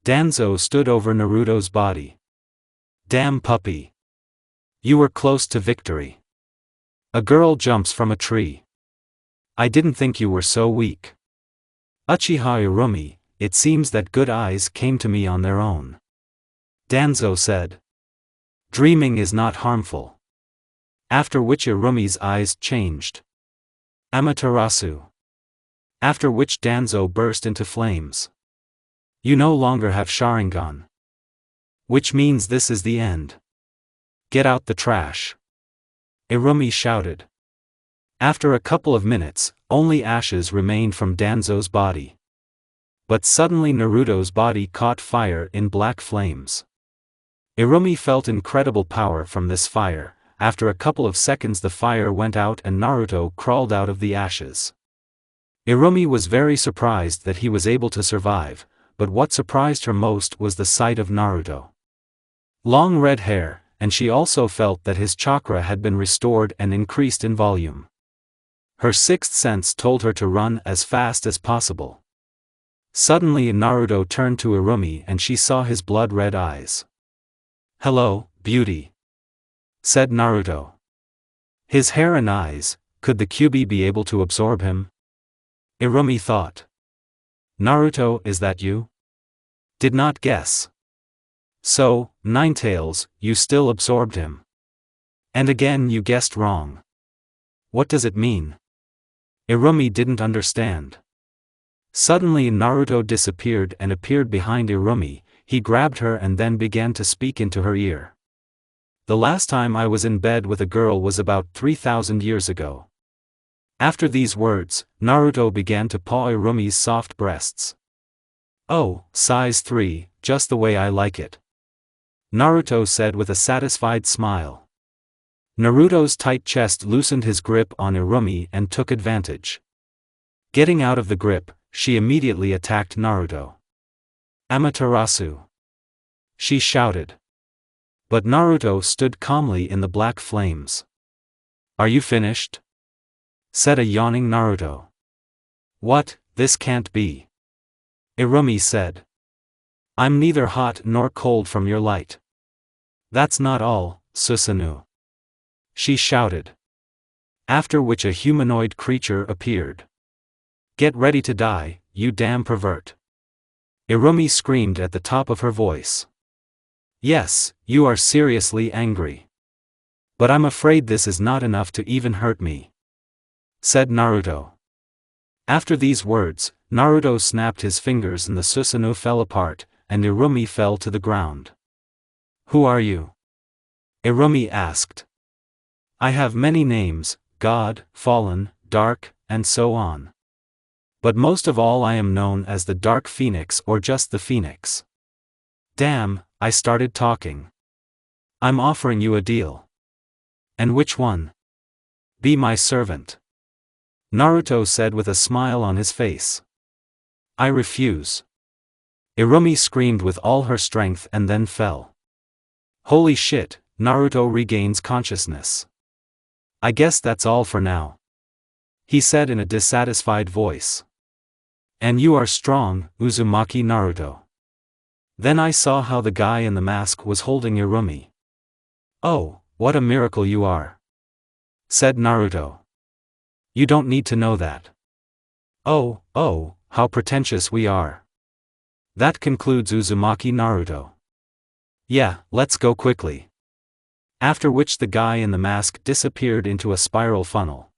Danzo stood over Naruto's body. Damn puppy. You were close to victory. A girl jumps from a tree. I didn't think you were so weak. Uchiha Irumi, it seems that good eyes came to me on their own, Danzo said. Dreaming is not harmful. After which Irumi's eyes changed. Amaterasu. After which Danzo burst into flames. You no longer have Sharingan. Which means this is the end. Get out the trash, Irumi shouted. After a couple of minutes, only ashes remained from Danzo's body. But suddenly Naruto's body caught fire in black flames. Irumi felt incredible power from this fire. After a couple of seconds the fire went out and Naruto crawled out of the ashes. Irumi was very surprised that he was able to survive, but what surprised her most was the sight of Naruto. Long red hair, and she also felt that his chakra had been restored and increased in volume. Her sixth sense told her to run as fast as possible. Suddenly Naruto turned to Irumi and she saw his blood-red eyes. "Hello, beauty," said Naruto. His hair and eyes, could the Kyuubi be able to absorb him? Irumi thought. Naruto, is that you? Did not guess. So, Ninetales, you still absorbed him. And again you guessed wrong. What does it mean? Irumi didn't understand. Suddenly Naruto disappeared and appeared behind Irumi. He grabbed her and then began to speak into her ear. "The last time I was in bed with a girl was about 3,000 years ago." After these words, Naruto began to paw Irumi's soft breasts. "Oh, size 3, just the way I like it," Naruto said with a satisfied smile. Naruto's tight chest loosened his grip on Irumi and took advantage. Getting out of the grip, she immediately attacked Naruto. "Amaterasu!" she shouted. But Naruto stood calmly in the black flames. "Are you finished?" said a yawning Naruto. "What, this can't be," Irumi said. "I'm neither hot nor cold from your light." "That's not all, Susanoo," she shouted. After which a humanoid creature appeared. "Get ready to die, you damn pervert," Irumi screamed at the top of her voice. "Yes, you are seriously angry. But I'm afraid this is not enough to even hurt me," said Naruto. After these words, Naruto snapped his fingers and the Susanoo fell apart, and Irumi fell to the ground. "Who are you?" Irumi asked. "I have many names, God, Fallen, Dark, and so on. But most of all I am known as the Dark Phoenix or just the Phoenix." "Damn," I started talking. "I'm offering you a deal." "And which one?" "Be my servant," Naruto said with a smile on his face. "I refuse." Irumi screamed with all her strength and then fell. Holy shit, Naruto regains consciousness. "I guess that's all for now," he said in a dissatisfied voice. "And you are strong, Uzumaki Naruto." Then I saw how the guy in the mask was holding Irumi. "Oh, what a miracle you are," said Naruto. "You don't need to know that." Oh, how pretentious we are." That concludes Uzumaki Naruto. Yeah, let's go quickly. After which the guy in the mask disappeared into a spiral funnel.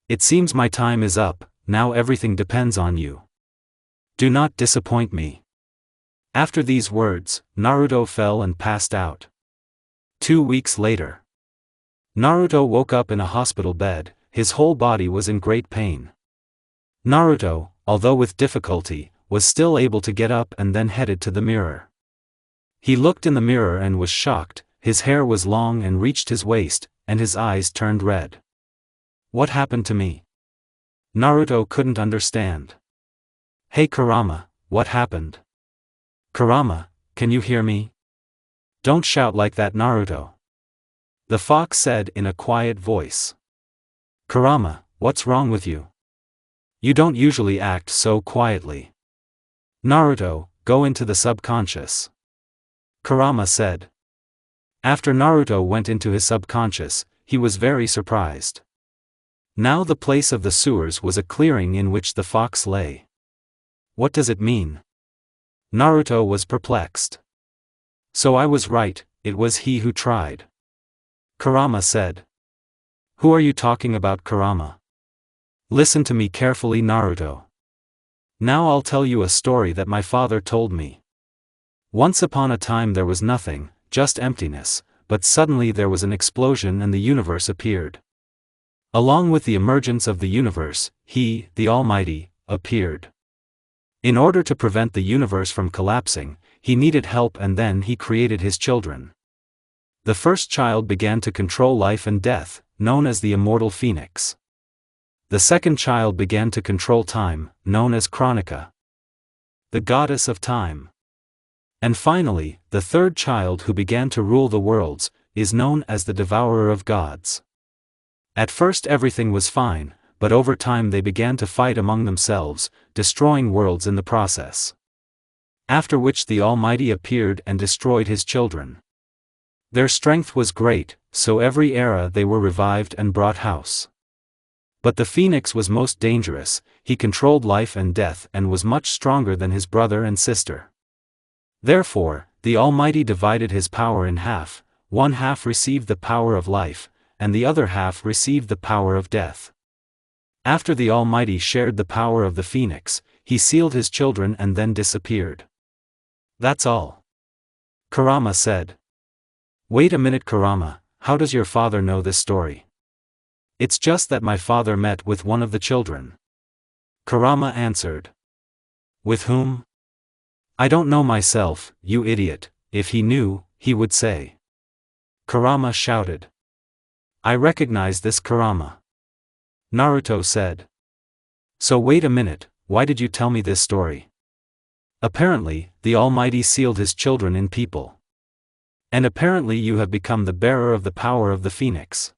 "It seems my time is up, now everything depends on you. Do not disappoint me." After these words, Naruto fell and passed out. 2 weeks later. Naruto woke up in a hospital bed, his whole body was in great pain. Naruto, although with difficulty, was still able to get up and then headed to the mirror. He looked in the mirror and was shocked. His hair was long and reached his waist, and his eyes turned red. What happened to me? Naruto couldn't understand. "Hey Kurama, what happened? Kurama, can you hear me? Don't shout like that, Naruto," the fox said in a quiet voice. "Kurama, what's wrong with you? You don't usually act so quietly." "Naruto, go into the subconscious," Kurama said. After Naruto went into his subconscious, he was very surprised. Now the place of the sewers was a clearing in which the fox lay. What does it mean? Naruto was perplexed. "So I was right, it was he who tried," Kurama said. "Who are you talking about, Kurama? Listen to me carefully, Naruto. Now I'll tell you a story that my father told me. Once upon a time there was nothing, just emptiness, but suddenly there was an explosion and the universe appeared. Along with the emergence of the universe, he, the Almighty, appeared. In order to prevent the universe from collapsing, he needed help and then he created his children. The first child began to control life and death, known as the Immortal Phoenix. The second child began to control time, known as Chronica, the goddess of time. And finally, the third child who began to rule the worlds, is known as the Devourer of Gods. At first everything was fine, but over time they began to fight among themselves, destroying worlds in the process. After which the Almighty appeared and destroyed his children. Their strength was great, so every era they were revived and brought house. But the Phoenix was most dangerous, he controlled life and death and was much stronger than his brother and sister. Therefore, the Almighty divided his power in half, one half received the power of life, and the other half received the power of death. After the Almighty shared the power of the Phoenix, he sealed his children and then disappeared. That's all. Kurama said. Wait a minute, Kurama, how does your father know this story? It's just that my father met with one of the children. Kurama answered. With whom? I don't know myself, you idiot, if he knew, he would say. Kurama shouted. I recognize this Kurama. Naruto said. So wait a minute, why did you tell me this story? Apparently, the Almighty sealed his children in people. And apparently you have become the bearer of the power of the Phoenix.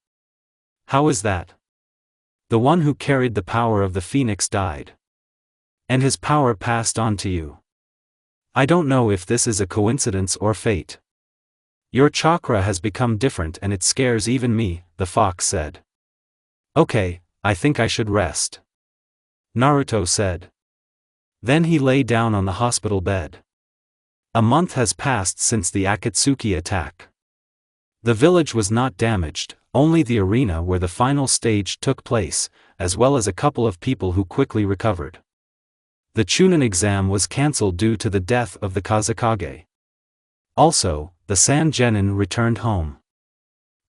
How is that? The one who carried the power of the Phoenix died. And his power passed on to you. I don't know if this is a coincidence or fate. Your chakra has become different and it scares even me, the fox said. Okay, I think I should rest. Naruto said. Then he lay down on the hospital bed. A month has passed since the Akatsuki attack. The village was not damaged, only the arena where the final stage took place, as well as a couple of people who quickly recovered. The Chunin exam was cancelled due to the death of the Kazekage. Also, the Sangenin returned home.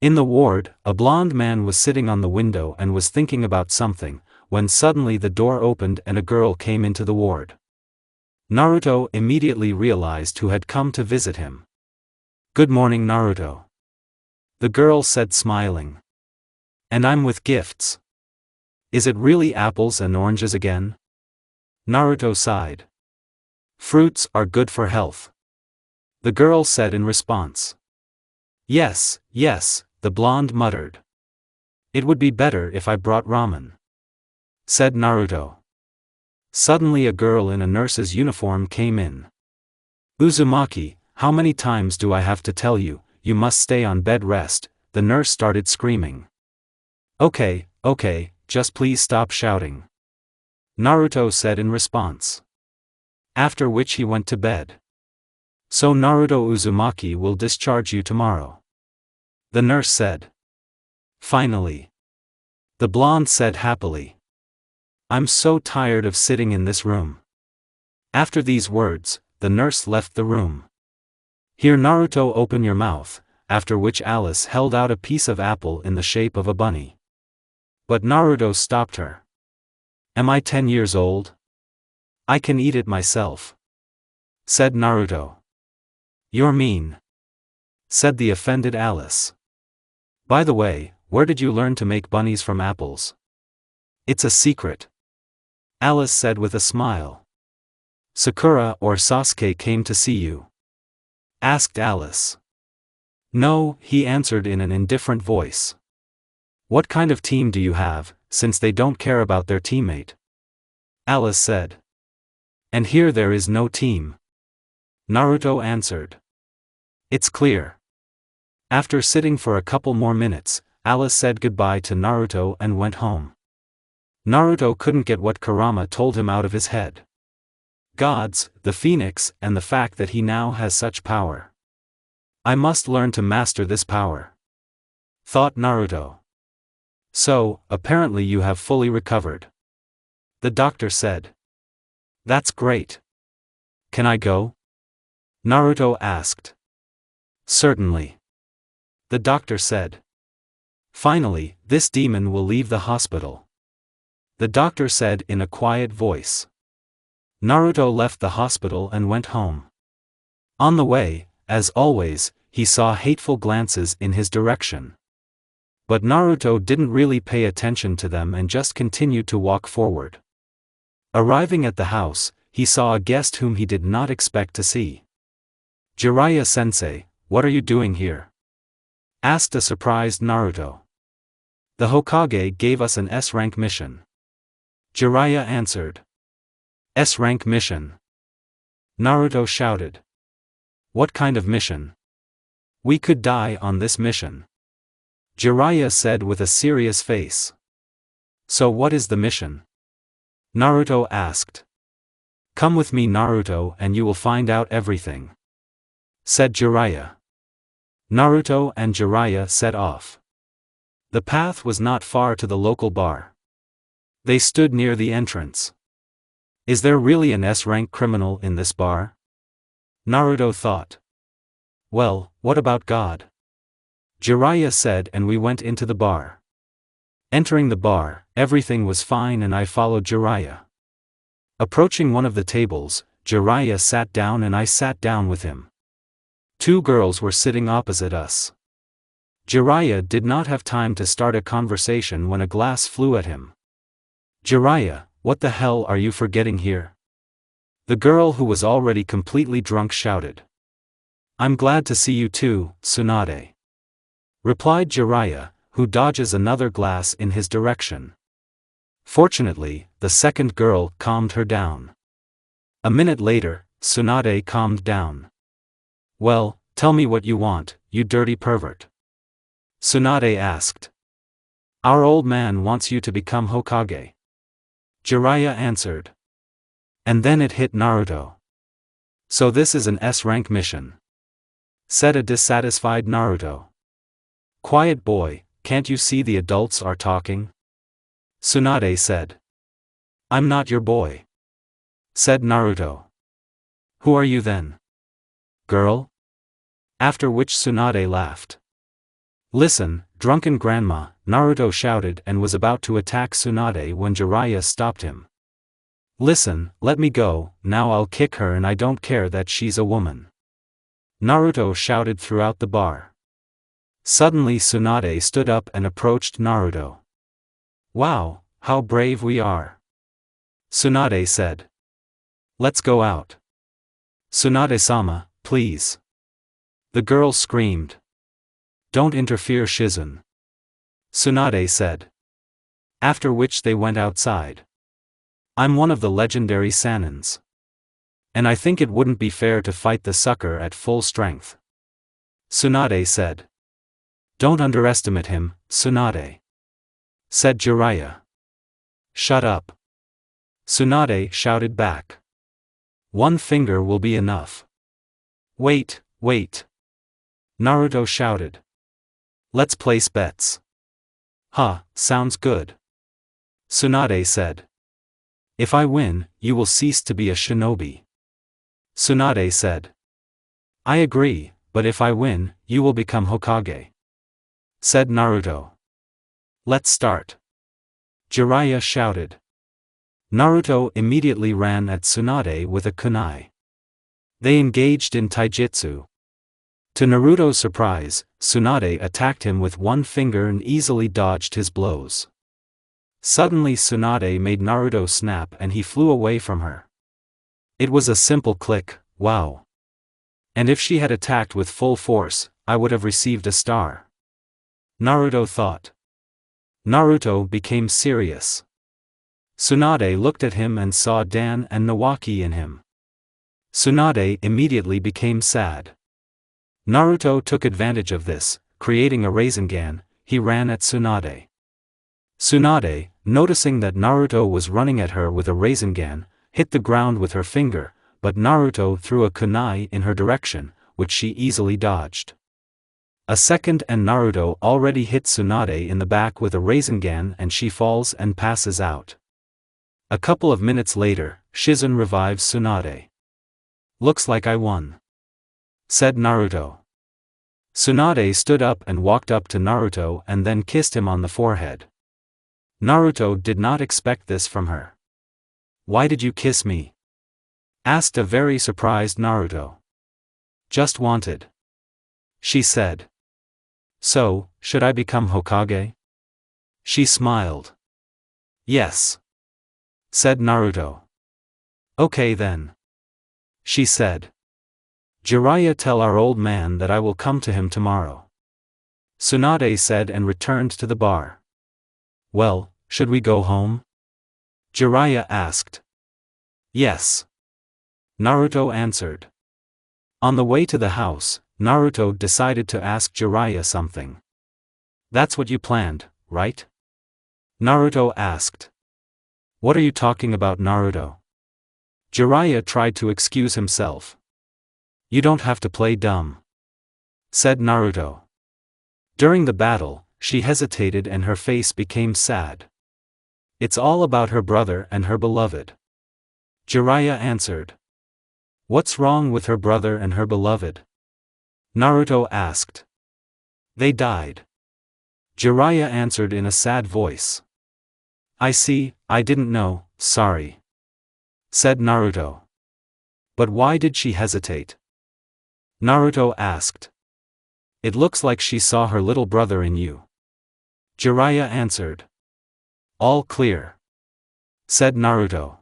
In the ward, a blond man was sitting on the window and was thinking about something, when suddenly the door opened and a girl came into the ward. Naruto immediately realized who had come to visit him. Good morning, Naruto. The girl said, smiling. And I'm with gifts. Is it really apples and oranges again? Naruto sighed. Fruits are good for health. The girl said in response. Yes, yes, the blonde muttered. It would be better if I brought ramen, said Naruto. Suddenly a girl in a nurse's uniform came in. Uzumaki, how many times do I have to tell you, you must stay on bed rest, the nurse started screaming. Okay, just please stop shouting, Naruto said in response. After which he went to bed. So Naruto, Uzumaki will discharge you tomorrow, the nurse said. Finally, the blonde said happily. I'm so tired of sitting in this room. After these words, the nurse left the room. Here, Naruto, open your mouth, after which Alice held out a piece of apple in the shape of a bunny. But Naruto stopped her. Am I 10 years old? I can eat it myself, said Naruto. You're mean, said the offended Alice. By the way, where did you learn to make bunnies from apples? It's a secret, Alice said with a smile. Sakura or Sasuke came to see you? Asked Alice. No, he answered in an indifferent voice. What kind of team do you have, since they don't care about their teammate? Alice said. And here there is no team, Naruto answered. It's clear. After sitting for a couple more minutes, Alice said goodbye to Naruto and went home. Naruto couldn't get what Kurama told him out of his head. Gods, the Phoenix, and the fact that he now has such power. I must learn to master this power, thought Naruto. So, apparently you have fully recovered, the doctor said. That's great. Can I go? Naruto asked. Certainly, the doctor said. Finally, this demon will leave the hospital, the doctor said in a quiet voice. Naruto left the hospital and went home. On the way, as always, he saw hateful glances in his direction. But Naruto didn't really pay attention to them and just continued to walk forward. Arriving at the house, he saw a guest whom he did not expect to see. Jiraiya-sensei, what are you doing here? Asked a surprised Naruto. The Hokage gave us an S-rank mission. Jiraiya answered. S-rank mission? Naruto shouted. What kind of mission? We could die on this mission. Jiraiya said with a serious face. So what is the mission? Naruto asked. Come with me, Naruto, and you will find out everything, said Jiraiya. Naruto and Jiraiya set off. The path was not far to the local bar. They stood near the entrance. Is there really an S-rank criminal in this bar? Naruto thought. Well, what about God? Jiraiya said, and we went into the bar. Entering the bar, everything was fine and I followed Jiraiya. Approaching one of the tables, Jiraiya sat down and I sat down with him. Two girls were sitting opposite us. Jiraiya did not have time to start a conversation when a glass flew at him. Jiraiya, what the hell are you forgetting here? The girl who was already completely drunk shouted. I'm glad to see you too, Tsunade, replied Jiraiya, who dodges another glass in his direction. Fortunately, the second girl calmed her down. A minute later, Tsunade calmed down. Well, tell me what you want, you dirty pervert, Tsunade asked. Our old man wants you to become Hokage, Jiraiya answered. And then it hit Naruto. So this is an S-rank mission, said a dissatisfied Naruto. Quiet boy, can't you see the adults are talking? Tsunade said. I'm not your boy, said Naruto. Who are you then? Girl? After which Tsunade laughed. Listen, drunken grandma, Naruto shouted and was about to attack Tsunade when Jiraiya stopped him. Listen, let me go, now I'll kick her and I don't care that she's a woman, Naruto shouted throughout the bar. Suddenly Tsunade stood up and approached Naruto. Wow, how brave we are, Tsunade said. Let's go out. Tsunade-sama, please. The girl screamed. Don't interfere, Shizun, Tsunade said. After which they went outside. I'm one of the legendary Sanins. And I think it wouldn't be fair to fight the sucker at full strength, Tsunade said. Don't underestimate him, Tsunade, said Jiraiya. Shut up, Tsunade shouted back. One finger will be enough. Wait, Naruto shouted. Let's place bets. Huh, sounds good, Tsunade said. If I win, you will cease to be a shinobi, Tsunade said. I agree, but if I win, you will become Hokage, said Naruto. Let's start, Jiraiya shouted. Naruto immediately ran at Tsunade with a kunai. They engaged in taijutsu. To Naruto's surprise, Tsunade attacked him with one finger and easily dodged his blows. Suddenly Tsunade made Naruto snap and he flew away from her. It was a simple click, wow. And if she had attacked with full force, I would have received a star, Naruto thought. Naruto became serious. Tsunade looked at him and saw Dan and Nawaki in him. Tsunade immediately became sad. Naruto took advantage of this, creating a Rasengan. He ran at Tsunade. Tsunade, noticing that Naruto was running at her with a Rasengan, hit the ground with her finger, but Naruto threw a kunai in her direction, which she easily dodged. A second and Naruto already hit Tsunade in the back with a Rasengan and she falls and passes out. A couple of minutes later, Shizun revives Tsunade. Looks like I won, said Naruto. Tsunade stood up and walked up to Naruto and then kissed him on the forehead. Naruto did not expect this from her. Why did you kiss me? Asked a very surprised Naruto. Just wanted, she said. So, should I become Hokage? She smiled. Yes, said Naruto. Okay then, she said. Jiraiya, tell our old man that I will come to him tomorrow, Tsunade said and returned to the bar. Well, should we go home? Jiraiya asked. Yes. Naruto answered. On the way to the house, Naruto decided to ask Jiraiya something. That's what you planned, right? Naruto asked. What are you talking about, Naruto? Jiraiya tried to excuse himself. You don't have to play dumb, said Naruto. During the battle, she hesitated and her face became sad. It's all about her brother and her beloved. Jiraiya answered. What's wrong with her brother and her beloved? Naruto asked. They died. Jiraiya answered in a sad voice. I see, I didn't know, sorry, said Naruto. But why did she hesitate? Naruto asked. It looks like she saw her little brother in you. Jiraiya answered. All clear, said Naruto.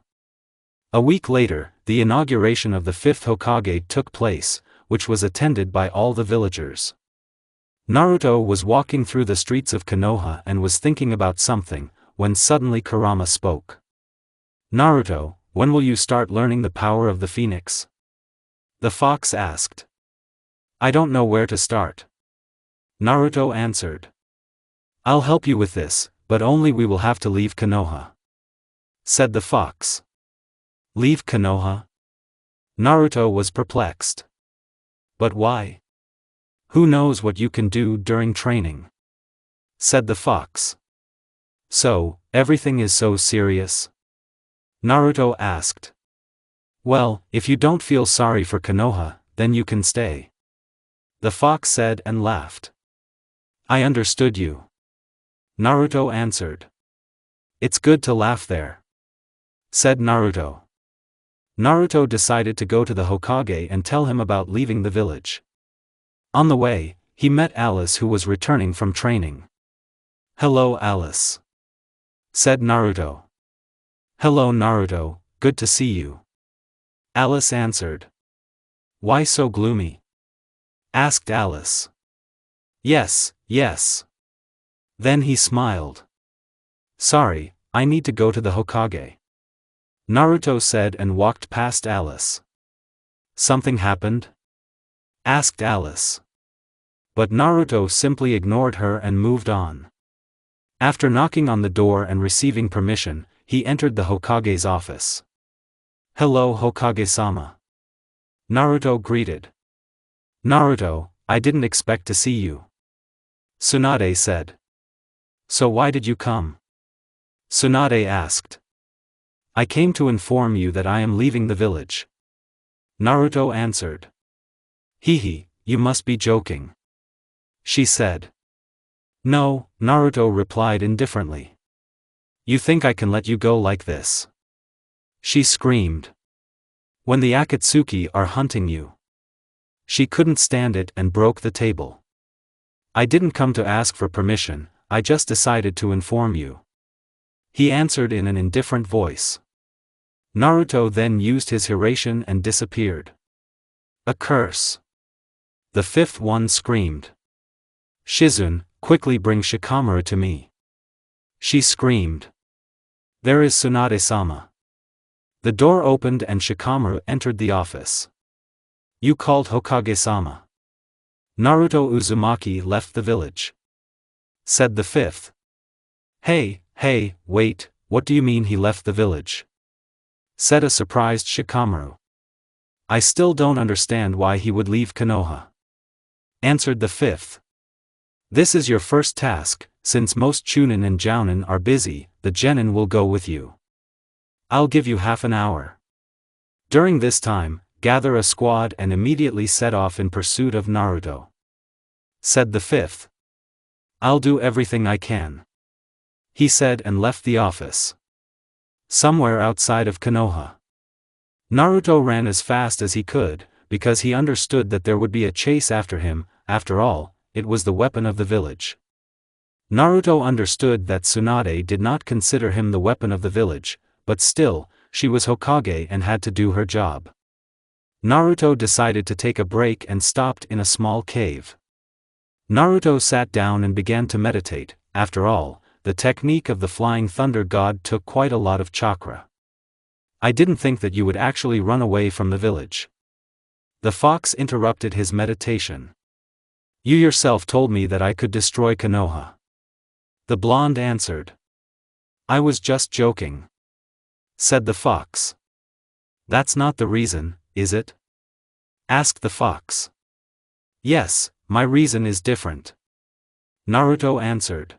A week later, the inauguration of the fifth Hokage took place, which was attended by all the villagers. Naruto was walking through the streets of Konoha and was thinking about something, when suddenly Kurama spoke. Naruto, when will you start learning the power of the phoenix? The fox asked. I don't know where to start. Naruto answered. I'll help you with this, but only we will have to leave Konoha, said the fox. Leave Konoha? Naruto was perplexed. But why? Who knows what you can do during training? Said the fox. So, everything is so serious? Naruto asked. Well, if you don't feel sorry for Konoha, then you can stay, the fox said and laughed. I understood you, Naruto answered. It's good to laugh there, said Naruto. Naruto decided to go to the Hokage and tell him about leaving the village. On the way, he met Alice, who was returning from training. Hello, Alice, said Naruto. Hello, Naruto, good to see you, Alice answered. Why so gloomy? Asked Alice. Yes, yes. Then he smiled. Sorry, I need to go to the Hokage, Naruto said and walked past Alice. Something happened? Asked Alice. But Naruto simply ignored her and moved on. After knocking on the door and receiving permission, he entered the Hokage's office. Hello, Hokage-sama, Naruto greeted. Naruto, I didn't expect to see you, Tsunade said. So why did you come? Tsunade asked. I came to inform you that I am leaving the village, Naruto answered. Hehe, you must be joking, she said. No, Naruto replied indifferently. You think I can let you go like this? She screamed. When the Akatsuki are hunting you. She couldn't stand it and broke the table. I didn't come to ask for permission, I just decided to inform you, he answered in an indifferent voice. Naruto then used his Hiraishin and disappeared. A curse. The fifth one screamed. Shizune, quickly bring Shikamaru to me, she screamed. There is Tsunade-sama. The door opened and Shikamaru entered the office. You called Hokage-sama. Naruto Uzumaki left the village, said the fifth. Hey, wait, what do you mean he left the village? Said a surprised Shikamaru. I still don't understand why he would leave Konoha, answered the fifth. This is your first task, since most Chunin and Jounin are busy, the genin will go with you. I'll give you half an hour. During this time, gather a squad and immediately set off in pursuit of Naruto, said the fifth. I'll do everything I can, he said and left the office. Somewhere outside of Konoha, Naruto ran as fast as he could, because he understood that there would be a chase after him. After all, it was the weapon of the village. Naruto understood that Tsunade did not consider him the weapon of the village, but still, she was Hokage and had to do her job. Naruto decided to take a break and stopped in a small cave. Naruto sat down and began to meditate. After all, the technique of the flying thunder god took quite a lot of chakra. I didn't think that you would actually run away from the village. The fox interrupted his meditation. You yourself told me that I could destroy Konoha. The blonde answered. I was just joking, said the fox. That's not the reason, is it? Asked the fox. Yes, my reason is different, Naruto answered.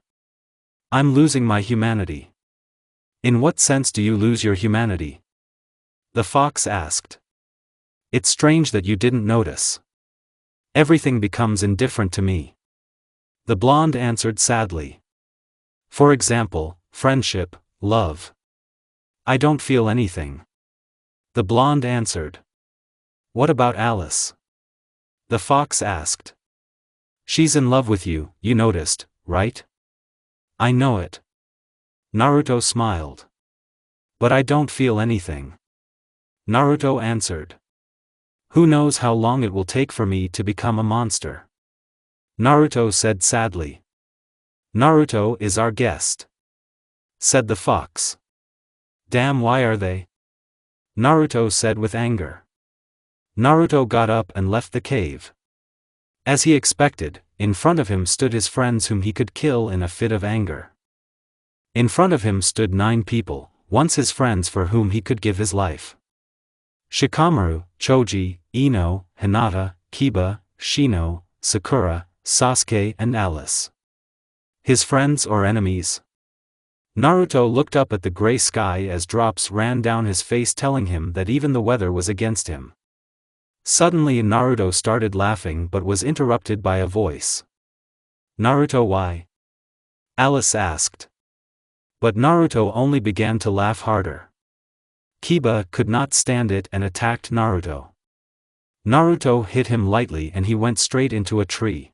I'm losing my humanity. In what sense do you lose your humanity? The fox asked. It's strange that you didn't notice. Everything becomes indifferent to me. The blonde answered sadly. For example, friendship, love. I don't feel anything. The blonde answered. What about Alice? The fox asked. She's in love with you, you noticed, right? I know it. Naruto smiled. But I don't feel anything. Naruto answered. Who knows how long it will take for me to become a monster? Naruto said sadly. Naruto is our guest, said the fox. Damn, why are they? Naruto said with anger. Naruto got up and left the cave. As he expected, in front of him stood his friends whom he could kill in a fit of anger. In front of him stood 9 people, once his friends for whom he could give his life. Shikamaru, Choji, Ino, Hinata, Kiba, Shino, Sakura, Sasuke and Alice. His friends or enemies? Naruto looked up at the gray sky as drops ran down his face telling him that even the weather was against him. Suddenly Naruto started laughing but was interrupted by a voice. Naruto, why? Alice asked. But Naruto only began to laugh harder. Kiba could not stand it and attacked Naruto. Naruto hit him lightly and he went straight into a tree.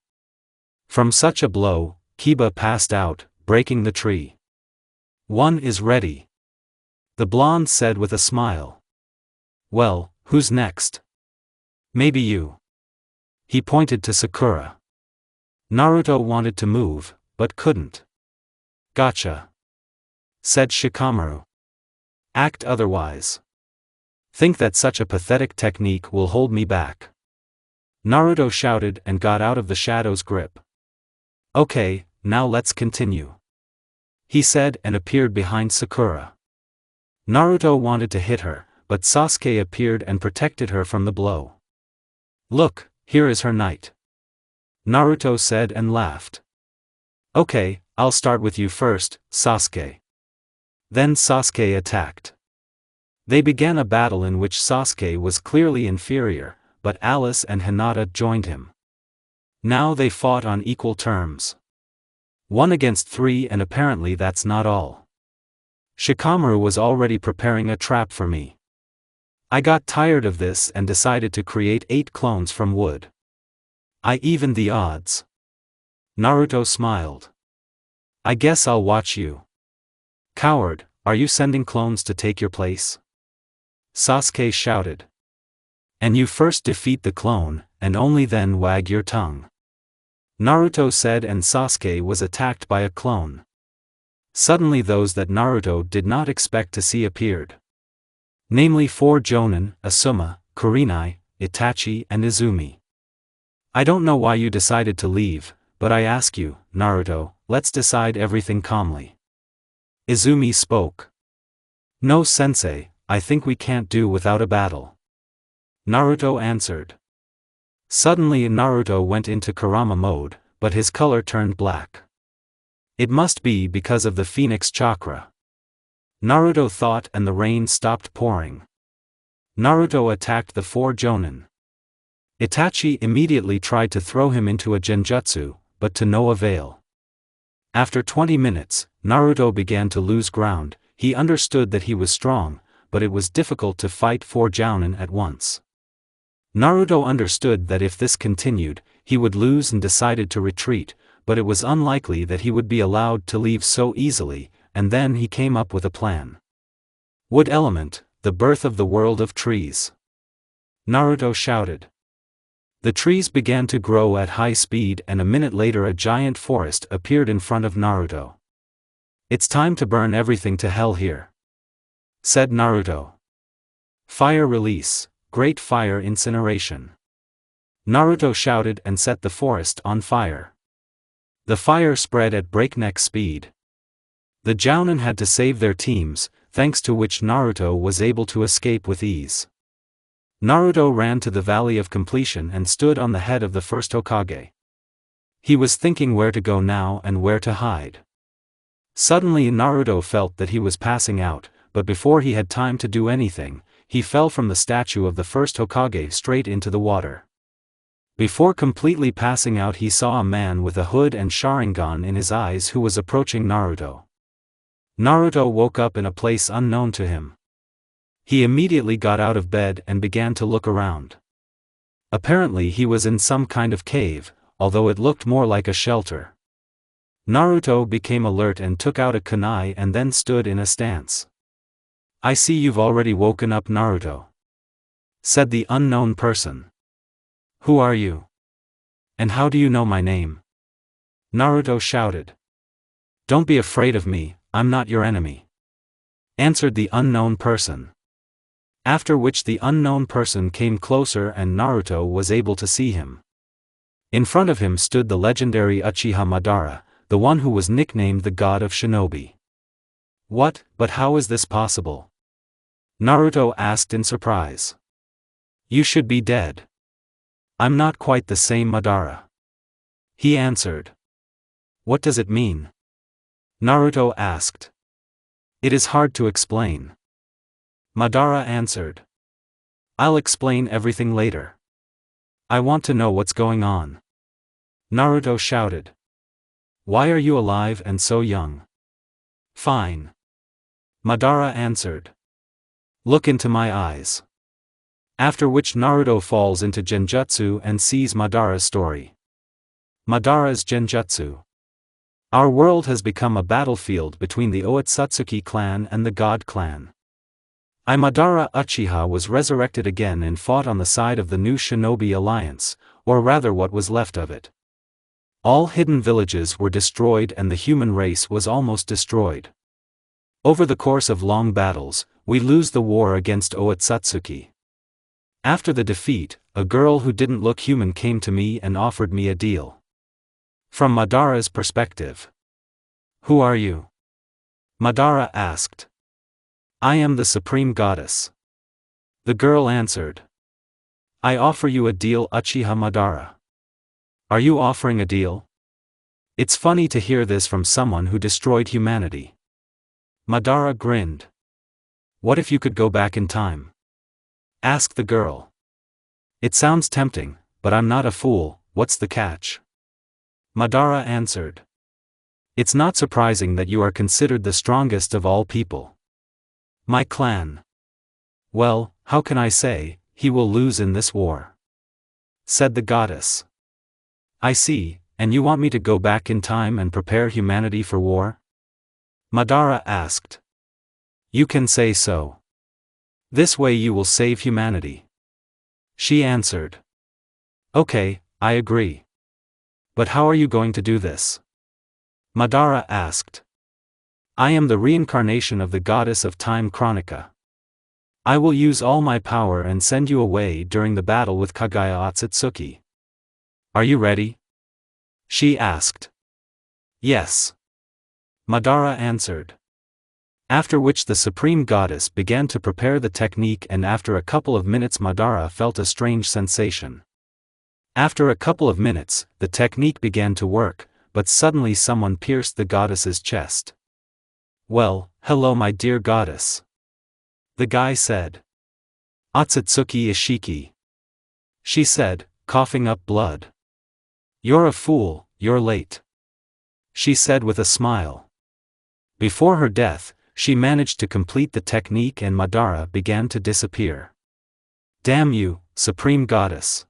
From such a blow, Kiba passed out, breaking the tree. One is ready, the blonde said with a smile. Well, who's next? Maybe you. He pointed to Sakura. Naruto wanted to move, but couldn't. Gotcha, said Shikamaru. Act otherwise. Think that such a pathetic technique will hold me back. Naruto shouted and got out of the shadow's grip. Okay, now let's continue, he said and appeared behind Sakura. Naruto wanted to hit her, but Sasuke appeared and protected her from the blow. Look, here is her knight, Naruto said and laughed. Okay, I'll start with you first, Sasuke. Then Sasuke attacked. They began a battle in which Sasuke was clearly inferior, but Alice and Hinata joined him. Now they fought on equal terms. 1 against 3, and apparently that's not all. Shikamaru was already preparing a trap for me. I got tired of this and decided to create 8 clones from wood. I evened the odds. Naruto smiled. I guess I'll watch you. Coward, are you sending clones to take your place? Sasuke shouted. And you first defeat the clone, and only then wag your tongue, Naruto said, and Sasuke was attacked by a clone. Suddenly those that Naruto did not expect to see appeared. Namely 4 Jonin, Asuma, Kurenai, Itachi and Izumi. I don't know why you decided to leave, but I ask you, Naruto, let's decide everything calmly. Izumi spoke. No sensei, I think we can't do without a battle, Naruto answered. Suddenly Naruto went into kurama mode, but his color turned black. It must be because of the phoenix chakra, Naruto thought, and the rain stopped pouring. Naruto attacked the 4 Jonin. Itachi immediately tried to throw him into a genjutsu, but to no avail. After 20 minutes, Naruto began to lose ground. He understood that he was strong, but it was difficult to fight 4 Jonin at once. Naruto understood that if this continued, he would lose and decided to retreat, but it was unlikely that he would be allowed to leave so easily, and then he came up with a plan. Wood element, the birth of the world of trees, Naruto shouted. The trees began to grow at high speed, and a minute later a giant forest appeared in front of Naruto. It's time to burn everything to hell here, said Naruto. Fire release, great fire incineration. Naruto shouted and set the forest on fire. The fire spread at breakneck speed. The Jounin had to save their teams, thanks to which Naruto was able to escape with ease. Naruto ran to the Valley of Completion and stood on the head of the first Hokage. He was thinking where to go now and where to hide. Suddenly Naruto felt that he was passing out, but before he had time to do anything, he fell from the statue of the first Hokage straight into the water. Before completely passing out, he saw a man with a hood and Sharingan in his eyes who was approaching Naruto. Naruto woke up in a place unknown to him. He immediately got out of bed and began to look around. Apparently he was in some kind of cave, although it looked more like a shelter. Naruto became alert and took out a kunai and then stood in a stance. "I see you've already woken up, Naruto," said the unknown person. "Who are you? And how do you know my name?" Naruto shouted. "Don't be afraid of me, I'm not your enemy," answered the unknown person. After which the unknown person came closer and Naruto was able to see him. In front of him stood the legendary Uchiha Madara, the one who was nicknamed the God of Shinobi. "What, but how is this possible?" Naruto asked in surprise. "You should be dead." "I'm not quite the same Madara," he answered. "What does it mean?" Naruto asked. "It is hard to explain," Madara answered. "I'll explain everything later. I want to know what's going on," Naruto shouted. "Why are you alive and so young?" "Fine," Madara answered. "Look into my eyes." After which Naruto falls into genjutsu and sees Madara's story. Madara's genjutsu. Our world has become a battlefield between the Otsutsuki clan and the God clan. Madara Uchiha was resurrected again and fought on the side of the new Shinobi Alliance, or rather what was left of it. All hidden villages were destroyed and the human race was almost destroyed. Over the course of long battles, we lose the war against Otsutsuki. After the defeat, a girl who didn't look human came to me and offered me a deal. From Madara's perspective. "Who are you?" Madara asked. "I am the Supreme Goddess," the girl answered. "I offer you a deal, Uchiha Madara." "Are you offering a deal?" It's funny to hear this from someone who destroyed humanity. Madara grinned. "What if you could go back in time?" asked the girl. "It sounds tempting, but I'm not a fool, what's the catch?" Madara answered. "It's not surprising that you are considered the strongest of all people. My clan. Well, how can I say, he will lose in this war," said the goddess. "I see, and you want me to go back in time and prepare humanity for war?" Madara asked. "You can say so. This way you will save humanity," she answered. "Okay, I agree. But how are you going to do this?" Madara asked. "I am the reincarnation of the goddess of time Chronica. I will use all my power and send you away during the battle with Kagaya Otsutsuki. Are you ready?" she asked. "Yes," Madara answered. After which the Supreme Goddess began to prepare the technique, and after a couple of minutes Madara felt a strange sensation. After a couple of minutes, the technique began to work, but suddenly someone pierced the goddess's chest. "Well, hello my dear goddess," the guy said. "Otsutsuki Ishiki," she said, coughing up blood. "You're a fool, you're late," she said with a smile. Before her death, she managed to complete the technique and Madara began to disappear. "Damn you, Supreme Goddess,"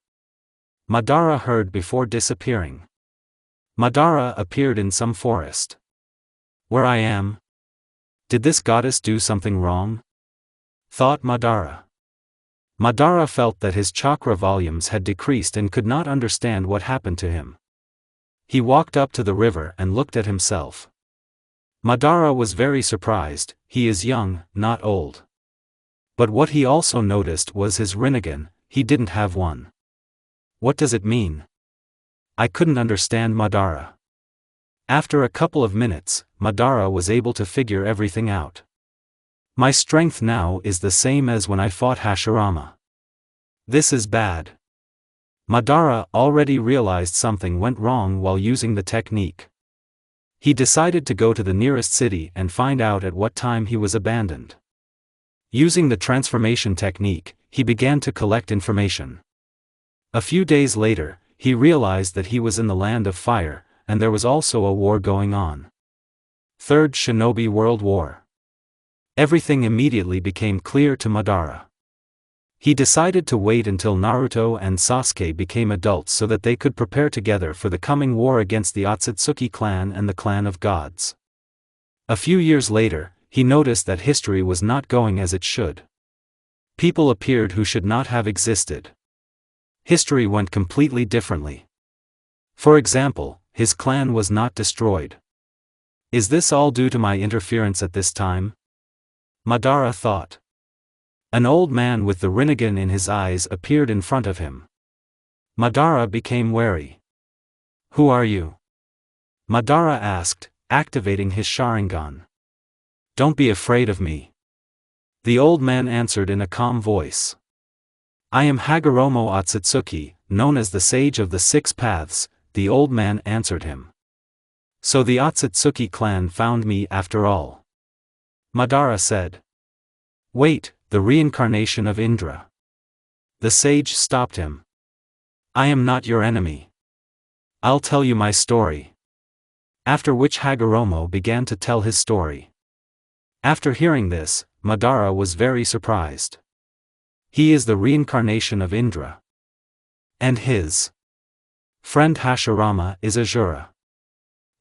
Madara heard before disappearing. Madara appeared in some forest. "Where I am? Did this goddess do something wrong?" thought Madara. Madara felt that his chakra volumes had decreased and could not understand what happened to him. He walked up to the river and looked at himself. Madara was very surprised. He is young, not old. But what he also noticed was his Rinnegan. He didn't have one. What does it mean? I couldn't understand Madara. After a couple of minutes, Madara was able to figure everything out. My strength now is the same as when I fought Hashirama. This is bad. Madara already realized something went wrong while using the technique. He decided to go to the nearest city and find out at what time he was abandoned. Using the transformation technique, he began to collect information. A few days later, he realized that he was in the land of fire, and there was also a war going on. Third Shinobi World War. Everything immediately became clear to Madara. He decided to wait until Naruto and Sasuke became adults so that they could prepare together for the coming war against the Otsutsuki clan and the clan of gods. A few years later, he noticed that history was not going as it should. People appeared who should not have existed. History went completely differently. For example, his clan was not destroyed. Is this all due to my interference at this time? Madara thought. An old man with the Rinnegan in his eyes appeared in front of him. Madara became wary. Who are you? Madara asked, activating his Sharingan. Don't be afraid of me. The old man answered in a calm voice. I am Hagoromo Otsutsuki, known as the Sage of the Six Paths, the old man answered him. So the Otsutsuki clan found me after all. Madara said. Wait, the reincarnation of Indra. The sage stopped him. I am not your enemy. I'll tell you my story. After which Hagoromo began to tell his story. After hearing this, Madara was very surprised. He is the reincarnation of Indra. And his friend Hashirama is Azura.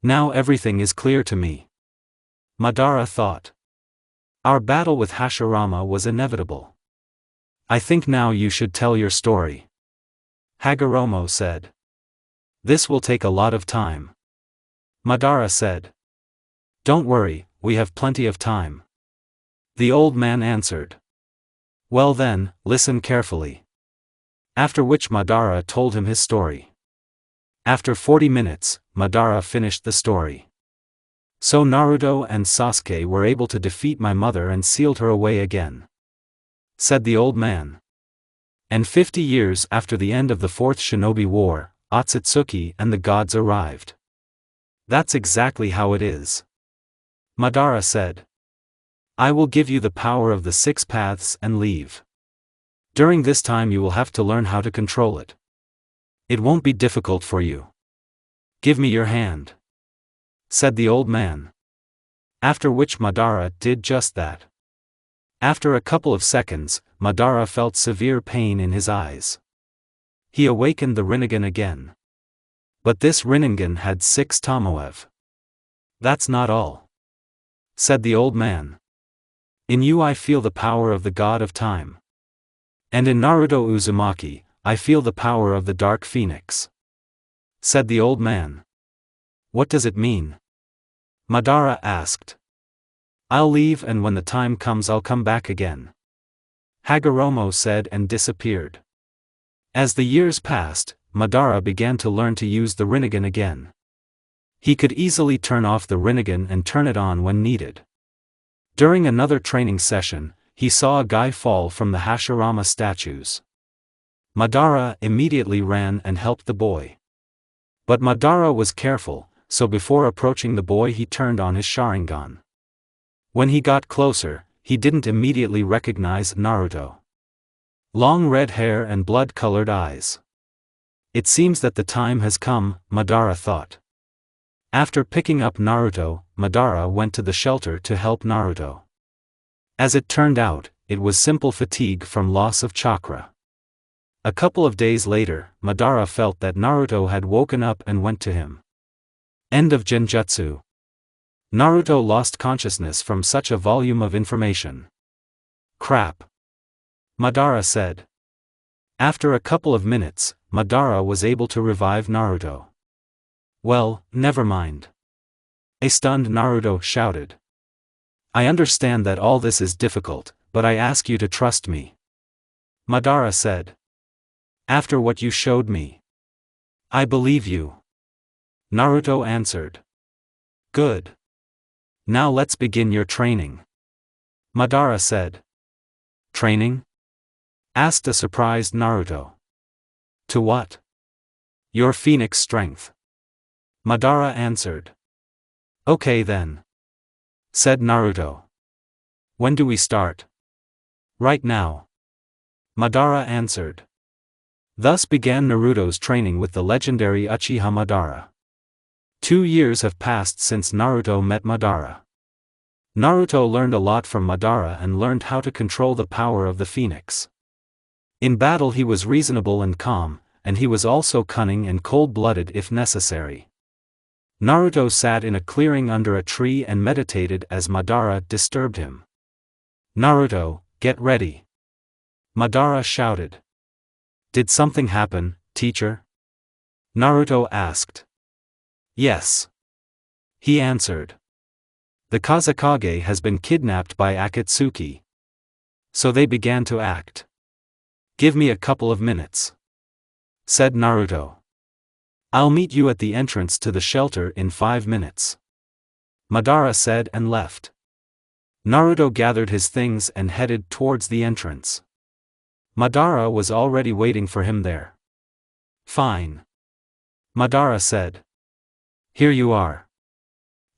Now everything is clear to me. Madara thought. Our battle with Hashirama was inevitable. I think now you should tell your story. Hagoromo said. This will take a lot of time. Madara said. Don't worry, we have plenty of time. The old man answered. Well then, listen carefully. After which Madara told him his story. After 40 minutes, Madara finished the story. So Naruto and Sasuke were able to defeat my mother and sealed her away again. Said the old man. And 50 years after the end of the Fourth Shinobi War, Otsutsuki and the gods arrived. That's exactly how it is. Madara said. I will give you the power of the six paths and leave. During this time you will have to learn how to control it. It won't be difficult for you. Give me your hand. Said the old man. After which Madara did just that. After a couple of seconds, Madara felt severe pain in his eyes. He awakened the Rinnegan again. But this Rinnegan had 6 Tomoev. That's not all. Said the old man. In you I feel the power of the god of time. And in Naruto Uzumaki, I feel the power of the dark phoenix. Said the old man. What does it mean? Madara asked. I'll leave and when the time comes I'll come back again. Hagoromo said and disappeared. As the years passed, Madara began to learn to use the Rinnegan again. He could easily turn off the Rinnegan and turn it on when needed. During another training session, he saw a guy fall from the Hashirama statues. Madara immediately ran and helped the boy. But Madara was careful, so before approaching the boy he turned on his Sharingan. When he got closer, he didn't immediately recognize Naruto. Long red hair and blood-colored eyes. It seems that the time has come, Madara thought. After picking up Naruto, Madara went to the shelter to help Naruto. As it turned out, it was simple fatigue from loss of chakra. A couple of days later, Madara felt that Naruto had woken up and went to him. End of Genjutsu. Naruto lost consciousness from such a volume of information. Crap. Madara said. After a couple of minutes, Madara was able to revive Naruto. Well, never mind. A stunned Naruto shouted. I understand that all this is difficult, but I ask you to trust me. Madara said. After what you showed me, I believe you. Naruto answered. Good. Now let's begin your training. Madara said. Training? Asked a surprised Naruto. To what? Your phoenix strength. Madara answered. Okay then. Said Naruto. When do we start? Right now. Madara answered. Thus began Naruto's training with the legendary Uchiha Madara. 2 years have passed since Naruto met Madara. Naruto learned a lot from Madara and learned how to control the power of the phoenix. In battle he was reasonable and calm, and he was also cunning and cold-blooded if necessary. Naruto sat in a clearing under a tree and meditated as Madara disturbed him. Naruto, get ready. Madara shouted. Did something happen, teacher? Naruto asked. Yes. He answered. The Kazekage has been kidnapped by Akatsuki. So they began to act. Give me a couple of minutes. Said Naruto. I'll meet you at the entrance to the shelter in 5 minutes. Madara said and left. Naruto gathered his things and headed towards the entrance. Madara was already waiting for him there. Fine. Madara said. Here you are.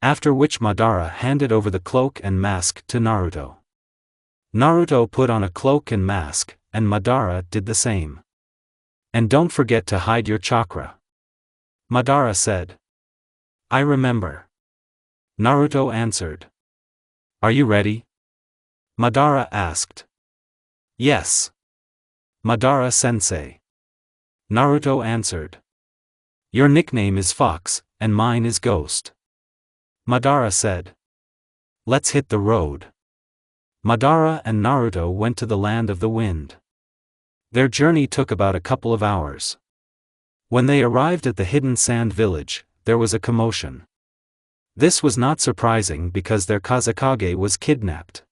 After which Madara handed over the cloak and mask to Naruto. Naruto put on a cloak and mask, and Madara did the same. And don't forget to hide your chakra. Madara said. I remember. Naruto answered. Are you ready? Madara asked. Yes. Madara-sensei. Naruto answered. Your nickname is Fox, and mine is Ghost. Madara said. Let's hit the road. Madara and Naruto went to the land of the wind. Their journey took about a couple of hours. When they arrived at the hidden sand village, there was a commotion. This was not surprising because their Kazekage was kidnapped.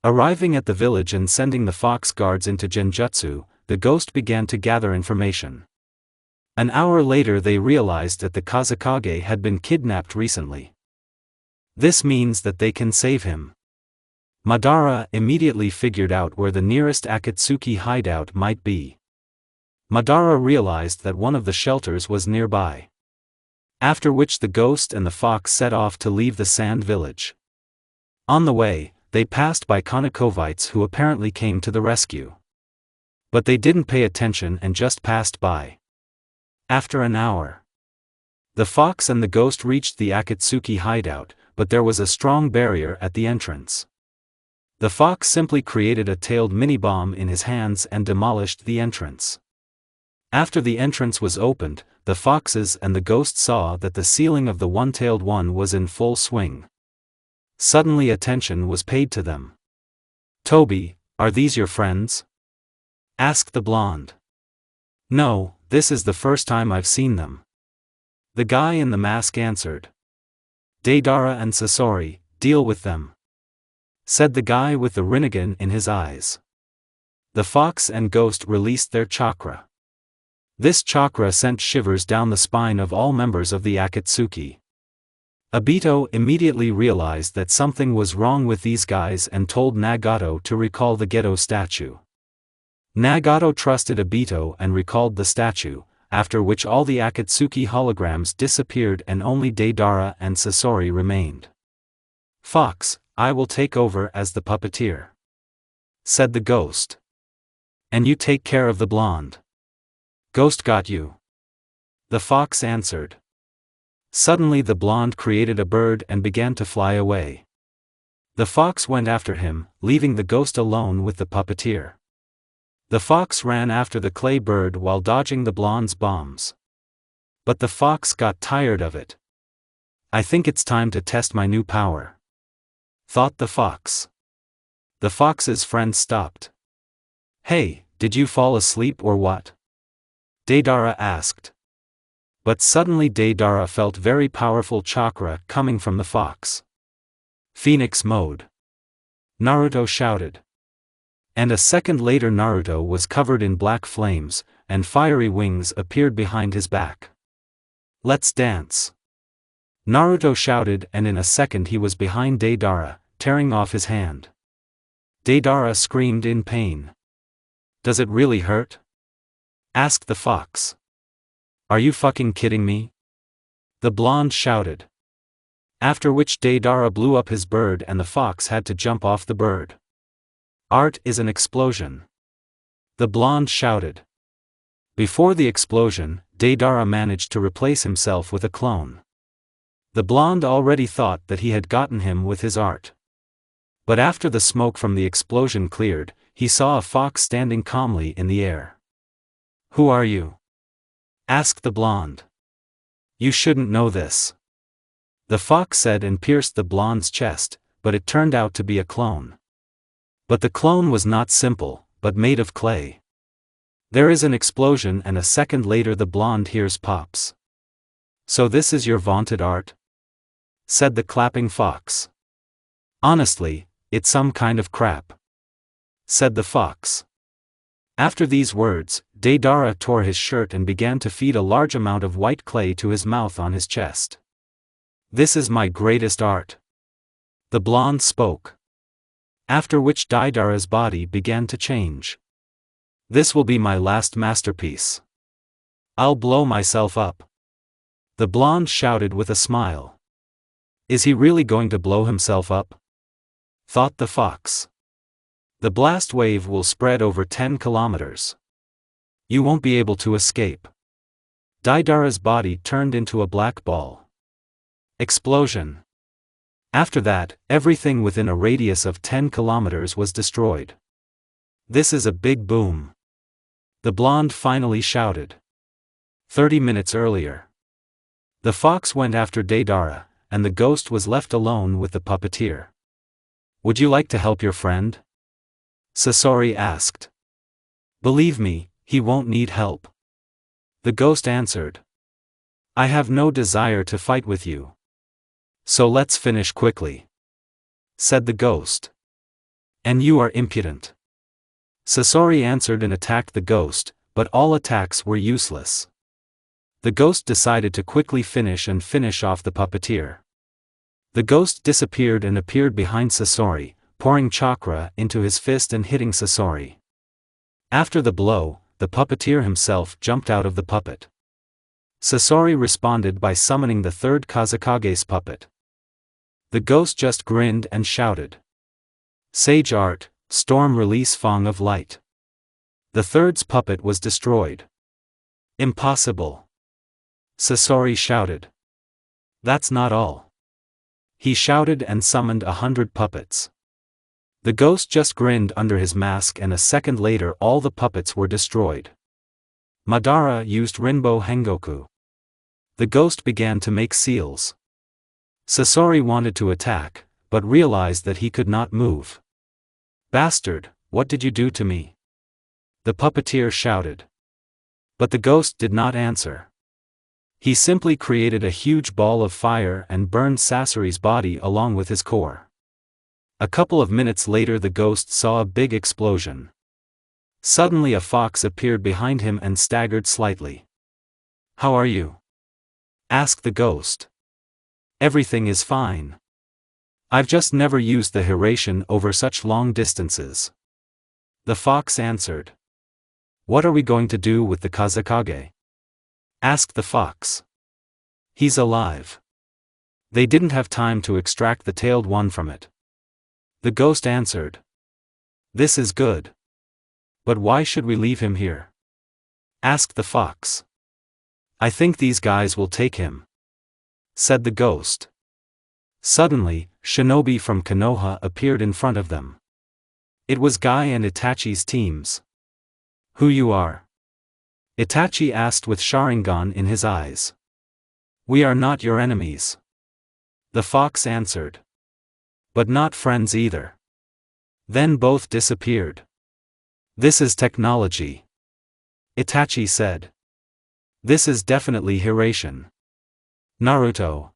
Arriving at the village and sending the fox guards into genjutsu, the ghost began to gather information. An hour later they realized that the Kazekage had been kidnapped recently. This means that they can save him. Madara immediately figured out where the nearest Akatsuki hideout might be. Madara realized that one of the shelters was nearby. After which the ghost and the fox set off to leave the sand village. On the way, they passed by Konokovites who apparently came to the rescue. But they didn't pay attention and just passed by. After an hour, the fox and the ghost reached the Akatsuki hideout, but there was a strong barrier at the entrance. The fox simply created a tailed mini-bomb in his hands and demolished the entrance. After the entrance was opened, the foxes and the ghost saw that the ceiling of the one-tailed one was in full swing. Suddenly attention was paid to them. Toby, are these your friends? Asked the blonde. No, this is the first time I've seen them. The guy in the mask answered. Deidara and Sasori, deal with them. Said the guy with the Rinnegan in his eyes. The fox and ghost released their chakra. This chakra sent shivers down the spine of all members of the Akatsuki. Obito immediately realized that something was wrong with these guys and told Nagato to recall the Geto statue. Nagato trusted Obito and recalled the statue, after which all the Akatsuki holograms disappeared and only Deidara and Sasori remained. Fox, I will take over as the puppeteer. Said the ghost. And you take care of the blonde. Ghost got you. The fox answered. Suddenly the blonde created a bird and began to fly away. The fox went after him, leaving the ghost alone with the puppeteer. The fox ran after the clay bird while dodging the blonde's bombs. But the fox got tired of it. I think it's time to test my new power. Thought the fox. The fox's friend stopped. Hey, did you fall asleep or what? Deidara asked. But suddenly Deidara felt very powerful chakra coming from the fox. Phoenix mode. Naruto shouted. And a second later Naruto was covered in black flames, and fiery wings appeared behind his back. Let's dance. Naruto shouted, and in a second he was behind Deidara, tearing off his hand. Deidara screamed in pain. Does it really hurt? Asked the fox. Are you fucking kidding me? The blonde shouted. After which Deidara blew up his bird and the fox had to jump off the bird. Art is an explosion. The blonde shouted. Before the explosion, Deidara managed to replace himself with a clone. The blonde already thought that he had gotten him with his art. But after the smoke from the explosion cleared, he saw a fox standing calmly in the air. Who are you? Asked the blonde. You shouldn't know this. The fox said and pierced the blonde's chest, but it turned out to be a clone. But the clone was not simple, but made of clay. There is an explosion and a second later the blonde hears pops. So this is your vaunted art? Said the clapping fox. Honestly, it's some kind of crap. Said the fox. After these words, Deidara tore his shirt and began to feed a large amount of white clay to his mouth on his chest. This is my greatest art. The blonde spoke. After which Deidara's body began to change. This will be my last masterpiece. I'll blow myself up. The blonde shouted with a smile. Is he really going to blow himself up? Thought the fox. The blast wave will spread over 10 kilometers. You won't be able to escape. Deidara's body turned into a black ball. Explosion. After that, everything within a radius of 10 kilometers was destroyed. This is a big boom. The blonde finally shouted. 30 minutes earlier. The fox went after Deidara, and the ghost was left alone with the puppeteer. Would you like to help your friend? Sasori asked. Believe me, he won't need help. The ghost answered. I have no desire to fight with you. So let's finish quickly. Said the ghost. And you are impudent. Sasori answered and attacked the ghost, but all attacks were useless. The ghost decided to quickly finish off the puppeteer. The ghost disappeared and appeared behind Sasori, pouring chakra into his fist and hitting Sasori. After the blow, the puppeteer himself jumped out of the puppet. Sasori responded by summoning the third Kazekage's puppet. The ghost just grinned and shouted. Sage art, storm release Fong of light. The third's puppet was destroyed. Impossible. Sasori shouted. That's not all. He shouted and summoned 100 puppets. The ghost just grinned under his mask and a second later all the puppets were destroyed. Madara used Rinbo Hengoku. The ghost began to make seals. Sasori wanted to attack, but realized that he could not move. Bastard, what did you do to me? The puppeteer shouted. But the ghost did not answer. He simply created a huge ball of fire and burned Sasori's body along with his core. A couple of minutes later the ghost saw a big explosion. Suddenly a fox appeared behind him and staggered slightly. How are you? Asked the ghost. Everything is fine. I've just never used the Hiration over such long distances. The fox answered. What are we going to do with the Kazekage? Asked the fox. He's alive. They didn't have time to extract the tailed one from it. The ghost answered. This is good. But why should we leave him here? Asked the fox. I think these guys will take him. Said the ghost. Suddenly, shinobi from Konoha appeared in front of them. It was Guy and Itachi's teams. Who you are? Itachi asked with Sharingan in his eyes. We are not your enemies. The fox answered. But not friends either. Then both disappeared. This is technology. Itachi said. This is definitely Hiration. Naruto.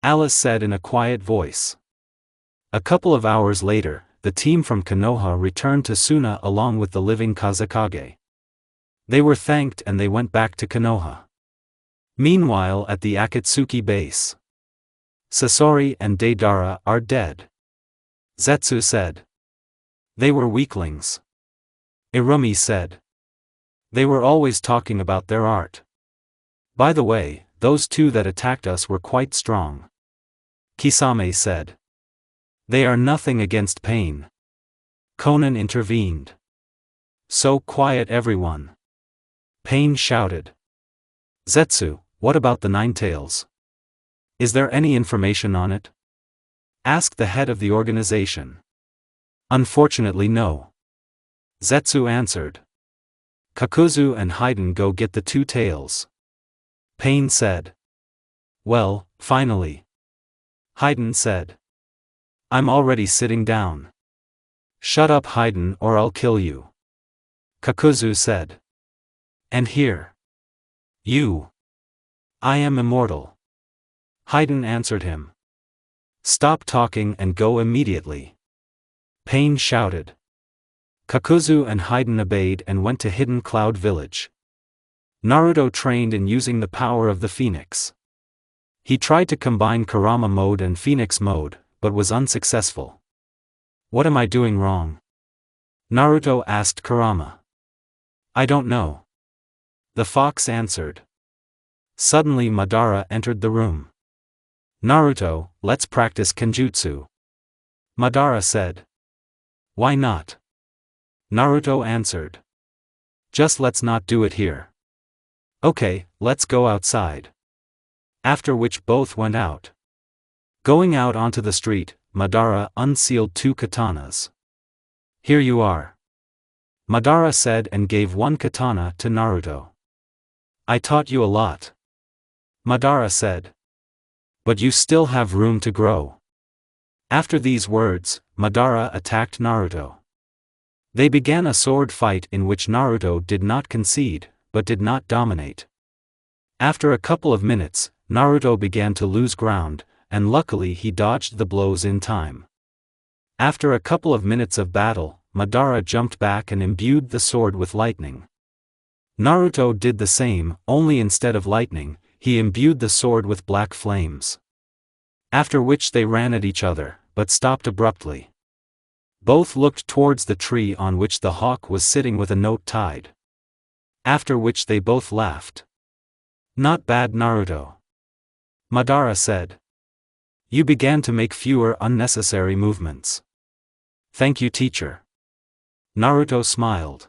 Alice said in a quiet voice. A couple of hours later, the team from Konoha returned to Suna along with the living Kazekage. They were thanked and they went back to Konoha. Meanwhile at the Akatsuki base, Sasori and Deidara are dead. Zetsu said. They were weaklings. Irumi said. They were always talking about their art. By the way, those two that attacked us were quite strong. Kisame said. They are nothing against pain. Conan intervened. So quiet everyone. Pain shouted. Zetsu, what about the Nine Tails? Is there any information on it? Asked the head of the organization. Unfortunately no. Zetsu answered. Kakuzu and Haiden go get the two tails. Pain said. Well, finally. Haiden said. I'm already sitting down. Shut up Haiden or I'll kill you. Kakuzu said. And here. You. I am immortal. Haiden answered him. Stop talking and go immediately. Pain shouted. Kakuzu and Haiden obeyed and went to Hidden Cloud Village. Naruto trained in using the power of the Phoenix. He tried to combine Kurama mode and Phoenix mode, but was unsuccessful. What am I doing wrong? Naruto asked Kurama. I don't know. The fox answered. Suddenly Madara entered the room. Naruto, let's practice Kenjutsu. Madara said. Why not? Naruto answered. Just let's not do it here. Okay, let's go outside. After which both went out. Going out onto the street, Madara unsealed two katanas. Here you are. Madara said and gave one katana to Naruto. I taught you a lot. Madara said. But you still have room to grow. After these words, Madara attacked Naruto. They began a sword fight in which Naruto did not concede, but did not dominate. After a couple of minutes, Naruto began to lose ground, and luckily he dodged the blows in time. After a couple of minutes of battle, Madara jumped back and imbued the sword with lightning. Naruto did the same, only instead of lightning, he imbued the sword with black flames. After which they ran at each other, but stopped abruptly. Both looked towards the tree on which the hawk was sitting with a note tied. After which they both laughed. Not bad Naruto. Madara said. You began to make fewer unnecessary movements. Thank you teacher. Naruto smiled.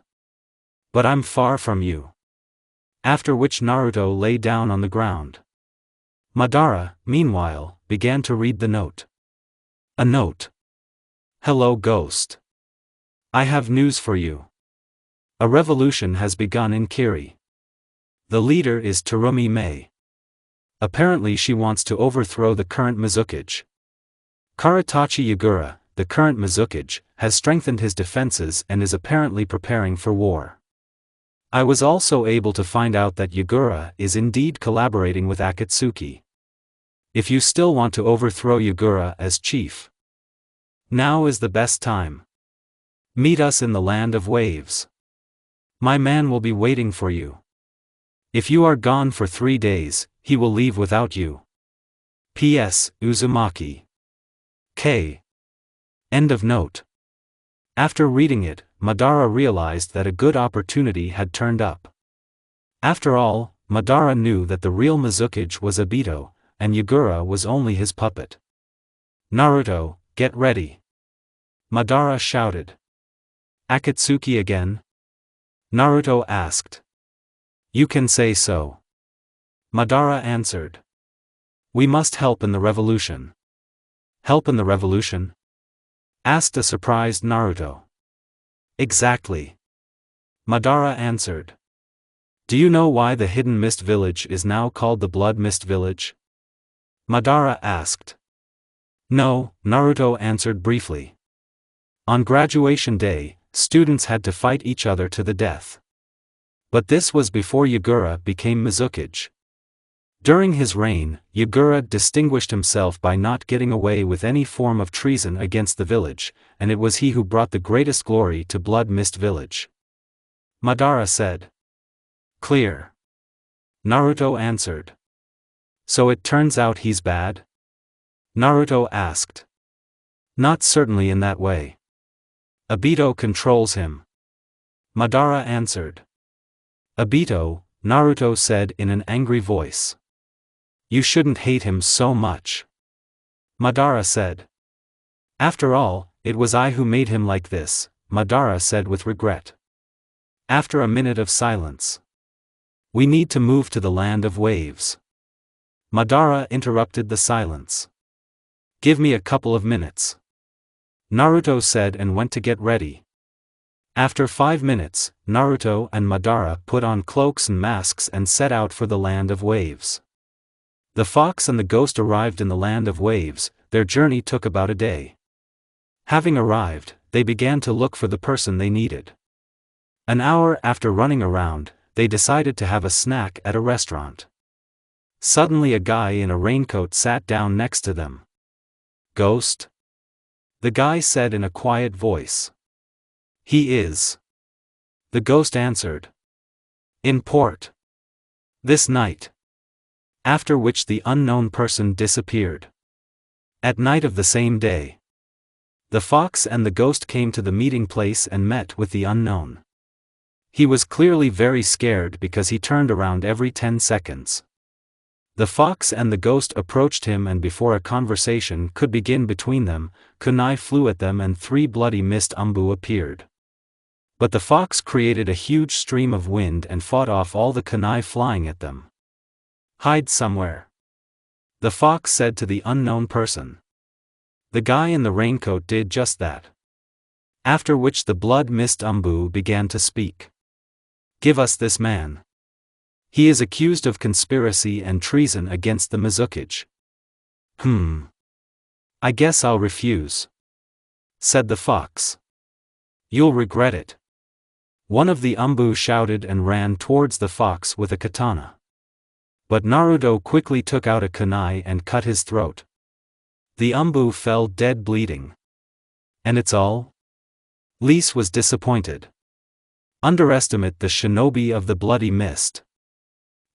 But I'm far from you. After which Naruto lay down on the ground. Madara, meanwhile, began to read the note. A note. Hello ghost. I have news for you. A revolution has begun in Kiri. The leader is Terumi Mei. Apparently she wants to overthrow the current Mizukage. Karatachi Yagura, the current Mizukage, has strengthened his defenses and is apparently preparing for war. I was also able to find out that Yagura is indeed collaborating with Akatsuki. If you still want to overthrow Yagura as chief, now is the best time. Meet us in the land of waves. My man will be waiting for you. If you are gone for 3 days, he will leave without you. P.S. Uzumaki. K. End of note. After reading it, Madara realized that a good opportunity had turned up. After all, Madara knew that the real Mizukage was Obito, and Yagura was only his puppet. Naruto, get ready. Madara shouted. Akatsuki again? Naruto asked. You can say so. Madara answered. We must help in the revolution. Help in the revolution? Asked a surprised Naruto. Exactly. Madara answered. Do you know why the Hidden Mist Village is now called the Blood Mist Village? Madara asked. No, Naruto answered briefly. On graduation day, students had to fight each other to the death. But this was before Yagura became Mizukage. During his reign, Yagura distinguished himself by not getting away with any form of treason against the village, and it was he who brought the greatest glory to Blood Mist Village. Madara said. Clear. Naruto answered. So it turns out he's bad? Naruto asked. Not certainly in that way. Obito controls him. Madara answered. Obito, Naruto said in an angry voice. You shouldn't hate him so much. Madara said. After all, it was I who made him like this, Madara said with regret. After a minute of silence. We need to move to the land of waves. Madara interrupted the silence. Give me a couple of minutes. Naruto said and went to get ready. After 5 minutes, Naruto and Madara put on cloaks and masks and set out for the land of waves. The fox and the ghost arrived in the land of waves. Their journey took about a day. Having arrived, they began to look for the person they needed. An hour after running around, they decided to have a snack at a restaurant. Suddenly a guy in a raincoat sat down next to them. Ghost? The guy said in a quiet voice. He is. The ghost answered. In port. This night. After which the unknown person disappeared. At night of the same day. The fox and the ghost came to the meeting place and met with the unknown. He was clearly very scared because he turned around every 10 seconds. The fox and the ghost approached him, and before a conversation could begin between them, kunai flew at them and 3 bloody mist umbu appeared. But the fox created a huge stream of wind and fought off all the kunai flying at them. Hide somewhere. The fox said to the unknown person. The guy in the raincoat did just that. After which the blood mist umbu began to speak. Give us this man. He is accused of conspiracy and treason against the Mizukage. I guess I'll refuse. Said the fox. You'll regret it. One of the umbu shouted and ran towards the fox with a katana. But Naruto quickly took out a kunai and cut his throat. The umbu fell dead bleeding. And it's all? Lise was disappointed. Underestimate the shinobi of the bloody mist.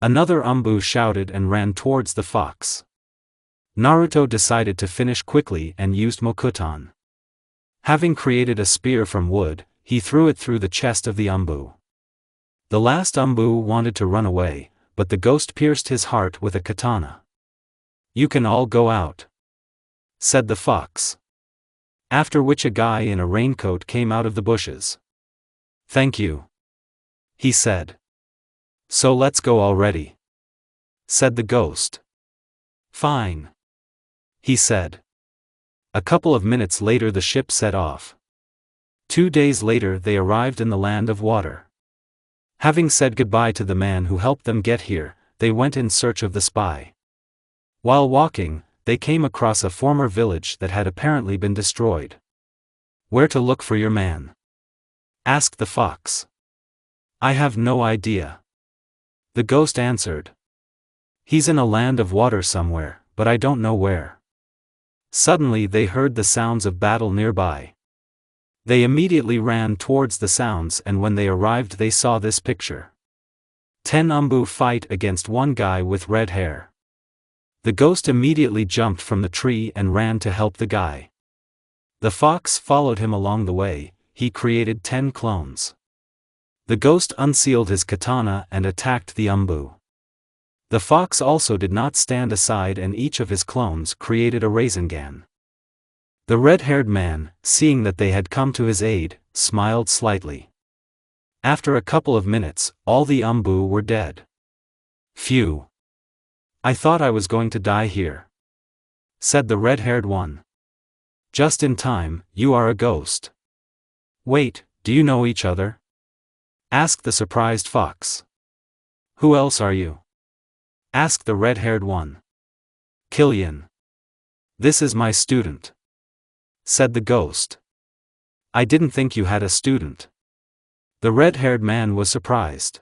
Another umbu shouted and ran towards the fox. Naruto decided to finish quickly and used mokutan. Having created a spear from wood, he threw it through the chest of the umbu. The last umbu wanted to run away, but the ghost pierced his heart with a katana. You can all go out. Said the fox. After which a guy in a raincoat came out of the bushes. Thank you. He said. So let's go already. Said the ghost. Fine. He said. A couple of minutes later the ship set off. 2 days later they arrived in the land of water. Having said goodbye to the man who helped them get here, they went in search of the spy. While walking, they came across a former village that had apparently been destroyed. Where to look for your man? Asked the fox. I have no idea. The ghost answered. He's in a land of water somewhere, but I don't know where. Suddenly they heard the sounds of battle nearby. They immediately ran towards the sounds, and when they arrived they saw this picture. 10 umbu fight against one guy with red hair. The ghost immediately jumped from the tree and ran to help the guy. The fox followed him along the way. He created 10 clones. The ghost unsealed his katana and attacked the umbu. The fox also did not stand aside, and each of his clones created a Rasengan. The red-haired man, seeing that they had come to his aid, smiled slightly. After a couple of minutes, all the umbu were dead. Phew. I thought I was going to die here. Said the red-haired one. Just in time, you are a ghost. Wait, do you know each other? Asked the surprised fox. Who else are you? Asked the red-haired one. Killian. This is my student. Said the ghost. I didn't think you had a student. The red-haired man was surprised.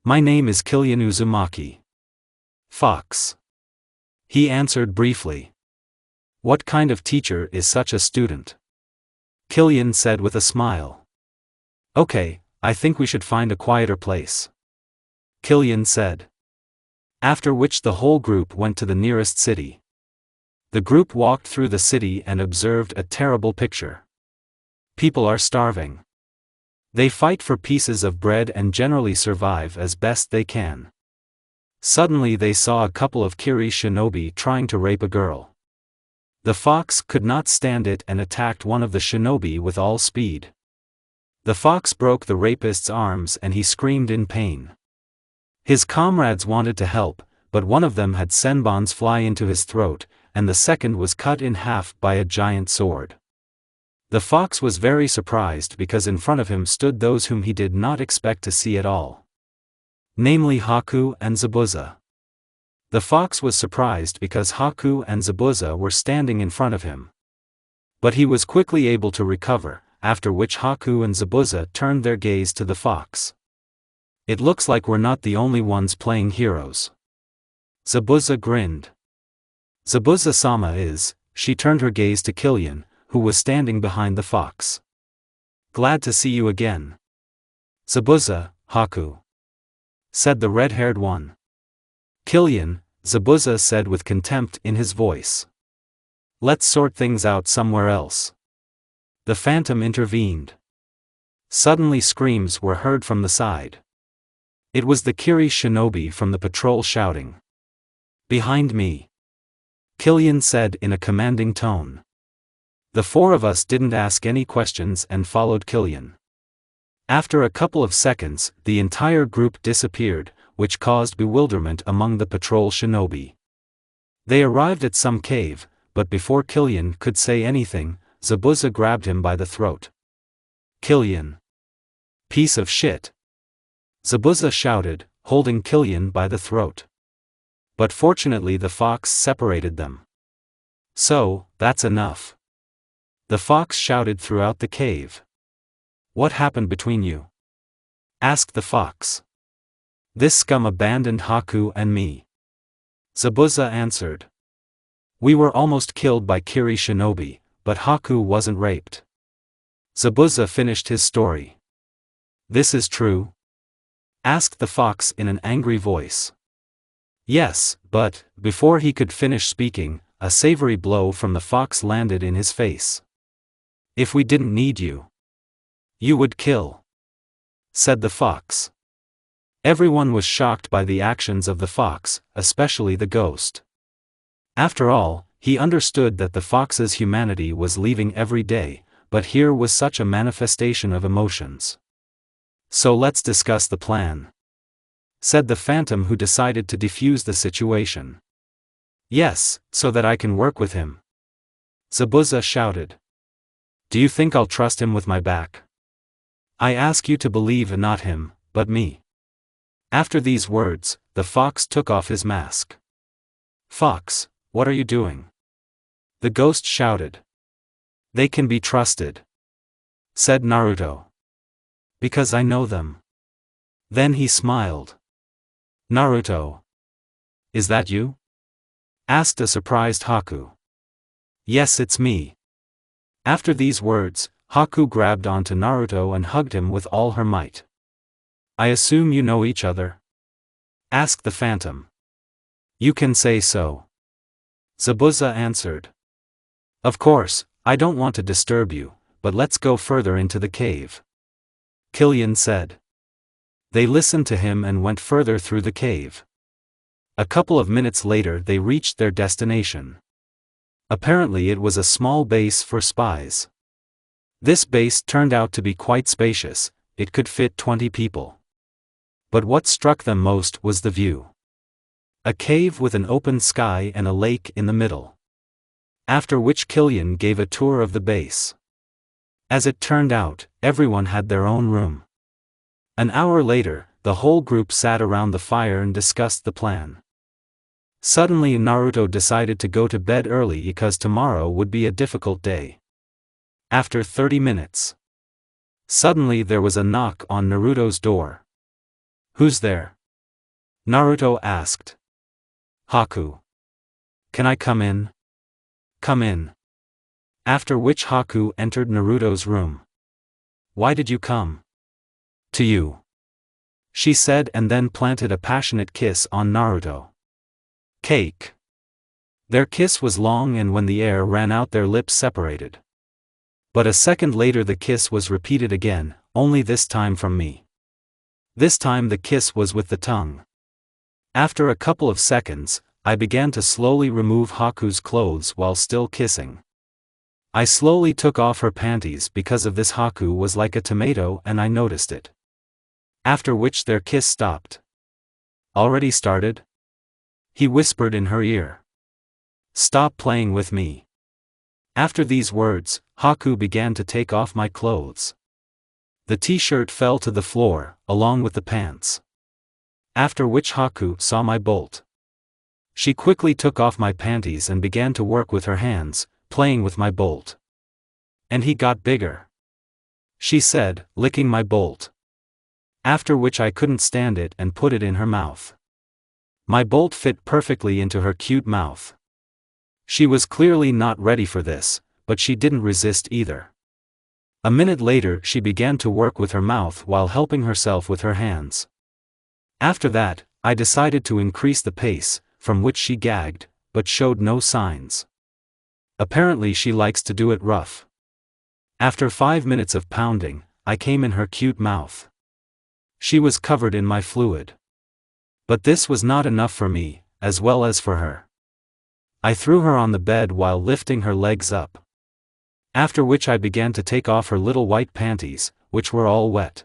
My name is Killian Uzumaki. Fox. He answered briefly. What kind of teacher is such a student? Killian said with a smile. Okay, I think we should find a quieter place. Killian said. After which the whole group went to the nearest city. The group walked through the city and observed a terrible picture. People are starving. They fight for pieces of bread and generally survive as best they can. Suddenly they saw a couple of Kiri shinobi trying to rape a girl. The fox could not stand it and attacked one of the shinobi with all speed. The fox broke the rapist's arms and he screamed in pain. His comrades wanted to help, but one of them had senbons fly into his throat, and the second was cut in half by a giant sword. The fox was very surprised because in front of him stood those whom he did not expect to see at all. Namely Haku and Zabuza. The fox was surprised because Haku and Zabuza were standing in front of him. But he was quickly able to recover, after which Haku and Zabuza turned their gaze to the fox. It looks like we're not the only ones playing heroes. Zabuza grinned. Zabuza-sama is, she turned her gaze to Killian, who was standing behind the fox. Glad to see you again. Zabuza, Haku. Said the red-haired one. Killian, Zabuza said with contempt in his voice. Let's sort things out somewhere else. The phantom intervened. Suddenly screams were heard from the side. It was the Kiri shinobi from the patrol shouting. Behind me. Killian said in a commanding tone. The four of us didn't ask any questions and followed Killian. After a couple of seconds, the entire group disappeared, which caused bewilderment among the patrol shinobi. They arrived at some cave, but before Killian could say anything, Zabuza grabbed him by the throat. Killian. Piece of shit. Zabuza shouted, holding Killian by the throat. But fortunately the fox separated them. So, that's enough. The fox shouted throughout the cave. What happened between you? Asked the fox. This scum abandoned Haku and me. Zabuza answered. We were almost killed by Kiri shinobi, but Haku wasn't raped. Zabuza finished his story. This is true? Asked the fox in an angry voice. Yes, but, before he could finish speaking, a savory blow from the fox landed in his face. If we didn't need you, you would kill, said the fox. Everyone was shocked by the actions of the fox, especially the ghost. After all, he understood that the fox's humanity was leaving every day, but here was such a manifestation of emotions. So let's discuss the plan, said the phantom, who decided to defuse the situation. Yes, so that I can work with him. Zabuza shouted. Do you think I'll trust him with my back? I ask you to believe not him, but me. After these words, the fox took off his mask. Fox, what are you doing? The ghost shouted. They can be trusted, said Naruto. Because I know them. Then he smiled. Naruto. Is that you? Asked a surprised Haku. Yes, it's me. After these words, Haku grabbed onto Naruto and hugged him with all her might. I assume you know each other? Asked the phantom. You can say so. Zabuza answered. Of course, I don't want to disturb you, but let's go further into the cave. Killian said. They listened to him and went further through the cave. A couple of minutes later they reached their destination. Apparently it was a small base for spies. This base turned out to be quite spacious, it could fit 20 people. But what struck them most was the view. A cave with an open sky and a lake in the middle. After which Killian gave a tour of the base. As it turned out, everyone had their own room. An hour later, the whole group sat around the fire and discussed the plan. Suddenly Naruto decided to go to bed early because tomorrow would be a difficult day. After 30 minutes. Suddenly there was a knock on Naruto's door. Who's there? Naruto asked. Haku. Can I come in? Come in. After which Haku entered Naruto's room. Why did you come? To you. She said and then planted a passionate kiss on Naruto. Cake. Their kiss was long and when the air ran out their lips separated. But a second later the kiss was repeated again, only this time from me. This time the kiss was with the tongue. After a couple of seconds, I began to slowly remove Haku's clothes while still kissing. I slowly took off her panties because of this. Haku was like a tomato and I noticed it. After which their kiss stopped. Already started? He whispered in her ear. Stop playing with me. After these words, Haku began to take off my clothes. The t-shirt fell to the floor, along with the pants. After which Haku saw my bolt. She quickly took off my panties and began to work with her hands, playing with my bolt. And he got bigger. She said, licking my bolt. After which I couldn't stand it and put it in her mouth. My bolt fit perfectly into her cute mouth. She was clearly not ready for this, but she didn't resist either. A minute later she began to work with her mouth while helping herself with her hands. After that, I decided to increase the pace, from which she gagged, but showed no signs. Apparently she likes to do it rough. After 5 minutes of pounding, I came in her cute mouth. She was covered in my fluid. But this was not enough for me, as well as for her. I threw her on the bed while lifting her legs up. After which I began to take off her little white panties, which were all wet.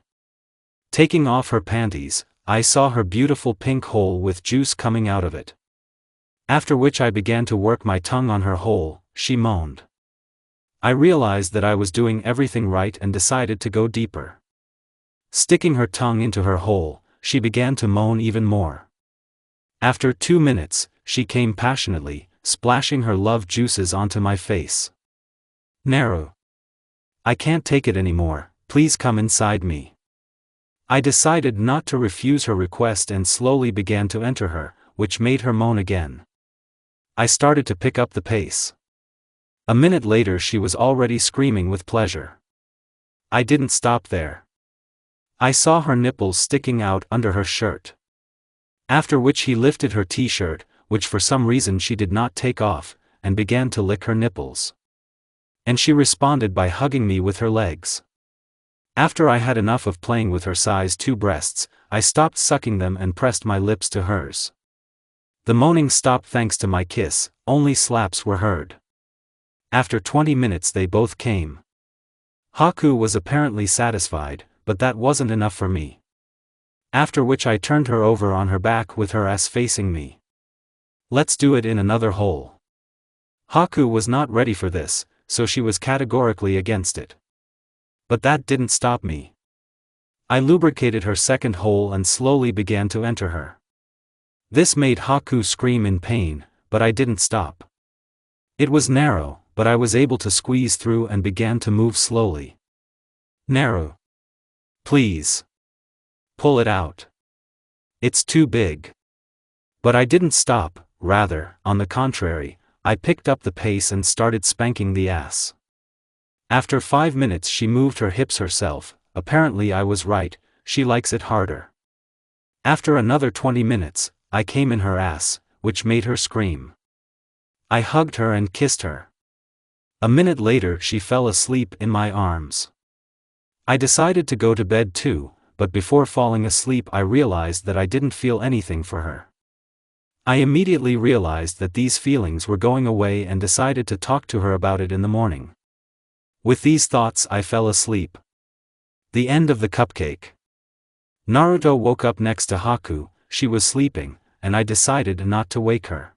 Taking off her panties, I saw her beautiful pink hole with juice coming out of it. After which I began to work my tongue on her hole. She moaned. I realized that I was doing everything right and decided to go deeper. Sticking her tongue into her hole, she began to moan even more. After 2 minutes, she came passionately, splashing her love juices onto my face. Naru. I can't take it anymore, please come inside me. I decided not to refuse her request and slowly began to enter her, which made her moan again. I started to pick up the pace. A minute later she was already screaming with pleasure. I didn't stop there. I saw her nipples sticking out under her shirt. After which he lifted her t-shirt, which for some reason she did not take off, and began to lick her nipples. And she responded by hugging me with her legs. After I had enough of playing with her size 2 breasts, I stopped sucking them and pressed my lips to hers. The moaning stopped thanks to my kiss, only slaps were heard. After 20 minutes they both came. Haku was apparently satisfied, but that wasn't enough for me. After which I turned her over on her back with her ass facing me. Let's do it in another hole. Haku was not ready for this, so she was categorically against it. But that didn't stop me. I lubricated her second hole and slowly began to enter her. This made Haku scream in pain, but I didn't stop. It was narrow, but I was able to squeeze through and began to move slowly. Naru. Please. Pull it out. It's too big. But I didn't stop, rather, on the contrary, I picked up the pace and started spanking the ass. After 5 minutes she moved her hips herself, apparently I was right, she likes it harder. After another 20 minutes, I came in her ass, which made her scream. I hugged her and kissed her. A minute later she fell asleep in my arms. I decided to go to bed too, but before falling asleep I realized that I didn't feel anything for her. I immediately realized that these feelings were going away and decided to talk to her about it in the morning. With these thoughts I fell asleep. The end of the cupcake. Naruto woke up next to Haku, she was sleeping, and I decided not to wake her.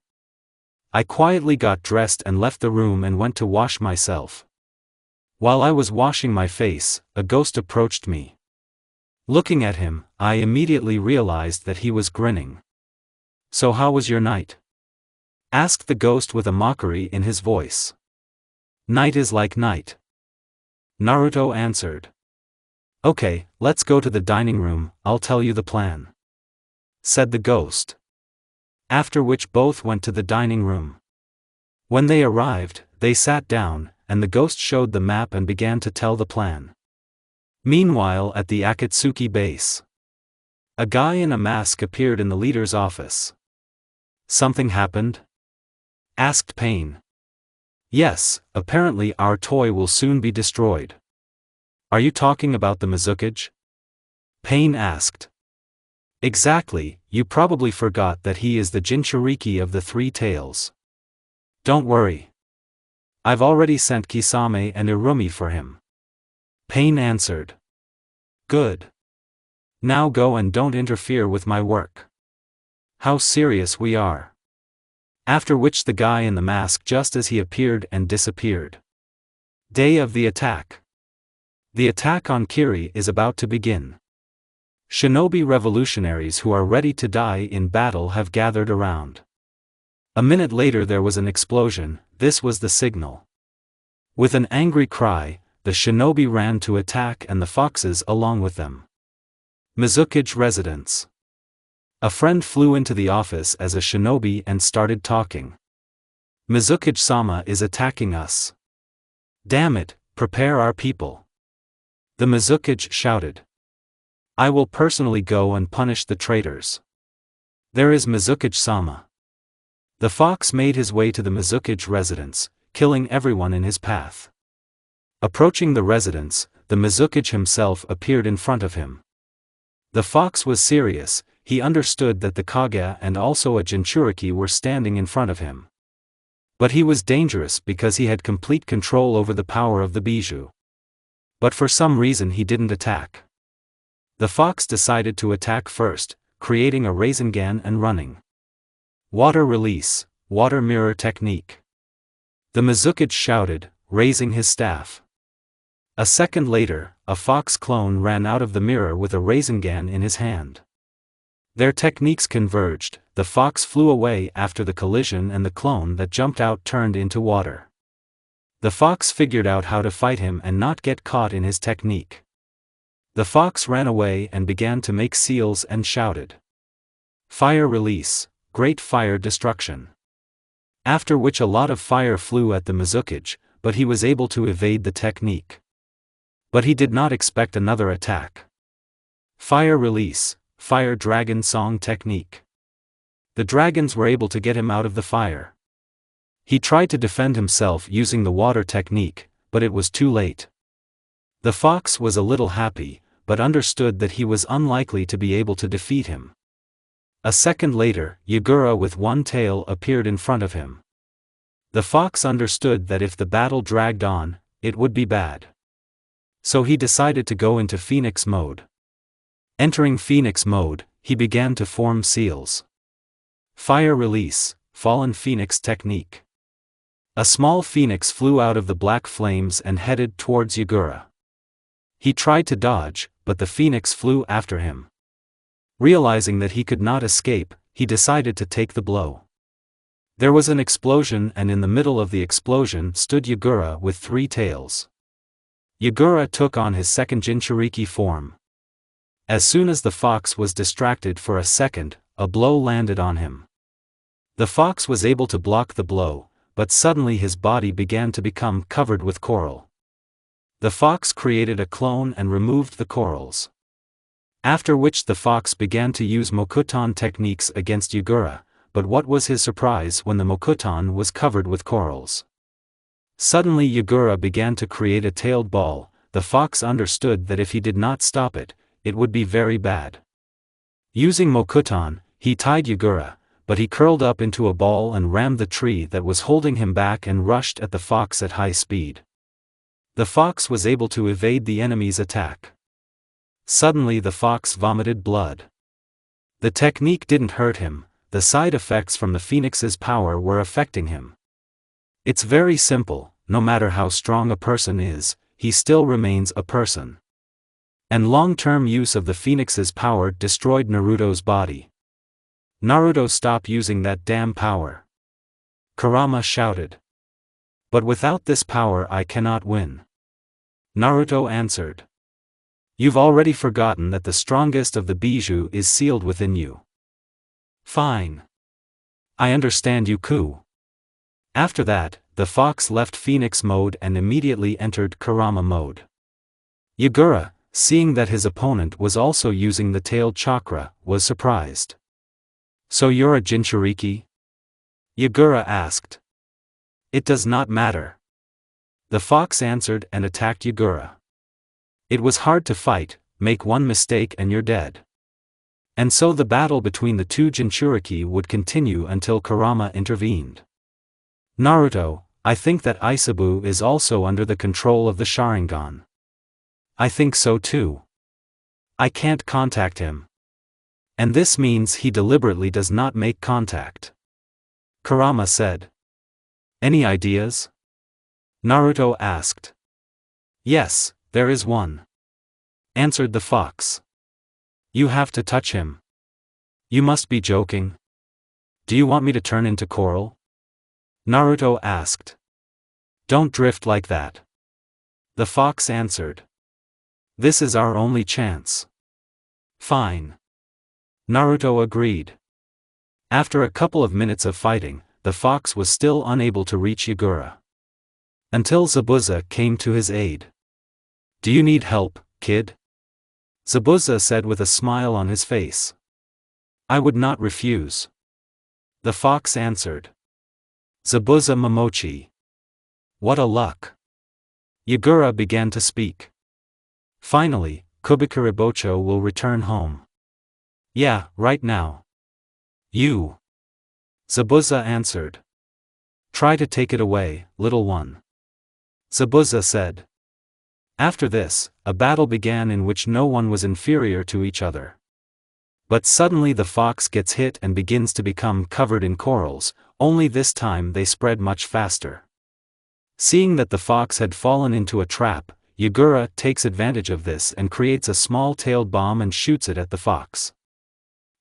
I quietly got dressed and left the room and went to wash myself. While I was washing my face, a ghost approached me. Looking at him, I immediately realized that he was grinning. So how was your night? Asked the ghost with a mockery in his voice. Night is like night. Naruto answered. Okay, let's go to the dining room, I'll tell you the plan. said the ghost. After which both went to the dining room. When they arrived, they sat down, and the ghost showed the map and began to tell the plan. Meanwhile, at the Akatsuki base, a guy in a mask appeared in the leader's office. "Something happened?" asked Pain. "Yes, apparently our toy will soon be destroyed." "Are you talking about the Mizukage?" Pain asked. "Exactly, you probably forgot that he is the Jinchuriki of the Three Tails." "Don't worry. I've already sent Kisame and Irumi for him." Pain answered. "Good. Now go and don't interfere with my work." "How serious we are." After which the guy in the mask just as he appeared and disappeared. Day of the attack. The attack on Kiri is about to begin. Shinobi revolutionaries who are ready to die in battle have gathered around. A minute later there was an explosion. This was the signal. With an angry cry, the shinobi ran to attack and the foxes along with them. Mizukage residence. A friend flew into the office as a shinobi and started talking. "Mizukage-sama is attacking us. Damn it, prepare our people." The Mizukage shouted. "I will personally go and punish the traitors. There is Mizukage-sama." The fox made his way to the Mizukage residence, killing everyone in his path. Approaching the residence, the Mizukage himself appeared in front of him. The fox was serious. He understood that the Kage and also a Jinchuriki were standing in front of him. But he was dangerous because he had complete control over the power of the bijou. But for some reason he didn't attack. The fox decided to attack first, creating a Rasengan and running. Water release, water mirror technique. The Mizukage shouted, raising his staff. A second later, a fox clone ran out of the mirror with a Rasengan in his hand. Their techniques converged, the fox flew away after the collision and the clone that jumped out turned into water. The fox figured out how to fight him and not get caught in his technique. The fox ran away and began to make seals and shouted. Fire release, great fire destruction. After which a lot of fire flew at the Mizukage, but he was able to evade the technique. But he did not expect another attack. Fire release, fire dragon song technique. The dragons were able to get him out of the fire. He tried to defend himself using the water technique, but it was too late. The fox was a little happy, but understood that he was unlikely to be able to defeat him. A second later, Yagura with one tail appeared in front of him. The fox understood that if the battle dragged on, it would be bad. So he decided to go into Phoenix mode. Entering Phoenix mode, he began to form seals. Fire release, fallen phoenix technique. A small phoenix flew out of the black flames and headed towards Yagura. He tried to dodge, but the phoenix flew after him. Realizing that he could not escape, he decided to take the blow. There was an explosion and in the middle of the explosion stood Yagura with three tails. Yagura took on his second Jinchuriki form. As soon as the fox was distracted for a second, a blow landed on him. The fox was able to block the blow, but suddenly his body began to become covered with coral. The fox created a clone and removed the corals. After which the fox began to use Mokuton techniques against Yagura, but what was his surprise when the Mokuton was covered with corals. Suddenly Yagura began to create a tailed ball. The fox understood that if he did not stop it, it would be very bad. Using Mokuton, he tied Yagura, but he curled up into a ball and rammed the tree that was holding him back and rushed at the fox at high speed. The fox was able to evade the enemy's attack. Suddenly the fox vomited blood. The technique didn't hurt him, the side effects from the phoenix's power were affecting him. It's very simple, no matter how strong a person is, he still remains a person. And long-term use of the phoenix's power destroyed Naruto's body. Naruto, stop using that damn power. Kurama shouted. But without this power I cannot win. Naruto answered. You've already forgotten that the strongest of the bijou is sealed within you. Fine. I understand you, Ku. After that, the fox left Phoenix mode and immediately entered Kurama mode. Yagura, seeing that his opponent was also using the tailed chakra, was surprised. So you're a Jinchuriki? Yagura asked. It does not matter. The fox answered and attacked Yagura. It was hard to fight, make one mistake and you're dead. And so the battle between the two Jinchuriki would continue until Kurama intervened. Naruto, I think that Isabu is also under the control of the Sharingan. I think so too. I can't contact him. And this means he deliberately does not make contact. Kurama said. Any ideas? Naruto asked. Yes, there is one. Answered the fox. You have to touch him. You must be joking. Do you want me to turn into coral? Naruto asked. Don't drift like that. The fox answered. This is our only chance. Fine. Naruto agreed. After a couple of minutes of fighting, the fox was still unable to reach Yagura. Until Zabuza came to his aid. Do you need help, kid? Zabuza said with a smile on his face. I would not refuse. The fox answered. Zabuza Momochi. What a luck. Yagura began to speak. Finally, Kubikuribocho will return home. Yeah, right now. You. Zabuza answered. Try to take it away, little one. Zabuza said. After this, a battle began in which no one was inferior to each other. But suddenly the fox gets hit and begins to become covered in corals, only this time they spread much faster. Seeing that the fox had fallen into a trap, Yagura takes advantage of this and creates a small-tailed bomb and shoots it at the fox.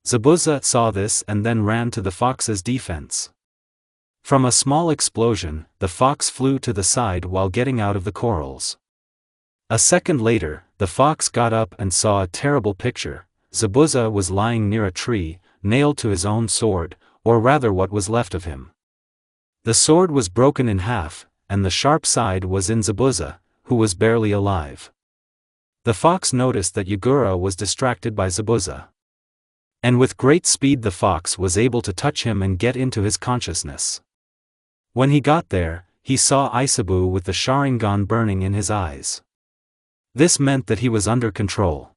Zabuza saw this and then ran to the fox's defense. From a small explosion, the fox flew to the side while getting out of the corals. A second later, the fox got up and saw a terrible picture. Zabuza was lying near a tree, nailed to his own sword, or rather what was left of him. The sword was broken in half, and the sharp side was in Zabuza, who was barely alive. The fox noticed that Yagura was distracted by Zabuza. And with great speed the fox was able to touch him and get into his consciousness. When he got there, he saw Isabu with the Sharingan burning in his eyes. This meant that he was under control.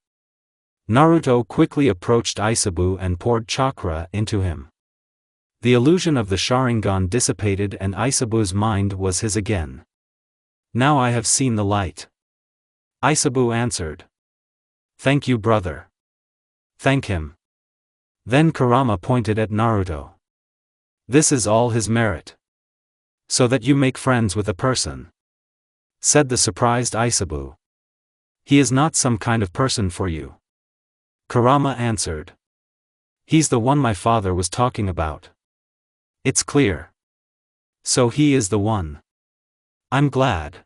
Naruto quickly approached Isabu and poured chakra into him. The illusion of the Sharingan dissipated and Isabu's mind was his again. Now I have seen the light. Isabu answered. Thank you, brother. Thank him. Then Kurama pointed at Naruto. This is all his merit. So that you make friends with a person, said the surprised Isabu. He is not some kind of person for you. Kurama answered. He's the one my father was talking about. It's clear. So he is the one. I'm glad,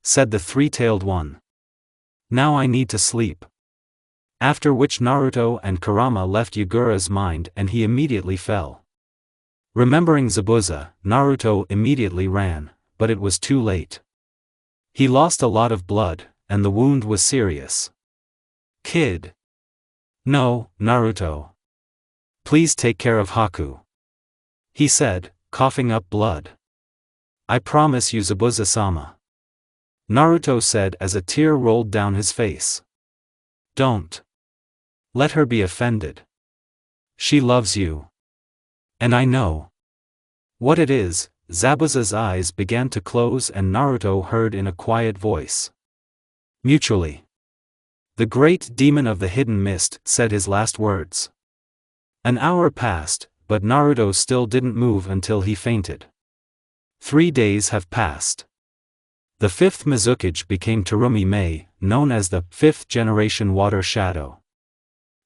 said the three-tailed one. Now I need to sleep. After which Naruto and Kurama left Yagura's mind and he immediately fell. Remembering Zabuza, Naruto immediately ran, but it was too late. He lost a lot of blood, and the wound was serious. Kid. No, Naruto. Please take care of Haku, he said, coughing up blood. I promise you, Zabuza-sama, Naruto said as a tear rolled down his face. Don't let her be offended. She loves you. And I know what it is. Zabuza's eyes began to close and Naruto heard in a quiet voice. Mutually. The great demon of the hidden mist said his last words. An hour passed, but Naruto still didn't move until he fainted. 3 days have passed. The fifth Mizukage became Terumi Mei, known as the fifth generation water shadow.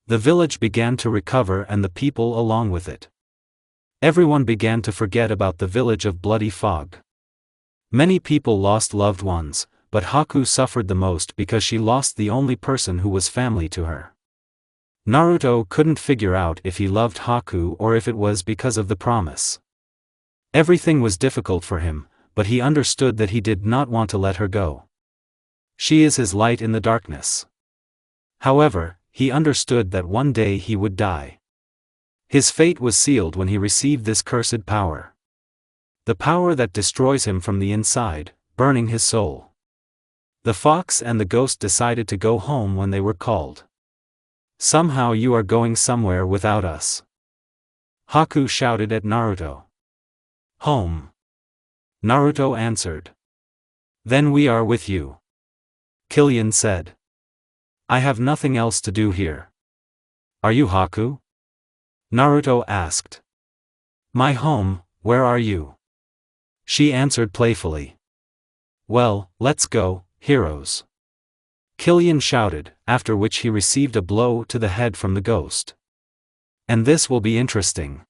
The village began to recover and the people along with it. Everyone began to forget about the village of Bloody Fog. Many people lost loved ones, but Haku suffered the most because she lost the only person who was family to her. Naruto couldn't figure out if he loved Haku or if it was because of the promise. Everything was difficult for him, but he understood that he did not want to let her go. She is his light in the darkness. However, he understood that one day he would die. His fate was sealed when he received this cursed power. The power that destroys him from the inside, burning his soul. The fox and the ghost decided to go home when they were called. Somehow you are going somewhere without us. Haku shouted at Naruto. Home. Naruto answered. Then we are with you. Killian said. I have nothing else to do here. Are you Haku? Naruto asked. My home, where are you? She answered playfully. Well, let's go, heroes. Killian shouted, after which he received a blow to the head from the ghost. And this will be interesting.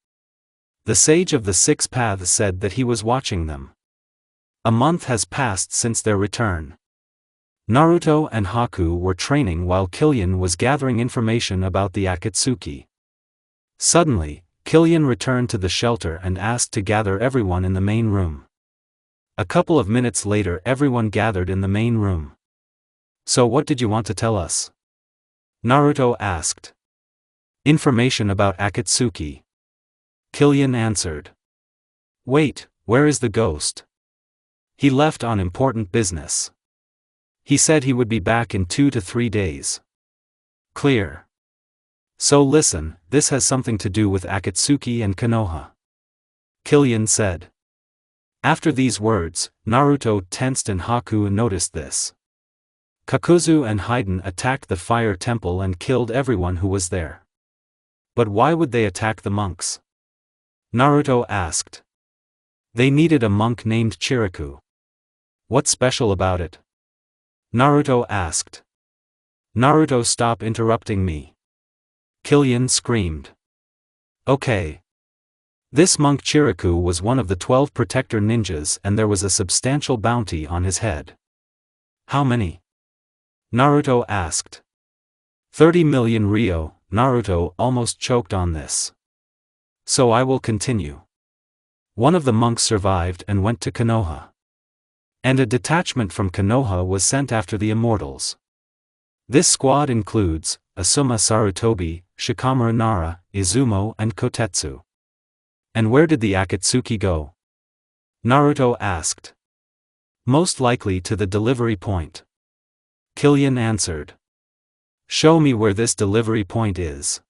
The sage of the six paths said that he was watching them. A month has passed since their return. Naruto and Haku were training while Killian was gathering information about the Akatsuki. Suddenly, Killian returned to the shelter and asked to gather everyone in the main room. A couple of minutes later everyone gathered in the main room. So what did you want to tell us? Naruto asked. Information about Akatsuki. Killian answered. Wait, where is the ghost? He left on important business. He said he would be back in 2 to 3 days. Clear. So listen, this has something to do with Akatsuki and Konoha. Killian said. After these words, Naruto tensed and Haku noticed this. Kakuzu and Haiden attacked the fire temple and killed everyone who was there. But why would they attack the monks? Naruto asked. They needed a monk named Chiriku. What's special about it? Naruto asked. Naruto, stop interrupting me. Killian screamed. Okay. This monk Chiriku was one of the 12 protector ninjas and there was a substantial bounty on his head. How many? Naruto asked. 30 million ryo. Naruto almost choked on this. So I will continue. One of the monks survived and went to Konoha. And a detachment from Konoha was sent after the Immortals. This squad includes Asuma Sarutobi, Shikamaru Nara, Izumo and Kotetsu. And where did the Akatsuki go? Naruto asked. Most likely to the delivery point. Killian answered. Show me where this delivery point is.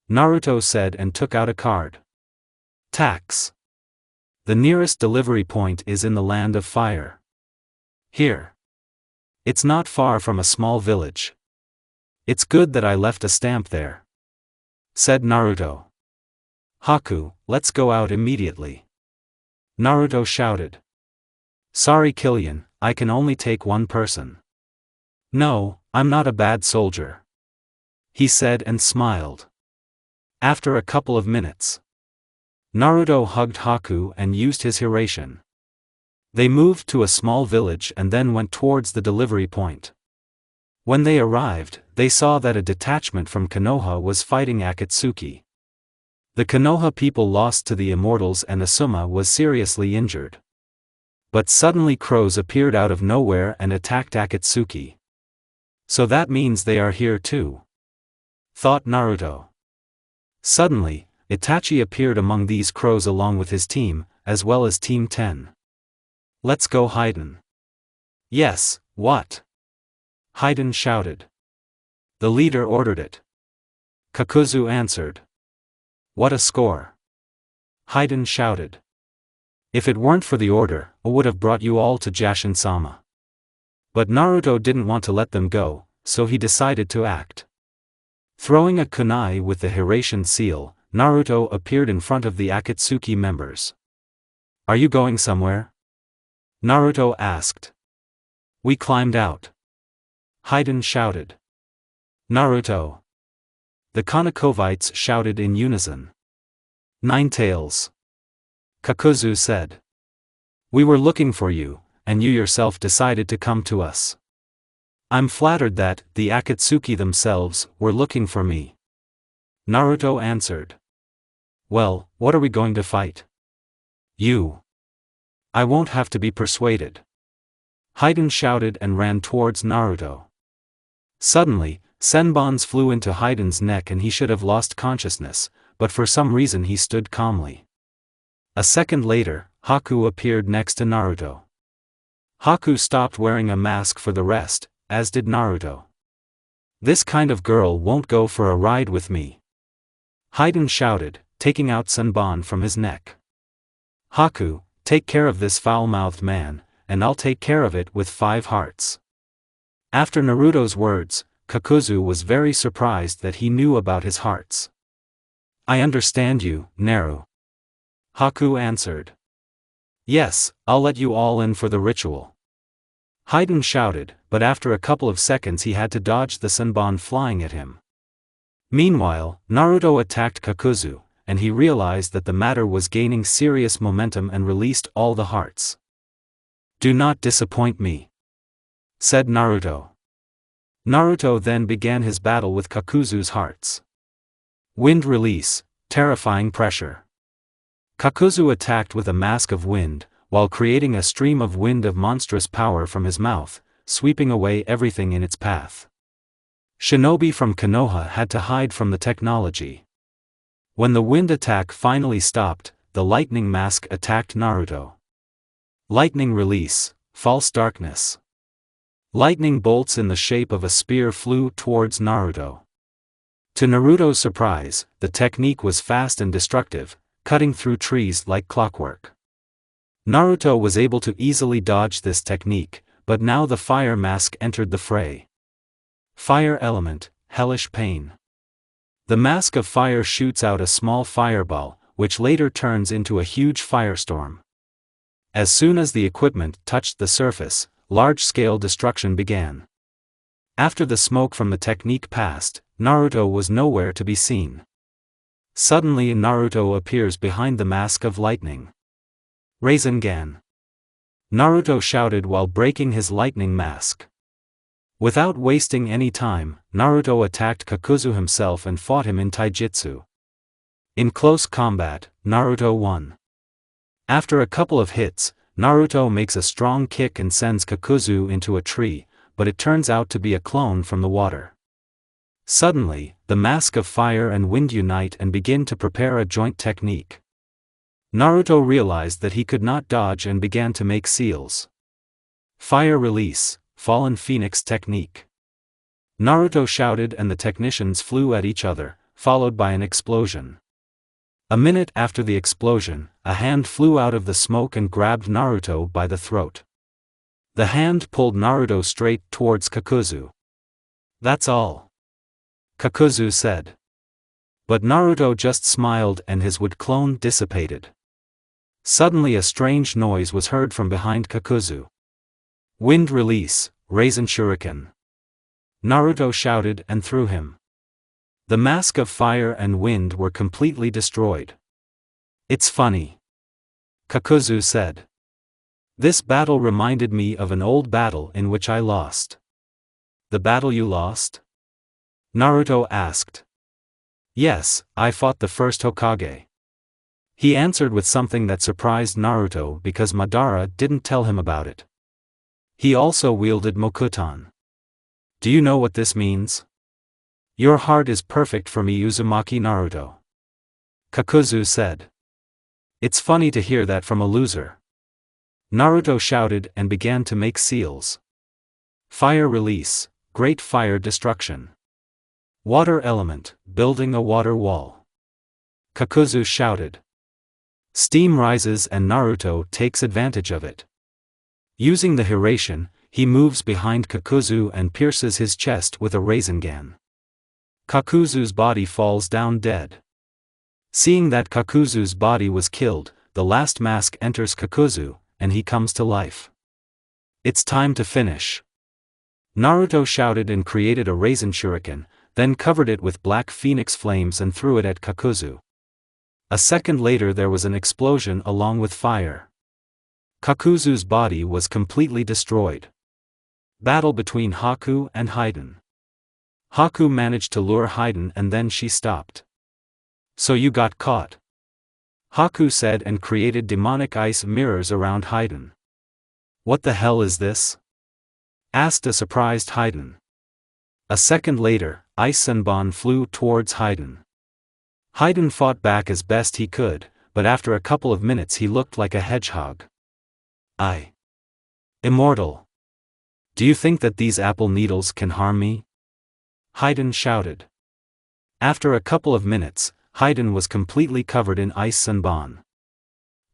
Naruto said and took out a card. Tax. The nearest delivery point is in the land of fire. Here. It's not far from a small village. It's good that I left a stamp there. Said Naruto. Haku, let's go out immediately. Naruto shouted. Sorry Killian, I can only take one person. No, I'm not a bad soldier. He said and smiled. After a couple of minutes, Naruto hugged Haku and used his Hiration. They moved to a small village and then went towards the delivery point. When they arrived, they saw that a detachment from Konoha was fighting Akatsuki. The Konoha people lost to the Immortals and Asuma was seriously injured. But suddenly crows appeared out of nowhere and attacked Akatsuki. So that means they are here too. Thought Naruto. Suddenly, Itachi appeared among these crows along with his team, as well as Team 10. Let's go Haiden. Yes, what? Haiden shouted. The leader ordered it. Kakuzu answered. What a score. Haiden shouted. If it weren't for the order, I would have brought you all to Jashin-sama. But Naruto didn't want to let them go, so he decided to act. Throwing a kunai with the Hiration seal, Naruto appeared in front of the Akatsuki members. Are you going somewhere? Naruto asked. We climbed out. Haiden shouted. Naruto. The Konokovites shouted in unison. Ninetales. Kakuzu said. We were looking for you, and you yourself decided to come to us. I'm flattered that the Akatsuki themselves were looking for me. Naruto answered. Well, what are we going to fight? You. I won't have to be persuaded. Haiden shouted and ran towards Naruto. Suddenly, senbons flew into Haiden's neck and he should have lost consciousness, but for some reason he stood calmly. A second later, Haku appeared next to Naruto. Haku stopped wearing a mask for the rest, as did Naruto. This kind of girl won't go for a ride with me. Haiden shouted, taking out senbon from his neck. Haku, take care of this foul-mouthed man, and I'll take care of it with 5 hearts. After Naruto's words, Kakuzu was very surprised that he knew about his hearts. I understand you, Naru. Haku answered. Yes, I'll let you all in for the ritual. Haiden shouted, but after a couple of seconds he had to dodge the senbon flying at him. Meanwhile, Naruto attacked Kakuzu, and he realized that the matter was gaining serious momentum and released all the hearts. Do not disappoint me, said Naruto. Naruto then began his battle with Kakuzu's hearts. Wind release, terrifying pressure. Kakuzu attacked with a mask of wind, while creating a stream of wind of monstrous power from his mouth, sweeping away everything in its path. Shinobi from Konoha had to hide from the technology. When the wind attack finally stopped, the lightning mask attacked Naruto. Lightning release, false darkness. Lightning bolts in the shape of a spear flew towards Naruto. To Naruto's surprise, the technique was fast and destructive, cutting through trees like clockwork. Naruto was able to easily dodge this technique, but now the fire mask entered the fray. Fire element, hellish pain. The mask of fire shoots out a small fireball, which later turns into a huge firestorm. As soon as the equipment touched the surface, large-scale destruction began. After the smoke from the technique passed, Naruto was nowhere to be seen. Suddenly Naruto appears behind the mask of lightning. Rasengan. Naruto shouted while breaking his lightning mask. Without wasting any time, Naruto attacked Kakuzu himself and fought him in taijutsu. In close combat, Naruto won. After a couple of hits, Naruto makes a strong kick and sends Kakuzu into a tree, but it turns out to be a clone from the water. Suddenly, the mask of fire and wind unite and begin to prepare a joint technique. Naruto realized that he could not dodge and began to make seals. Fire release, fallen phoenix technique. Naruto shouted and the technicians flew at each other, followed by an explosion. A minute after the explosion, a hand flew out of the smoke and grabbed Naruto by the throat. The hand pulled Naruto straight towards Kakuzu. That's all, Kakuzu said. But Naruto just smiled and his wood clone dissipated. Suddenly a strange noise was heard from behind Kakuzu. Wind release, Rasen Shuriken. Naruto shouted and threw him. The mask of fire and wind were completely destroyed. It's funny, Kakuzu said. This battle reminded me of an old battle in which I lost. The battle you lost? Naruto asked. Yes, I fought the first Hokage. He answered with something that surprised Naruto because Madara didn't tell him about it. He also wielded Mokuton. Do you know what this means? Your heart is perfect for me, Uzumaki Naruto, Kakuzu said. It's funny to hear that from a loser. Naruto shouted and began to make seals. Fire release, great fire destruction. Water element, building a water wall. Kakuzu shouted. Steam rises and Naruto takes advantage of it. Using the Hiraishin, he moves behind Kakuzu and pierces his chest with a Rasengan. Kakuzu's body falls down dead. Seeing that Kakuzu's body was killed, the last mask enters Kakuzu, and he comes to life. It's time to finish. Naruto shouted and created a Rasen Shuriken, then covered it with black phoenix flames and threw it at Kakuzu. A second later there was an explosion along with fire. Kakuzu's body was completely destroyed. Battle between Haku and Haiden. Haku managed to lure Haiden and then she stopped. So you got caught. Haku said and created demonic ice mirrors around Haiden. What the hell is this? Asked a surprised Haiden. A second later, Ice Senbon flew towards Haiden. Haiden fought back as best he could, but after a couple of minutes he looked like a hedgehog. Immortal. Do you think that these apple needles can harm me? Haiden shouted. After a couple of minutes, Haiden was completely covered in Ice Senbon.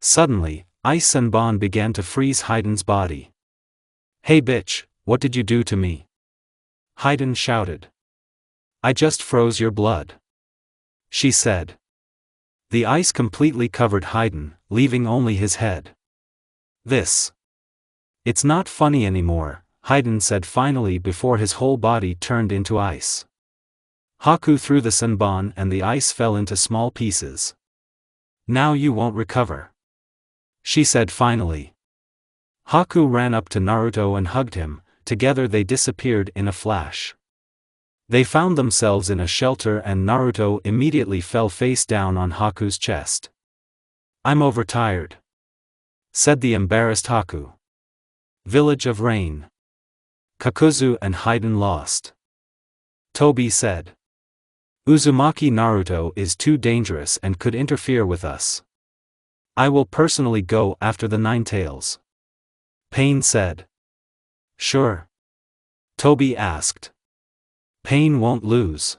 Suddenly, Ice Senbon began to freeze Haiden's body. Hey bitch, what did you do to me? Haiden shouted. I just froze your blood. She said. The ice completely covered Haiden, leaving only his head. It's not funny anymore, Haiden said finally before his whole body turned into ice. Haku threw the Senbon and the ice fell into small pieces. Now you won't recover. She said finally. Haku ran up to Naruto and hugged him, together they disappeared in a flash. They found themselves in a shelter and Naruto immediately fell face down on Haku's chest. I'm overtired, said the embarrassed Haku. Village of Rain. Kakuzu and Haiden lost. Tobi said. Uzumaki Naruto is too dangerous and could interfere with us. I will personally go after the Nine Tails. Pain said. Sure. Tobi asked. Pain won't lose.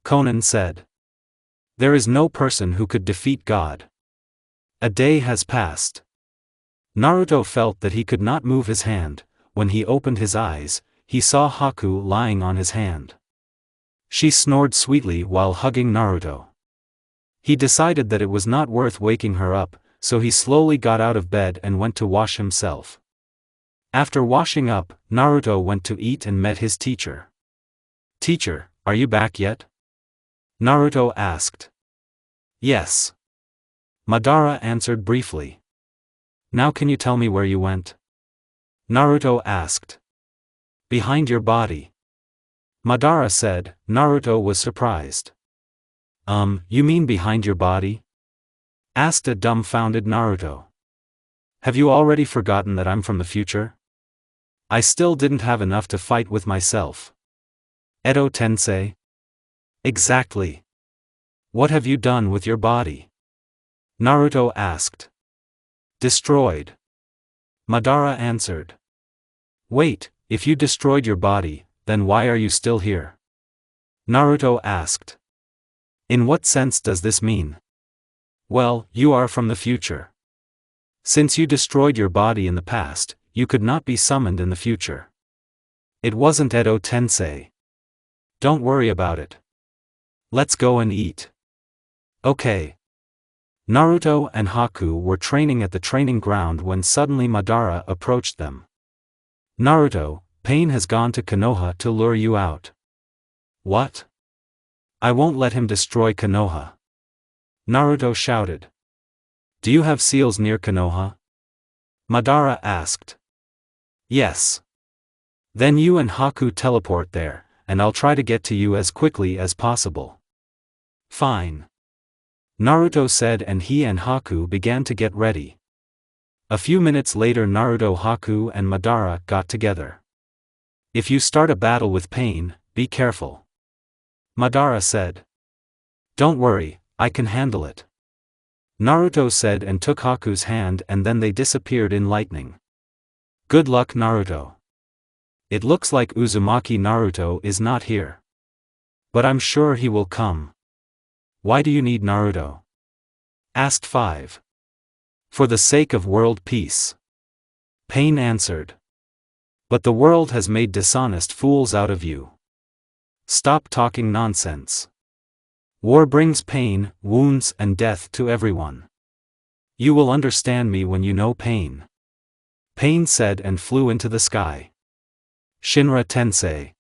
Conan said. There is no person who could defeat God. A day has passed. Naruto felt that he could not move his hand. When he opened his eyes, he saw Haku lying on his hand. She snored sweetly while hugging Naruto. He decided that it was not worth waking her up, so he slowly got out of bed and went to wash himself. After washing up, Naruto went to eat and met his teacher. Teacher, are you back yet? Naruto asked. Yes. Madara answered briefly. Now can you tell me where you went? Naruto asked. Behind your body. Madara said. Naruto was surprised. You mean behind your body? Asked a dumbfounded Naruto. Have you already forgotten that I'm from the future? I still didn't have enough to fight with myself. Edo Tensei? Exactly. What have you done with your body? Naruto asked. Destroyed. Madara answered. Wait, if you destroyed your body, then why are you still here? Naruto asked. In what sense does this mean? Well, you are from the future. Since you destroyed your body in the past, you could not be summoned in the future. It wasn't Edo Tensei. Don't worry about it. Let's go and eat. Okay. Naruto and Haku were training at the training ground when suddenly Madara approached them. Naruto, Pain has gone to Konoha to lure you out. What? I won't let him destroy Konoha. Naruto shouted. Do you have seals near Konoha? Madara asked. Yes. Then you and Haku teleport there, and I'll try to get to you as quickly as possible. Fine. Naruto said, and he and Haku began to get ready. A few minutes later Naruto, Haku and Madara got together. If you start a battle with Pain, be careful. Madara said. Don't worry, I can handle it. Naruto said and took Haku's hand, and then they disappeared in lightning. Good luck, Naruto. It looks like Uzumaki Naruto is not here. But I'm sure he will come. Why do you need Naruto? Asked 5. For the sake of world peace. Pain answered. But the world has made dishonest fools out of you. Stop talking nonsense. War brings pain, wounds and death to everyone. You will understand me when you know Pain. Pain said and flew into the sky. Shinra Tensei.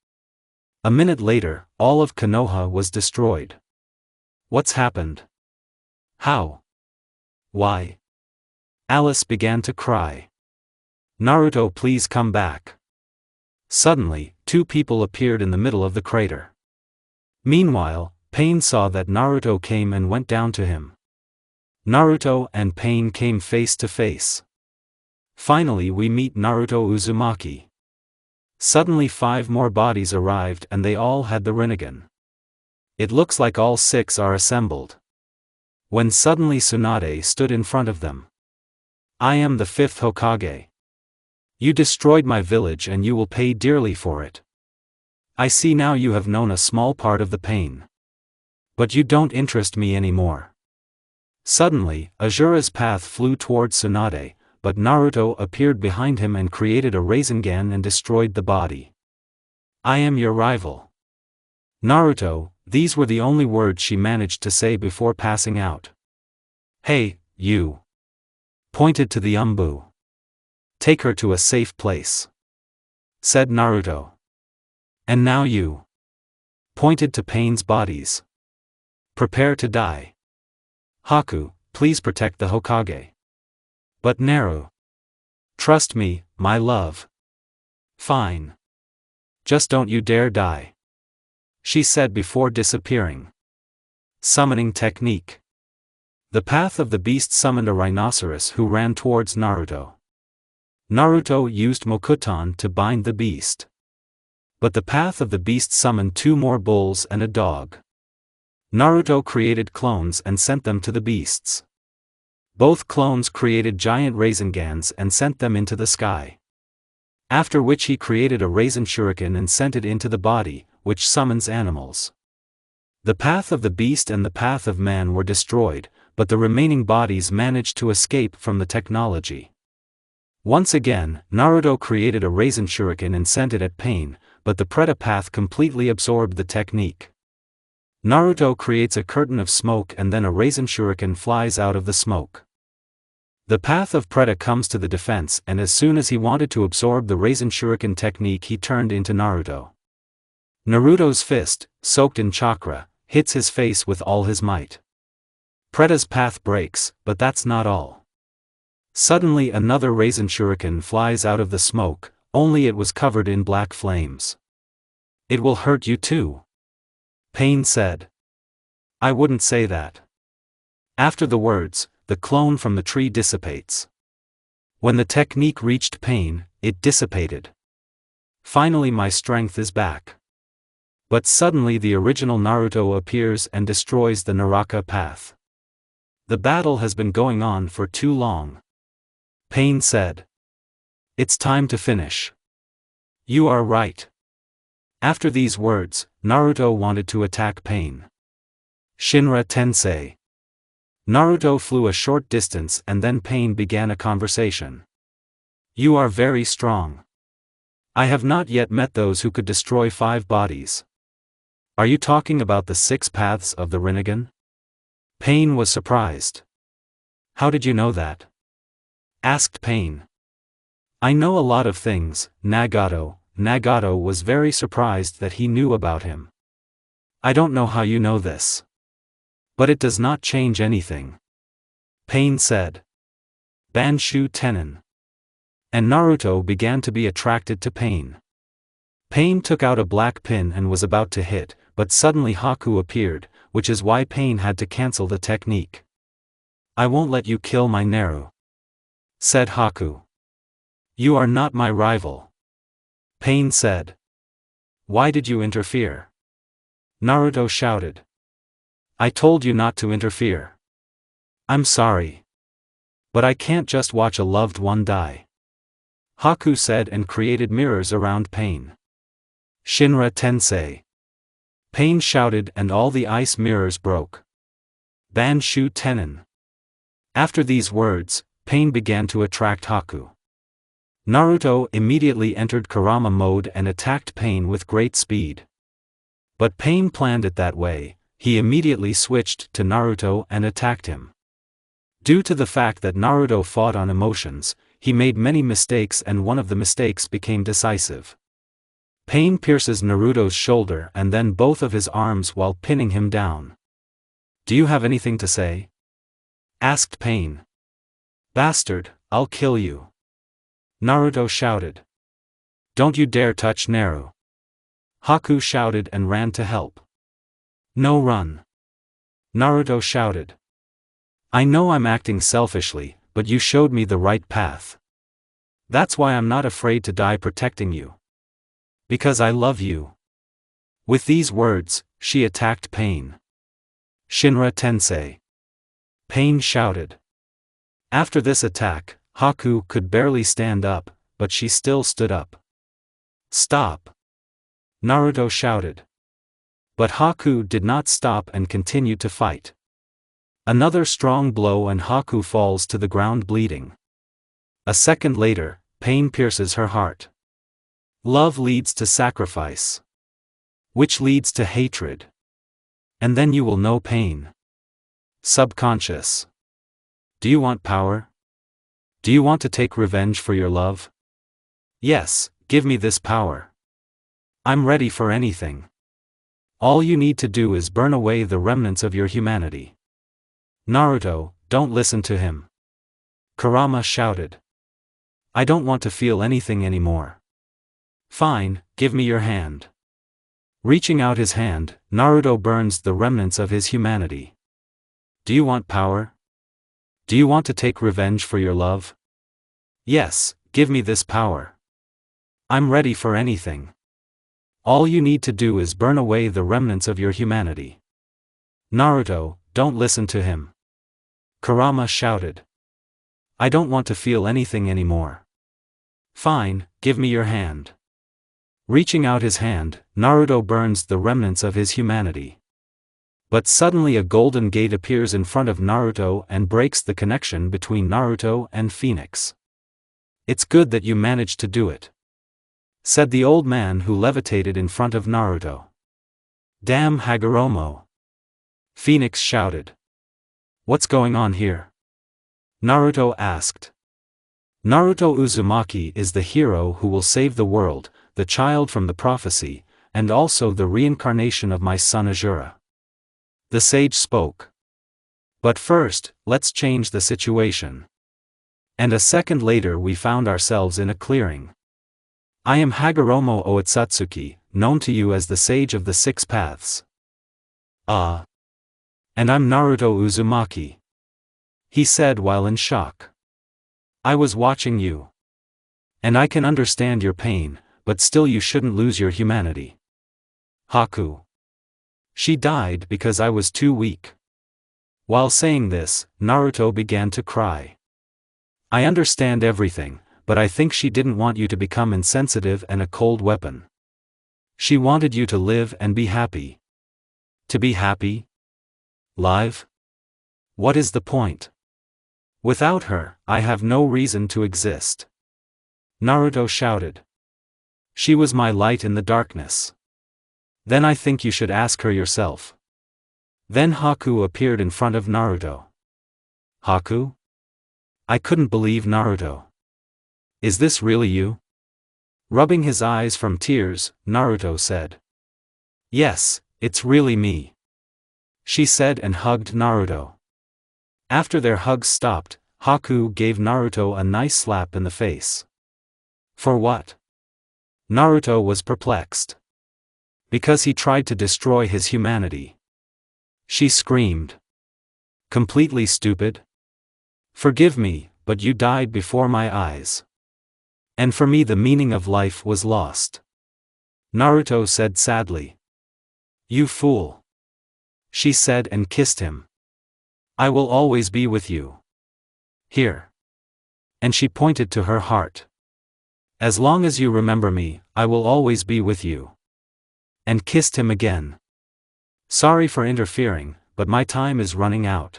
A minute later, all of Konoha was destroyed. What's happened? How? Why? Alice began to cry. Naruto, please come back. Suddenly, 2 people appeared in the middle of the crater. Meanwhile, Pain saw that Naruto came and went down to him. Naruto and Pain came face to face. Finally we meet Naruto Uzumaki. Suddenly 5 more bodies arrived and they all had the Rinnegan. It looks like all 6 are assembled. When suddenly Tsunade stood in front of them. I am the 5th Hokage. You destroyed my village and you will pay dearly for it. I see now you have known a small part of the pain. But you don't interest me anymore. Suddenly, Azura's path flew towards Tsunade, but Naruto appeared behind him and created a Rasengan and destroyed the body. I am your rival. Naruto, these were the only words she managed to say before passing out. Hey, you. Pointed to the Umbu. Take her to a safe place. Said Naruto. And now you. Pointed to Pain's bodies. Prepare to die. Haku, please protect the Hokage. But Naru. Trust me, my love. Fine. Just don't you dare die. She said before disappearing. Summoning technique. The path of the beast summoned a rhinoceros who ran towards Naruto. Naruto used Mokuton to bind the beast. But the path of the beast summoned 2 more bulls and a dog. Naruto created clones and sent them to the beasts. Both clones created giant Rasengans and sent them into the sky. After which he created a Rasen Shuriken and sent it into the body, which summons animals. The path of the beast and the path of man were destroyed, but the remaining bodies managed to escape from the technology. Once again, Naruto created a Rasen Shuriken and sent it at Pain, but the Preta path completely absorbed the technique. Naruto creates a curtain of smoke and then a Rasen Shuriken flies out of the smoke. The path of Preta comes to the defense and as soon as he wanted to absorb the Rasen Shuriken technique he turned into Naruto. Naruto's fist, soaked in chakra, hits his face with all his might. Preta's path breaks, but that's not all. Suddenly another Rasen Shuriken flies out of the smoke, only it was covered in black flames. It will hurt you too. Pain said. I wouldn't say that. After the words, the clone from the tree dissipates. When the technique reached Pain, it dissipated. Finally my strength is back. But suddenly the original Naruto appears and destroys the Naraka path. The battle has been going on for too long. Pain said. It's time to finish. You are right. After these words, Naruto wanted to attack Pain. Shinra Tensei. Naruto flew a short distance and then Pain began a conversation. You are very strong. I have not yet met those who could destroy 5 bodies. Are you talking about the 6 paths of the Rinnegan? Pain was surprised. How did you know that? Asked Pain. I know a lot of things, Nagato. Nagato was very surprised that he knew about him. I don't know how you know this. But it does not change anything. Pain said. Banshu Tenin. And Naruto began to be attracted to Pain. Pain took out a black pin and was about to hit, but suddenly Haku appeared, which is why Pain had to cancel the technique. I won't let you kill my Naru. Said Haku. You are not my rival. Pain said. Why did you interfere? Naruto shouted. I told you not to interfere. I'm sorry. But I can't just watch a loved one die. Haku said and created mirrors around Pain. Shinra Tensei. Pain shouted and all the ice mirrors broke. Banshu Tenin. After these words, Pain began to attract Haku. Naruto immediately entered Kurama mode and attacked Pain with great speed. But Pain planned it that way, he immediately switched to Naruto and attacked him. Due to the fact that Naruto fought on emotions, he made many mistakes and one of the mistakes became decisive. Pain pierces Naruto's shoulder and then both of his arms while pinning him down. Do you have anything to say? Asked Pain. Bastard, I'll kill you. Naruto shouted. Don't you dare touch Naru. Haku shouted and ran to help. No, run! Naruto shouted. I know I'm acting selfishly, but you showed me the right path. That's why I'm not afraid to die protecting you. Because I love you. With these words, she attacked Pain. Shinra Tensei. Pain shouted. After this attack, Haku could barely stand up, but she still stood up. Stop! Naruto shouted. But Haku did not stop and continued to fight. Another strong blow and Haku falls to the ground bleeding. A second later, pain pierces her heart. Love leads to sacrifice, which leads to hatred. And then you will know pain. Subconscious. Do you want power? Do you want to take revenge for your love? Yes, give me this power. I'm ready for anything. All you need to do is burn away the remnants of your humanity. Naruto, don't listen to him. Kurama shouted. I don't want to feel anything anymore. Fine, give me your hand. Reaching out his hand, Naruto burns the remnants of his humanity. Do you want power? Do you want to take revenge for your love? Yes, give me this power. I'm ready for anything. All you need to do is burn away the remnants of your humanity. Naruto, don't listen to him. Kurama shouted. I don't want to feel anything anymore. Fine, give me your hand. Reaching out his hand, Naruto burns the remnants of his humanity. But suddenly a golden gate appears in front of Naruto and breaks the connection between Naruto and Phoenix. It's good that you managed to do it, said the old man who levitated in front of Naruto. Damn Hagoromo! Phoenix shouted. What's going on here? Naruto asked. Naruto Uzumaki is the hero who will save the world, the child from the prophecy, and also the reincarnation of my son Azura. The sage spoke. But first, let's change the situation. And a second later we found ourselves in a clearing. I am Hagoromo Otsutsuki, known to you as the Sage of the Six Paths. And I'm Naruto Uzumaki, he said while in shock. I was watching you. And I can understand your pain, but still you shouldn't lose your humanity. Haku. She died because I was too weak. While saying this, Naruto began to cry. I understand everything, but I think she didn't want you to become insensitive and a cold weapon. She wanted you to live and be happy. To be happy? Live? What is the point? Without her, I have no reason to exist. Naruto shouted. She was my light in the darkness. Then I think you should ask her yourself. Then Haku appeared in front of Naruto. Haku? I couldn't believe Naruto. Is this really you? Rubbing his eyes from tears, Naruto said. Yes, it's really me, she said and hugged Naruto. After their hugs stopped, Haku gave Naruto a nice slap in the face. For what? Naruto was perplexed. Because he tried to destroy his humanity. She screamed. Completely stupid? Forgive me, but you died before my eyes. And for me the meaning of life was lost. Naruto said sadly. You fool, she said and kissed him. I will always be with you. Here. And she pointed to her heart. As long as you remember me, I will always be with you. And kissed him again. Sorry for interfering, but my time is running out.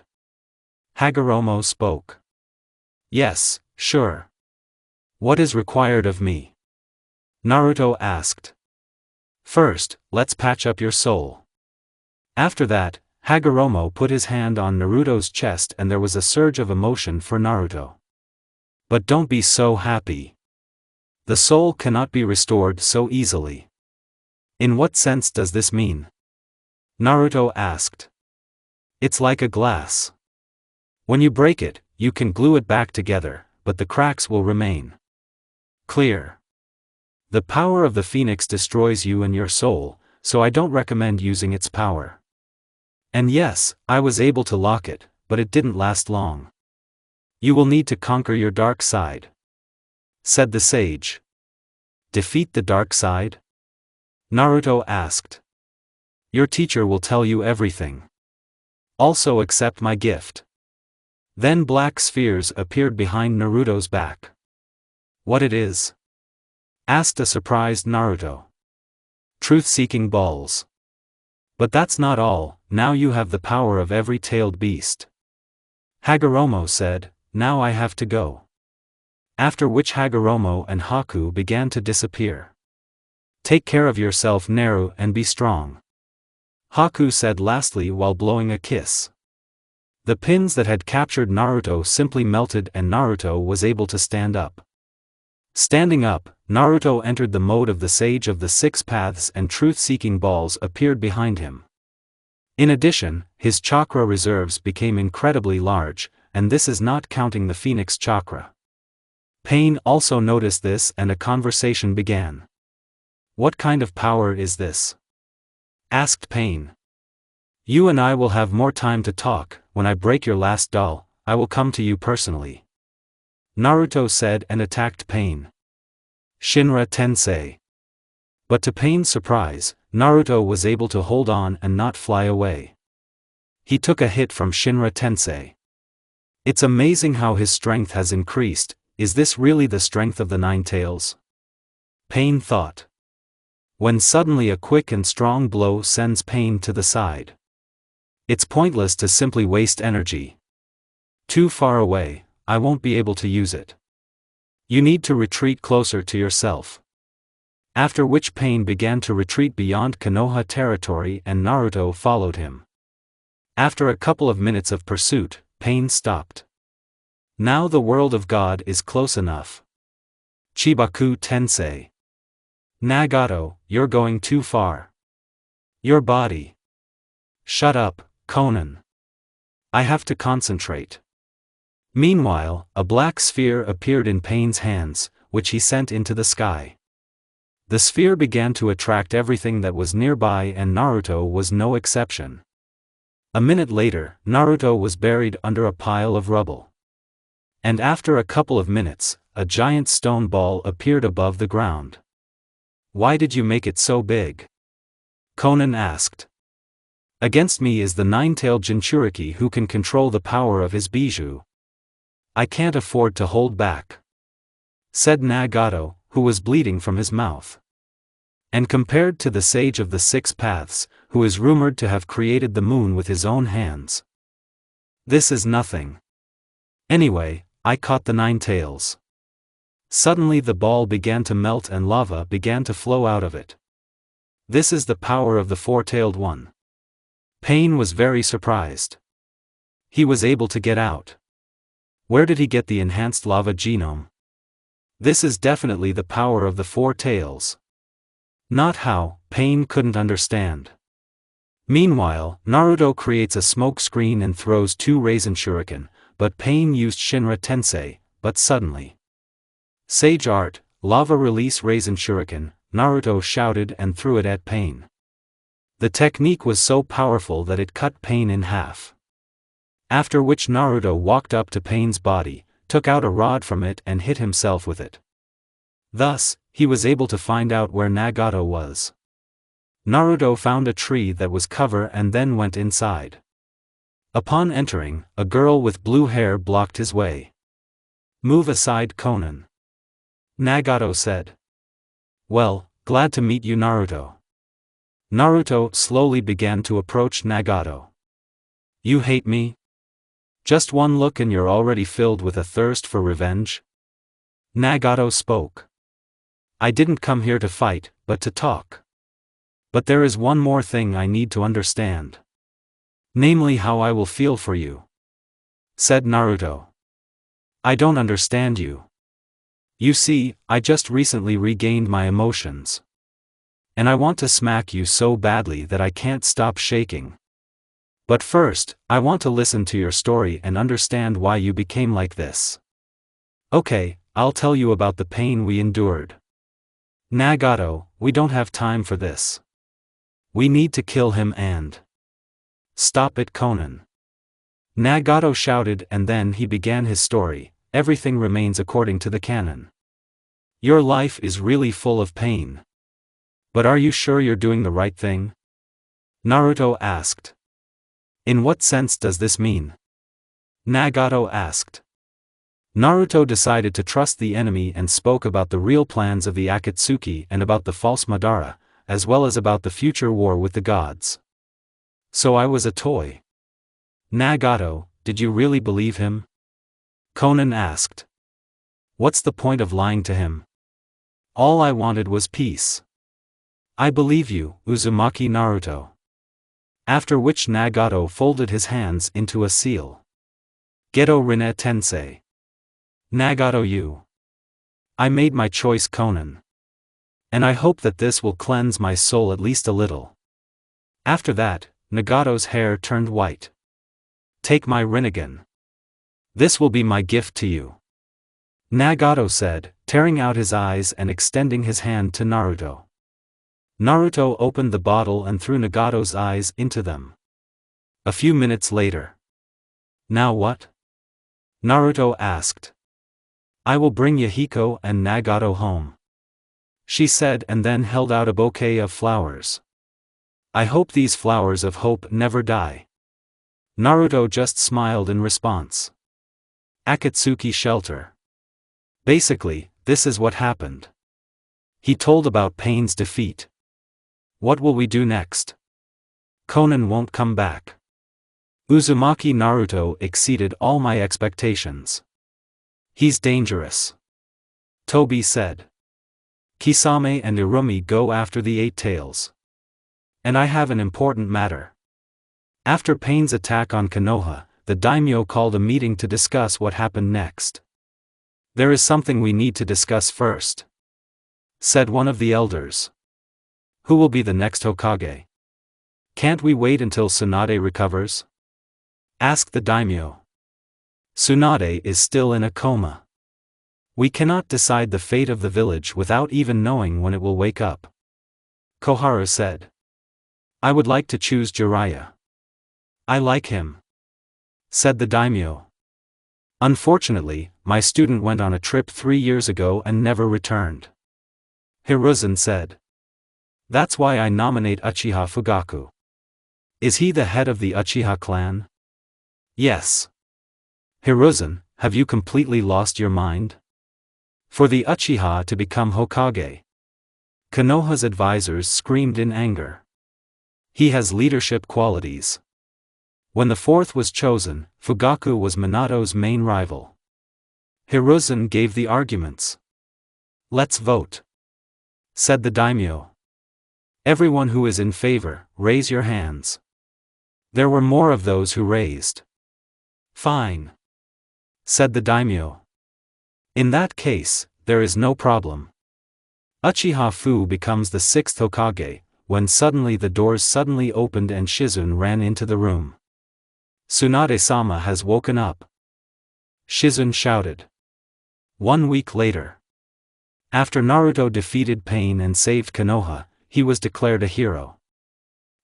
Hagoromo spoke. Yes, sure. What is required of me? Naruto asked. First, let's patch up your soul. After that, Hagoromo put his hand on Naruto's chest and there was a surge of emotion for Naruto. But don't be so happy. The soul cannot be restored so easily. In what sense does this mean? Naruto asked. It's like a glass. When you break it, you can glue it back together, but the cracks will remain. Clear. The power of the phoenix destroys you and your soul, so I don't recommend using its power. And yes, I was able to lock it, but it didn't last long. You will need to conquer your dark side," said the sage. "Defeat the dark side?" Naruto asked. "Your teacher will tell you everything. Also accept my gift." Then black spheres appeared behind Naruto's back. "What it is?" asked a surprised Naruto. "Truth-seeking balls. But that's not all, now you have the power of every tailed beast." Hagoromo said, "Now I have to go." After which Hagoromo and Haku began to disappear. "Take care of yourself, Naru, and be strong," Haku said lastly while blowing a kiss. The pins that had captured Naruto simply melted and Naruto was able to stand up. Standing up, Naruto entered the mode of the Sage of the Six Paths and truth-seeking balls appeared behind him. In addition, his chakra reserves became incredibly large, and this is not counting the Phoenix chakra. Pain also noticed this and a conversation began. "What kind of power is this?" asked Pain. "You and I will have more time to talk. When I break your last doll, I will come to you personally," Naruto said and attacked Pain. Shinra Tensei. But to Pain's surprise, Naruto was able to hold on and not fly away. He took a hit from Shinra Tensei. It's amazing how his strength has increased. Is this really the strength of the Nine Tails? Pain thought. When suddenly a quick and strong blow sends Pain to the side. It's pointless to simply waste energy. Too far away, I won't be able to use it. You need to retreat closer to yourself. After which Pain began to retreat beyond Konoha territory and Naruto followed him. After a couple of minutes of pursuit, Pain stopped. Now the world of God is close enough. Chibaku Tensei. Nagato, you're going too far. Your body. Shut up, Conan. I have to concentrate. Meanwhile, a black sphere appeared in Pain's hands, which he sent into the sky. The sphere began to attract everything that was nearby and Naruto was no exception. A minute later, Naruto was buried under a pile of rubble. And after a couple of minutes, a giant stone ball appeared above the ground. "Why did you make it so big?" Conan asked. "Against me is the nine-tailed Jinchuriki who can control the power of his bijou. I can't afford to hold back," said Nagato, who was bleeding from his mouth. And compared to the Sage of the Six Paths, who is rumored to have created the moon with his own hands, this is nothing. Anyway, I caught the Nine Tails. Suddenly the ball began to melt and lava began to flow out of it. This is the power of the four-tailed one. Pain was very surprised. He was able to get out. Where did he get the enhanced lava genome? This is definitely the power of the four tails. Not how, Pain couldn't understand. Meanwhile, Naruto creates a smoke screen and throws two Raisin Shuriken, but Pain used Shinra Tensei, but suddenly. Sage Art, Lava Release Raisin Shuriken, Naruto shouted and threw it at Pain. The technique was so powerful that it cut Pain in half. After which Naruto walked up to Pain's body, took out a rod from it and hit himself with it. Thus, he was able to find out where Nagato was. Naruto found a tree that was cover and then went inside. Upon entering, a girl with blue hair blocked his way. "Move aside, Conan," Nagato said. "Well, glad to meet you, Naruto." Naruto slowly began to approach Nagato. "You hate me? Just one look and you're already filled with a thirst for revenge?" Nagato spoke. "I didn't come here to fight, but to talk. But there is one more thing I need to understand. Namely how I will feel for you," said Naruto. "I don't understand you. You see, I just recently regained my emotions. And I want to smack you so badly that I can't stop shaking. But first, I want to listen to your story and understand why you became like this. Okay, I'll tell you about the pain we endured. Nagato, we don't have time for this. We need to kill him and..." Stop it, Conan. Nagato shouted, and then he began his story. Everything remains according to the canon. Your life is really full of pain. But are you sure you're doing the right thing? Naruto asked. In what sense does this mean? Nagato asked. Naruto decided to trust the enemy and spoke about the real plans of the Akatsuki and about the false Madara, as well as about the future war with the gods. So I was a toy. Nagato, did you really believe him? Conan asked. What's the point of lying to him? All I wanted was peace. I believe you, Uzumaki Naruto. After which Nagato folded his hands into a seal. Geto Rinne Tensei. Nagato, you. I made my choice, Conan. And I hope that this will cleanse my soul at least a little. After that, Nagato's hair turned white. Take my Rinnegan. This will be my gift to you. Nagato said, tearing out his eyes and extending his hand to Naruto. Naruto opened the bottle and threw Nagato's eyes into them. A few minutes later. Now what? Naruto asked. I will bring Yahiko and Nagato home. She said, and then held out a bouquet of flowers. I hope these flowers of hope never die. Naruto just smiled in response. Akatsuki shelter. Basically, this is what happened. He told about Pain's defeat. What will we do next? Conan won't come back. Uzumaki Naruto exceeded all my expectations. He's dangerous. Tobi said. Kisame and Irumi go after the Eight Tails. And I have an important matter. After Pain's attack on Konoha, the daimyo called a meeting to discuss what happened next. There is something we need to discuss first, said one of the elders. Who will be the next Hokage? Can't we wait until Tsunade recovers? Asked the daimyo. Tsunade is still in a coma. We cannot decide the fate of the village without even knowing when it will wake up. Koharu said. I would like to choose Jiraiya. I like him, said the daimyo. Unfortunately, my student went on a trip 3 years ago and never returned. Hiruzen said. That's why I nominate Uchiha Fugaku. Is he the head of the Uchiha clan? Yes. Hiruzen, have you completely lost your mind? For the Uchiha to become Hokage. Konoha's advisors screamed in anger. He has leadership qualities. When the fourth was chosen, Fugaku was Minato's main rival. Hiruzen gave the arguments. Let's vote, said the daimyo. Everyone who is in favor, raise your hands. There were more of those who raised. Fine, said the daimyo. In that case, there is no problem. Uchiha Fu becomes the sixth Hokage, when suddenly the doors suddenly opened and Shizune ran into the room. Tsunade-sama has woken up. Shizune shouted. 1 week later. After Naruto defeated Pain and saved Konoha, he was declared a hero.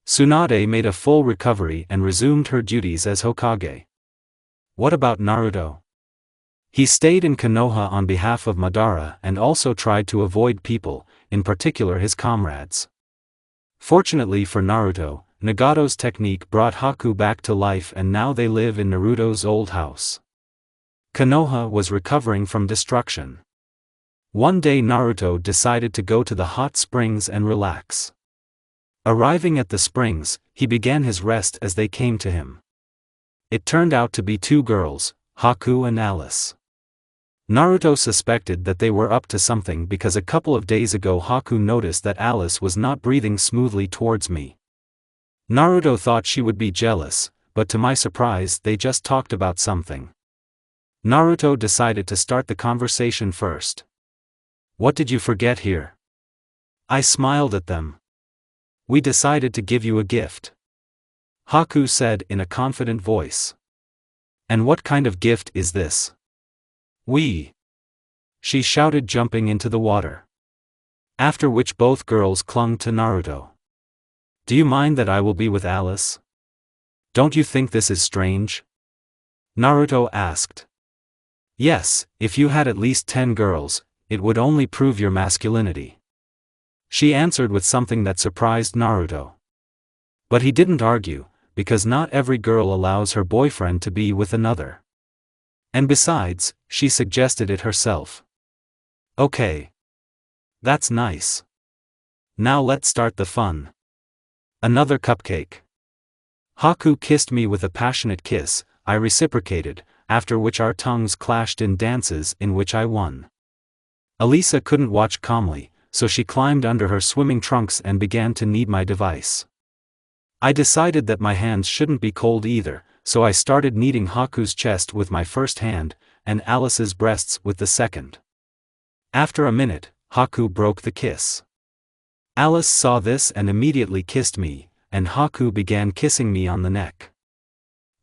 Tsunade made a full recovery and resumed her duties as Hokage. What about Naruto? He stayed in Konoha on behalf of Madara and also tried to avoid people, in particular his comrades. Fortunately for Naruto, Nagato's technique brought Haku back to life and now they live in Naruto's old house. Konoha was recovering from destruction. One day Naruto decided to go to the hot springs and relax. Arriving at the springs, he began his rest as they came to him. It turned out to be 2 girls, Haku and Alice. Naruto suspected that they were up to something because a couple of days ago Haku noticed that Alice was not breathing smoothly towards me. Naruto thought she would be jealous, but to my surprise they just talked about something. Naruto decided to start the conversation first. What did you forget here? I smiled at them. We decided to give you a gift, Haku said in a confident voice. And what kind of gift is this? She shouted, jumping into the water. After which both girls clung to Naruto. Do you mind that I will be with Alice? Don't you think this is strange? Naruto asked. Yes, if you had at least 10 girls, it would only prove your masculinity. She answered with something that surprised Naruto. But he didn't argue, because not every girl allows her boyfriend to be with another. And besides, she suggested it herself. Okay. That's nice. Now let's start the fun. Another cupcake. Haku kissed me with a passionate kiss, I reciprocated, after which our tongues clashed in dances in which I won. Elisa couldn't watch calmly, so she climbed under her swimming trunks and began to knead my device. I decided that my hands shouldn't be cold either, so I started kneading Haku's chest with my first hand, and Alice's breasts with the second. After a minute, Haku broke the kiss. Alice saw this and immediately kissed me, and Haku began kissing me on the neck.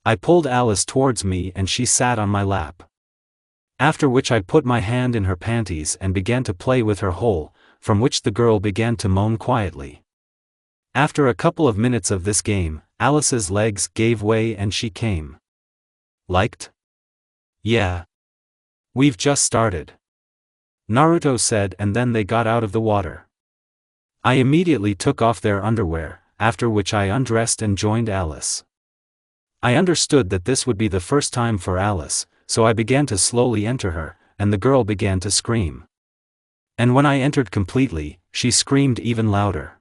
I pulled Alice towards me and she sat on my lap. After which I put my hand in her panties and began to play with her hole, from which the girl began to moan quietly. After a couple of minutes of this game, Alice's legs gave way and she came. Liked? Yeah. We've just started. Naruto said, and then they got out of the water. I immediately took off their underwear, after which I undressed and joined Alice. I understood that this would be the first time for Alice, so I began to slowly enter her, and the girl began to scream. And when I entered completely, she screamed even louder.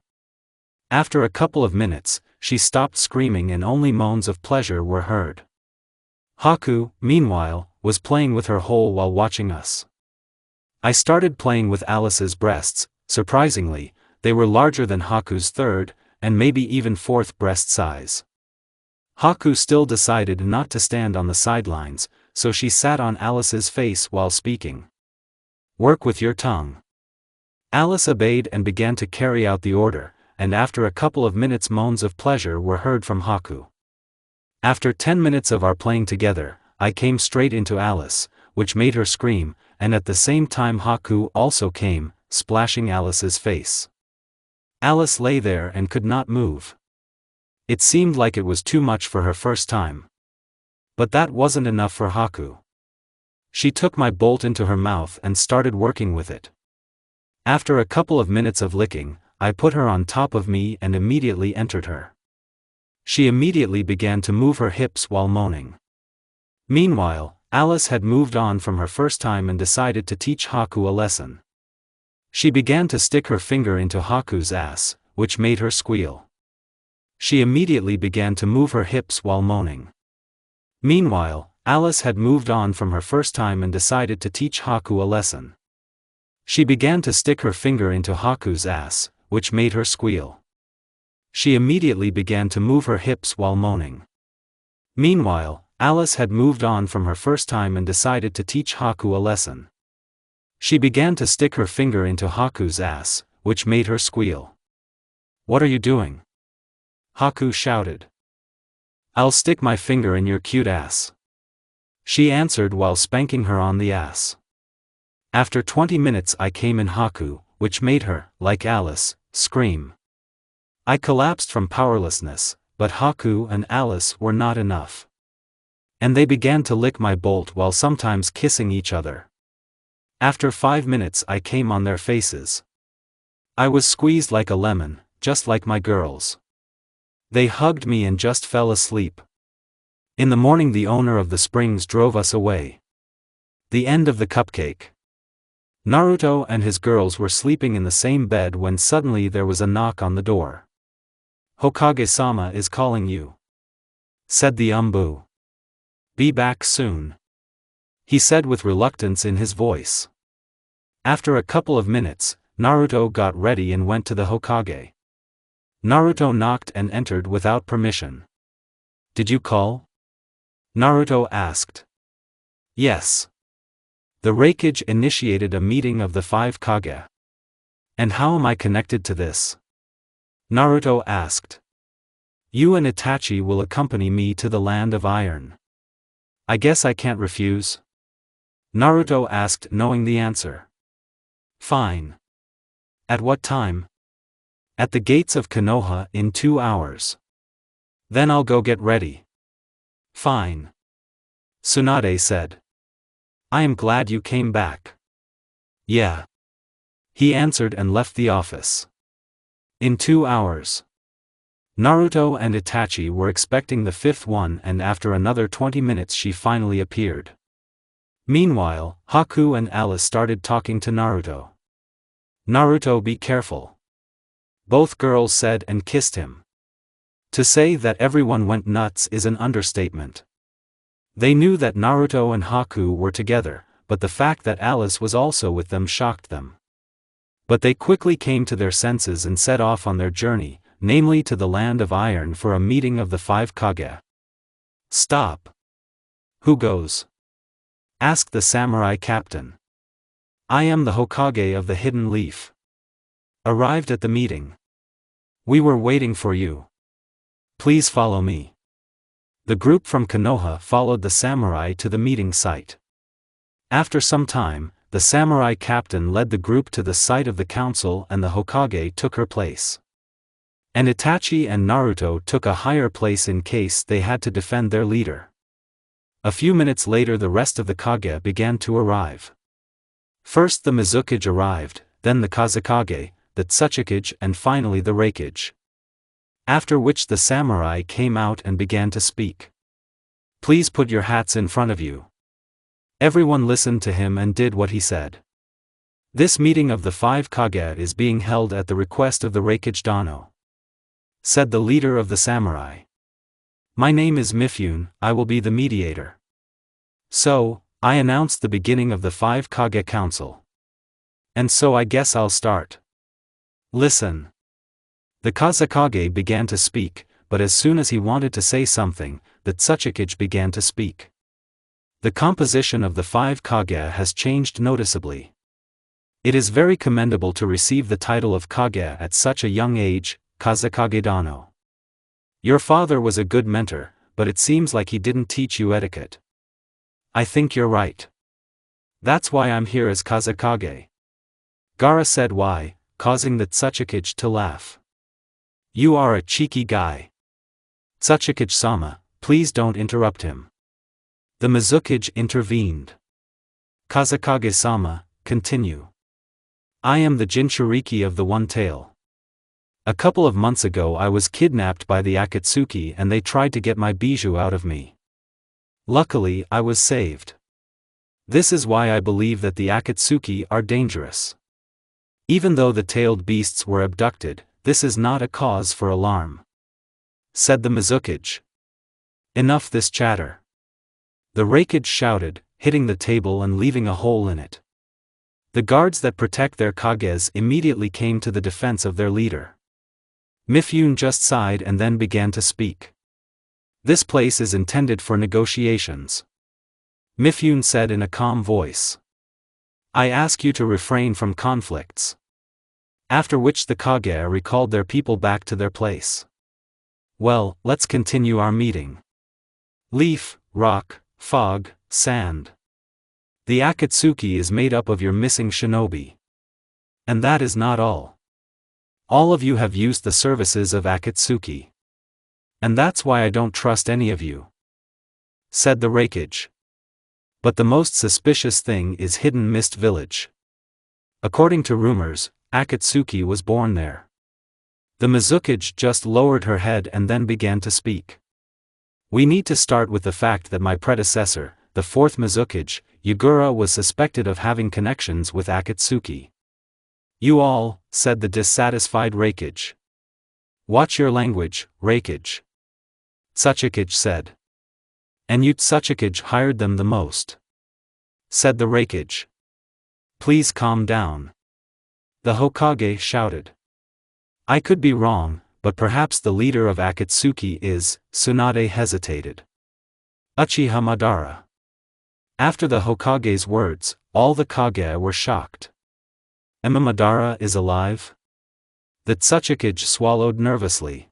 After a couple of minutes, she stopped screaming and only moans of pleasure were heard. Haku, meanwhile, was playing with her hole while watching us. I started playing with Alice's breasts. Surprisingly, they were larger than Haku's third, and maybe even fourth breast size. Haku still decided not to stand on the sidelines, so she sat on Alice's face while speaking. Work with your tongue. Alice obeyed and began to carry out the order, and after a couple of minutes moans of pleasure were heard from Haku. After 10 minutes of our playing together, I came straight into Alice, which made her scream, and at the same time Haku also came, splashing Alice's face. Alice lay there and could not move. It seemed like it was too much for her first time. But that wasn't enough for Haku. She took my bolt into her mouth and started working with it. After a couple of minutes of licking, I put her on top of me and immediately entered her. She immediately began to move her hips while moaning. Meanwhile, Alice had moved on from her first time and decided to teach Haku a lesson. She began to stick her finger into Haku's ass, which made her squeal. She immediately began to move her hips while moaning. Meanwhile, Alice had moved on from her first time and decided to teach Haku a lesson. She began to stick her finger into Haku's ass, which made her squeal. She immediately began to move her hips while moaning. Meanwhile, Alice had moved on from her first time and decided to teach Haku a lesson. She began to stick her finger into Haku's ass, which made her squeal. What are you doing? Haku shouted. I'll stick my finger in your cute ass. She answered while spanking her on the ass. After 20 minutes I came in Haku, which made her, like Alice, scream. I collapsed from powerlessness, but Haku and Alice were not enough. And they began to lick my bolt while sometimes kissing each other. After 5 minutes I came on their faces. I was squeezed like a lemon, just like my girls. They hugged me and just fell asleep. In the morning the owner of the springs drove us away. The end of the cupcake. Naruto and his girls were sleeping in the same bed when suddenly there was a knock on the door. Hokage-sama is calling you, said the Umbu. Be back soon, he said with reluctance in his voice. After a couple of minutes, Naruto got ready and went to the Hokage. Naruto knocked and entered without permission. Did you call? Naruto asked. Yes. The Raikage initiated a meeting of the 5 Kage. And how am I connected to this? Naruto asked. You and Itachi will accompany me to the land of iron. I guess I can't refuse? Naruto asked, knowing the answer. Fine. At what time? At the gates of Konoha in 2 hours. Then I'll go get ready. Fine. Tsunade said. I am glad you came back. Yeah. He answered and left the office. In 2 hours. Naruto and Itachi were expecting the fifth one, and after another 20 minutes she finally appeared. Meanwhile, Haku and Alice started talking to Naruto. Naruto, be careful. Both girls said and kissed him. To say that everyone went nuts is an understatement. They knew that Naruto and Haku were together, but the fact that Alice was also with them shocked them. But they quickly came to their senses and set off on their journey, namely to the Land of Iron, for a meeting of the 5 Kage. Stop. Who goes? Asked the samurai captain. I am the Hokage of the Hidden Leaf. Arrived at the meeting. We were waiting for you. Please follow me. The group from Konoha followed the samurai to the meeting site. After some time, the samurai captain led the group to the site of the council and the Hokage took her place. And Itachi and Naruto took a higher place in case they had to defend their leader. A few minutes later the rest of the Kage began to arrive. First the Mizukage arrived, then the Kazekage, the Tsuchikage, and finally the Reikage. After which the samurai came out and began to speak. Please put your hats in front of you. Everyone listened to him and did what he said. This meeting of the 5 Kage is being held at the request of the Reikage Dano. Said the leader of the samurai. My name is Mifune, I will be the mediator. So, I announced the beginning of the 5 Kage Council. And so I guess I'll start. Listen. The Kazekage began to speak, but as soon as he wanted to say something, the Tsuchikage began to speak. The composition of the 5 Kage has changed noticeably. It is very commendable to receive the title of Kage at such a young age, Kazekage Dano. Your father was a good mentor, but it seems like he didn't teach you etiquette. I think you're right. That's why I'm here as Kazekage. Gaara said, why, causing the Tsuchikage to laugh. You are a cheeky guy. Tsuchikage-sama, please don't interrupt him. The Mizukage intervened. Kazekage-sama, continue. I am the Jinchuriki of the One Tail. A couple of months ago I was kidnapped by the Akatsuki and they tried to get my bijou out of me. Luckily, I was saved. This is why I believe that the Akatsuki are dangerous. Even though the tailed beasts were abducted, this is not a cause for alarm. Said the Mizukage. Enough this chatter. The Reikage shouted, hitting the table and leaving a hole in it. The guards that protect their Kages immediately came to the defense of their leader. Mifune just sighed and then began to speak. This place is intended for negotiations. Mifune said in a calm voice. I ask you to refrain from conflicts. After which the Kage recalled their people back to their place. Well, let's continue our meeting. Leaf, rock, fog, sand. The Akatsuki is made up of your missing shinobi. And that is not all. All of you have used the services of Akatsuki. And that's why I don't trust any of you. Said the Reikage. But the most suspicious thing is Hidden Mist Village. According to rumors, Akatsuki was born there. The Mizukage just lowered her head and then began to speak. We need to start with the fact that my predecessor, the fourth Mizukage, Yugura, was suspected of having connections with Akatsuki. You all, said the dissatisfied Reikage. Watch your language, Reikage. Tsuchikage said. And you Tsuchikage hired them the most. Said the Reikage. Please calm down. The Hokage shouted. I could be wrong, but perhaps the leader of Akatsuki is. Tsunade hesitated. Uchiha Madara. After the Hokage's words, all the Kage were shocked. Emma Madara is alive? The Tsuchikage swallowed nervously.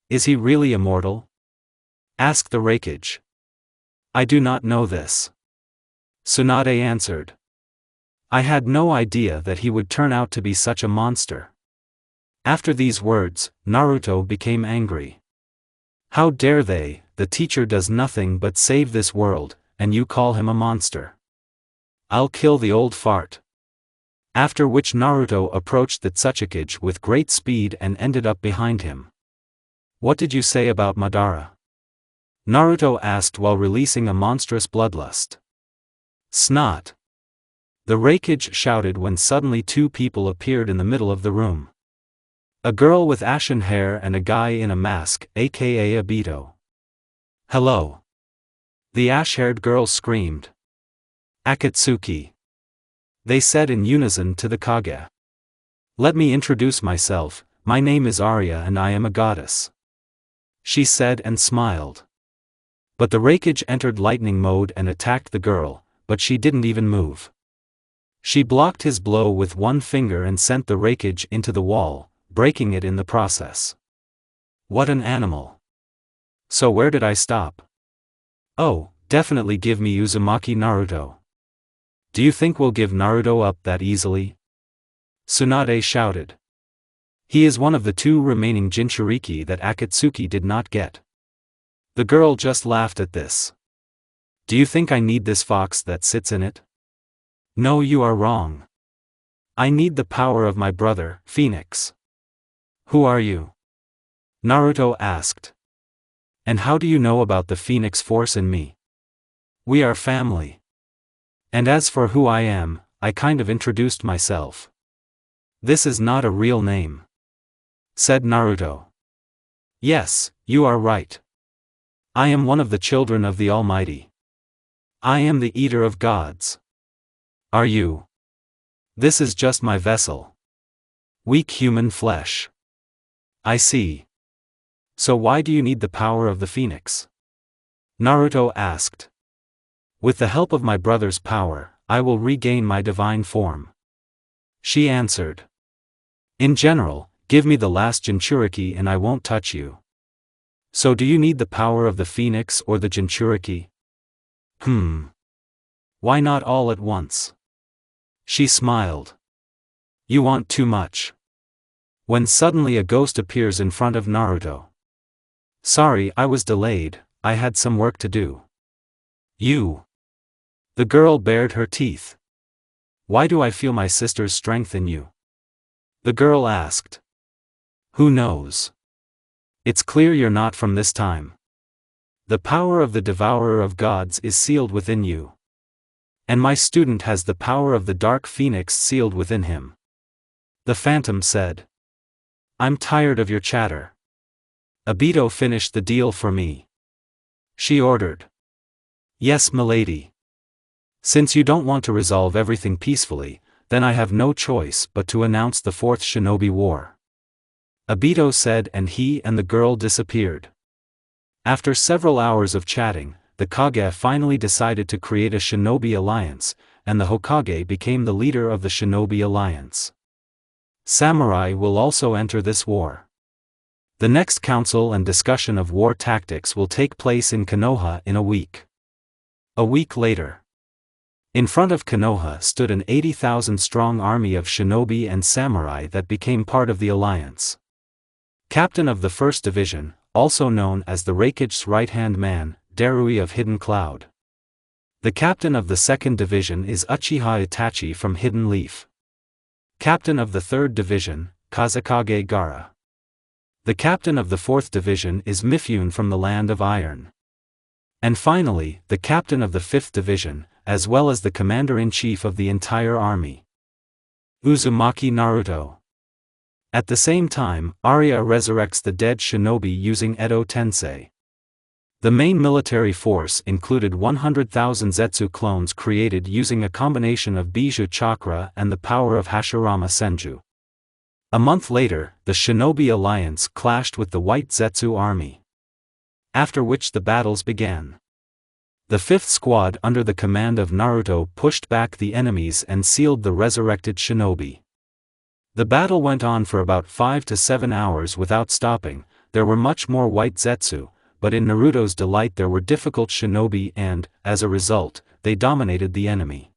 Is he really immortal? Asked the Reikage. I do not know this. Tsunade answered. I had no idea that he would turn out to be such a monster. After these words, Naruto became angry. How dare they, the teacher does nothing but save this world, and you call him a monster. I'll kill the old fart. After which Naruto approached the Tsuchikage with great speed and ended up behind him. What did you say about Madara? Naruto asked while releasing a monstrous bloodlust. Snot. The Raikage shouted when suddenly two people appeared in the middle of the room. A girl with ashen hair and a guy in a mask, aka Obito. Hello. The ash-haired girl screamed. Akatsuki. They said in unison to the Kage. Let me introduce myself, my name is Arya and I am a goddess. She said and smiled. But the Raikage entered lightning mode and attacked the girl, but she didn't even move. She blocked his blow with one finger and sent the Raikage into the wall, breaking it in the process. What an animal. So where did I stop? Oh, definitely give me Uzumaki Naruto. Do you think we'll give Naruto up that easily? Tsunade shouted. He is one of the two remaining Jinchuriki that Akatsuki did not get. The girl just laughed at this. Do you think I need this fox that sits in it? No, you are wrong. I need the power of my brother, Phoenix. Who are you? Naruto asked. And how do you know about the Phoenix Force in me? We are family. And as for who I am, I kind of introduced myself. This is not a real name, said Naruto. Yes, you are right. I am one of the children of the Almighty. I am the eater of gods. Are you? This is just my vessel. Weak human flesh. I see. So why do you need the power of the Phoenix? Naruto asked. With the help of my brother's power, I will regain my divine form. She answered. In general, give me the last Jinchuriki and I won't touch you. So do you need the power of the Phoenix or the Jinchuriki? Why not all at once? She smiled. You want too much. When suddenly a ghost appears in front of Naruto. Sorry, I was delayed, I had some work to do. You. The girl bared her teeth. Why do I feel my sister's strength in you? The girl asked. Who knows? It's clear you're not from this time. The power of the devourer of gods is sealed within you. And my student has the power of the dark phoenix sealed within him. The phantom said. I'm tired of your chatter. Obito finished the deal for me. She ordered. Yes, milady. Since you don't want to resolve everything peacefully, then I have no choice but to announce the Fourth Shinobi War. Obito said, and he and the girl disappeared. After several hours of chatting, the Kage finally decided to create a shinobi alliance, and the Hokage became the leader of the shinobi alliance. Samurai will also enter this war. The next council and discussion of war tactics will take place in Konoha in a week. A week later. In front of Konoha stood an 80,000-strong army of shinobi and samurai that became part of the alliance. Captain of the 1st Division, also known as the Raikage's right-hand man, Darui of Hidden Cloud. The captain of the 2nd Division is Uchiha Itachi from Hidden Leaf. Captain of the 3rd Division, Kazekage Gaara. The captain of the 4th Division is Mifune from the Land of Iron. And finally, the captain of the 5th Division, as well as the commander-in-chief of the entire army. Uzumaki Naruto. At the same time, Arya resurrects the dead shinobi using Edo Tensei. The main military force included 100,000 Zetsu clones created using a combination of Bijou Chakra and the power of Hashirama Senju. A month later, the Shinobi Alliance clashed with the White Zetsu army. After which the battles began. The 5th Squad under the command of Naruto pushed back the enemies and sealed the resurrected shinobi. The battle went on for about 5 to 7 hours without stopping. There were much more White Zetsu, but in Naruto's delight there were difficult shinobi and, as a result, they dominated the enemy.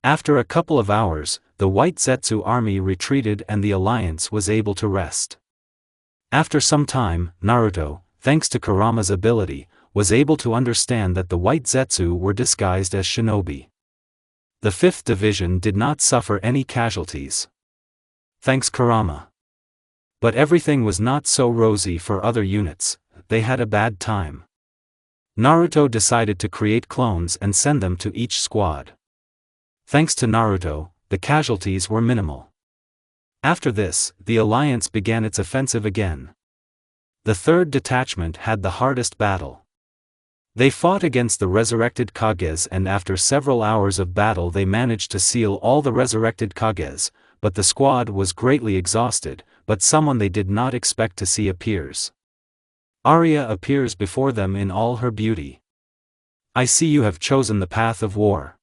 After a couple of hours, the White Zetsu army retreated and the alliance was able to rest. After some time, Naruto, thanks to Kurama's ability, was able to understand that the white Zetsu were disguised as shinobi. The 5th Division did not suffer any casualties. Thanks Kurama. But everything was not so rosy for other units, they had a bad time. Naruto decided to create clones and send them to each squad. Thanks to Naruto, the casualties were minimal. After this, the alliance began its offensive again. The 3rd detachment had the hardest battle. They fought against the resurrected Kages, and after several hours of battle they managed to seal all the resurrected Kages, but the squad was greatly exhausted, but someone they did not expect to see appears. Arya appears before them in all her beauty. "I see you have chosen the path of war."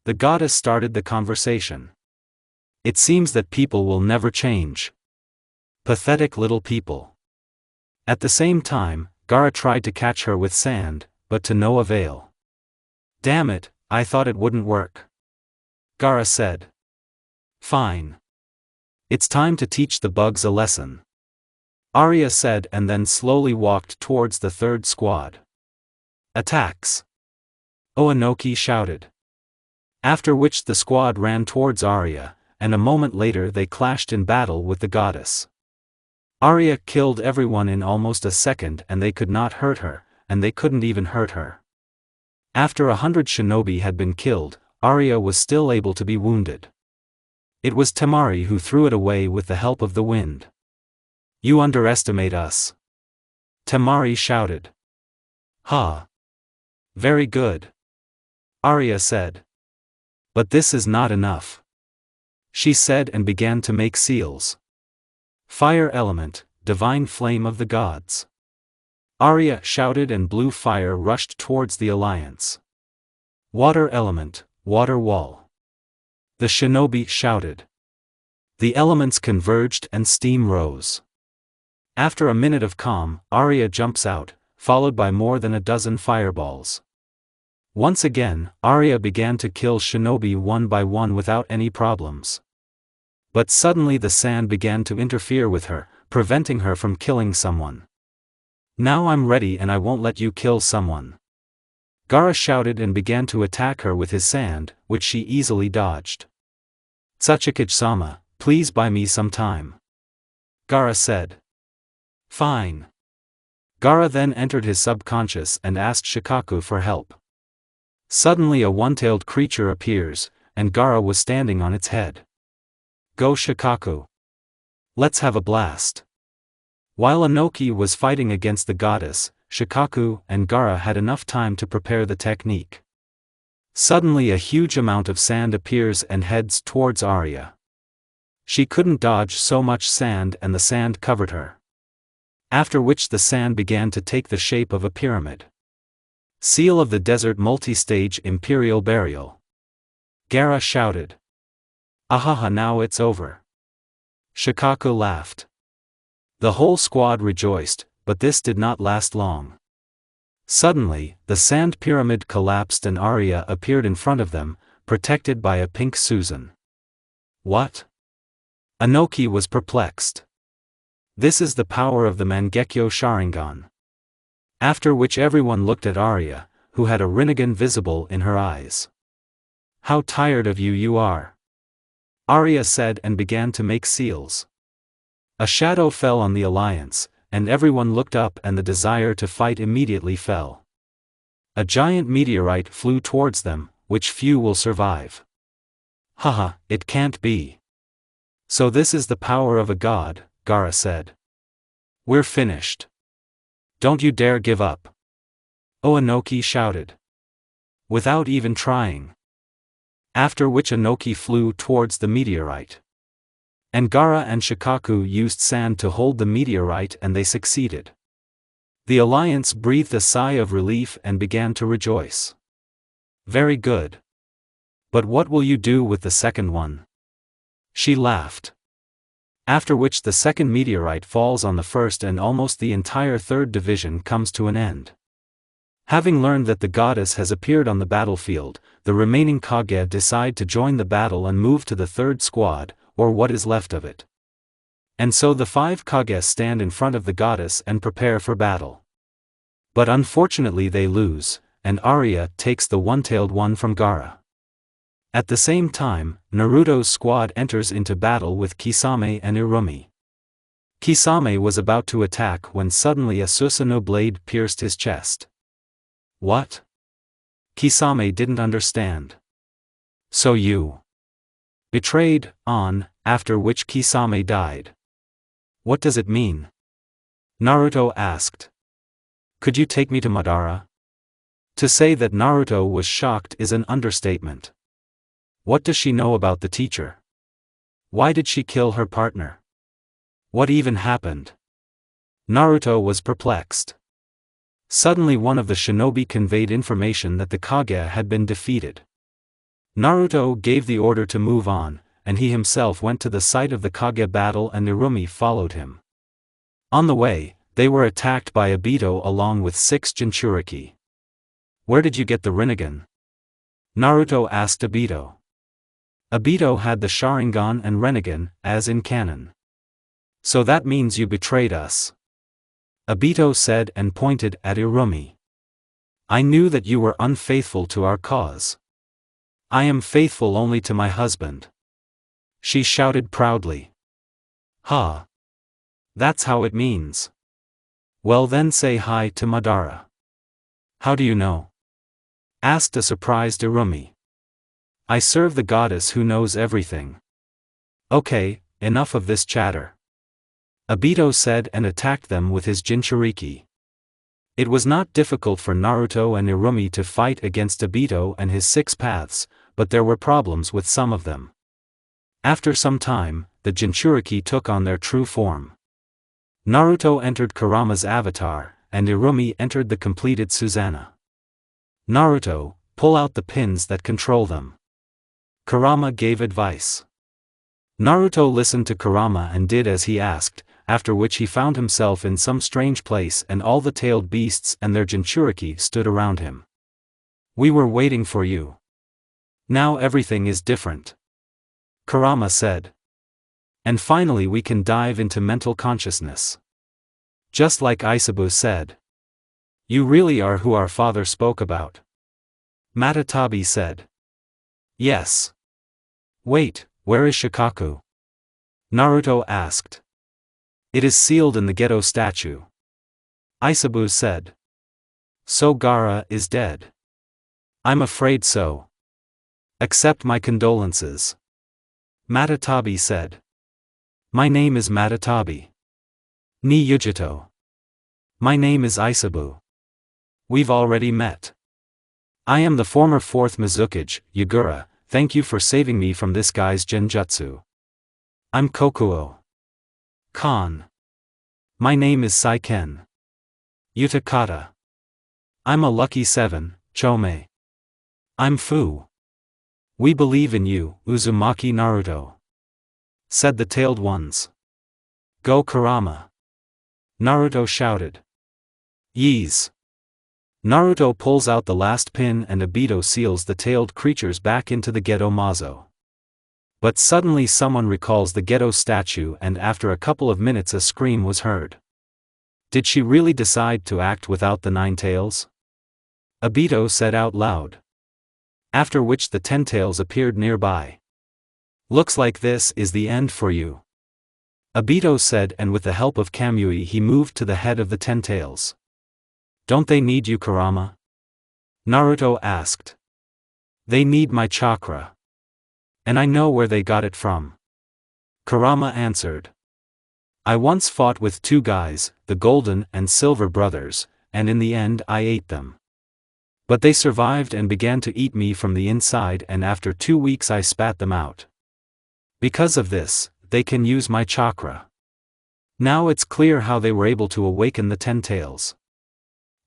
The goddess started the conversation. "It seems that people will never change. Pathetic little people." At the same time, Gaara tried to catch her with sand, but to no avail. "Damn it, I thought it wouldn't work." Gaara said. "Fine. It's time to teach the bugs a lesson," Arya said, and then slowly walked towards the 3rd squad. "Attacks!" Oanoki shouted. After which the squad ran towards Arya, and a moment later they clashed in battle with the goddess. Arya killed everyone in almost a second, and they could not hurt her, and they couldn't even hurt her. After 100 shinobi had been killed, Arya was still able to be wounded. It was Temari who threw it away with the help of the wind. "You underestimate us," Temari shouted. "Ha! Very good," Arya said. "But this is not enough," she said, and began to make seals. "Fire element, divine flame of the gods," Arya shouted, and blue fire rushed towards the alliance. "Water element, water wall," the shinobi shouted. The elements converged and steam rose. After a minute of calm, Arya jumps out, followed by more than a dozen fireballs. Once again, Arya began to kill shinobi one by one without any problems. But suddenly the sand began to interfere with her, preventing her from killing someone. "Now I'm ready and I won't let you kill someone," Gaara shouted, and began to attack her with his sand, which she easily dodged. "Sachikage-sama, please buy me some time," Gaara said. "Fine." Gaara then entered his subconscious and asked Shikaku for help. Suddenly a one-tailed creature appears, and Gaara was standing on its head. "Go Shikaku. Let's have a blast." While Inoki was fighting against the goddess, Shikaku and Gaara had enough time to prepare the technique. Suddenly a huge amount of sand appears and heads towards Arya. She couldn't dodge so much sand, and the sand covered her. After which the sand began to take the shape of a pyramid. "Seal of the Desert Multi-Stage Imperial Burial," Gaara shouted. "Ahaha, now it's over." Shikaku laughed. The whole squad rejoiced, but this did not last long. Suddenly, the sand pyramid collapsed and Arya appeared in front of them, protected by a pink Susan. "What?" Inoki was perplexed. "This is the power of the Mangekyo Sharingan." After which everyone looked at Arya, who had a Rinnegan visible in her eyes. "How tired of you are," Arya said, and began to make seals. A shadow fell on the alliance, and everyone looked up, and the desire to fight immediately fell. A giant meteorite flew towards them, which few will survive. "Haha, it can't be. So this is the power of a god," Gaara said. "We're finished. Don't you dare give up," Oanoki shouted. Without even trying. After which Inoki flew towards the meteorite. And Gaara and Shikaku used sand to hold the meteorite, and they succeeded. The alliance breathed a sigh of relief and began to rejoice. "Very good. But what will you do with the second one?" She laughed. After which the second meteorite falls on the first, and almost the entire 3rd division comes to an end. Having learned that the goddess has appeared on the battlefield, the remaining Kage decide to join the battle and move to the 3rd squad, or what is left of it. And so the 5 Kage stand in front of the goddess and prepare for battle. But unfortunately they lose, and Arya takes the one-tailed one from Gaara. At the same time, Naruto's squad enters into battle with Kisame and Irumi. Kisame was about to attack when suddenly a Susanoo blade pierced his chest. What? Kisame didn't understand. So you betrayed, after which Kisame died. What does it mean? Naruto asked. Could you take me to Madara? To say that Naruto was shocked is an understatement. What does she know about the teacher? Why did she kill her partner? What even happened? Naruto was perplexed. Suddenly one of the shinobi conveyed information that the Kage had been defeated. Naruto gave the order to move on, and he himself went to the site of the Kage battle and Irumi followed him. On the way, they were attacked by Obito along with 6 Jinchuriki. Where did you get the Rinnegan? Naruto asked Obito. Obito had the Sharingan and Rinnegan, as in canon. So that means you betrayed us. Obito said and pointed at Irumi. I knew that you were unfaithful to our cause. I am faithful only to my husband. She shouted proudly. Ha! That's how it means. Well then say hi to Madara. How do you know? Asked a surprised Irumi. I serve the goddess who knows everything. Okay, enough of this chatter. Obito said and attacked them with his Jinchuriki. It was not difficult for Naruto and Irumi to fight against Obito and his 6 paths, but there were problems with some of them. After some time, the Jinchuriki took on their true form. Naruto entered Kurama's avatar, and Irumi entered the completed Susanoo. Naruto, pull out the pins that control them. Kurama gave advice. Naruto listened to Kurama and did as he asked, after which he found himself in some strange place and all the tailed beasts and their Jinchuriki stood around him. We were waiting for you. Now everything is different. Kurama said. And finally we can dive into mental consciousness. Just like Isabu said. You really are who our father spoke about. Matatabi said. Yes. Wait, where is Shikaku? Naruto asked. It is sealed in the Geto statue. Isabu said. So Gaara is dead. I'm afraid so. Accept my condolences. Matatabi said. My name is Matatabi. Ni Yujito. My name is Isabu. We've already met. I am the former 4th Mizukage, Yagura, thank you for saving me from this guy's genjutsu. I'm Kokuo. Khan. My name is Saiken. Utakata. I'm a lucky 7, Chome. I'm Fu. We believe in you, Uzumaki Naruto. Said the tailed ones. Go Kurama. Naruto shouted. Yeez. Naruto pulls out the last pin and Obito seals the tailed creatures back into the Geto Mazo. But suddenly someone recalls the Geto statue and after a couple of minutes a scream was heard. Did she really decide to act without the 9 tails? Obito said out loud. After which the 10 tails appeared nearby. Looks like this is the end for you. Obito said and with the help of Kamui he moved to the head of the 10 tails. Don't they need you Kurama? Naruto asked. They need my chakra. And I know where they got it from. Kurama answered. I once fought with 2 guys, the Golden and Silver brothers, and in the end I ate them. But they survived and began to eat me from the inside and after 2 weeks I spat them out. Because of this, they can use my chakra. Now it's clear how they were able to awaken the 10 tails.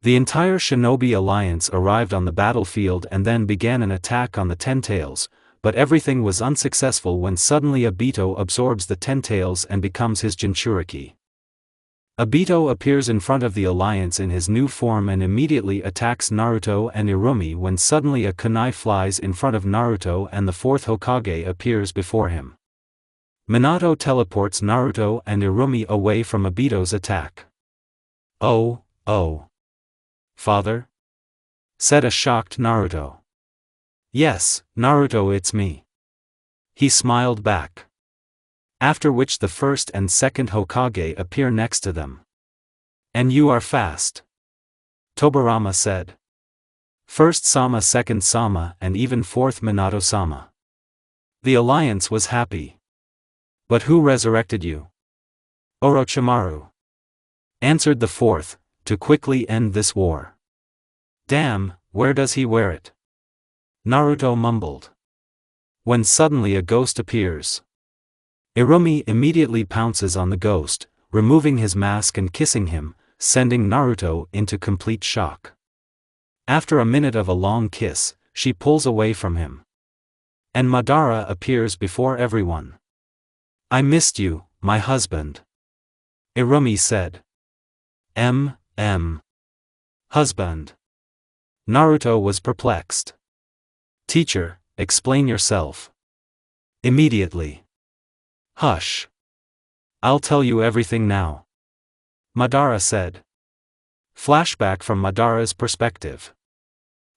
The entire Shinobi Alliance arrived on the battlefield and then began an attack on the 10 tails, but everything was unsuccessful when suddenly Obito absorbs the 10 tails and becomes his Jinchuriki. Obito appears in front of the Alliance in his new form and immediately attacks Naruto and Irumi when suddenly a kunai flies in front of Naruto and the 4th Hokage appears before him. Minato teleports Naruto and Irumi away from Obito's attack. "Oh, oh. Father?" said a shocked Naruto. "Yes, Naruto, it's me." He smiled back. After which the first and second Hokage appear next to them. "And you are fast," Tobirama said. "First Sama, second Sama, and even fourth Minato-sama." The alliance was happy. "But who resurrected you?" "Orochimaru," answered the fourth, "to quickly end this war." "Damn, where does he wear it?" Naruto mumbled. When suddenly a ghost appears. Irumi immediately pounces on the ghost, removing his mask and kissing him, sending Naruto into complete shock. After a minute of a long kiss, she pulls away from him. And Madara appears before everyone. "I missed you, my husband," Irumi said. Husband. Naruto was perplexed. "Teacher, explain yourself." "Immediately." "Hush. I'll tell you everything now," Madara said. Flashback from Madara's perspective.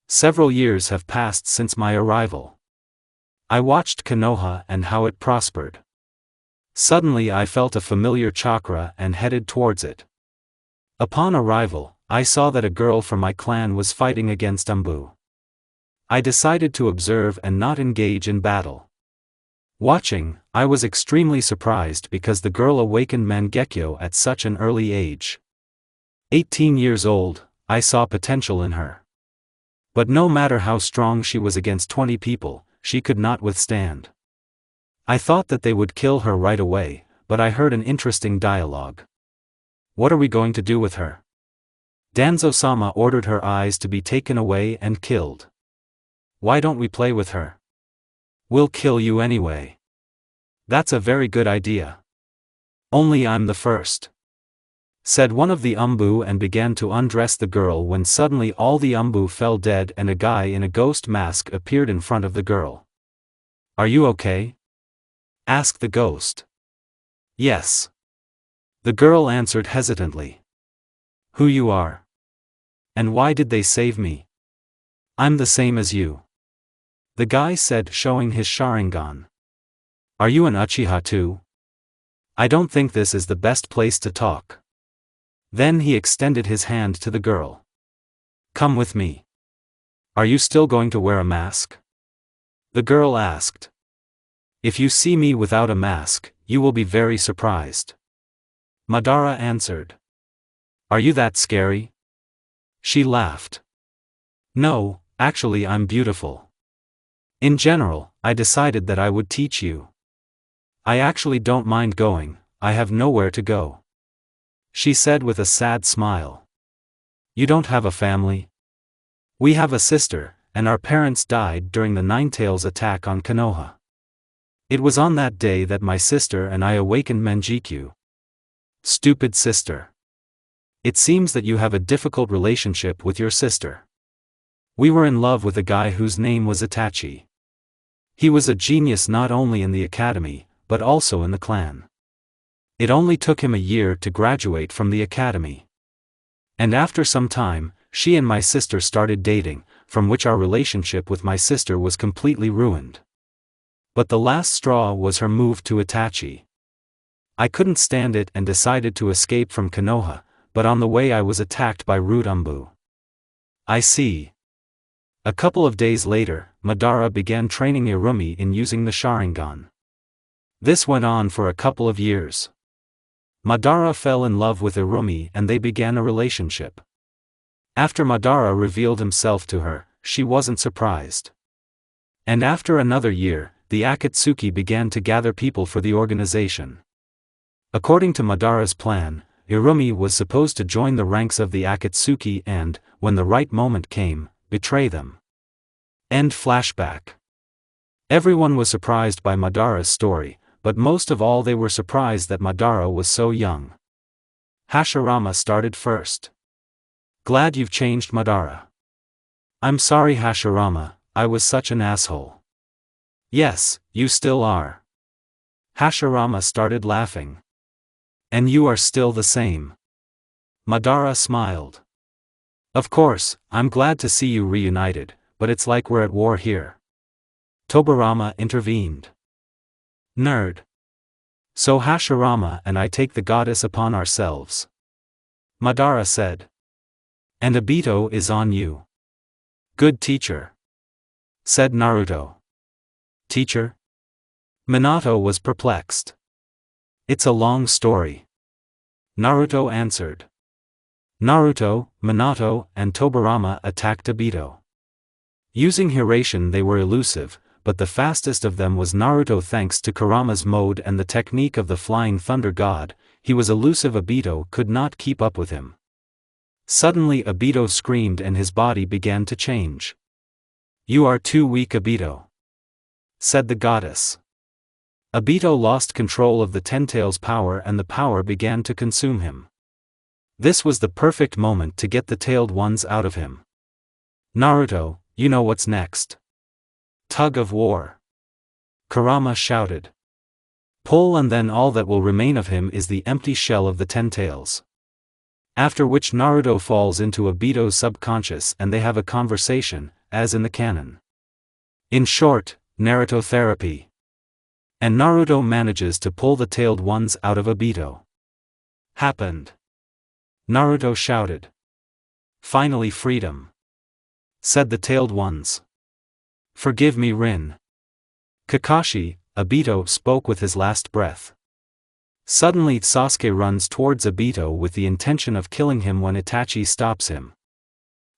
Several years have passed since my arrival. I watched Konoha and how it prospered. Suddenly I felt a familiar chakra and headed towards it. Upon arrival, I saw that a girl from my clan was fighting against Ambu. I decided to observe and not engage in battle. Watching, I was extremely surprised because the girl awakened Mangekyo at such an early age. 18 years old, I saw potential in her. But no matter how strong she was against 20 people, she could not withstand. I thought that they would kill her right away, but I heard an interesting dialogue. "What are we going to do with her?" Danzo-sama ordered her eyes to be taken away and killed. "Why don't we play with her?" "We'll kill you anyway." "That's a very good idea." "Only I'm the first," said one of the Umbu and began to undress the girl when suddenly all the Umbu fell dead and a guy in a ghost mask appeared in front of the girl. "Are you okay?" asked the ghost. "Yes," the girl answered hesitantly. "Who you are? And why did they save me?" "I'm the same as you," the guy said, showing his Sharingan. "Are you an Uchiha too?" "I don't think this is the best place to talk." Then he extended his hand to the girl. "Come with me." "Are you still going to wear a mask?" the girl asked. "If you see me without a mask, you will be very surprised," Madara answered. "Are you that scary?" She laughed. "No, actually I'm beautiful. In general, I decided that I would teach you. I actually don't mind going, I have nowhere to go," she said with a sad smile. "You don't have a family?" "We have a sister, and our parents died during the Ninetales attack on Konoha. It was on that day that my sister and I awakened Manjikyu." "Stupid sister. It seems that you have a difficult relationship with your sister." "We were in love with a guy whose name was Itachi. He was a genius not only in the academy, but also in the clan. It only took him a year to graduate from the academy. And after some time, she and my sister started dating, from which our relationship with my sister was completely ruined. But the last straw was her move to Itachi. I couldn't stand it and decided to escape from Konoha, but on the way I was attacked by rude Umbu." "I see." A couple of days later, Madara began training Irumi in using the Sharingan. This went on for a couple of years. Madara fell in love with Irumi and they began a relationship. After Madara revealed himself to her, she wasn't surprised. And after another year, the Akatsuki began to gather people for the organization. According to Madara's plan, Irumi was supposed to join the ranks of the Akatsuki and, when the right moment came, betray them. End flashback. Everyone was surprised by Madara's story, but most of all they were surprised that Madara was so young. Hashirama started first. "Glad you've changed, Madara." "I'm sorry, Hashirama, I was such an asshole." "Yes, you still are." Hashirama started laughing. And you are still the same. Madara smiled. Of course, I'm glad to see you reunited, but it's like we're at war here. Tobirama intervened. Nerd. So Hashirama and I take the goddess upon ourselves. Madara said. And Obito is on you. Good teacher. Said Naruto. Teacher? Minato was perplexed. It's a long story. Naruto answered. Naruto, Minato, and Tobirama attacked Obito. Using Hiration they were elusive, but the fastest of them was Naruto thanks to Kurama's mode and the technique of the Flying Thunder God. He was elusive. Obito could not keep up with him. Suddenly Obito screamed and his body began to change. You are too weak, Obito, said the goddess. Obito lost control of the Ten-Tails power and the power began to consume him. This was the perfect moment to get the tailed ones out of him. Naruto, you know what's next. Tug of war. Kurama shouted. Pull and then all that will remain of him is the empty shell of the Ten-Tails. After which Naruto falls into Obito's subconscious and they have a conversation, as in the canon. In short, Naruto therapy. And Naruto manages to pull the tailed ones out of Obito. Happened. Naruto shouted. Finally freedom. Said the tailed ones. Forgive me, Rin. Kakashi, Obito spoke with his last breath. Suddenly Sasuke runs towards Obito with the intention of killing him when Itachi stops him.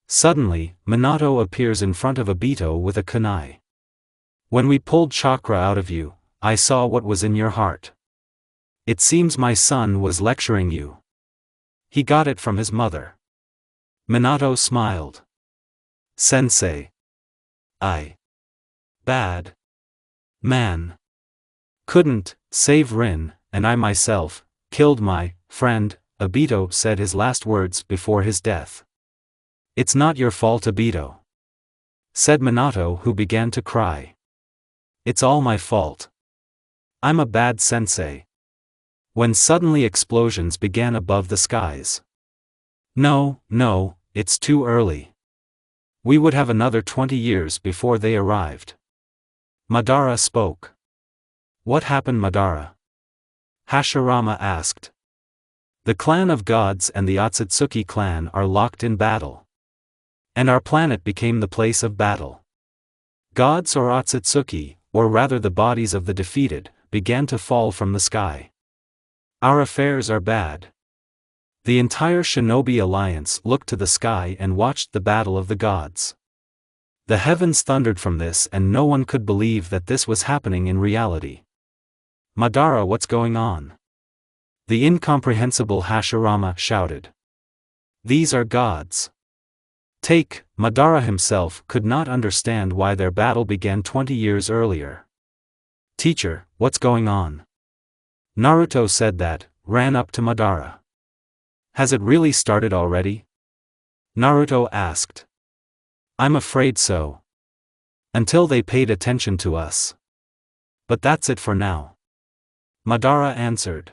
Suddenly, Minato appears in front of Obito with a kunai. When we pulled chakra out of you, I saw what was in your heart. It seems my son was lecturing you. He got it from his mother. Minato smiled. Sensei. Bad man. Couldn't save Rin, and I myself killed my friend, Obito said his last words before his death. It's not your fault, Obito, said Minato, who began to cry. It's all my fault. I'm a bad sensei. When suddenly explosions began above the skies. No, it's too early. We would have another 20 years before they arrived. Madara spoke. What happened, Madara? Hashirama asked. The clan of gods and the Otsutsuki clan are locked in battle. And our planet became the place of battle. Gods or Otsutsuki, or rather the bodies of the defeated, began to fall from the sky. Our affairs are bad. The entire Shinobi Alliance looked to the sky and watched the battle of the gods. The heavens thundered from this and no one could believe that this was happening in reality. Madara, what's going on? The incomprehensible Hashirama shouted. These are gods. Madara himself could not understand why their battle began 20 years earlier. Teacher, what's going on? Naruto said that, ran up to Madara. Has it really started already? Naruto asked. I'm afraid so. Until they paid attention to us. But that's it for now. Madara answered.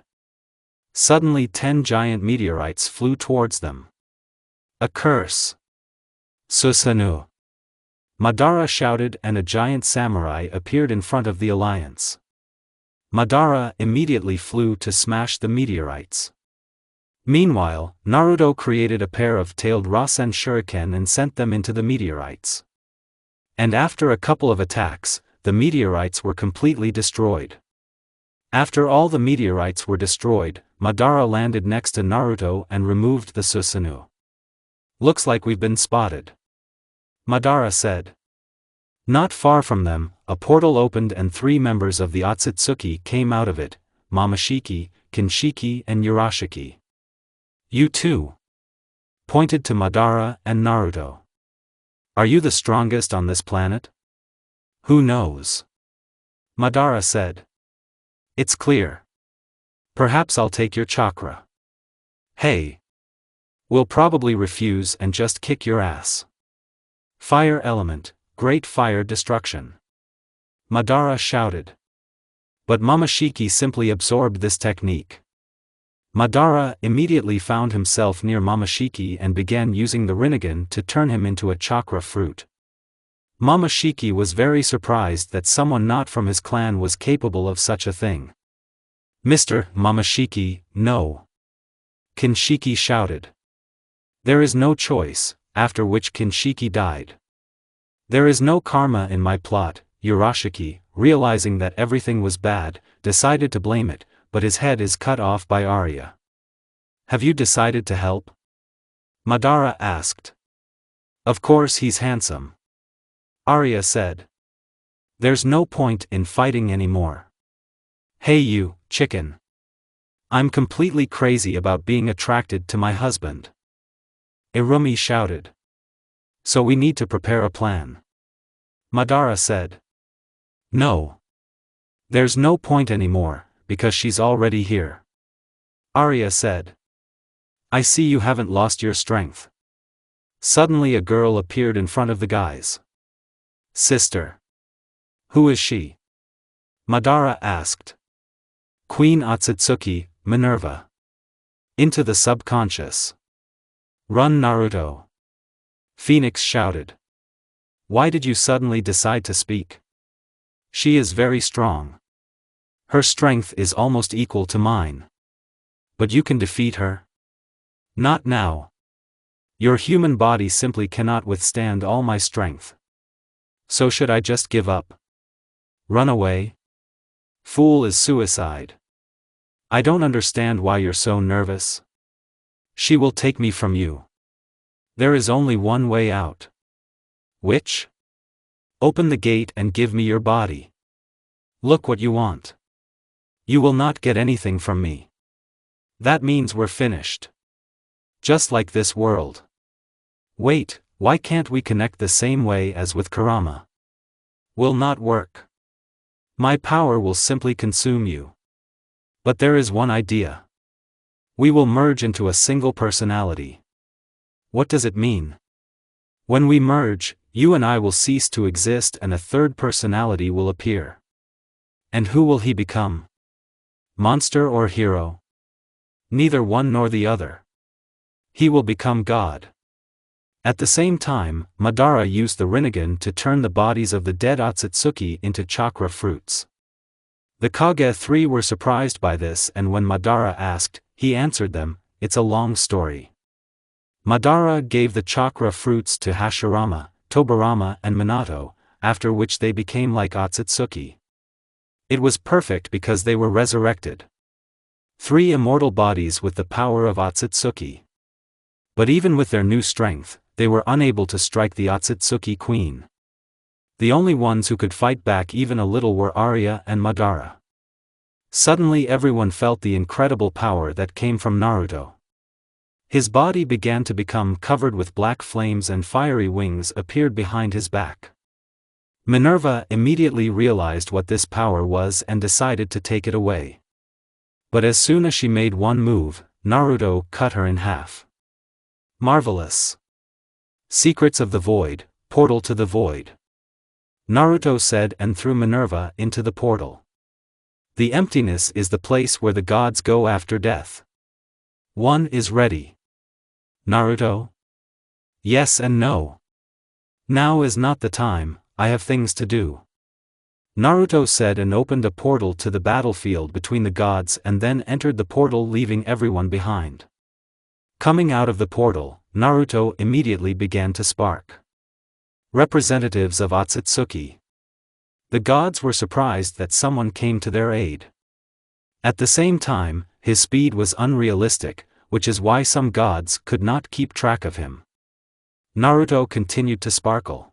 Suddenly 10 giant meteorites flew towards them. A curse. Susanoo. Madara shouted and a giant samurai appeared in front of the alliance. Madara immediately flew to smash the meteorites. Meanwhile, Naruto created a pair of tailed Rasen shuriken and sent them into the meteorites. And after a couple of attacks, the meteorites were completely destroyed. After all the meteorites were destroyed, Madara landed next to Naruto and removed the Susanoo. Looks like we've been spotted. Madara said. Not far from them, a portal opened and 3 members of the Otsutsuki came out of it, Momoshiki, Kinshiki and Urashiki. You too? Pointed to Madara and Naruto. Are you the strongest on this planet? Who knows? Madara said. It's clear. Perhaps I'll take your chakra. Hey. We'll probably refuse and just kick your ass. Fire element, great fire destruction. Madara shouted. But Momoshiki simply absorbed this technique. Madara immediately found himself near Momoshiki and began using the Rinnegan to turn him into a chakra fruit. Momoshiki was very surprised that someone not from his clan was capable of such a thing. "Mr. Momoshiki, no!" Kinshiki shouted. "There is no choice," after which Kinshiki died. "There is no karma in my plot." Urashiki, realizing that everything was bad, decided to blame it, but his head is cut off by Arya. "Have you decided to help?" Madara asked. "Of course he's handsome," Arya said. "There's no point in fighting anymore." "Hey you, chicken. I'm completely crazy about being attracted to my husband," Irumi shouted. "So we need to prepare a plan," Madara said. "No. There's no point anymore, because she's already here," Arya said. "I see you haven't lost your strength." Suddenly a girl appeared in front of the guys. "Sister. Who is she?" Madara asked. "Queen Otsutsuki, Minerva. Into the subconscious. Run Naruto." Phoenix shouted. "Why did you suddenly decide to speak? She is very strong. Her strength is almost equal to mine. But you can defeat her?" "Not now. Your human body simply cannot withstand all my strength. So should I just give up? Run away? Fool is suicide. I don't understand why you're so nervous. She will take me from you. There is only one way out." "Which?" "Open the gate and give me your body. Look what you want. You will not get anything from me. That means we're finished. Just like this world." "Wait, why can't we connect the same way as with Kurama?" "Will not work. My power will simply consume you. But there is one idea. We will merge into a single personality." "What does it mean?" "When we merge, you and I will cease to exist and a third personality will appear." "And who will he become? Monster or hero?" "Neither one nor the other. He will become God." At the same time, Madara used the Rinnegan to turn the bodies of the dead Otsutsuki into chakra fruits. The Kage 3 were surprised by this, and when Madara asked, he answered them, "It's a long story." Madara gave the chakra fruits to Hashirama, Tobirama and Minato, after which they became like Otsutsuki. It was perfect because they were resurrected. 3 immortal bodies with the power of Otsutsuki. But even with their new strength, they were unable to strike the Otsutsuki queen. The only ones who could fight back even a little were Arya and Madara. Suddenly everyone felt the incredible power that came from Naruto. His body began to become covered with black flames and fiery wings appeared behind his back. Minerva immediately realized what this power was and decided to take it away. But as soon as she made one move, Naruto cut her in half. Marvelous. Secrets of the Void, portal to the void. Naruto said and threw Minerva into the portal. The emptiness is the place where the gods go after death. One is ready. Naruto? Yes and no. Now is not the time, I have things to do. Naruto said and opened a portal to the battlefield between the gods and then entered the portal leaving everyone behind. Coming out of the portal, Naruto immediately began to spark. Representatives of Otsutsuki. The gods were surprised that someone came to their aid. At the same time, his speed was unrealistic, which is why some gods could not keep track of him. Naruto continued to sparkle.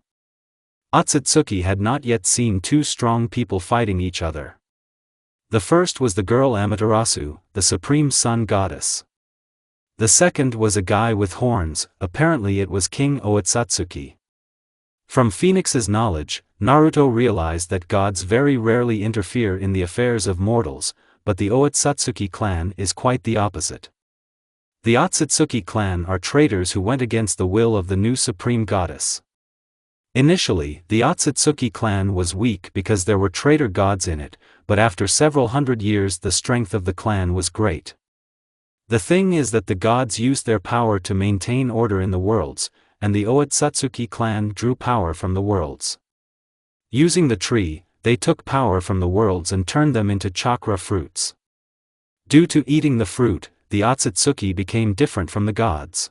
Otsutsuki had not yet seen 2 strong people fighting each other. The first was the girl Amaterasu, the supreme sun goddess. The second was a guy with horns, apparently it was King Otsutsuki. From Phoenix's knowledge, Naruto realized that gods very rarely interfere in the affairs of mortals, but the Otsutsuki clan is quite the opposite. The Otsutsuki clan are traitors who went against the will of the new supreme goddess. Initially, the Otsutsuki clan was weak because there were traitor gods in it, but after several hundred years the strength of the clan was great. The thing is that the gods used their power to maintain order in the worlds, and the Otsutsuki clan drew power from the worlds. Using the tree, they took power from the worlds and turned them into chakra fruits. Due to eating the fruit, the Otsutsuki became different from the gods.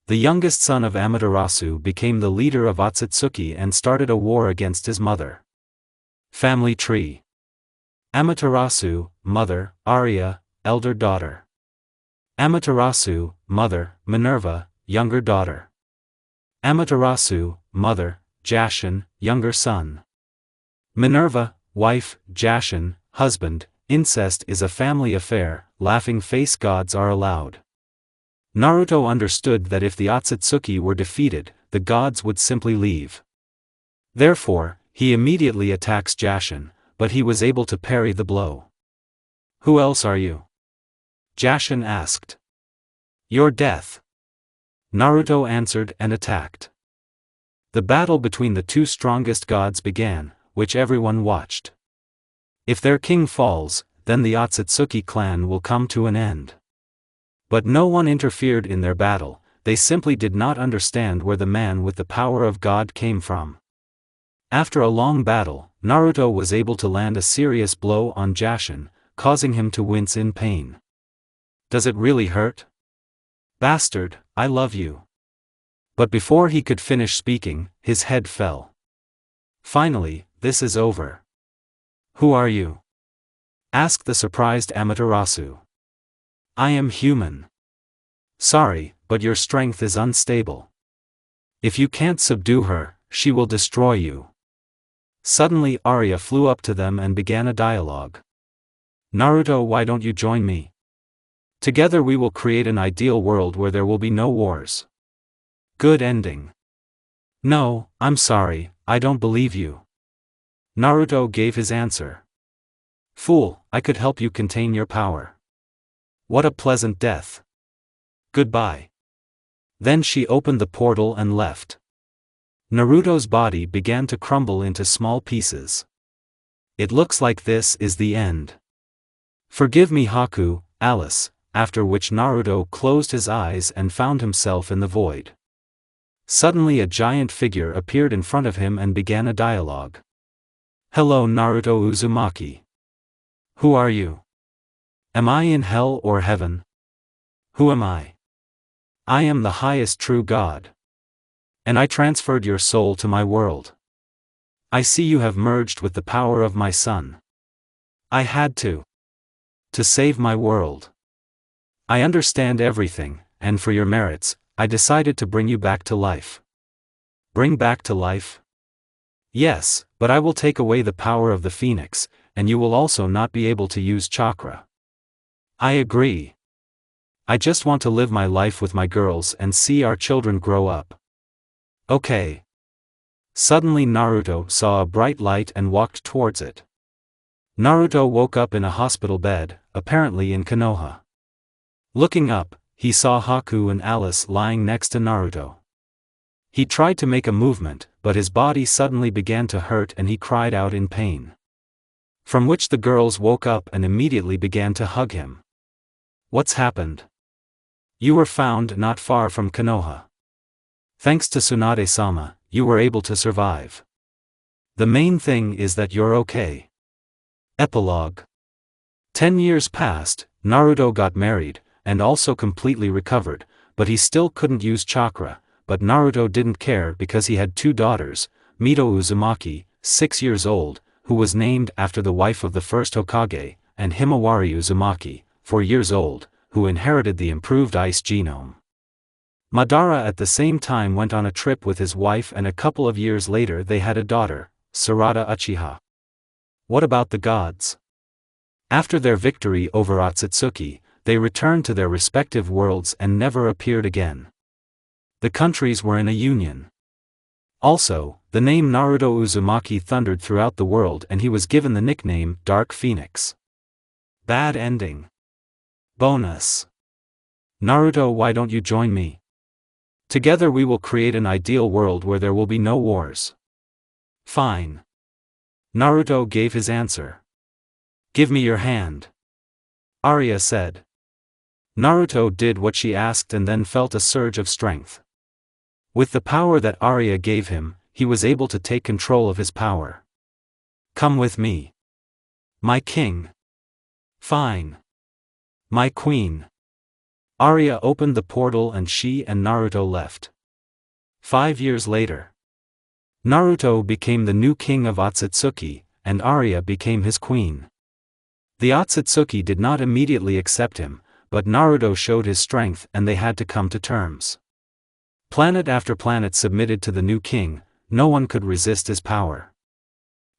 The youngest son of Amaterasu became the leader of Otsutsuki and started a war against his mother. Family tree. Amaterasu, mother, Arya, elder daughter. Amaterasu, mother, Minerva, younger daughter. Amaterasu, mother, Jashin, younger son. Minerva, wife, Jashin, husband. Incest is a family affair, laughing face gods are allowed. Naruto understood that if the Otsutsuki were defeated, the gods would simply leave. Therefore, he immediately attacks Jashin, but he was able to parry the blow. "Who else are you?" Jashin asked. "Your death." Naruto answered and attacked. The battle between the two strongest gods began, which everyone watched. If their king falls, then the Otsutsuki clan will come to an end. But no one interfered in their battle, they simply did not understand where the man with the power of God came from. After a long battle, Naruto was able to land a serious blow on Jashin, causing him to wince in pain. "Does it really hurt? Bastard, I love you." But before he could finish speaking, his head fell. "Finally, this is over." "Who are you?" asked the surprised Amaterasu. "I am human." "Sorry, but your strength is unstable. If you can't subdue her, she will destroy you." Suddenly Arya flew up to them and began a dialogue. "Naruto, why don't you join me? Together we will create an ideal world where there will be no wars. Good ending." "No, I'm sorry, I don't believe you." Naruto gave his answer. "Fool, I could help you contain your power. What a pleasant death. Goodbye." Then she opened the portal and left. Naruto's body began to crumble into small pieces. "It looks like this is the end. Forgive me, Haku, Alice," after which Naruto closed his eyes and found himself in the void. Suddenly a giant figure appeared in front of him and began a dialogue. "Hello Naruto Uzumaki. Who are you? Am I in hell or heaven? Who am I? I am the highest true God. And I transferred your soul to my world. I see you have merged with the power of my son. I had to save my world. I understand everything, and for your merits, I decided to bring you back to life." "Bring back to life?" "Yes, but I will take away the power of the phoenix, and you will also not be able to use chakra." "I agree. I just want to live my life with my girls and see our children grow up." "Okay." Suddenly Naruto saw a bright light and walked towards it. Naruto woke up in a hospital bed, apparently in Konoha. Looking up, he saw Haku and Alice lying next to Naruto. He tried to make a movement, but his body suddenly began to hurt and he cried out in pain. From which the girls woke up and immediately began to hug him. "What's happened? You were found not far from Konoha. Thanks to Tsunade-sama, you were able to survive. The main thing is that you're okay." Epilogue. 10 years passed, Naruto got married, and also completely recovered, but he still couldn't use chakra, but Naruto didn't care because he had two daughters, Mito Uzumaki, 6 years old, who was named after the wife of the first Hokage, and Himawari Uzumaki, 4 years old, who inherited the improved ice genome. Madara at the same time went on a trip with his wife and a couple of years later they had a daughter, Sarada Uchiha. What about the gods? After their victory over Otsutsuki, they returned to their respective worlds and never appeared again. The countries were in a union. Also, the name Naruto Uzumaki thundered throughout the world and he was given the nickname Dark Phoenix. Bad ending. Bonus. Naruto, why don't you join me? Together we will create an ideal world where there will be no wars. Fine. Naruto gave his answer. Give me your hand. Arya said. Naruto did what she asked and then felt a surge of strength. With the power that Arya gave him, he was able to take control of his power. Come with me. My king. Fine. My queen. Arya opened the portal and she and Naruto left. 5 years later, Naruto became the new king of Otsutsuki, and Arya became his queen. The Otsutsuki did not immediately accept him, but Naruto showed his strength and they had to come to terms. Planet after planet submitted to the new king, no one could resist his power.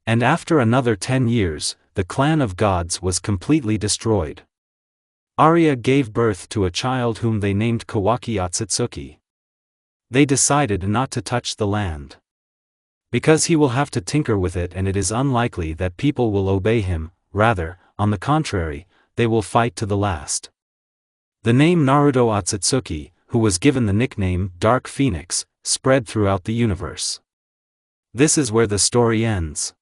And after another 10 years, the clan of gods was completely destroyed. Arya gave birth to a child whom they named Kawaki Otsutsuki. They decided not to touch the land, because he will have to tinker with it and it is unlikely that people will obey him. Rather, on the contrary, they will fight to the last. The name Naruto Otsutsuki, who was given the nickname Dark Phoenix, spread throughout the universe. This is where the story ends.